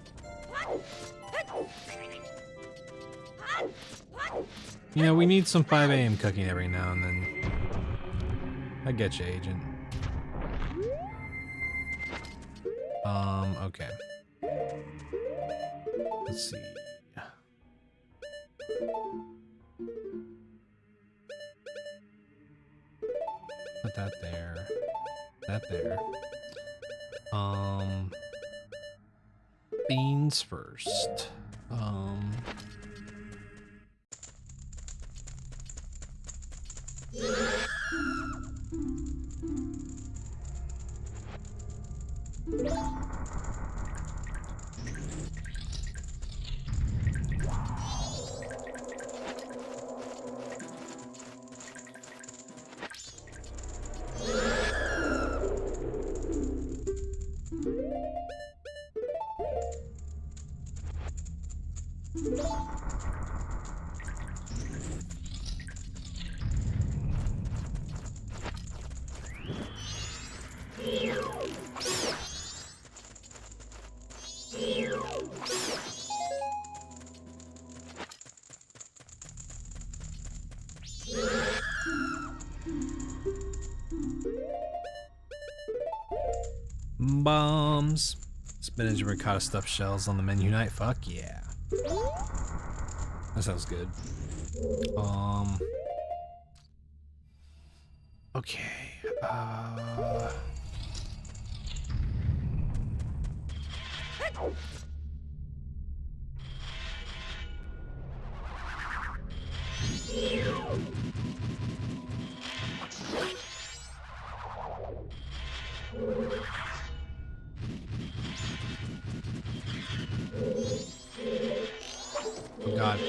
You know, we need some 5 a.m. cooking every now and then. I get you, Agent. Okay. Let's see. Put that there. That there. Beans first. Bombs. Spinach and ricotta stuffed shells on the menu night. Fuck yeah. That sounds good. Okay. Oh God.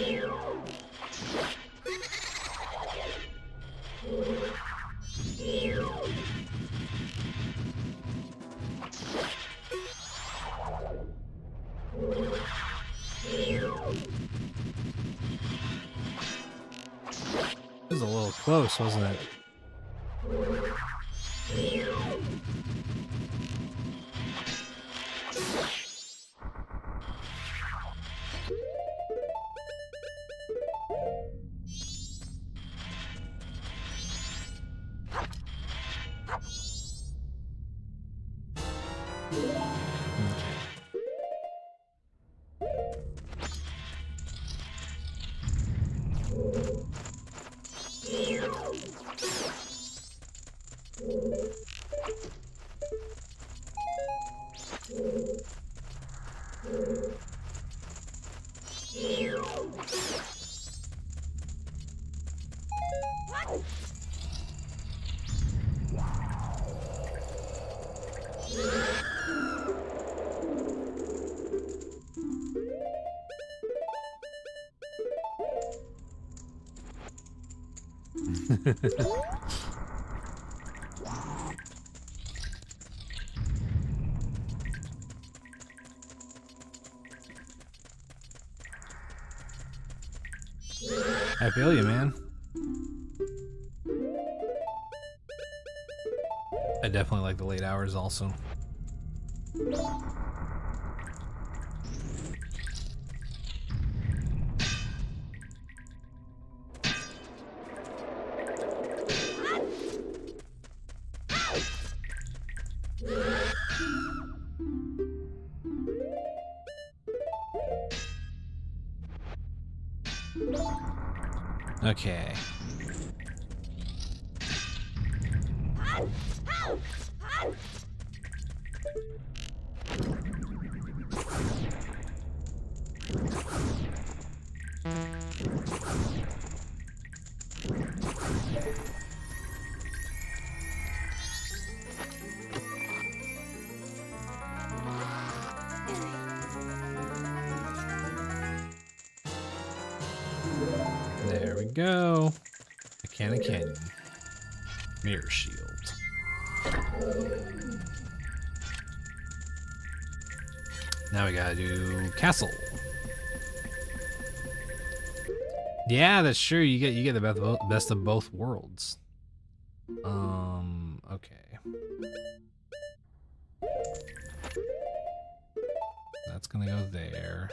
It was a little close, wasn't it? I feel you, man. I definitely like the late hours also. Okay. go. A canyon. Mirror shield. Now we gotta do castle. Yeah, that's true. You get the best of both worlds. Okay. That's gonna go there.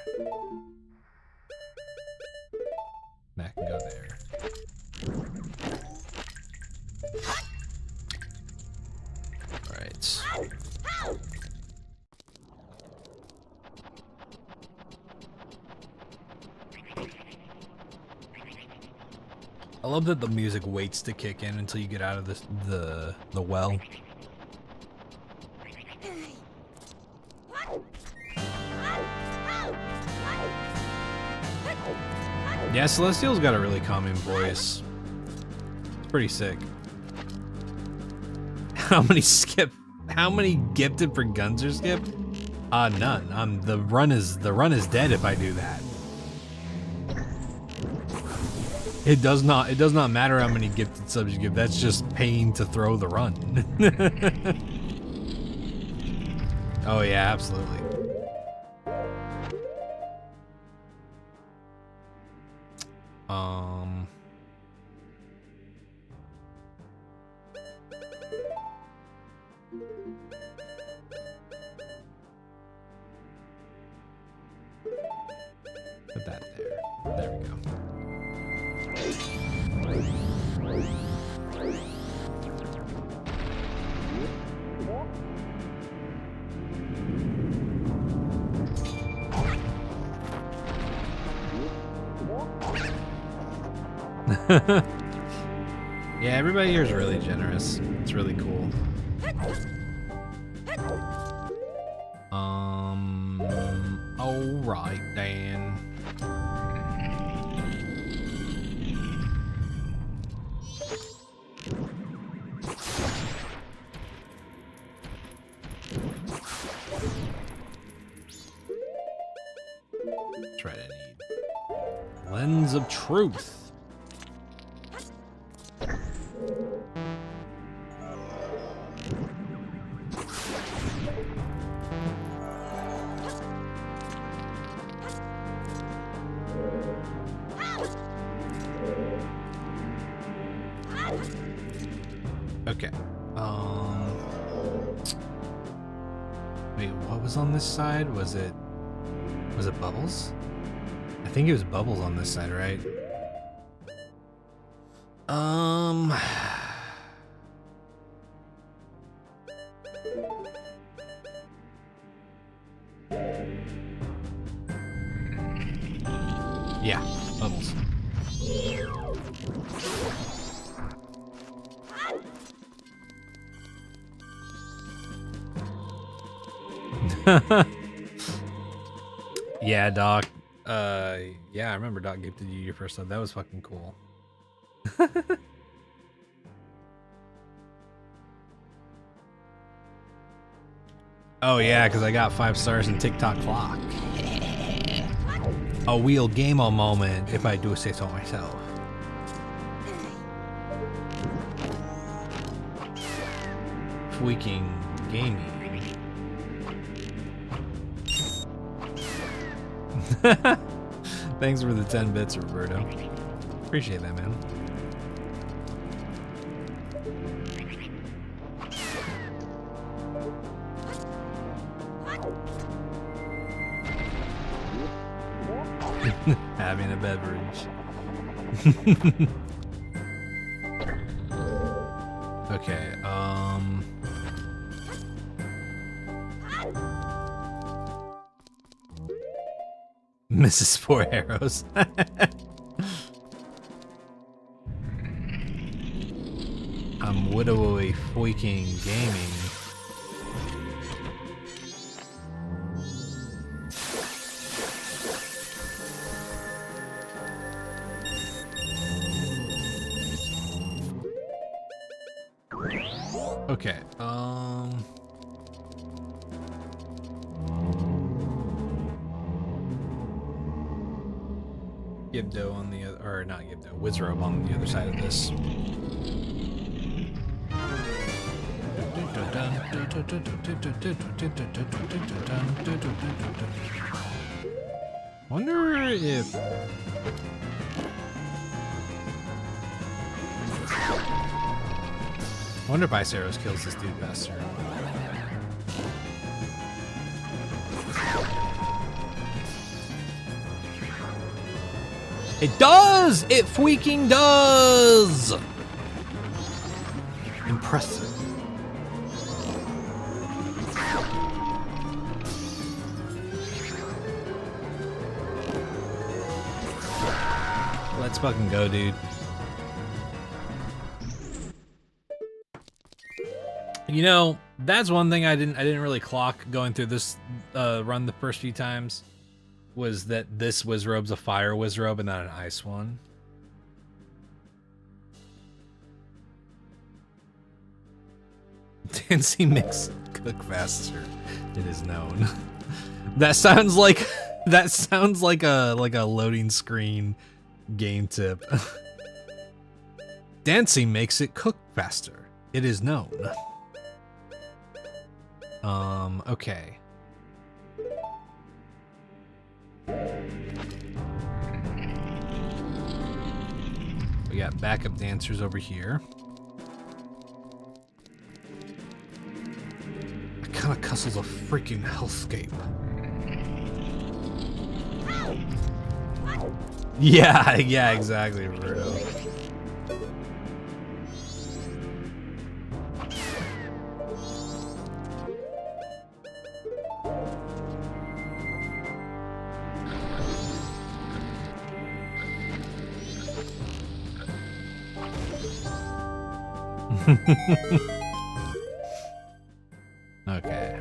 That can go there. Alright. I love that the music waits to kick in until you get out of the well. Yeah, Celestial's got a really calming voice. It's pretty sick. How many gifted for guns are skipped? None. The run is dead if I do that. It does not matter how many gifted subs you give. That's just paying to throw the run. Oh yeah, absolutely. Put that there. There we go. Yeah, everybody here is really generous. It's really cool. Alright then. That's right, I need Lens of Truth. Okay. Wait, what was on this side? Was it Bubbles? I think it was Bubbles on this side, right? Yeah, Bubbles. Yeah, Doc. Yeah, I remember Doc gifted you your first sub. That was fucking cool. Oh yeah, because I got 5 stars in TikTok clock. A wheel game-o moment, if I do say so myself. Tweaking gaming. Thanks for the 10 bits, Roberto. Appreciate that, man. Having a beverage. Okay, Mrs. Four Arrows. I'm widowy freaking gaming. Okay, Gibdo on the other, or not Wizrobe on the other side of this. Wonder if Ice Arrows kills this dude faster. It does! It freaking does! Impressive. Let's fucking go, dude. You know, that's one thing I didn't really clock going through this run the first few times, was that this Wizrobe's a fire Wizrobe and not an ice one. Dancy makes cook faster. It is known. That sounds like a loading screen game tip. Dancing makes it cook faster. It is known. Okay. We got backup dancers over here. It kind of custles a freaking hellscape. Yeah, exactly, Roberto. Okay.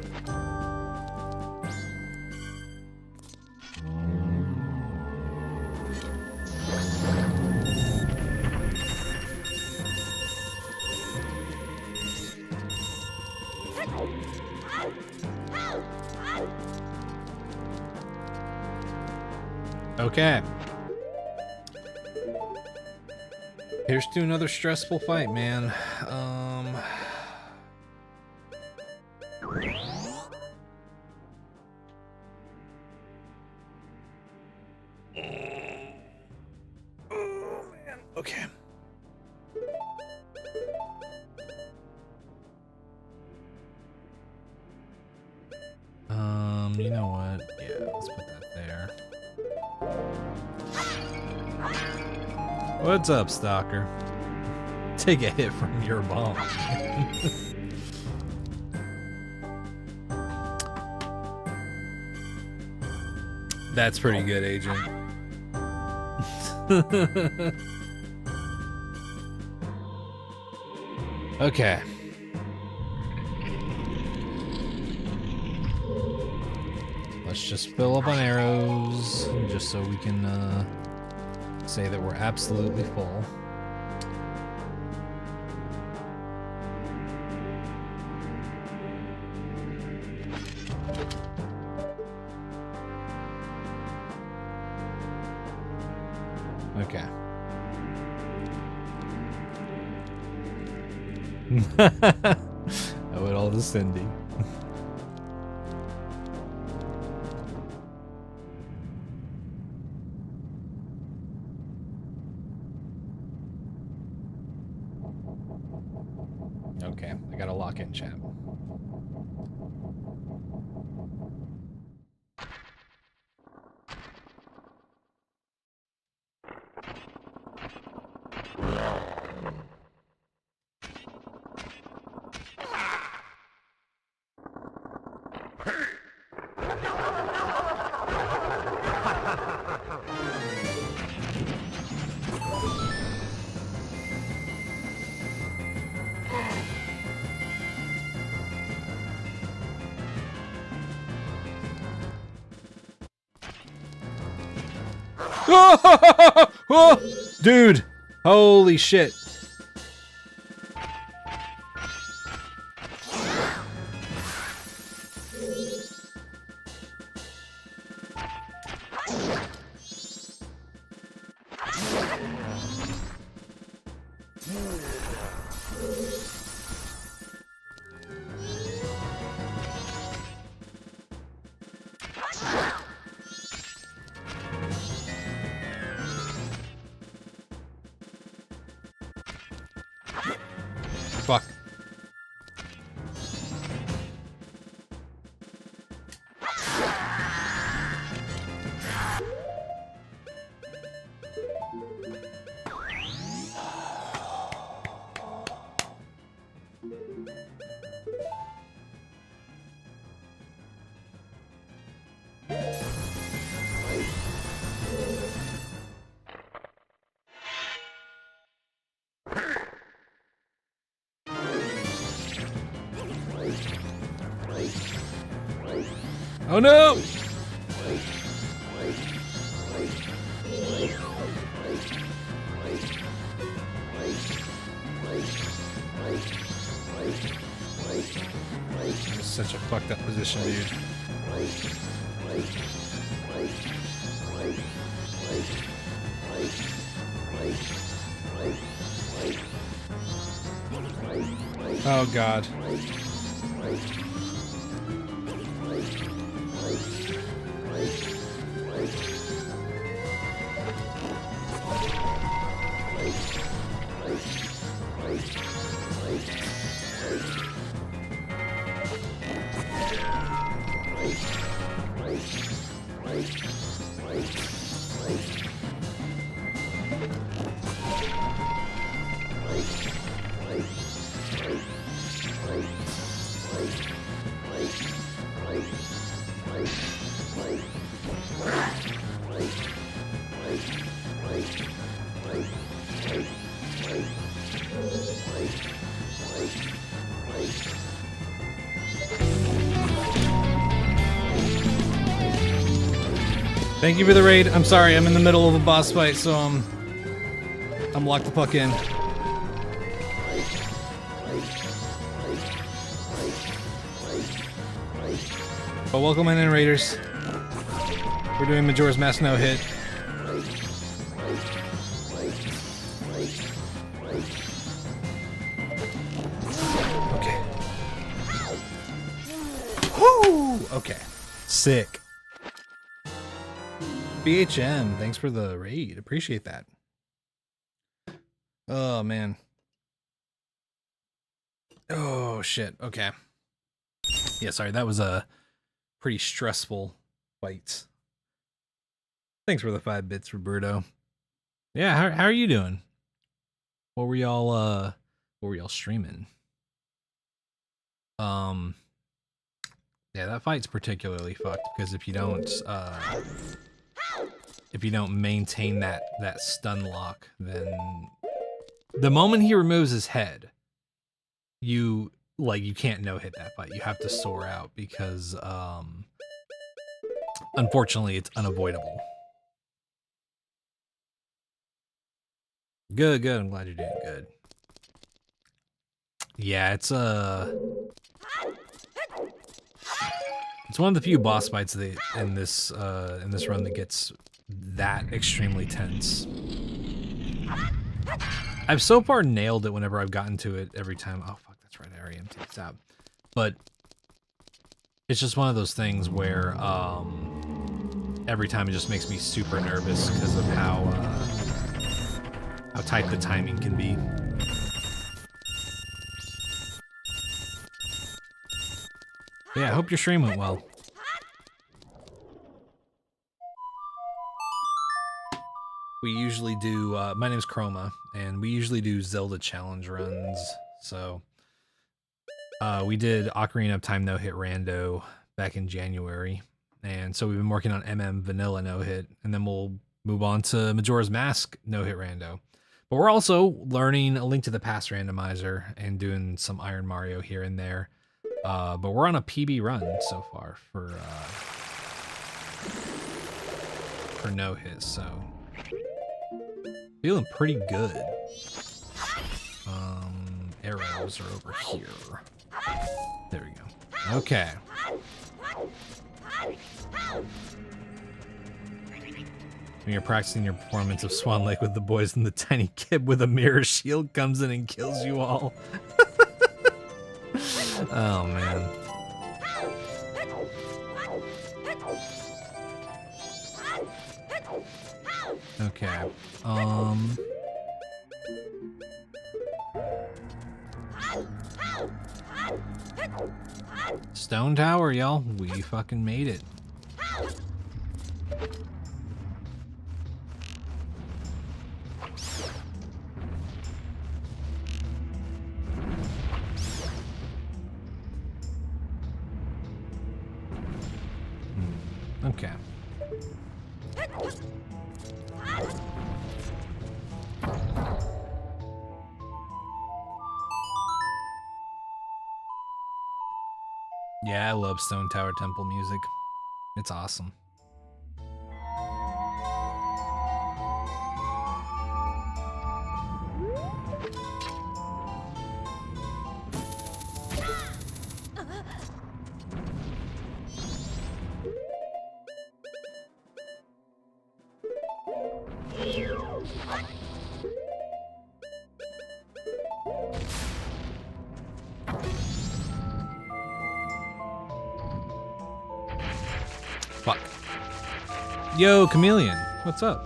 Okay. Here's to another stressful fight, man. Oh man. Okay. You know what? Yeah, let's put that there. What's up, Stalker? Take a hit from your bomb. That's pretty good, Agent. Okay. Let's just fill up on arrows, just so we can say that we're absolutely full. Okay. I would all to Cindy. Okay, I gotta lock in chat. Oh, dude, holy shit. Oh no! This is such a fucked up position, dude. Oh god. Thank you for the raid. I'm sorry, I'm in the middle of a boss fight, so I'm locked the fuck in. But welcome in, raiders. We're doing Majora's Mask no hit. Okay. Woo! Okay. Sick. BHM, thanks for the raid. Appreciate that. Oh, man. Oh, shit. Okay. Yeah, sorry. That was a pretty stressful fight. Thanks for the 5 bits, Roberto. Yeah, how are you doing? What were y'all streaming? Yeah, that fight's particularly fucked because if you don't maintain that stun lock, then the moment he removes his head, you can't no-hit that fight. You have to soar out because unfortunately it's unavoidable. Good. I'm glad you're doing good. Yeah, it's one of the few boss fights in this run that gets that extremely tense. I've so far nailed it whenever I've gotten to it every time. Oh fuck, that's right, I already emptied this out. But it's just one of those things where every time it just makes me super nervous because of how tight the timing can be. Yeah, I hope your stream went well. We usually do, my name's Chroma, and we usually do Zelda challenge runs, so we did Ocarina of Time no-hit rando back in January, and so we've been working on MM Vanilla no-hit, and then we'll move on to Majora's Mask no-hit rando. But we're also learning A Link to the Past randomizer and doing some Iron Mario here and there. But we're on a PB run so far for no hits, so feeling pretty good. Arrows are over here. There we go. Okay. When you're practicing your performance of Swan Lake with the boys and the tiny kid with a mirror shield comes in and kills you all. Oh man. Okay. Stone Tower, y'all. We fucking made it. Okay. Yeah, I love Stone Tower Temple music. It's awesome. Fuck. Yo, Chameleon. What's up?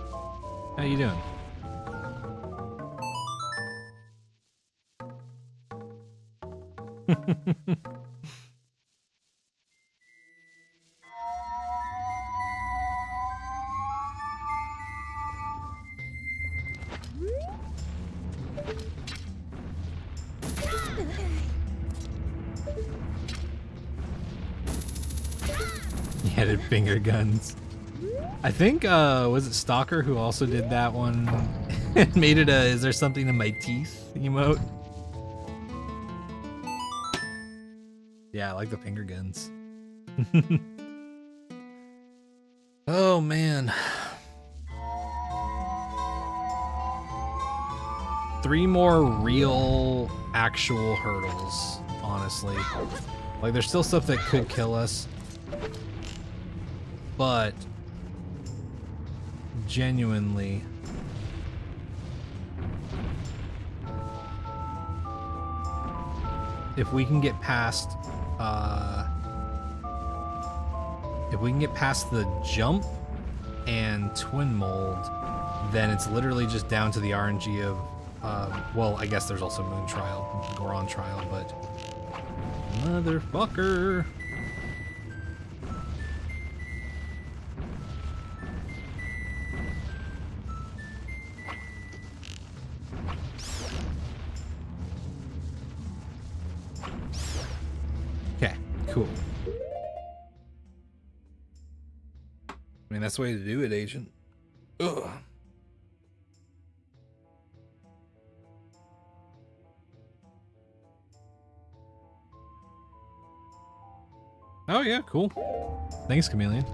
How you doing? He added finger guns. I think, was it Stalker who also did that one and made it a "is there something in my teeth" emote? Yeah, I like the finger guns. Oh man. 3 more real, actual hurdles, honestly. Like, there's still stuff that could kill us, but genuinely, if we can get past the jump and twin mold, then it's literally just down to the RNG of well, I guess there's also Moon Trial, Goron Trial, but motherfucker. Okay, cool. I mean, that's the way to do it, Agent. Ugh. Oh yeah, cool. Thanks, Chameleon.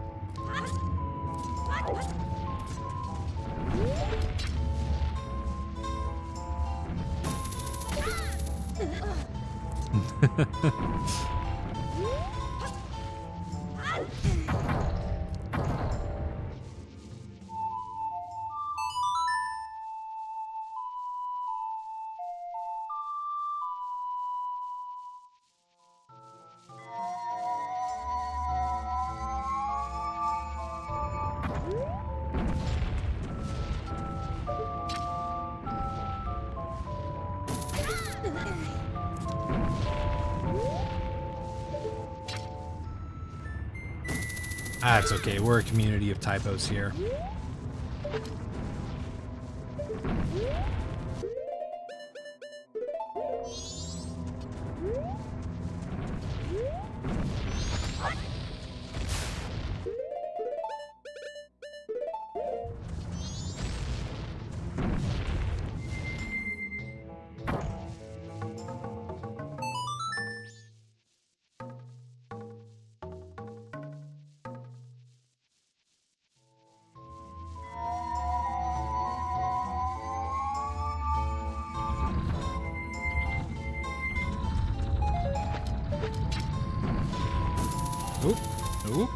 Ah, it's okay. We're a community of typos here. Oop. Oop.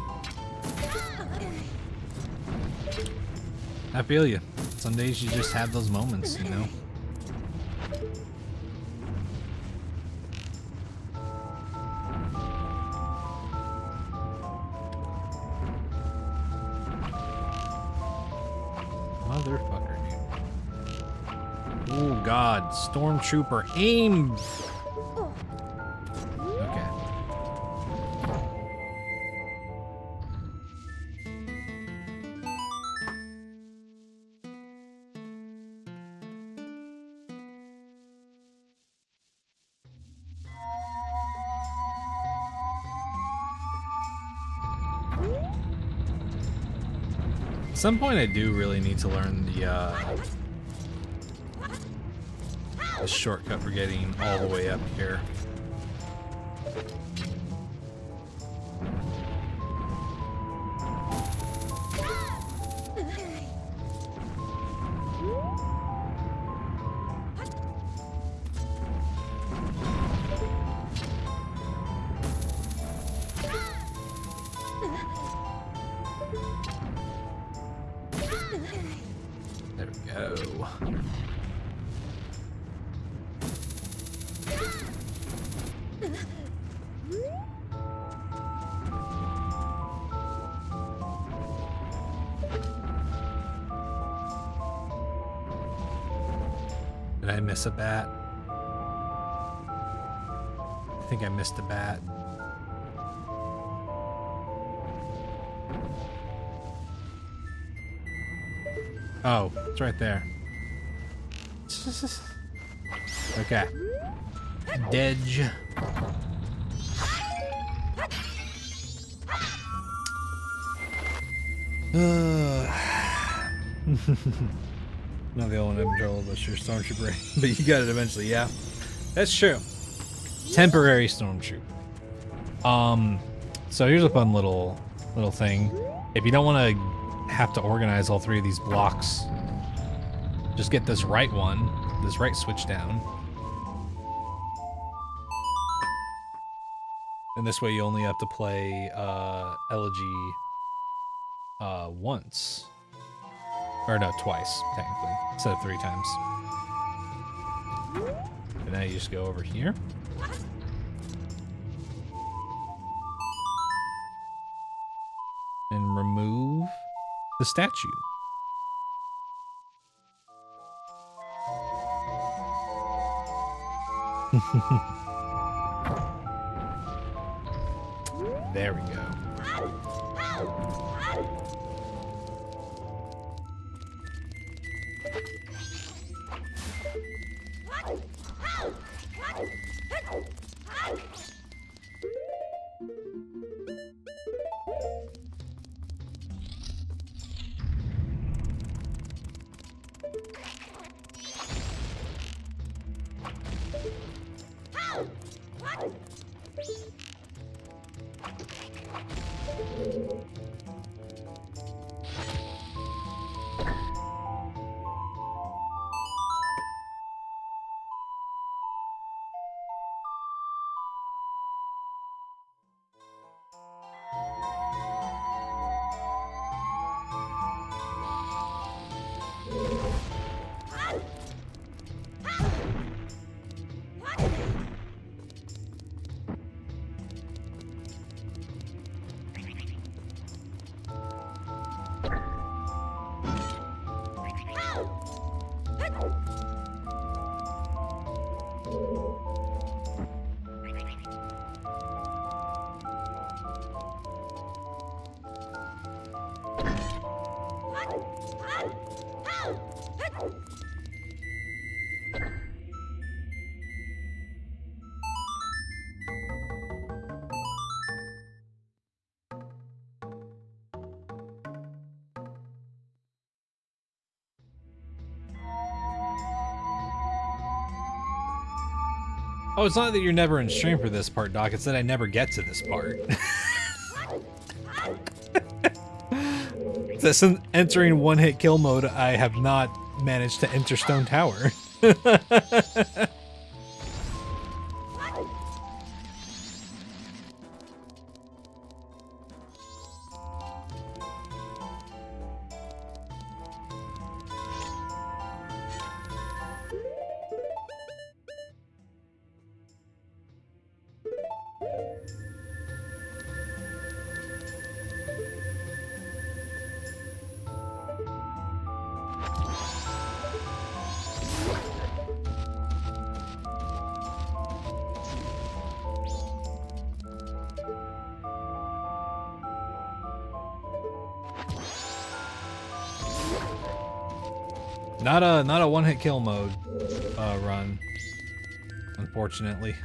I feel you. Some days you just have those moments, you know? Motherfucker, dude. Oh god, Stormtrooper, aim! Okay. At some point I do really need to learn the shortcut for getting all the way up here. There we go. Did I miss a bat? I think I missed a bat. Oh, it's right there. Okay. Dedge. Not the only one in control of this, your stormtrooper, but you got it eventually, yeah. That's true. Temporary stormtrooper. So here's a fun little thing. If you don't want to have to organize all three of these blocks, just get this right one, this right switch down. And this way you only have to play Elegy once. Or no, twice, technically, instead of 3 times. And now you just go over here. And remove the statue. There we go. Oh, it's not that you're never in stream for this part, Doc. It's that I never get to this part. Since entering one-hit kill mode, I have not managed to enter Stone Tower. Not a one-hit kill mode run, unfortunately.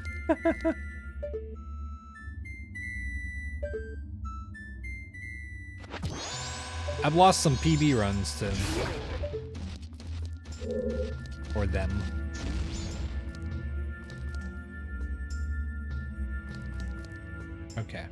I've lost some PB runs to or them. Okay.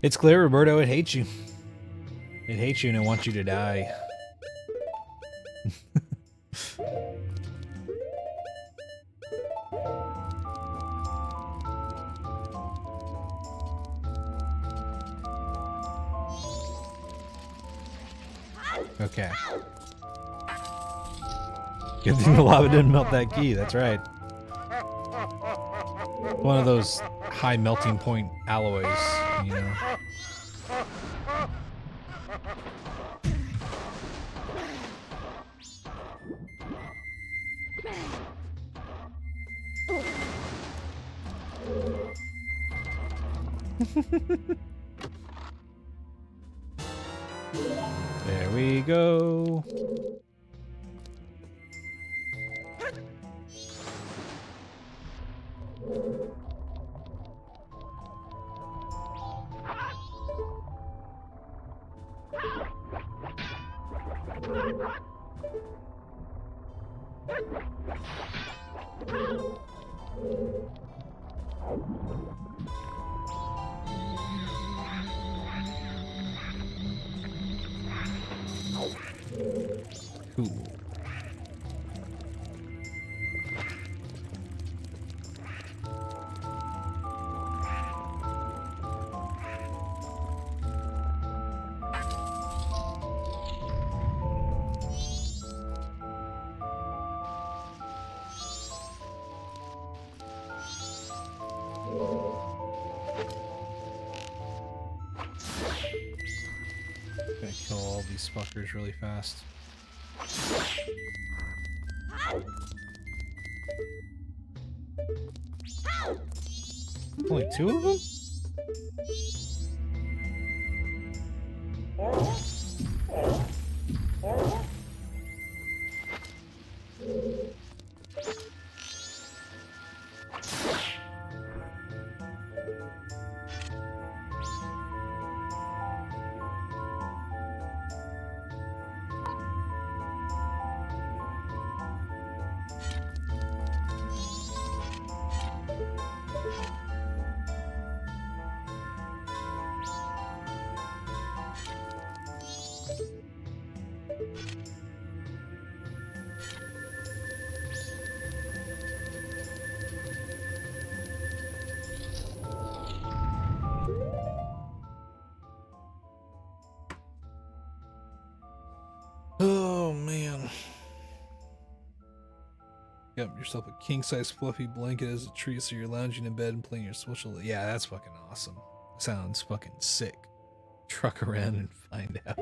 It's clear, Roberto. It hates you. It hates you and it wants you to die. Okay. Good thing the lava didn't melt that key, that's right. One of those high melting point alloys, you know. There we go. Cool. Gonna kill all these fuckers really fast. Only two of them? Oh man. Get yourself a king-size fluffy blanket as a treat so you're lounging in bed and playing your social. Yeah, that's fucking awesome. Sounds fucking sick. Truck around and find out.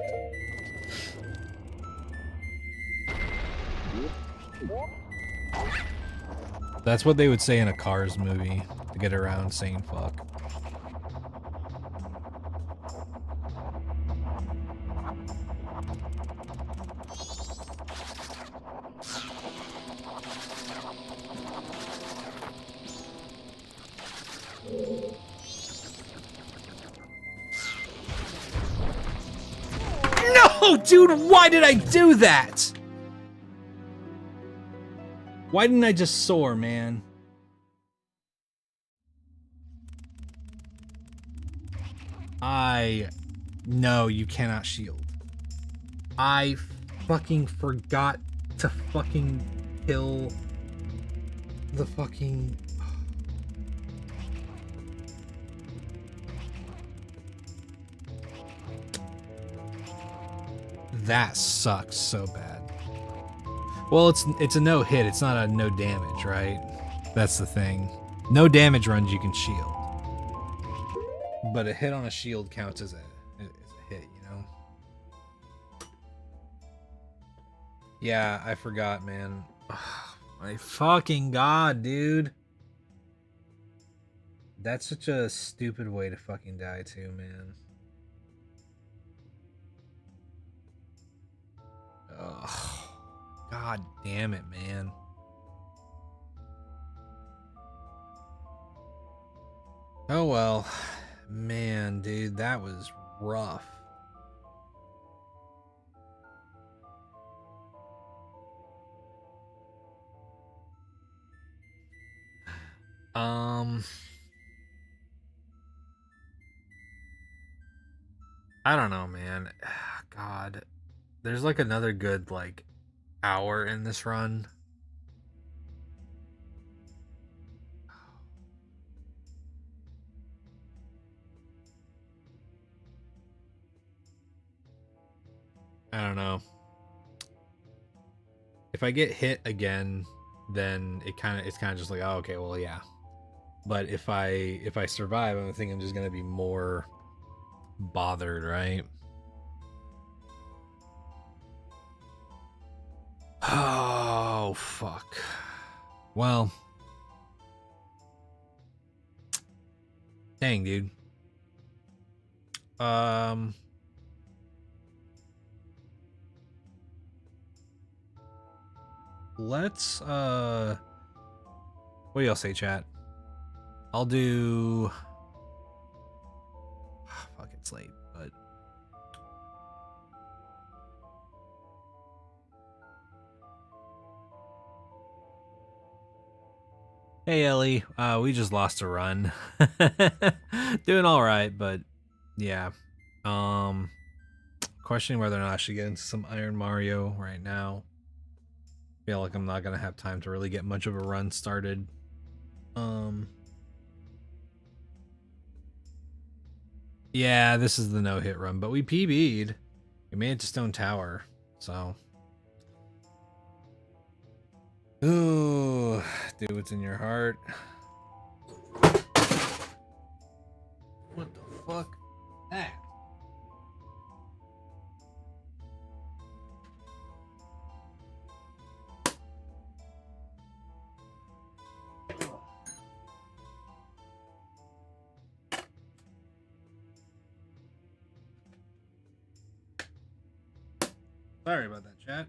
That's what they would say in a Cars movie to get around saying fuck. No, dude, why did I do that? Why didn't I just soar, man? No, you cannot shield. I fucking forgot to fucking kill the fucking... That sucks so bad. Well, it's a no hit. It's not a no damage, right? That's the thing. No damage runs you can shield, but a hit on a shield counts as a hit. You know? Yeah, I forgot, man. Oh, my fucking god, dude. That's such a stupid way to fucking die, too, man. Ugh. God damn it, man. Oh well. Man, dude, that was rough. I don't know, man. God, there's like another good like hour in this run. I don't know. If I get hit again, then it's kind of just like, oh, okay, well, yeah. But if I survive, I think I'm just gonna be more bothered, right? Oh fuck. Well, dang, dude. Let's what do y'all say, chat? I'll do fuck, it's late, but hey Ellie, we just lost a run. Doing all right, but yeah. Questioning whether or not I should get into some Iron Mario right now. Feel like I'm not gonna have time to really get much of a run started. Yeah, this is the no-hit run, but we PB'd. We made it to Stone Tower, so. Ooh, do what's in your heart. What the fuck? Ah. Sorry about that, chat.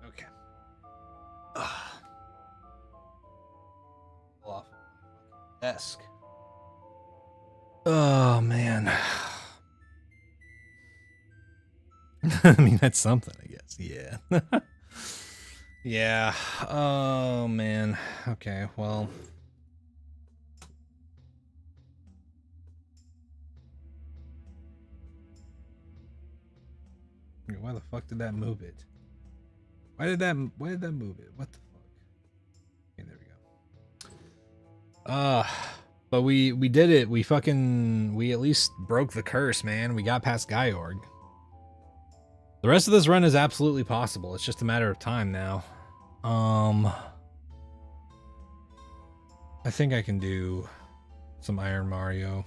Okay. Off desk. Oh man. I mean, that's something, I guess. Yeah. Yeah. Oh man. Okay. Well. Why the fuck did that move it? Why did that move it? What the fuck? Okay, there we go. But we did it. We at least broke the curse, man. We got past Gyorg. The rest of this run is absolutely possible. It's just a matter of time now. I think I can do some Iron Mario.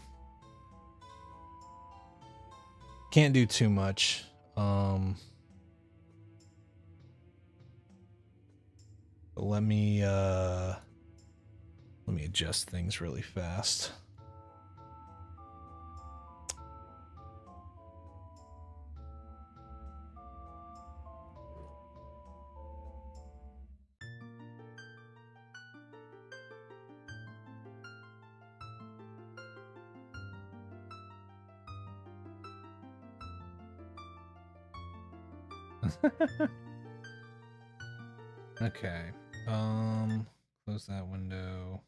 Can't do too much. Let me adjust things really fast. Okay. Close that window.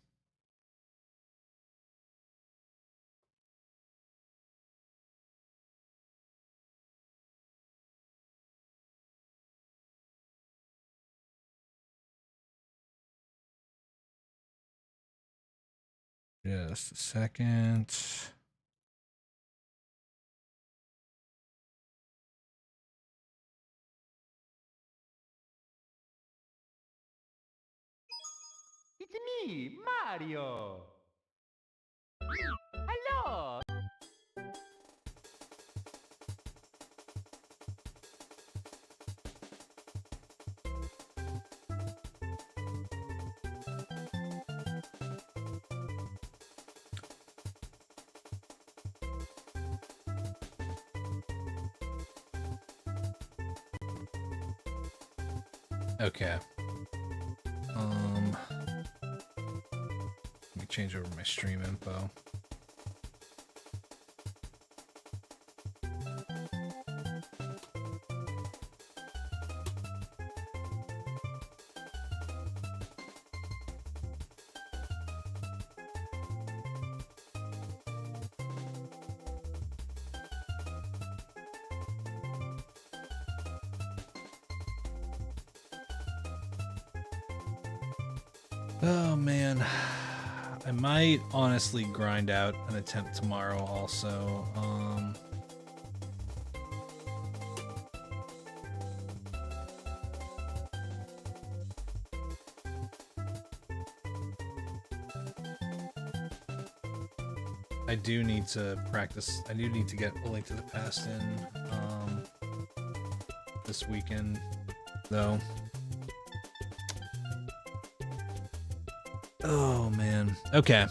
Just a second. It's me, Mario. Hello. Okay. Let me change over my stream info. Oh man, I might honestly grind out an attempt tomorrow also. I do need to practice. I do need to get A Link to the Past in this weekend, though. Oh man. Okay.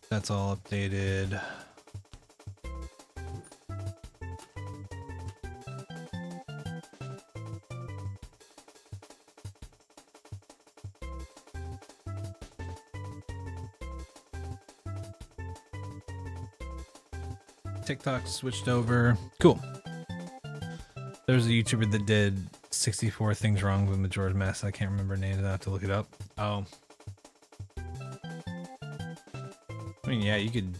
That's all updated. TikTok switched over. Cool. There's a YouTuber that did 64 things wrong with Majora's Mask. I can't remember names. I have to look it up. Oh. I mean, yeah, you could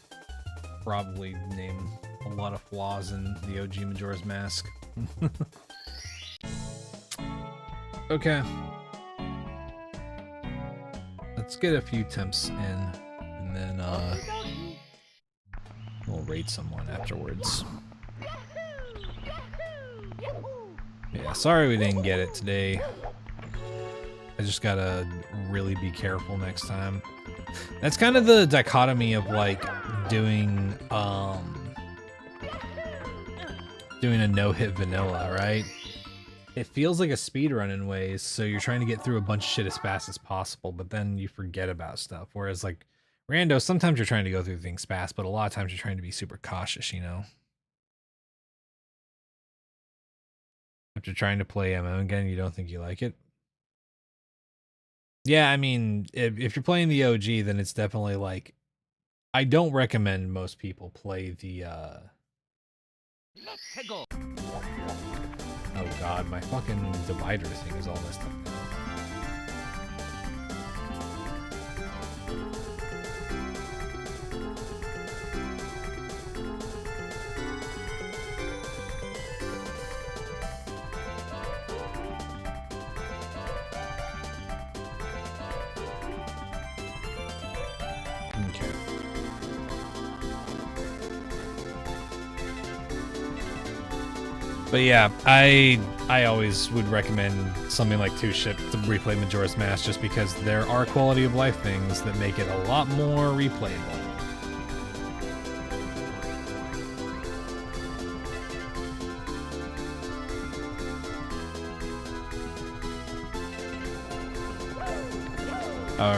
probably name a lot of flaws in the OG Majora's Mask. Okay. Let's get a few temps in, and then, we'll raid someone afterwards. Yeah, sorry we didn't get it today. I just gotta really be careful next time. That's kind of the dichotomy of like doing a no-hit vanilla, right? It feels like a speedrun in ways, so you're trying to get through a bunch of shit as fast as possible, but then you forget about stuff. Whereas like Rando, sometimes you're trying to go through things fast, but a lot of times you're trying to be super cautious, you know? After trying to play MMO again, you don't think you like it? Yeah, I mean, if you're playing the OG, then it's definitely like, I don't recommend most people play the, Oh god, my fucking divider thing is all messed up now. Okay. But yeah, I always would recommend something like 2-Ship to replay Majora's Mask just because there are quality of life things that make it a lot more replayable.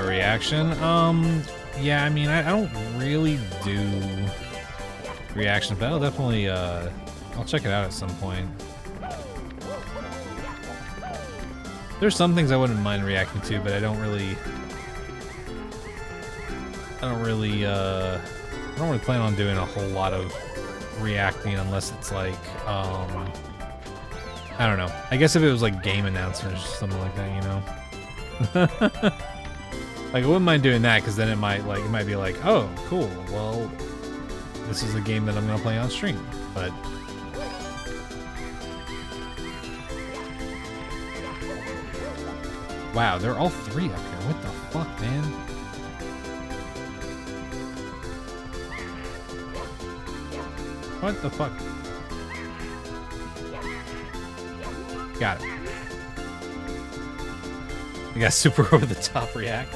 Reaction? Yeah, I mean, I don't really do reactions, but I'll definitely, I'll check it out at some point. There's some things I wouldn't mind reacting to, but I don't really plan on doing a whole lot of reacting unless it's like, I don't know. I guess if it was like game announcements or something like that, you know? Like, I wouldn't mind doing that, because then it might be like, oh, cool, well, this is a game that I'm gonna play on stream, but... Wow, they're all three up here. What the fuck, man? What the fuck? Got it. I got super over the top react.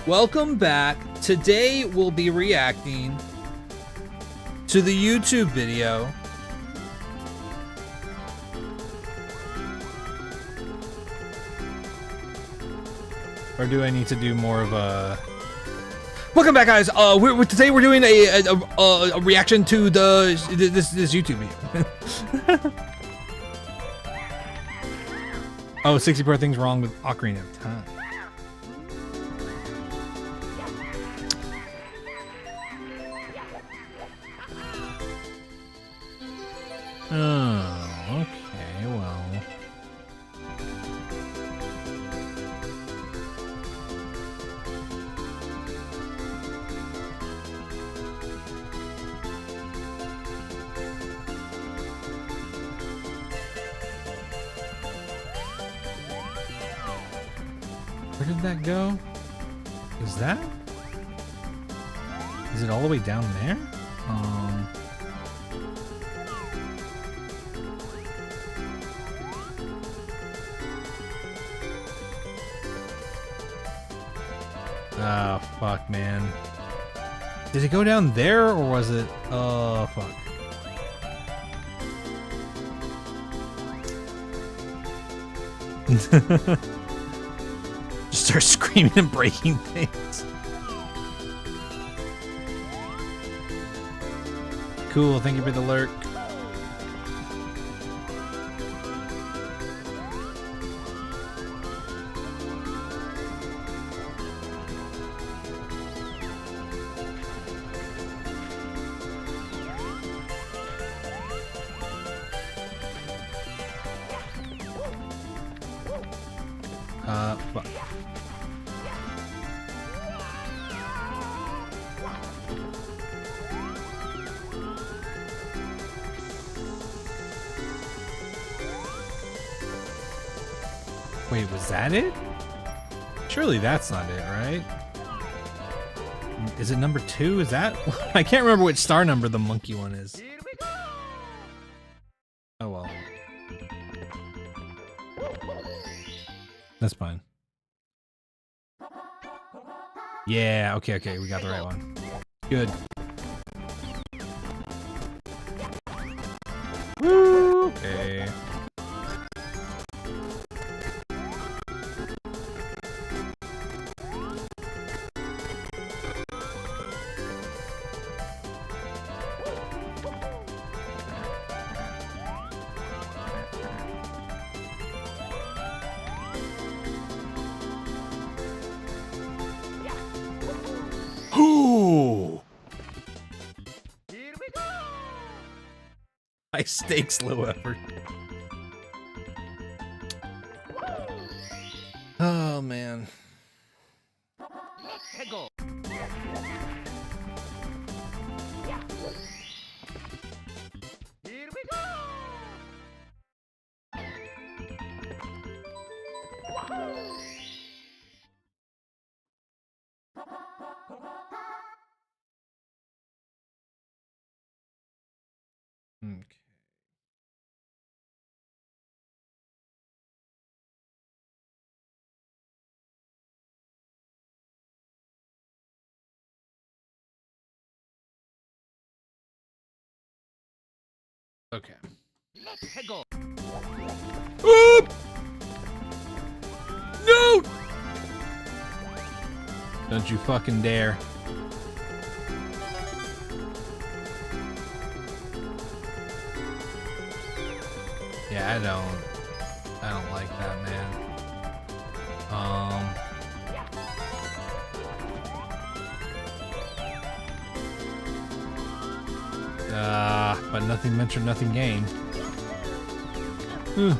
Welcome back. Today we'll be reacting to the YouTube video or do I need to do more of a... Welcome back, guys. Today we're doing a reaction to this YouTube video. Oh, 64 things wrong with Ocarina of Time. Oh, okay, well. Where did that go? Is that? Is it all the way down there? Oh, fuck, man. Did it go down there, or was it... Oh, fuck. Just start screaming and breaking things. Cool, thank you for the lurk. Fuck. Wait, was that it? Surely that's not it, right? Is it number 2? Is that? I can't remember which star number the monkey one is. Oh well. That's fine. Yeah, okay, we got the right one. Good. Woo! Okay. Ooh! High stakes, low effort. Oh man. Okay. Okay. Oop! No! Don't you fucking dare. Yeah, I don't like that, man. But nothing ventured, nothing gained. Whew.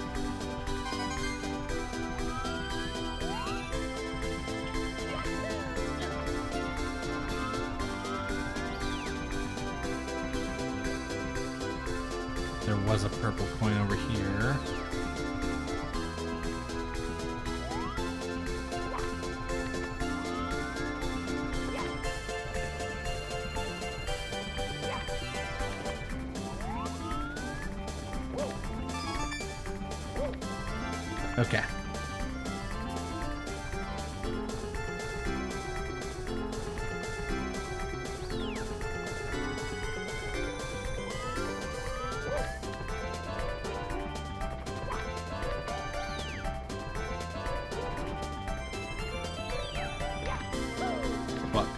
There was a purple coin over here. Okay. Fuck.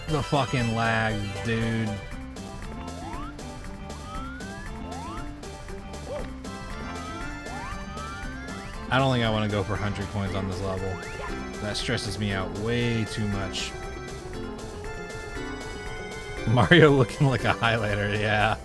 The fucking lag, dude. I don't think I want to go for 100 coins on this level. That stresses me out way too much. Mario looking like a highlighter, yeah.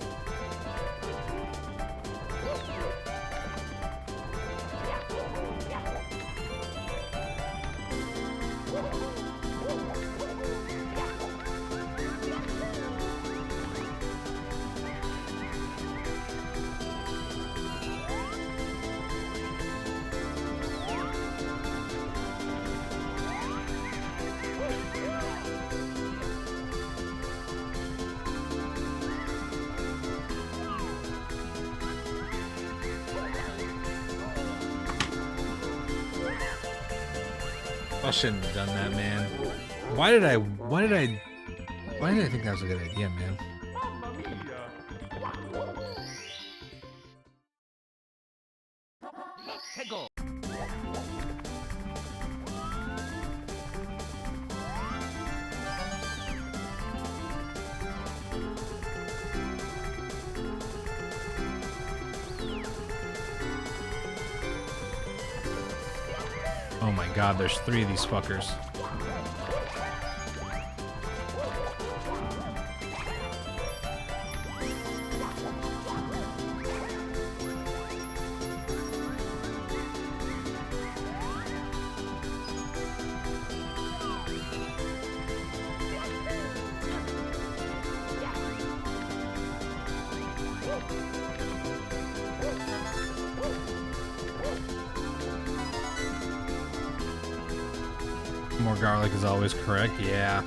I shouldn't have done that, man. Why did I think that was a good idea, man? Oh my god, there's 3 of these fuckers. More garlic is always correct. Yeah,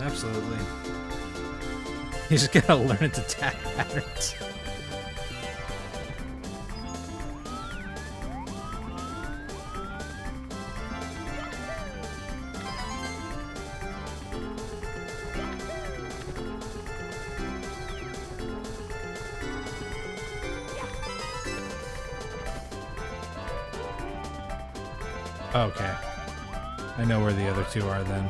absolutely. You just gotta learn its attack patterns. Okay. I know where the other 2 are then.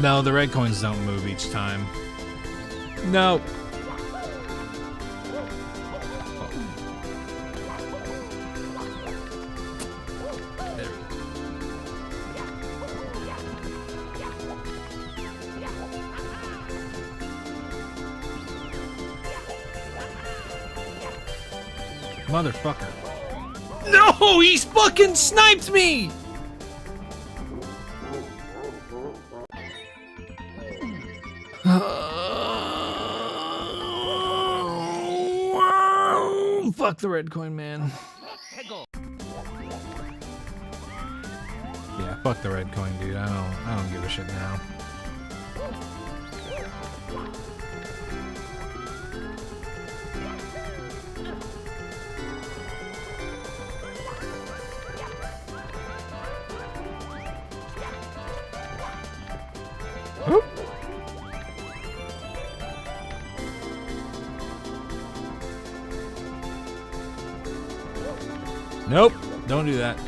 No, the red coins don't move each time. No. Motherfucker. No, he's fucking sniped me! Fuck the red coin, man. Yeah, fuck the red coin, dude. I don't give a shit now. Whoop. Nope, don't do that.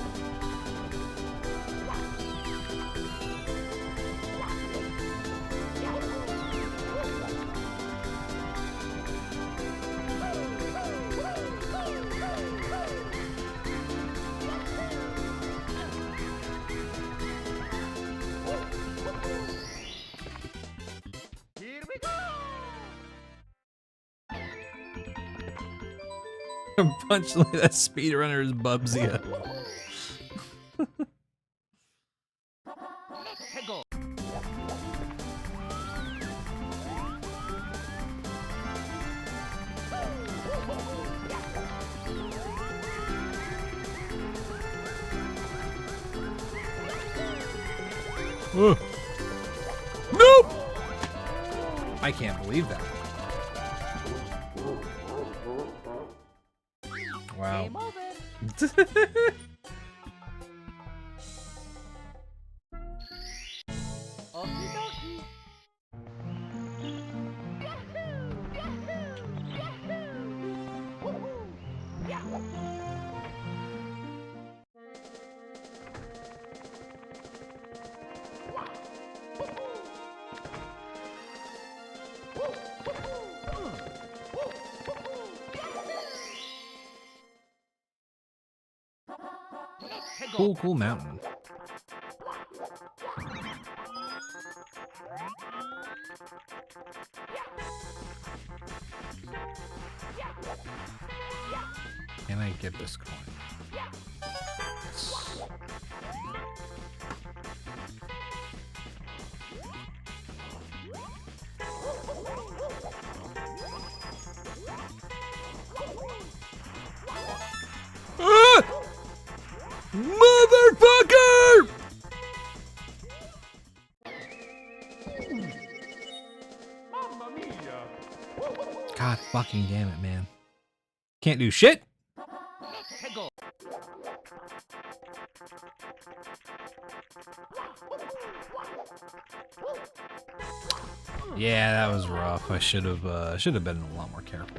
Punch like that speedrunner is Bubsy. Nope! I can't believe that. Wow. cool mountain. Can I get this coin? Yes. Ah! Motherfucker! God fucking damn it, man. Can't do shit. Yeah, that was rough. I should have been a lot more careful.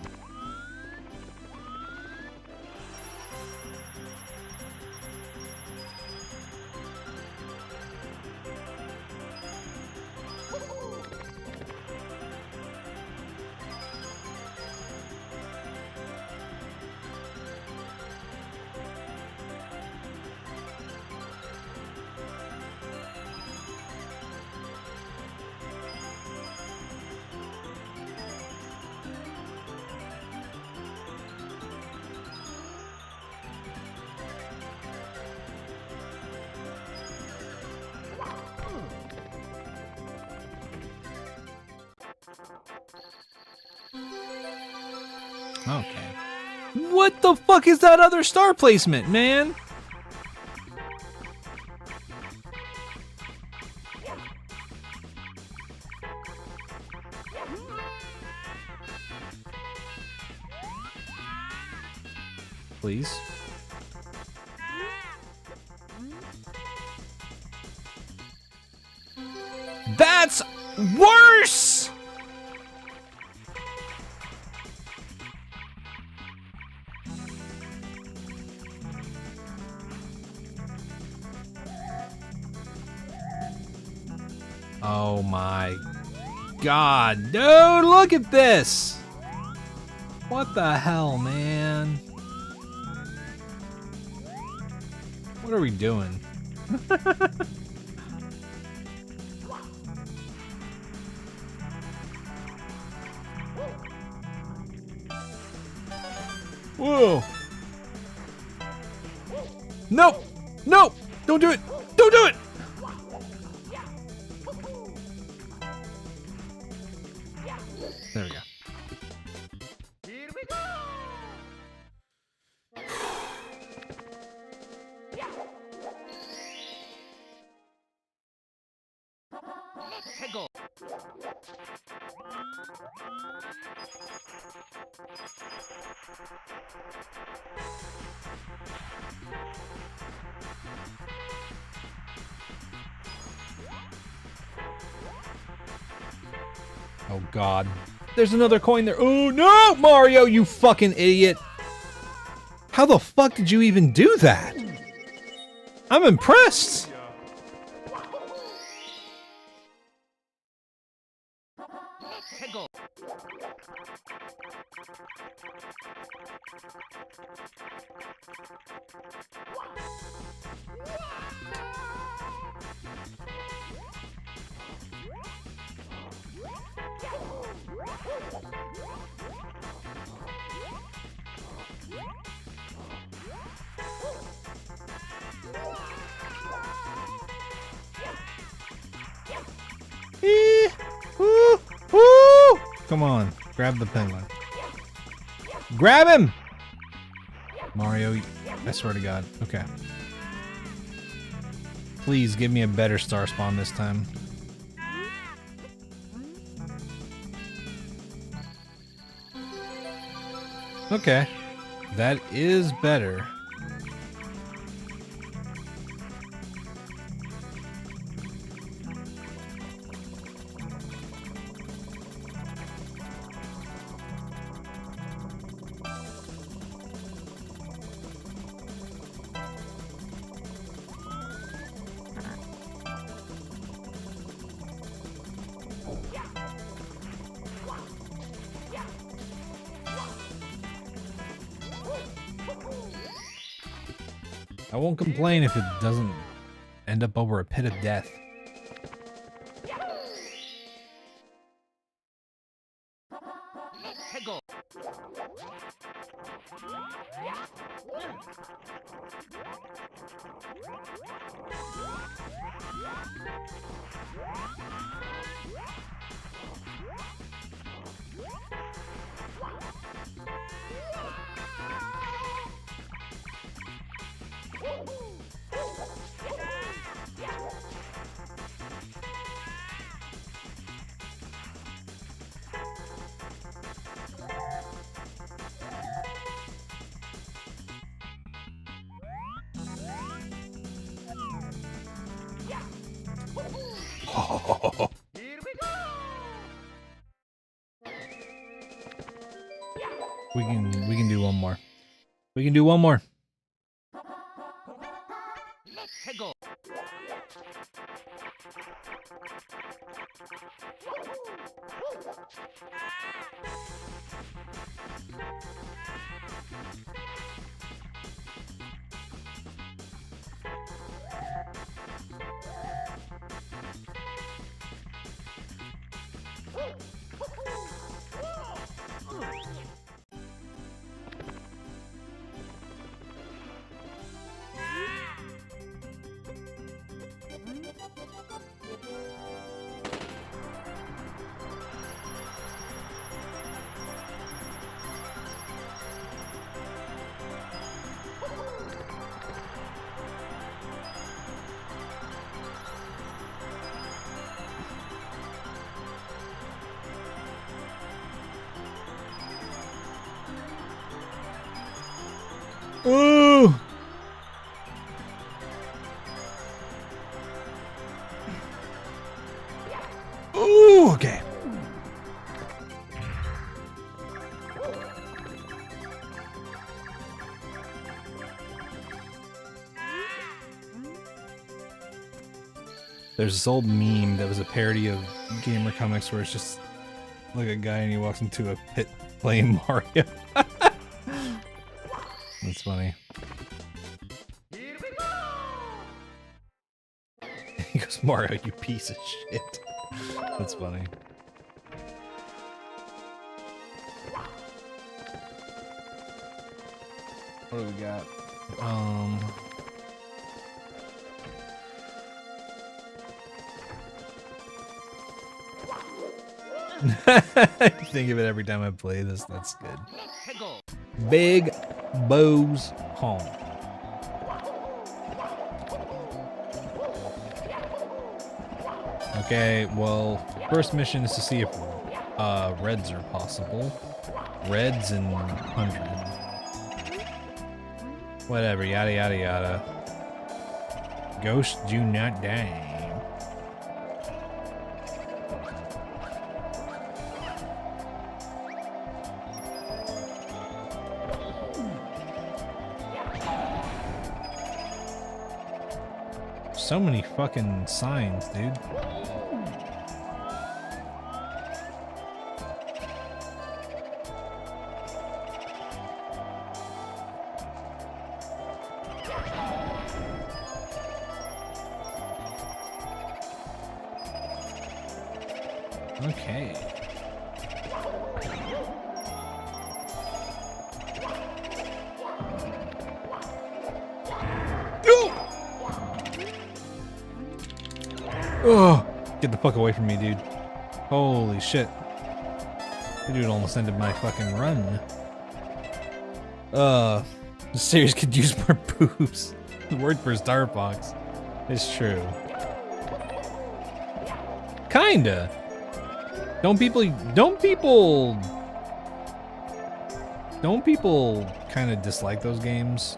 Okay. What the fuck is that other star placement, man? Please. That's worse! Oh my God, dude, look at this! What the hell, man? What are we doing? Whoa! No! No! Don't do it! Don't do it! There we go. Here we go! Oh God. There's another coin there. Oh no, Mario, you fucking idiot. How the fuck did you even do that? I'm impressed. Come on, grab the penguin. Grab him! Mario, I swear to God. Okay. Please give me a better star spawn this time. Okay. That is better. I won't complain if it doesn't end up over a pit of death. We can do one more. We can do one more. Ooh! Ooh, okay. There's this old meme that was a parody of gamer comics where it's just like a guy and he walks into a pit playing Mario. That's funny. He goes, Mario, you piece of shit. That's funny. What do we got? I think of it every time I play this. That's good. Big Bo's Home. Okay, well, first mission is to see if reds are possible. Reds and 100. Whatever, yada yada yada. Ghosts do not die. So many fucking signs, dude. Okay. Oh, get the fuck away from me, dude. Holy shit. The dude almost ended my fucking run. The series could use more boobs. The word for Star Fox. It's true. Kinda. Don't people kind of dislike those games?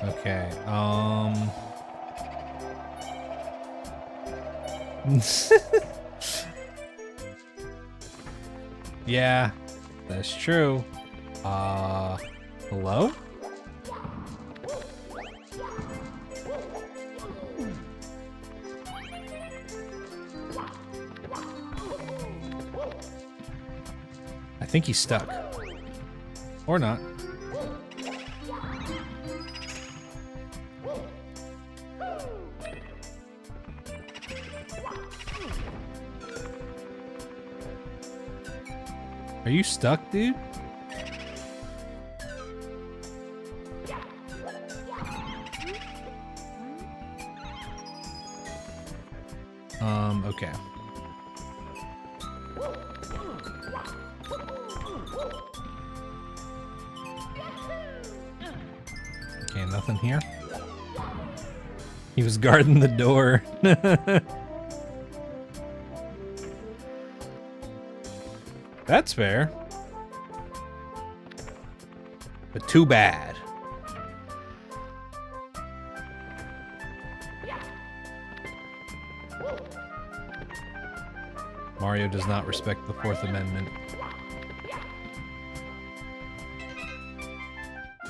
Okay, yeah, that's true. Hello? I think he's stuck. Or not. Are you stuck, dude? Okay. Okay, nothing here. He was guarding the door. That's fair. But too bad. Mario does not respect the Fourth Amendment.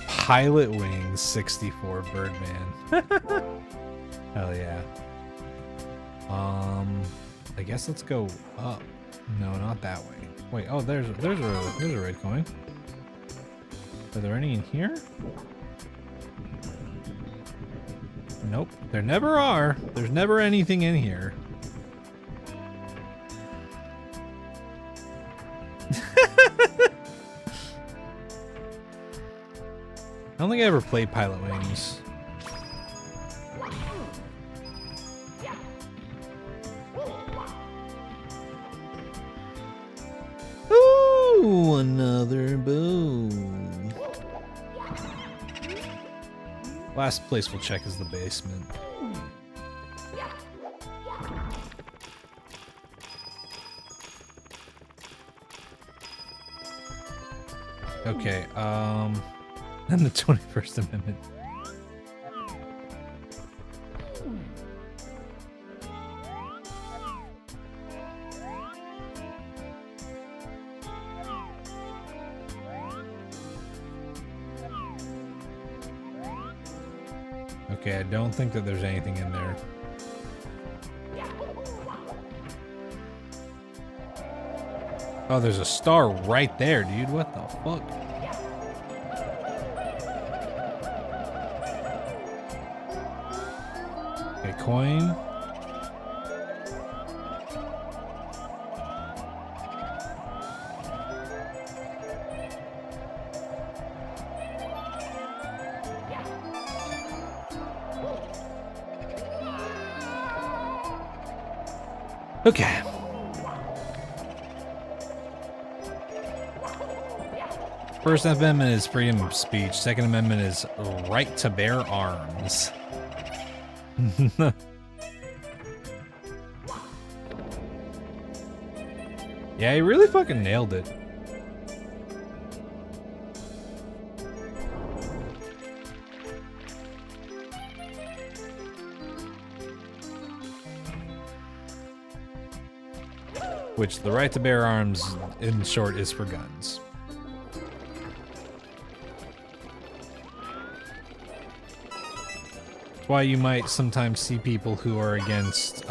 Pilot Wings 64 Birdman. Hell yeah. I guess let's go up. No, not that way. Wait, oh, there's a red coin. Are there any in here? Nope, there never are. There's never anything in here. I don't think I ever played Pilot Wings. Ooh, another boom. Last place we'll check is the basement. Okay, and the 21st Amendment. Okay, I don't think that there's anything in there. Oh, there's a star right there, dude. What the fuck? Okay, coin. Okay. First Amendment is freedom of speech. Second Amendment is right to bear arms. Yeah, he really fucking nailed it. Which the right to bear arms, in short, is for guns. That's why you might sometimes see people who are against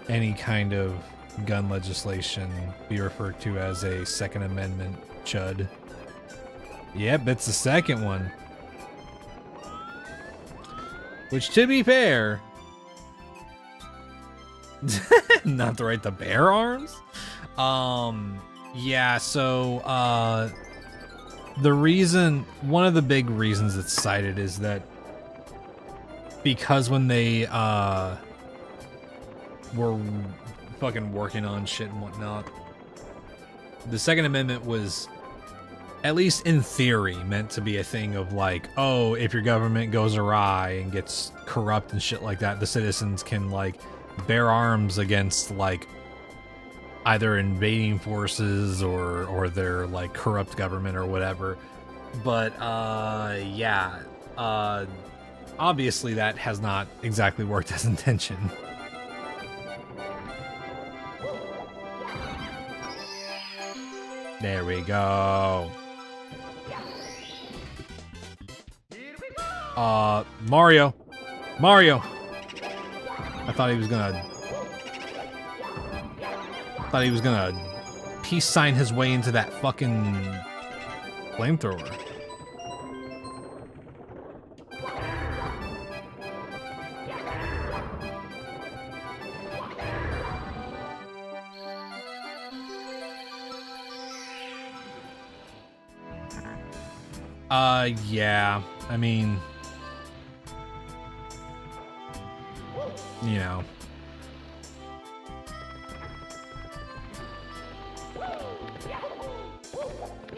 any kind of gun legislation be referred to as a Second Amendment chud. Yep, it's the second one. Which, to be fair... not the right to bear arms? Yeah, so, the reason, one of the big reasons it's cited is that because when they, were fucking working on shit and whatnot, the Second Amendment was, at least in theory, meant to be a thing of like, oh, if your government goes awry and gets corrupt and shit like that, the citizens can, like, bear arms against, like, either invading forces or their, like, corrupt government or whatever. But, yeah, obviously that has not exactly worked as intention. There we go. Mario. Mario. I thought he was gonna peace sign his way into that fucking flamethrower. Yeah. I mean, you know.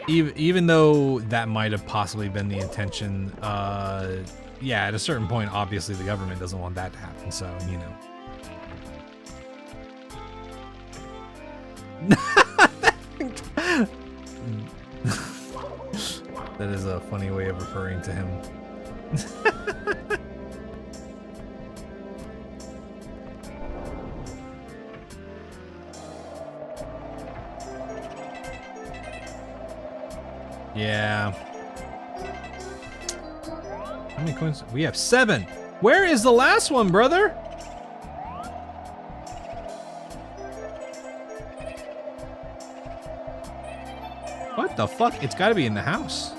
Even though that might have possibly been the intention, yeah, at a certain point, obviously the government doesn't want that to happen, so, you know. That is a funny way of referring to him. Yeah. How many coins? We have 7. Where is the last one, brother? What the fuck? It's gotta be in the house.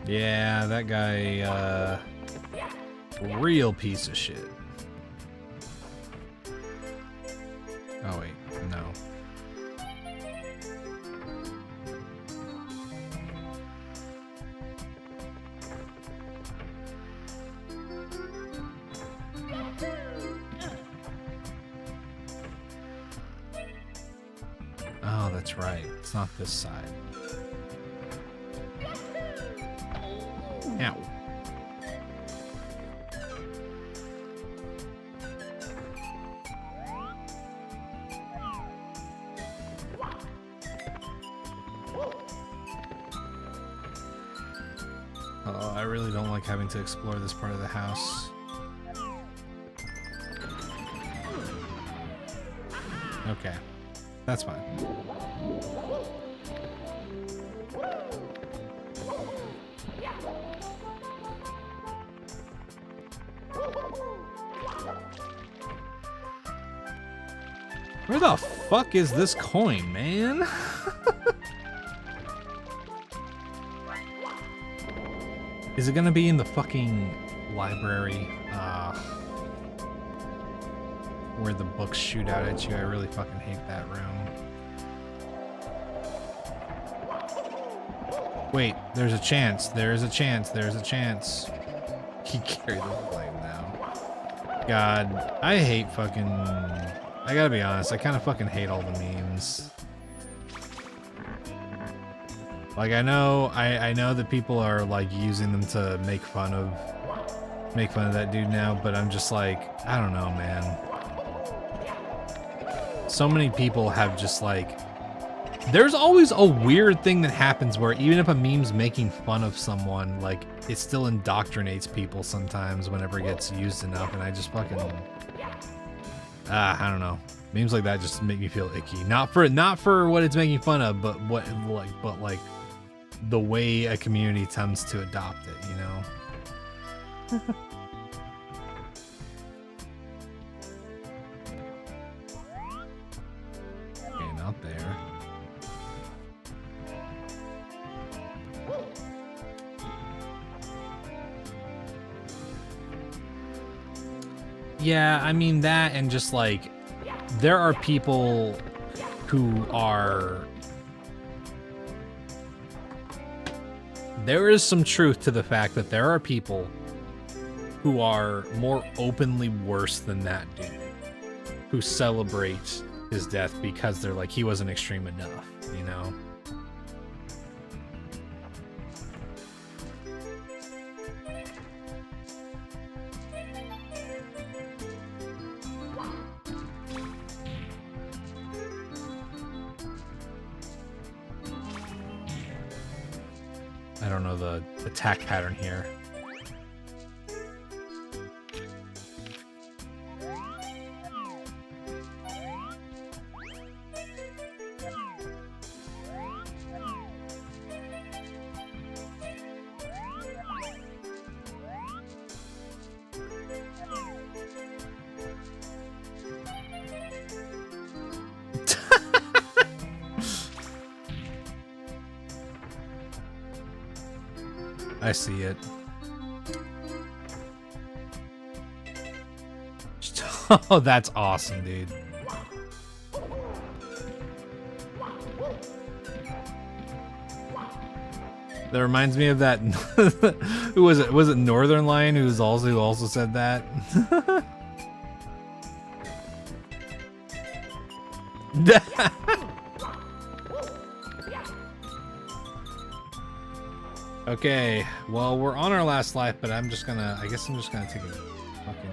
Yeah, that guy, real piece of shit. Oh wait, no. Oh, that's right. It's not this side. Ow. Oh, I really don't like having to explore this part of the house. Okay, that's fine. Where the fuck is this coin, man? Is it gonna be in the fucking library? Where the books shoot out at you? I really fucking hate that room. Wait, there's a chance. There's a chance. There's a chance. He carried the flame now. God, I hate fucking... I gotta be honest, I kind of fucking hate all the memes. Like, I know that people are like using them to make fun of that dude now, but I'm just like, I don't know, man. So many people have just like, there's always a weird thing that happens where even if a meme's making fun of someone, like, it still indoctrinates people sometimes whenever it gets used enough, and I just fucking... I don't know. Memes like that just make me feel icky. Not for what it's making fun of, but like the way a community tends to adopt it, you know? Okay, not there. Yeah, I mean that, and just like, there are people who are... There is some truth to the fact that there are people who are more openly worse than that dude, who celebrate his death because they're like, he wasn't extreme enough, you know? I don't know the attack pattern here. I see it. Oh, that's awesome, dude. That reminds me of that. Who was it? Was it Northern Lion who also said that? Okay, well, we're on our last life, but I guess I'm just gonna take a fucking...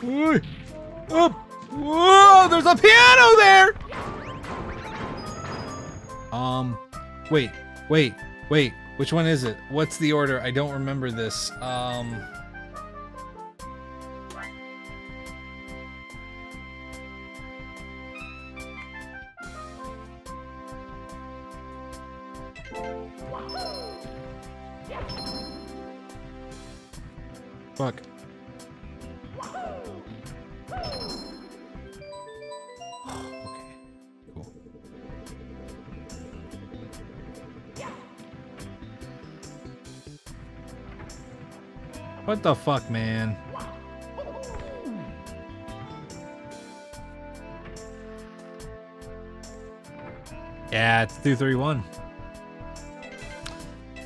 Oi! Up! Whoa, there's a piano there! Wait, which one is it? What's the order? I don't remember this. Fuck. Okay, cool. What the fuck, man? Yeah, it's 231.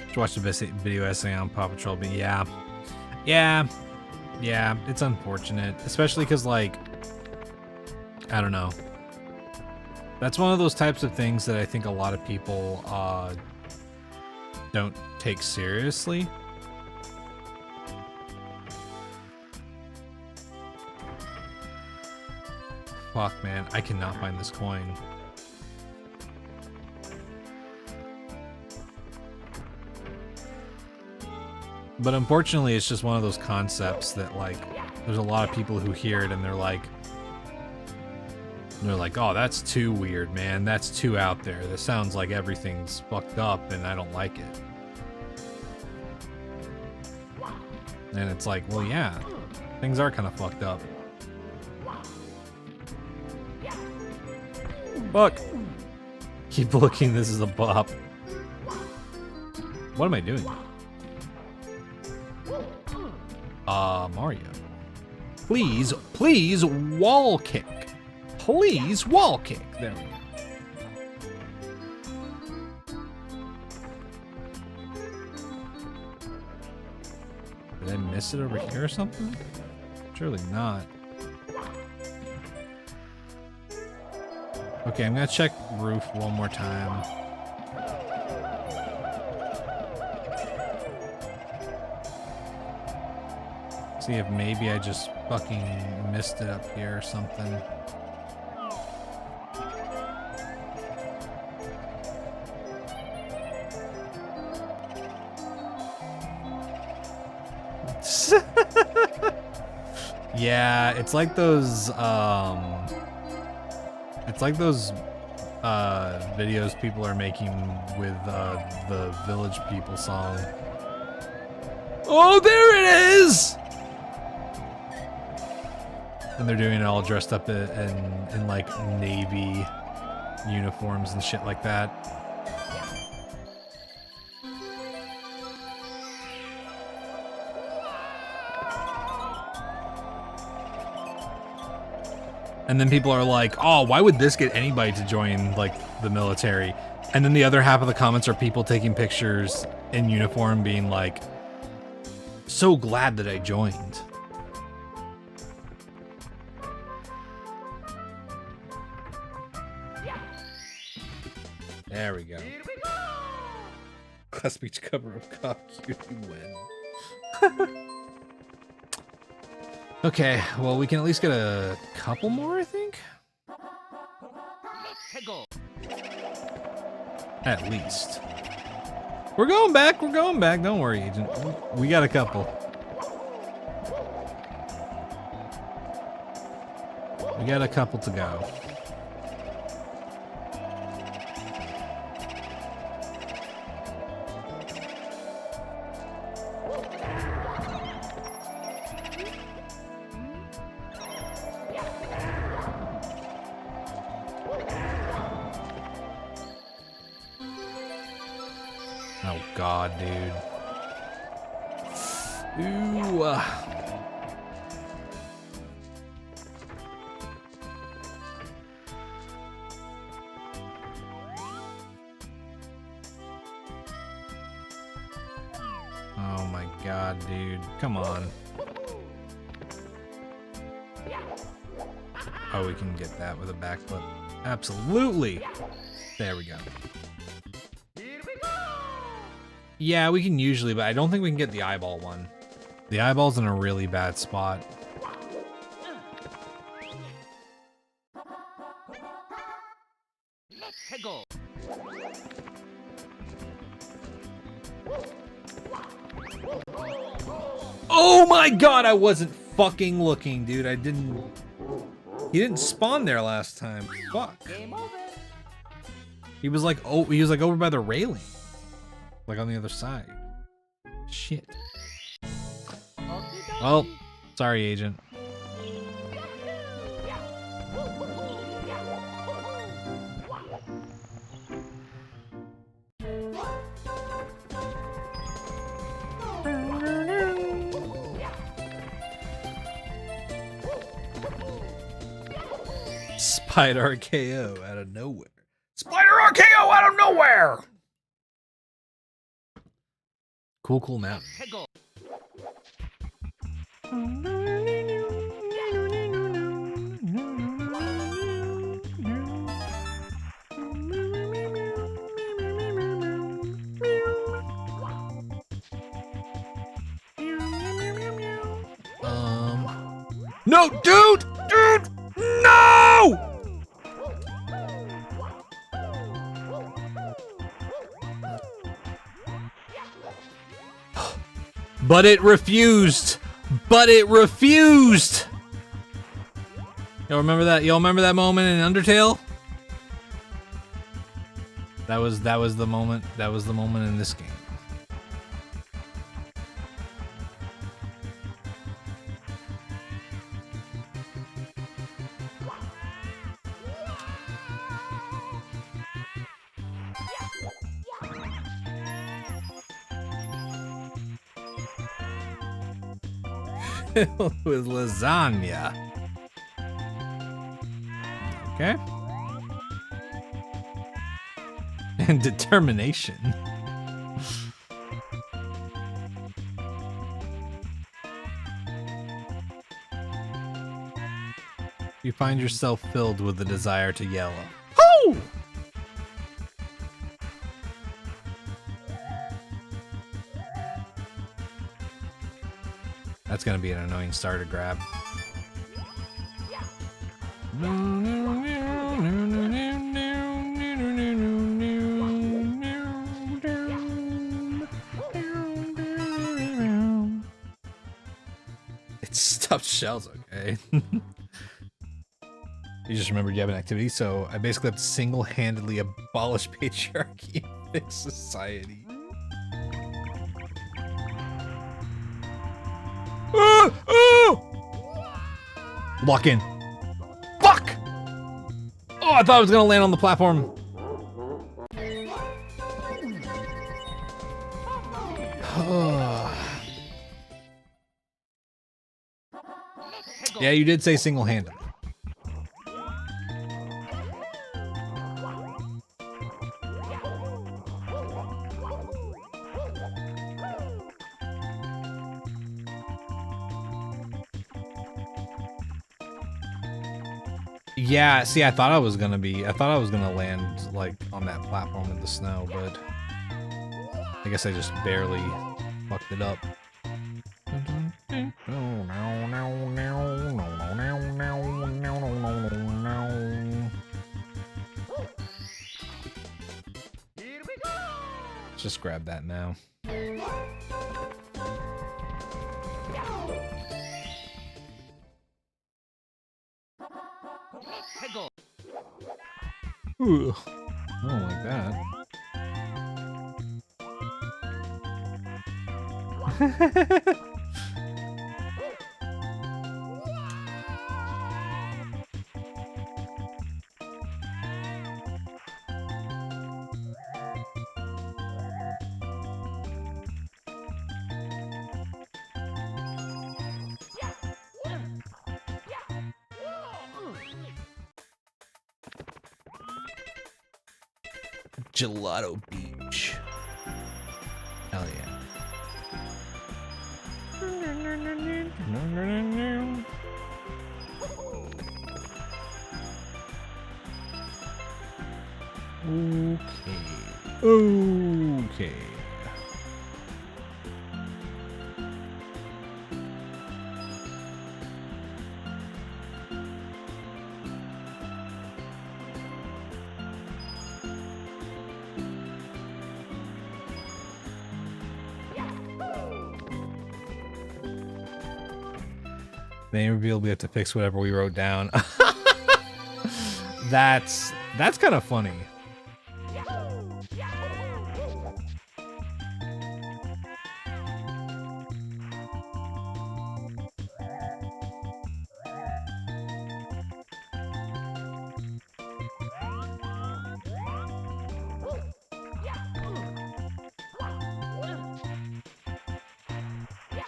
Just watched a video essay on Paw Patrol, but yeah. Yeah, it's unfortunate, especially because, like, I don't know. That's one of those types of things that I think a lot of people don't take seriously. Fuck, man, I cannot find this coin. But unfortunately, it's just one of those concepts that, like, there's a lot of people who hear it and they're like, oh, that's too weird, man. That's too out there. This sounds like everything's fucked up and I don't like it. And it's like, well, yeah, things are kind of fucked up. Fuck. Keep looking, this is a bop. What am I doing? Mario. Please wall kick. Please wall kick. There we go. Did I miss it over here or something? Surely not. Okay, I'm gonna check roof one more time. See if maybe I just fucking missed it up here or something. Yeah, it's like those videos people are making with the Village People song. Oh, there it is! And they're doing it all dressed up in like Navy uniforms and shit like that. And then people are like, oh, why would this get anybody to join, like, the military? And then the other half of the comments are people taking pictures in uniform being like, so glad that I joined. There we go. Class Beach cover of Cop Cutie win. Okay, well, we can at least get a couple more, I think. At least. We're going back. We're going back. Don't worry, Agent. We got a couple. We got a couple to go. Oh God, dude. Ooh. Oh my God, dude. Come on. Oh, we can get that with a backflip. Absolutely. There we go. Yeah, we can usually, but I don't think we can get the eyeball one. The eyeball's in a really bad spot. Oh my God, I wasn't fucking looking, dude. I didn't... He didn't spawn there last time. Fuck. He was like, oh, he was like over by the railing. Like on the other side. Shit. Well, sorry, Agent. Spider RKO out of nowhere. Spider RKO out of nowhere! Cool map. No, dude! Dude! No! But it refused. But it refused. Y'all remember that? Y'all remember that moment in Undertale? That was the moment. That was the moment in this game. With lasagna. Okay. And determination. You find yourself filled with the desire to yell. Hoo! That's gonna be an annoying star to grab. It's stuffed shells, okay. You just remembered you have an activity, so I basically have to single-handedly abolish patriarchy and fix society. Lock in. Fuck! Oh, I thought I was gonna land on the platform. Yeah, you did say single-handed. Yeah, see, I thought I was gonna land like on that platform in the snow, but I guess I just barely fucked it up. Just grab that now. Ooh, I don't like that. Gelato Beach. Hell yeah. Okay. Maybe we'll be able to fix whatever we wrote down. That's kind of funny.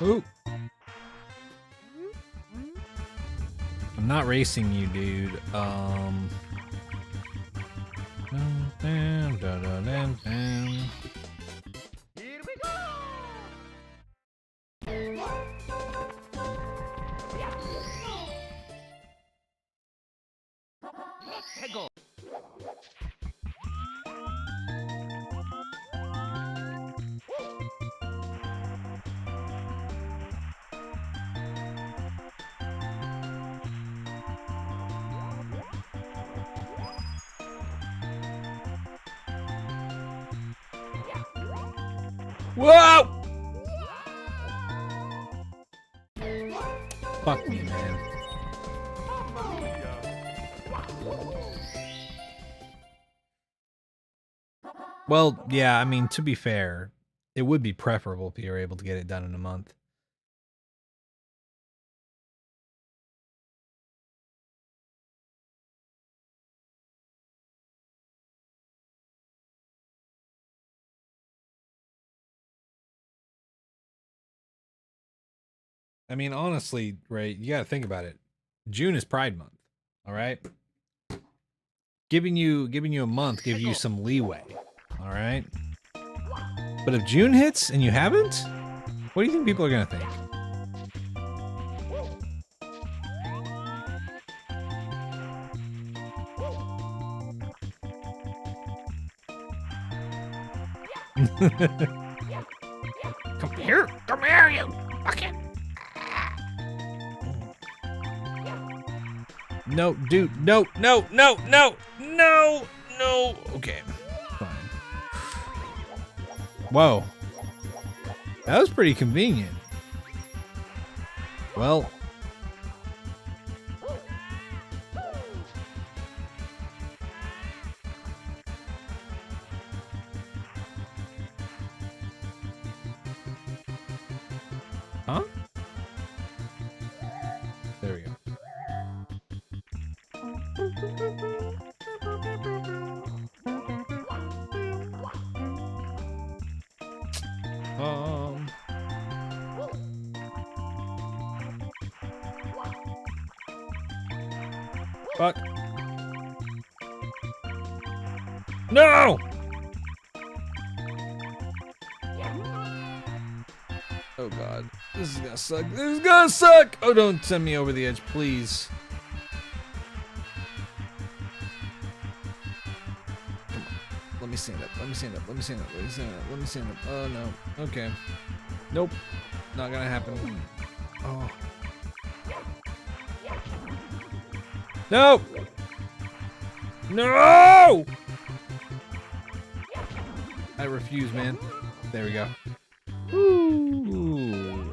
Ooh. I'm not racing you, dude. Here we go! Hegel. Whoa! Fuck me, man. Well, yeah, I mean, to be fair, it would be preferable if you were able to get it done in a month. I mean, honestly, right, you gotta think about it. June is Pride Month, all right? Giving you a month gives you some leeway, all right? But if June hits and you haven't, what do you think people are gonna think? Come here, you fucking. No, dude, no. Okay, fine. Whoa. That was pretty convenient. Well. Huh? There we go. Fuck. No! Oh god. This is gonna suck. This is gonna suck! Oh, don't send me over the edge, please. Come on. Let me stand up. Let me stand up. Let me stand up. Let me stand up. Let me stand up. Oh no. Okay. Nope. Not gonna happen. Oh. No! No! I refuse, man. There we go. Ooh.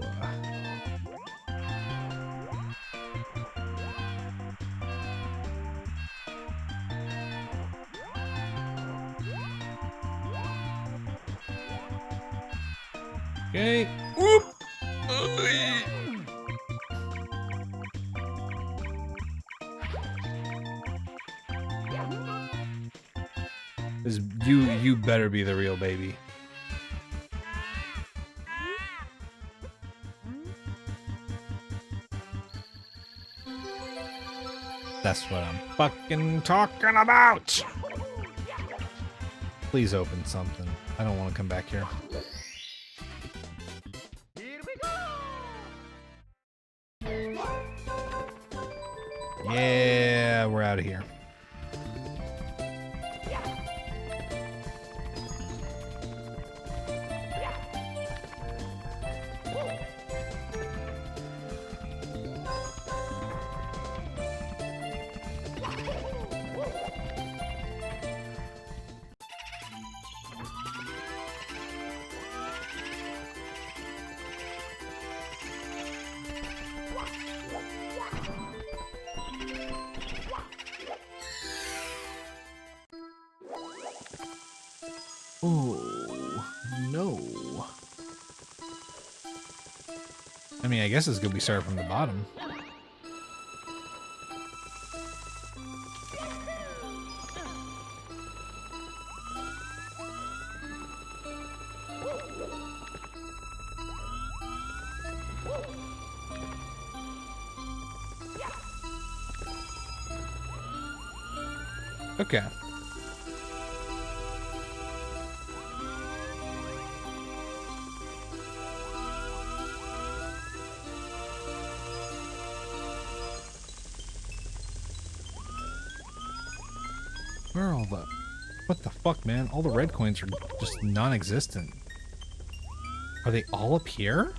Okay. Whoop. You better be the real baby. That's what I'm fucking talking about. Please open something. I don't want to come back here. Yeah, we're out of here. Oh, no. I mean, I guess it's good we start from the bottom. Okay. Where are all the... What the fuck, man? All the red coins are just non-existent. Are they all up here?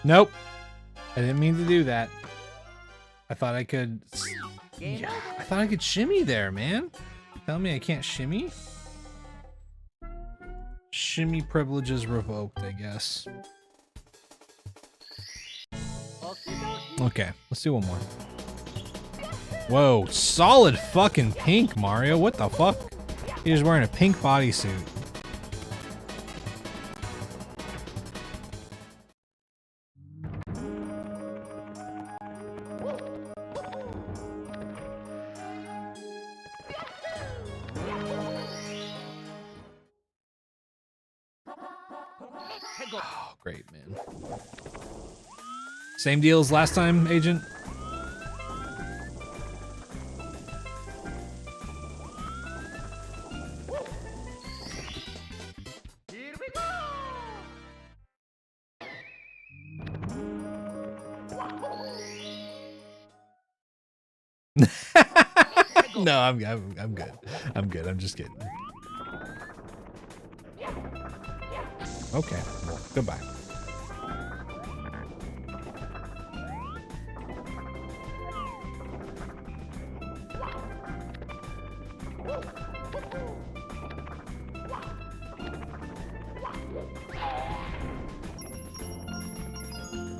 Nope. I didn't mean to do that. I thought I could... Yeah, I thought I could shimmy there, man. Tell me I can't shimmy? Shimmy privileges revoked, I guess. Okay, let's do one more. Whoa, solid fucking pink, Mario. What the fuck? He's wearing a pink bodysuit. Oh, great, man. Same deal as last time, Agent? No, I'm good. I'm good. I'm just kidding. Okay, well, goodbye.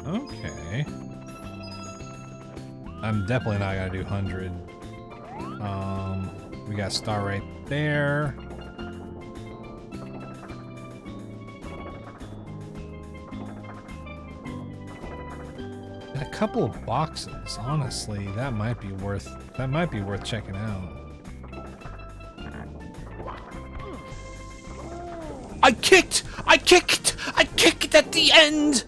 Okay. I'm definitely not gonna do 100. We got a star right there. A couple of boxes, honestly, that might be worth checking out. I kicked at the end.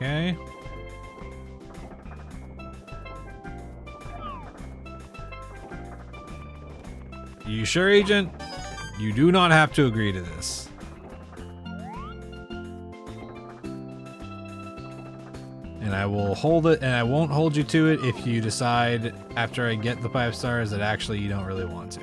Okay. You sure, Agent? You do not have to agree to this. And I will hold it, and I won't hold you to it if you decide after I get the 5 stars that actually you don't really want to.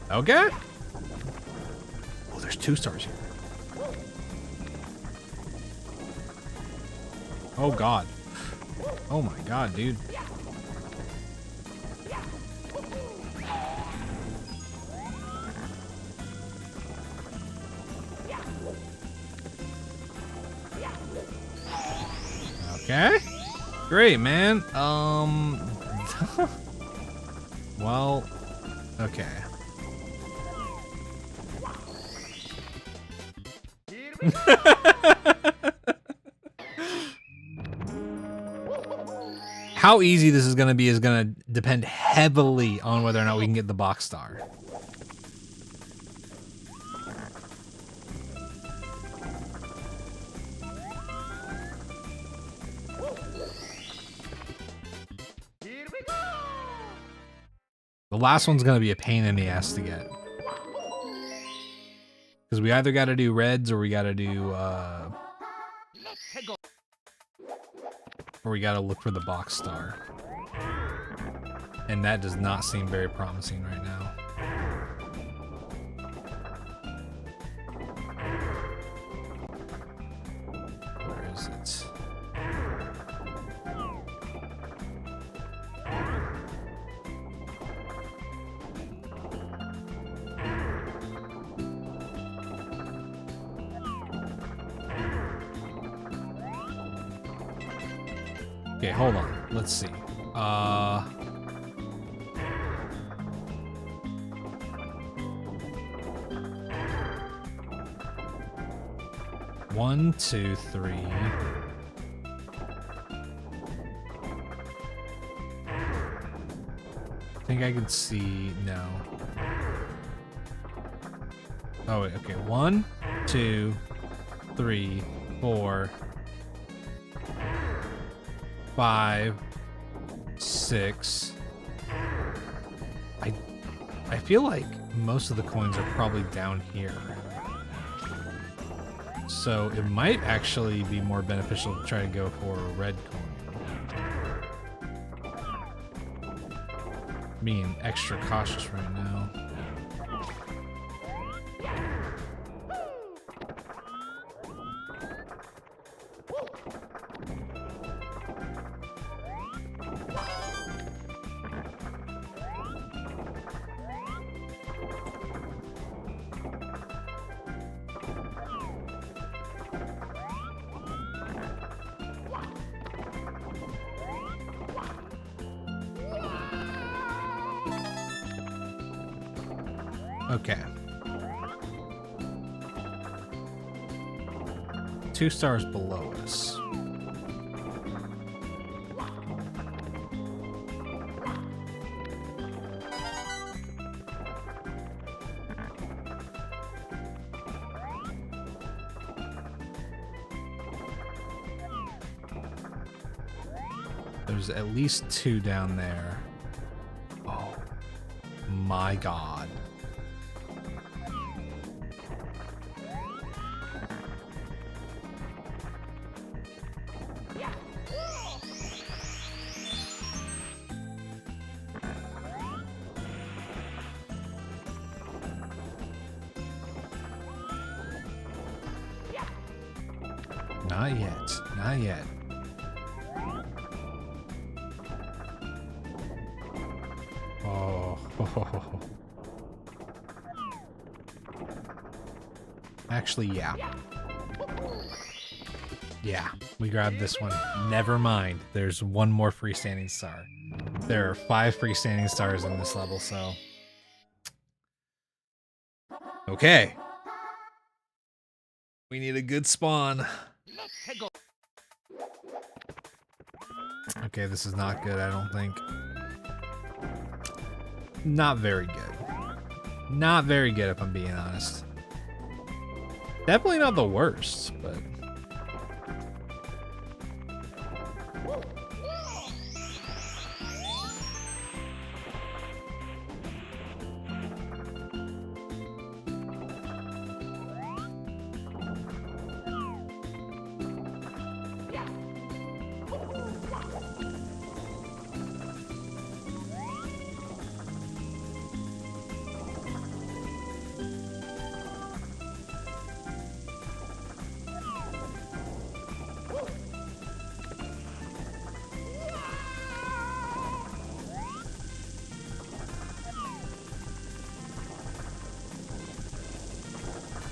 Okay. Oh, there's 2 stars here. Oh god. Oh my god, dude. Okay. Great, man. Well, okay. How easy this is going to be is going to depend heavily on whether or not we can get the box star. The last one's going to be a pain in the ass to get. Because we either got to do reds or we got to do, or we got to look for the box star. And that does not seem very promising right now. Where is it? Okay, hold on. Let's see. One, two, three. I think I can see. No. Oh, wait. Okay. 1, 2, 3, 4, 5, 6. I feel like most of the coins are probably down here. So it might actually be more beneficial to try to go for a red coin. Being extra cautious right now. Okay. 2 stars below us. There's at least 2 down there. Oh my god. Not yet. Not yet. Oh. Actually, yeah. Yeah, we grabbed this one. Never mind. There's 1 more freestanding star. There are 5 freestanding stars in this level, so... Okay. We need a good spawn. Okay, this is not good, I don't think. Not very good. Not very good, if I'm being honest. Definitely not the worst, but...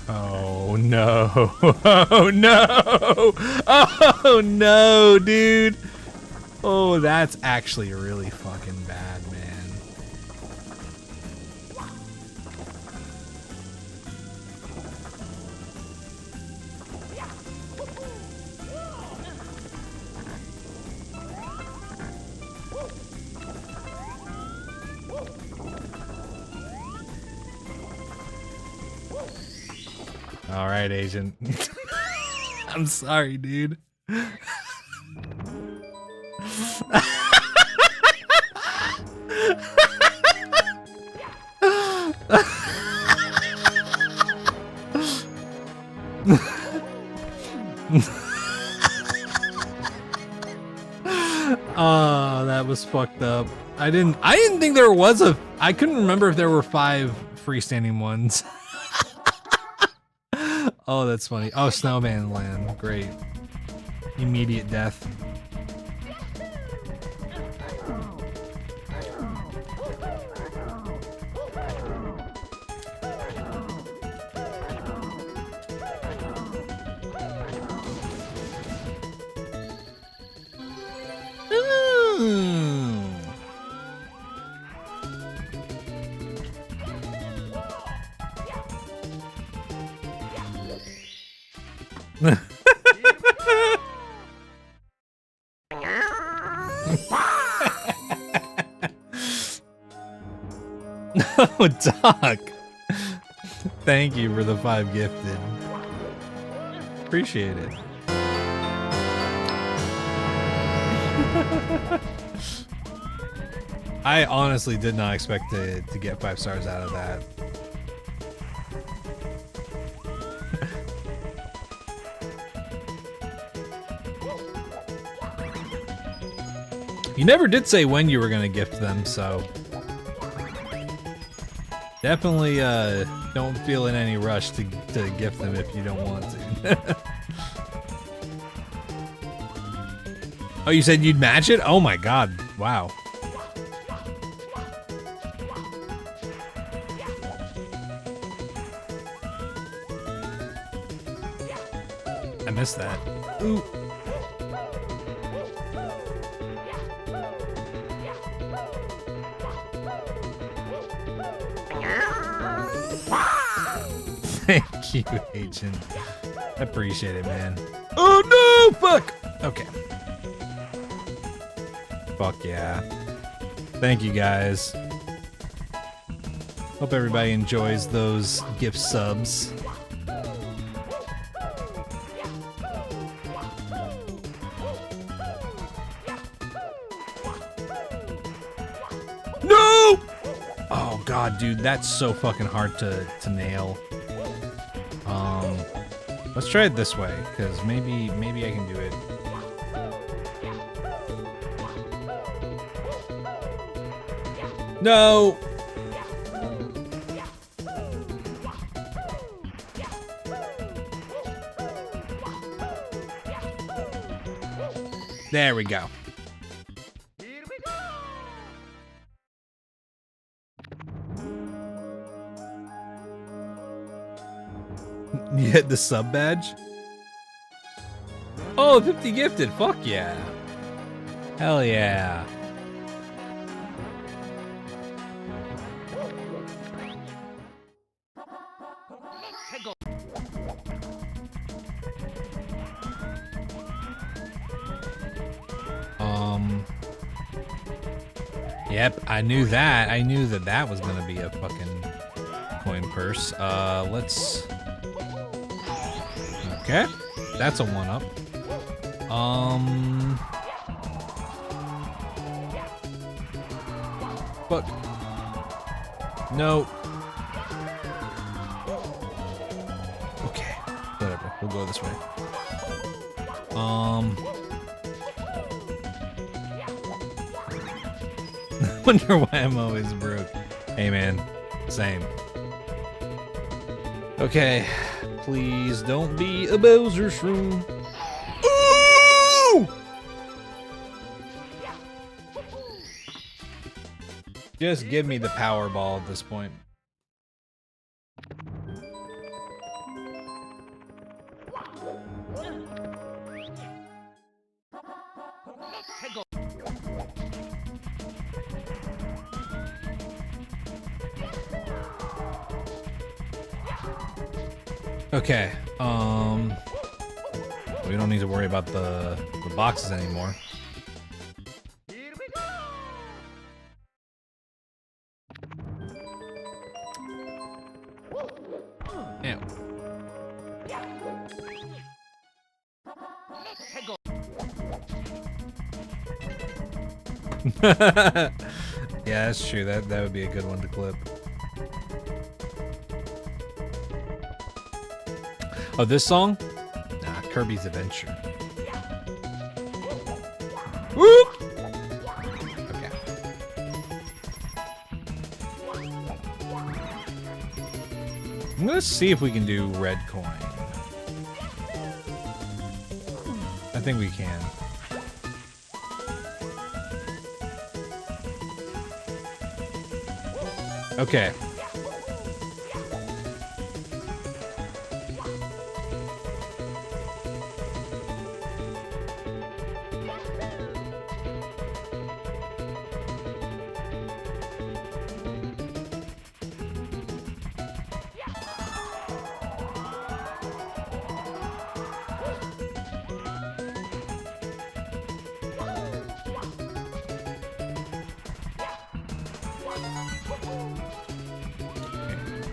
Oh no. Oh no. Oh no, dude. Oh, that's actually really fucking bad, man. All right, Agent. I'm sorry, dude. Oh, that was fucked up. I didn't think there was I couldn't remember if there were 5 freestanding ones. Oh, that's funny. Oh, Snowman Land. Great. Immediate death. Oh, Doc. Thank you for the 5 gifted. Appreciate it. I honestly did not expect to get 5 stars out of that. You never did say when you were gonna gift them, so definitely don't feel in any rush to gift them if you don't want to. Oh, you said you'd match it? Oh my god, wow. I missed that. Ooh. Thank you, Agent. I appreciate it, man. Oh no! Fuck! Okay. Fuck yeah. Thank you, guys. Hope everybody enjoys those gift subs. No! Oh god, dude, that's so fucking hard to nail. Let's try it this way, because maybe I can do it. No! There we go. You hit the sub badge? Oh, 50 gifted. Fuck yeah. Hell yeah. Yep, I knew that. I knew that that was gonna be a fucking coin purse. Let's... Okay, that's a 1-up. Fuck. No. Okay, whatever. We'll go this way. Wonder why I'm always broke. Hey man, same. Okay, please don't be a Bowser shroom. Ooh! Just give me the power ball at this point. Okay, we don't need to worry about the boxes anymore. Ew. Yeah, that's true. That would be a good one to clip. Oh, this song? Nah, Kirby's Adventure. Whoop! Okay. Let's see if we can do red coin. I think we can. Okay.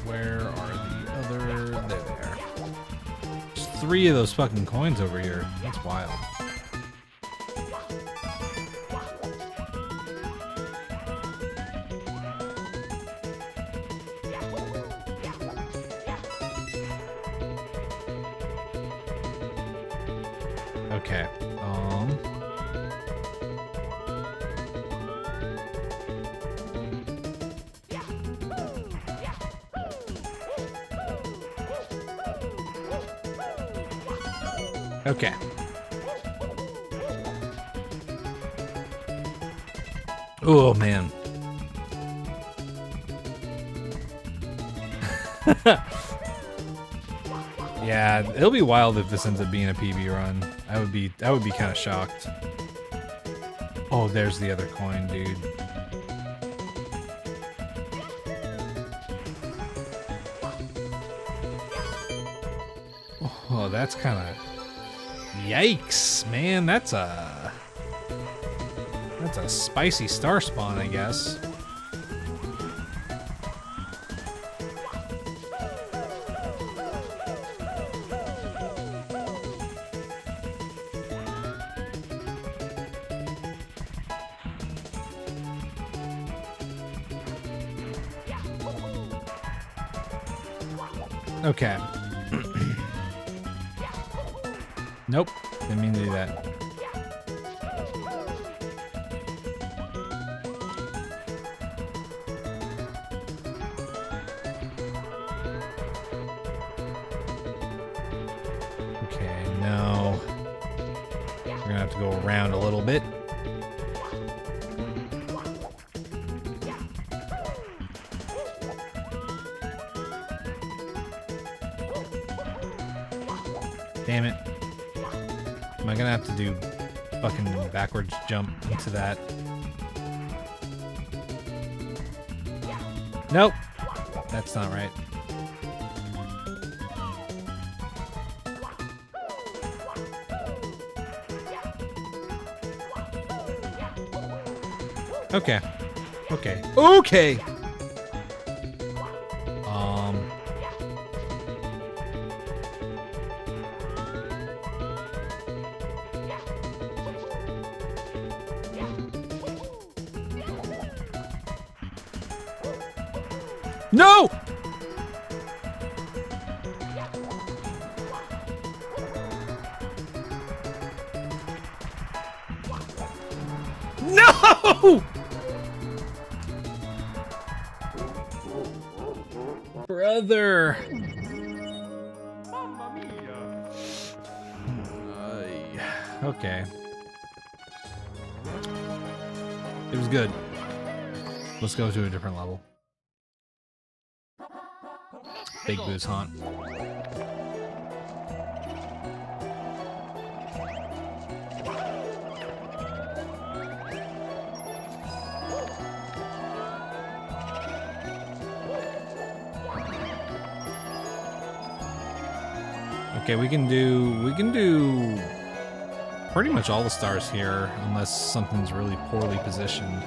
Where are the other... There they are. There's 3 of those fucking coins over here. That's wild. Okay. Okay. Oh, man. Yeah, it'll be wild if this ends up being a PB run. I would be kind of shocked. Oh, there's the other coin, dude. Oh, that's kind of... Yikes, man, that's a spicy star spawn, I guess. Okay. Nope, didn't mean to do that. Okay, no. We're gonna have to go around a little bit. Damn it. Am I gonna have to do fucking backwards jump into that? Nope. That's not right. Okay. Okay. Okay! No! No! Brother. Okay. It was good. Let's go to a different level. Big Boo's Haunt. Okay, we can do pretty much all the stars here, unless something's really poorly positioned.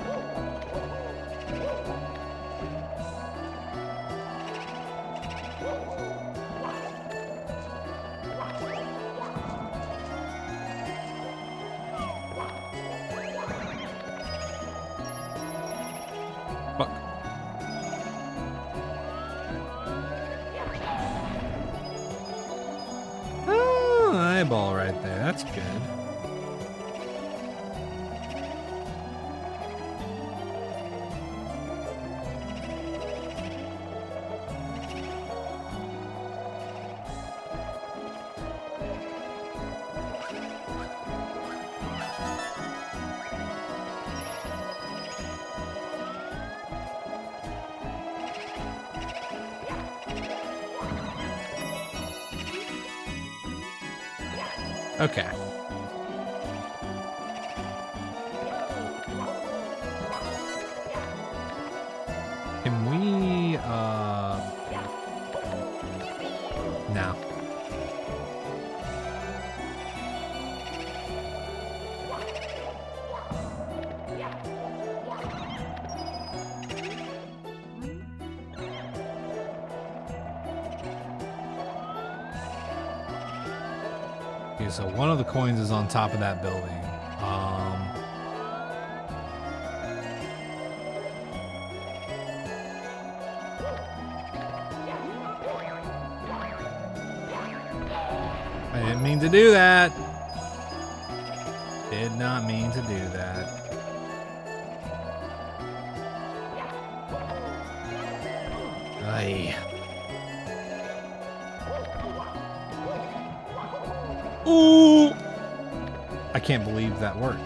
Fuck. Oh, eyeball right there. That's good. Okay. Can we, no. Okay, so one of the coins is on top of that building. I didn't mean to do that. Did not mean to do that. Aye. Ooh! I can't believe that worked.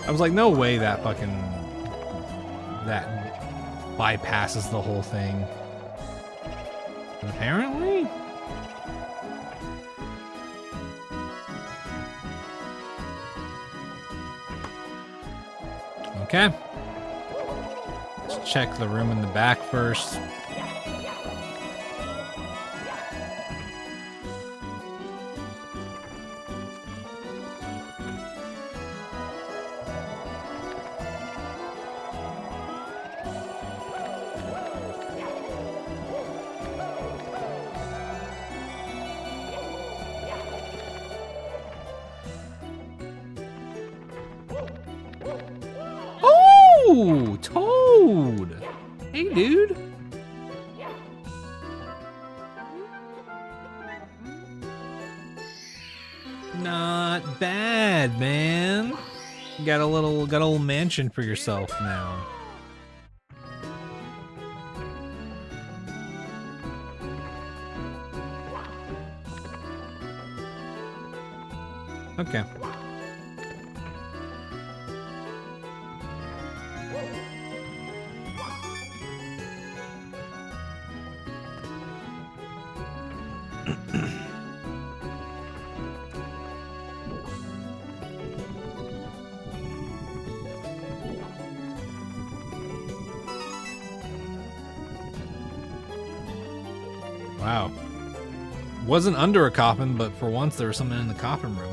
I was like, no way that bypasses the whole thing. And apparently? Okay. Let's check the room in the back first. Oh, Toad! Hey, dude. Not bad, man. You got a little mansion for yourself now. Okay. Wow. Wasn't under a coffin, but for once there was something in the coffin room.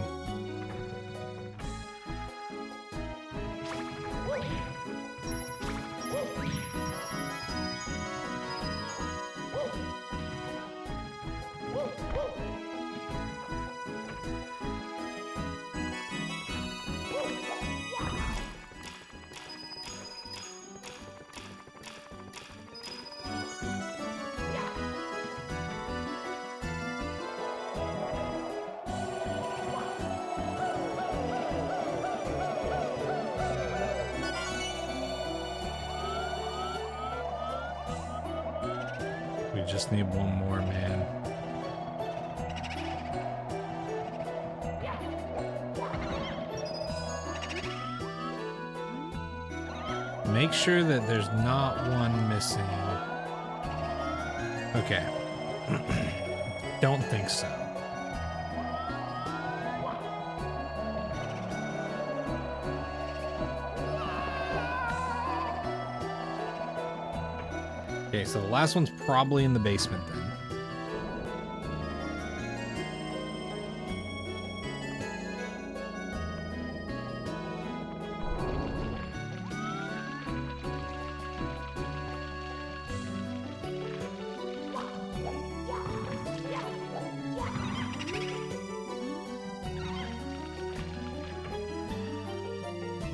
We just need one more, man. Make sure that there's not one missing. Okay. Don't think so. Okay, so the last one's probably in the basement then.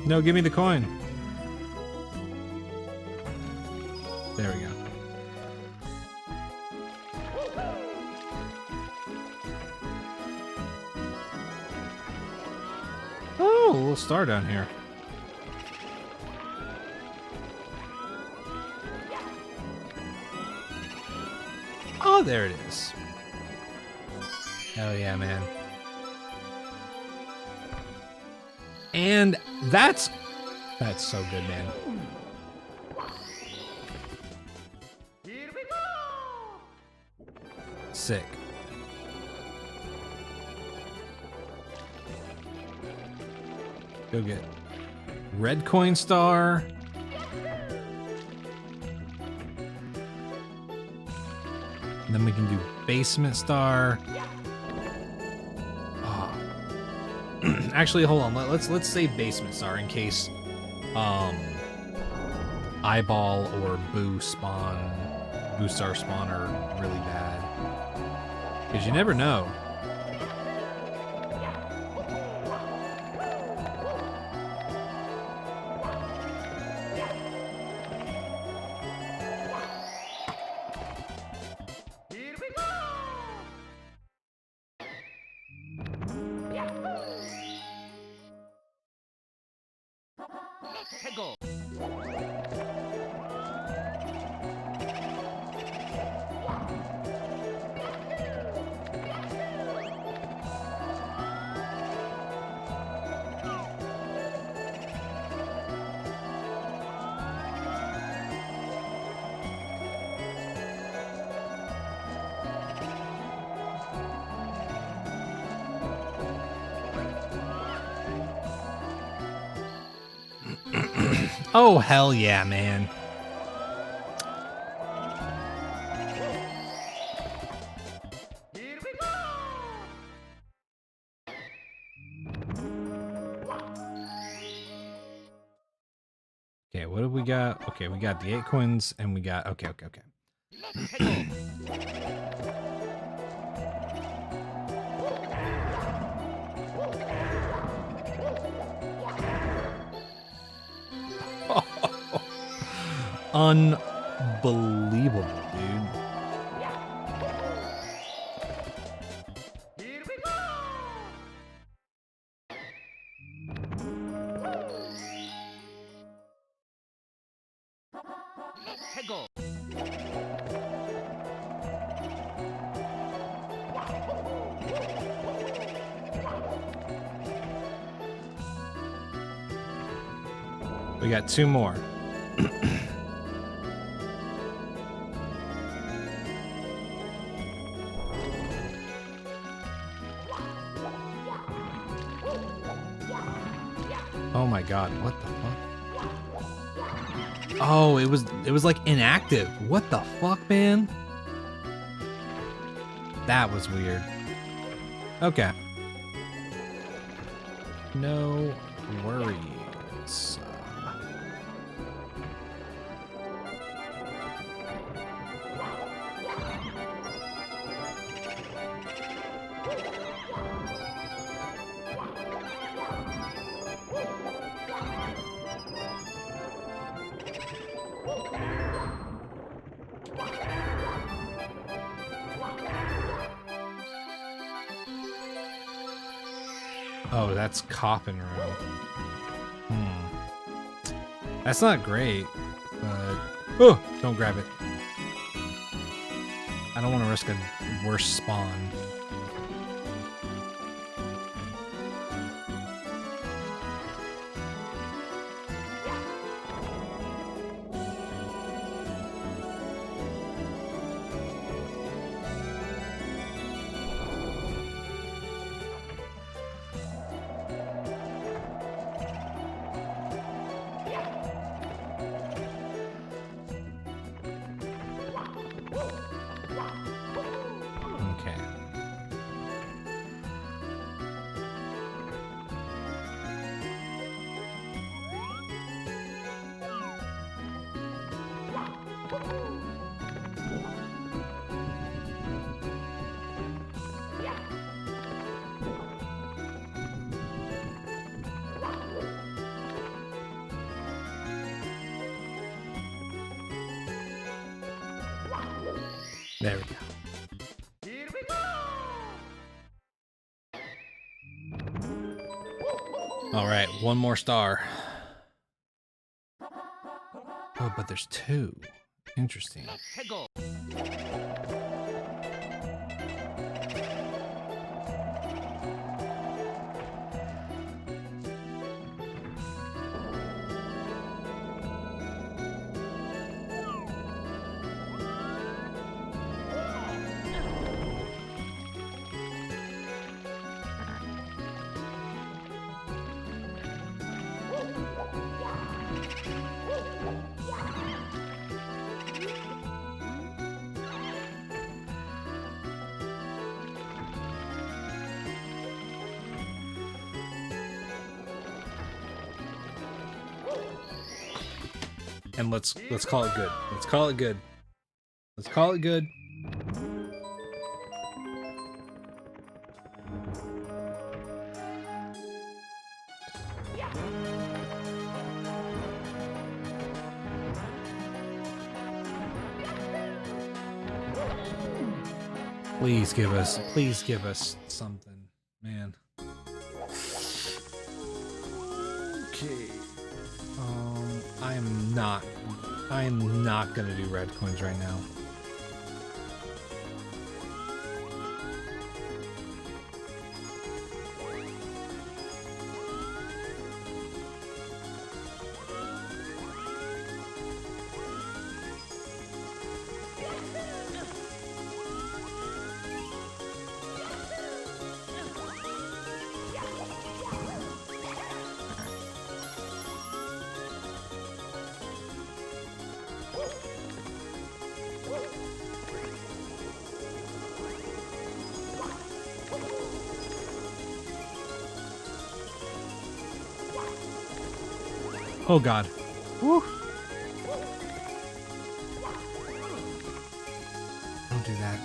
No, give me the coin. There we go. Oh, a little star down here. Oh, there it is. Hell yeah, man. And that's so good, man. Sick. Go get red coin star. And then we can do basement star. Actually, hold on. Let's say basement star in case eyeball or boo star spawn are really bad. Because you never know. Oh, hell yeah, man. Okay, what have we got? Okay, we got the 8 coins and we got... Okay. Unbelievable, dude. We got 2 more. Oh my god, what the fuck? Oh, it was like inactive. What the fuck, man? That was weird. Okay. No worries. Oh, that's Coppin Room. That's not great, but... Oh! Don't grab it. I don't want to risk a worse spawn. Okay. There we go. All right, one more star. Oh, but there's two. Interesting. And let's call it good. Let's call it good. Let's call it good. Please give us something, man. Okay. I am not gonna do red coins right now. Oh God. Woo. Don't do that.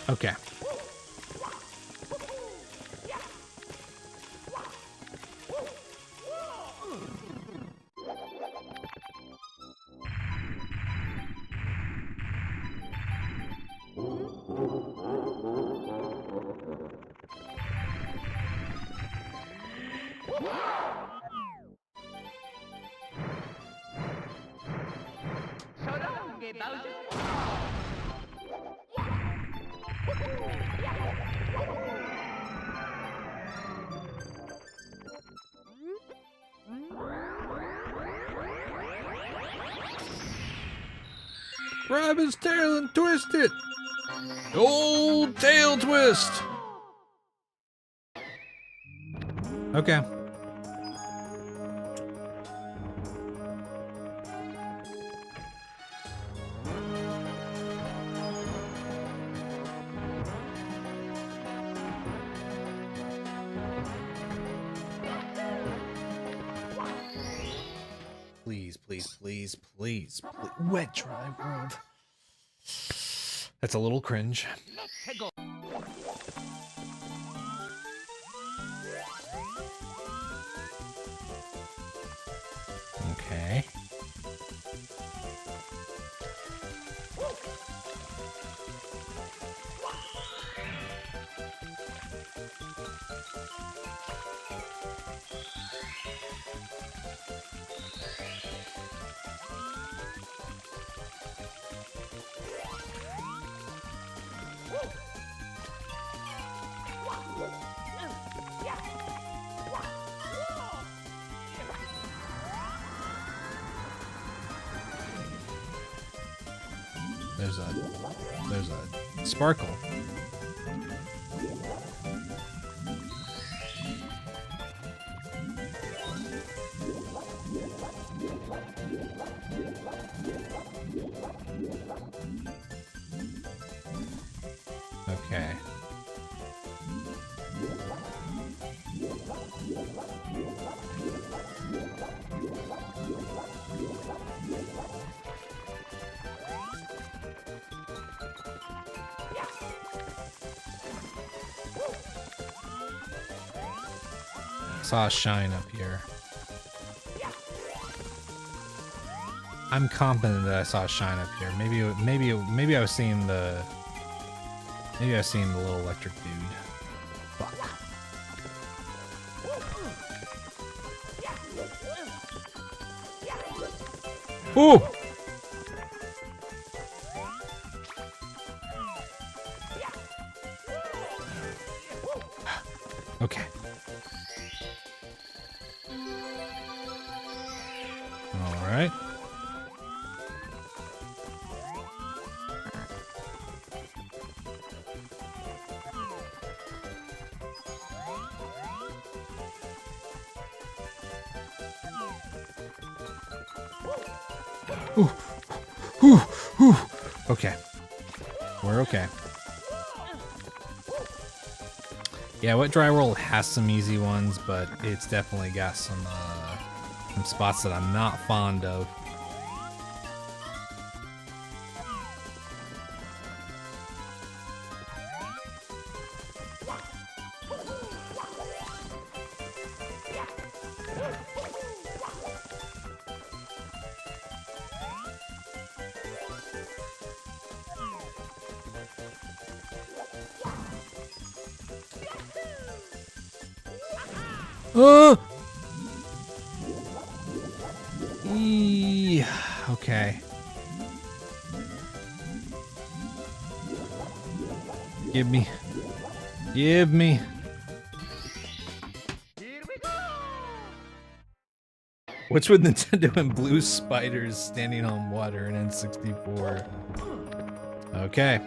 Okay. Grab his tail and twist it. Old tail twist. Okay. please, please, please, please. Wet dry world. That's a little cringe. Okay. There's a sparkle. Okay. Saw a shine up here. I'm confident that I saw a shine up here. Maybe I was seeing the little electric dude. Fuck. Ooh! Okay. All right. Ooh. Ooh. Ooh. Okay. We're okay. Yeah, Wet Dry World has some easy ones, but it's definitely got some spots that I'm not fond of. Okay. Give me. Give me. What's with Nintendo and blue spiders standing on water in N64? Okay.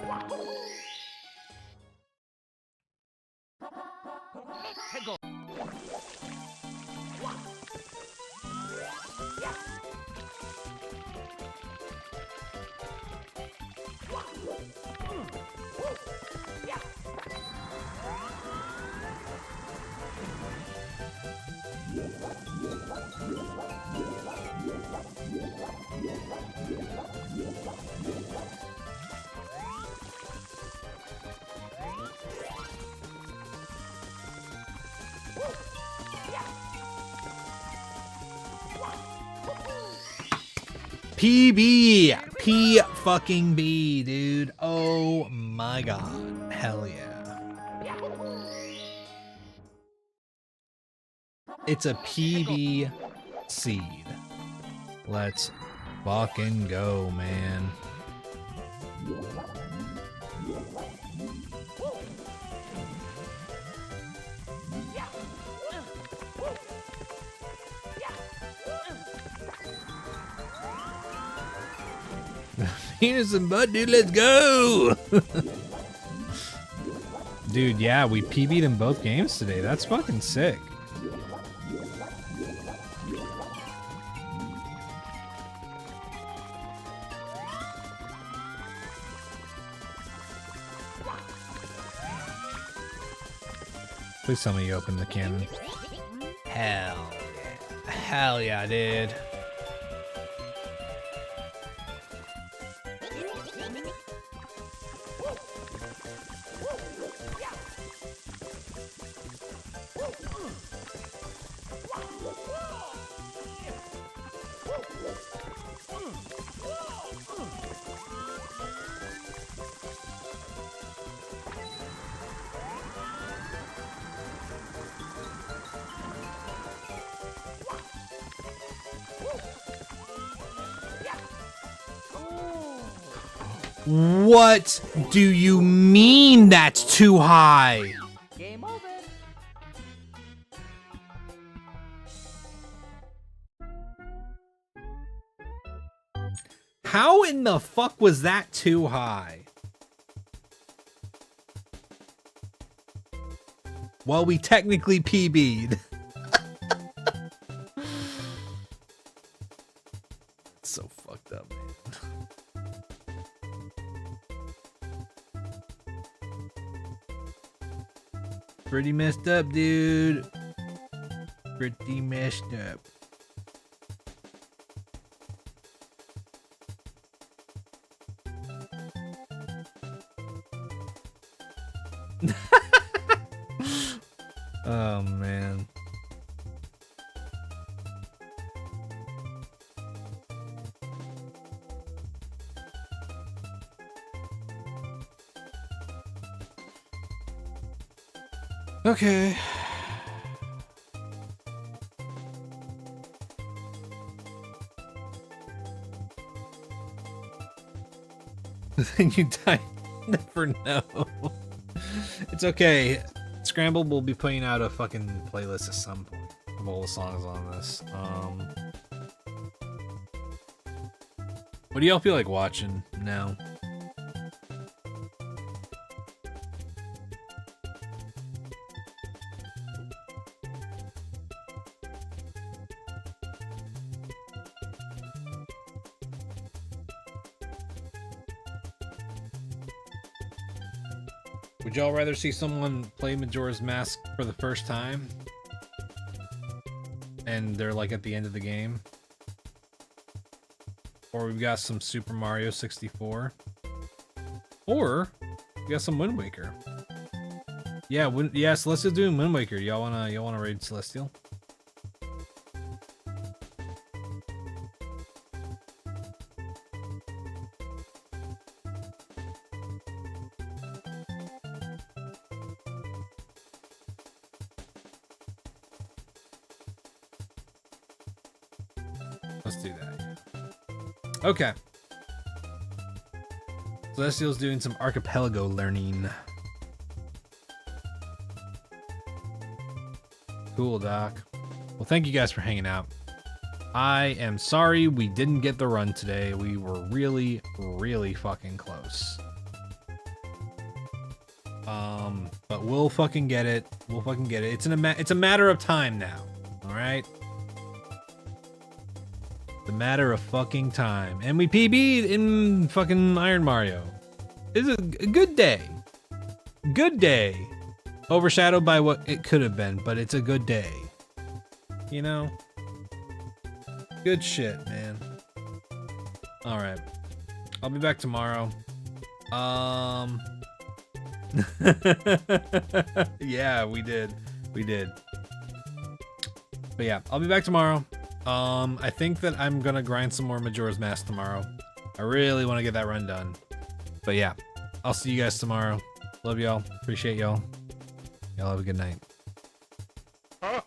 PB! P fucking B, dude. Oh my god. Hell yeah. It's a PB seed. Let's fucking go, man. Penis and butt, dude, let's go! Dude, yeah, we PB'd in both games today. That's fucking sick. Please tell me you opened the cannon. Hell yeah. Hell yeah, dude. What do you mean that's too high? Game over. How in the fuck was that too high? Well, we technically PB'd. So fucked up, man. Pretty messed up, dude. Pretty messed up. Oh, man. Okay. Then you die. Never know. It's okay. Scramble will be putting out a fucking playlist at some point of all the songs on this. What do y'all feel like watching now? Would y'all rather see someone play Majora's Mask for the first time? And they're like at the end of the game? Or we've got some Super Mario 64? Or we got some Wind Waker. Yeah, Celestial doing Wind Waker. Y'all wanna raid Celestial? Let's do that. Yeah. Okay. Celestial's doing some archipelago learning. Cool, Doc. Well, thank you guys for hanging out. I am sorry we didn't get the run today. We were really, really fucking close. But we'll fucking get it. We'll fucking get it. It's a matter of time now. All right. The matter of fucking time. And we PB'd in fucking Iron Mario. It's a good day. Good day. Overshadowed by what it could have been, but it's a good day. You know? Good shit, man. Alright. I'll be back tomorrow. Yeah, we did. We did. But yeah, I'll be back tomorrow. I think that I'm gonna grind some more Majora's Mask tomorrow. I really want to get that run done. But yeah, I'll see you guys tomorrow. Love y'all. Appreciate y'all. Y'all have a good night. Huh?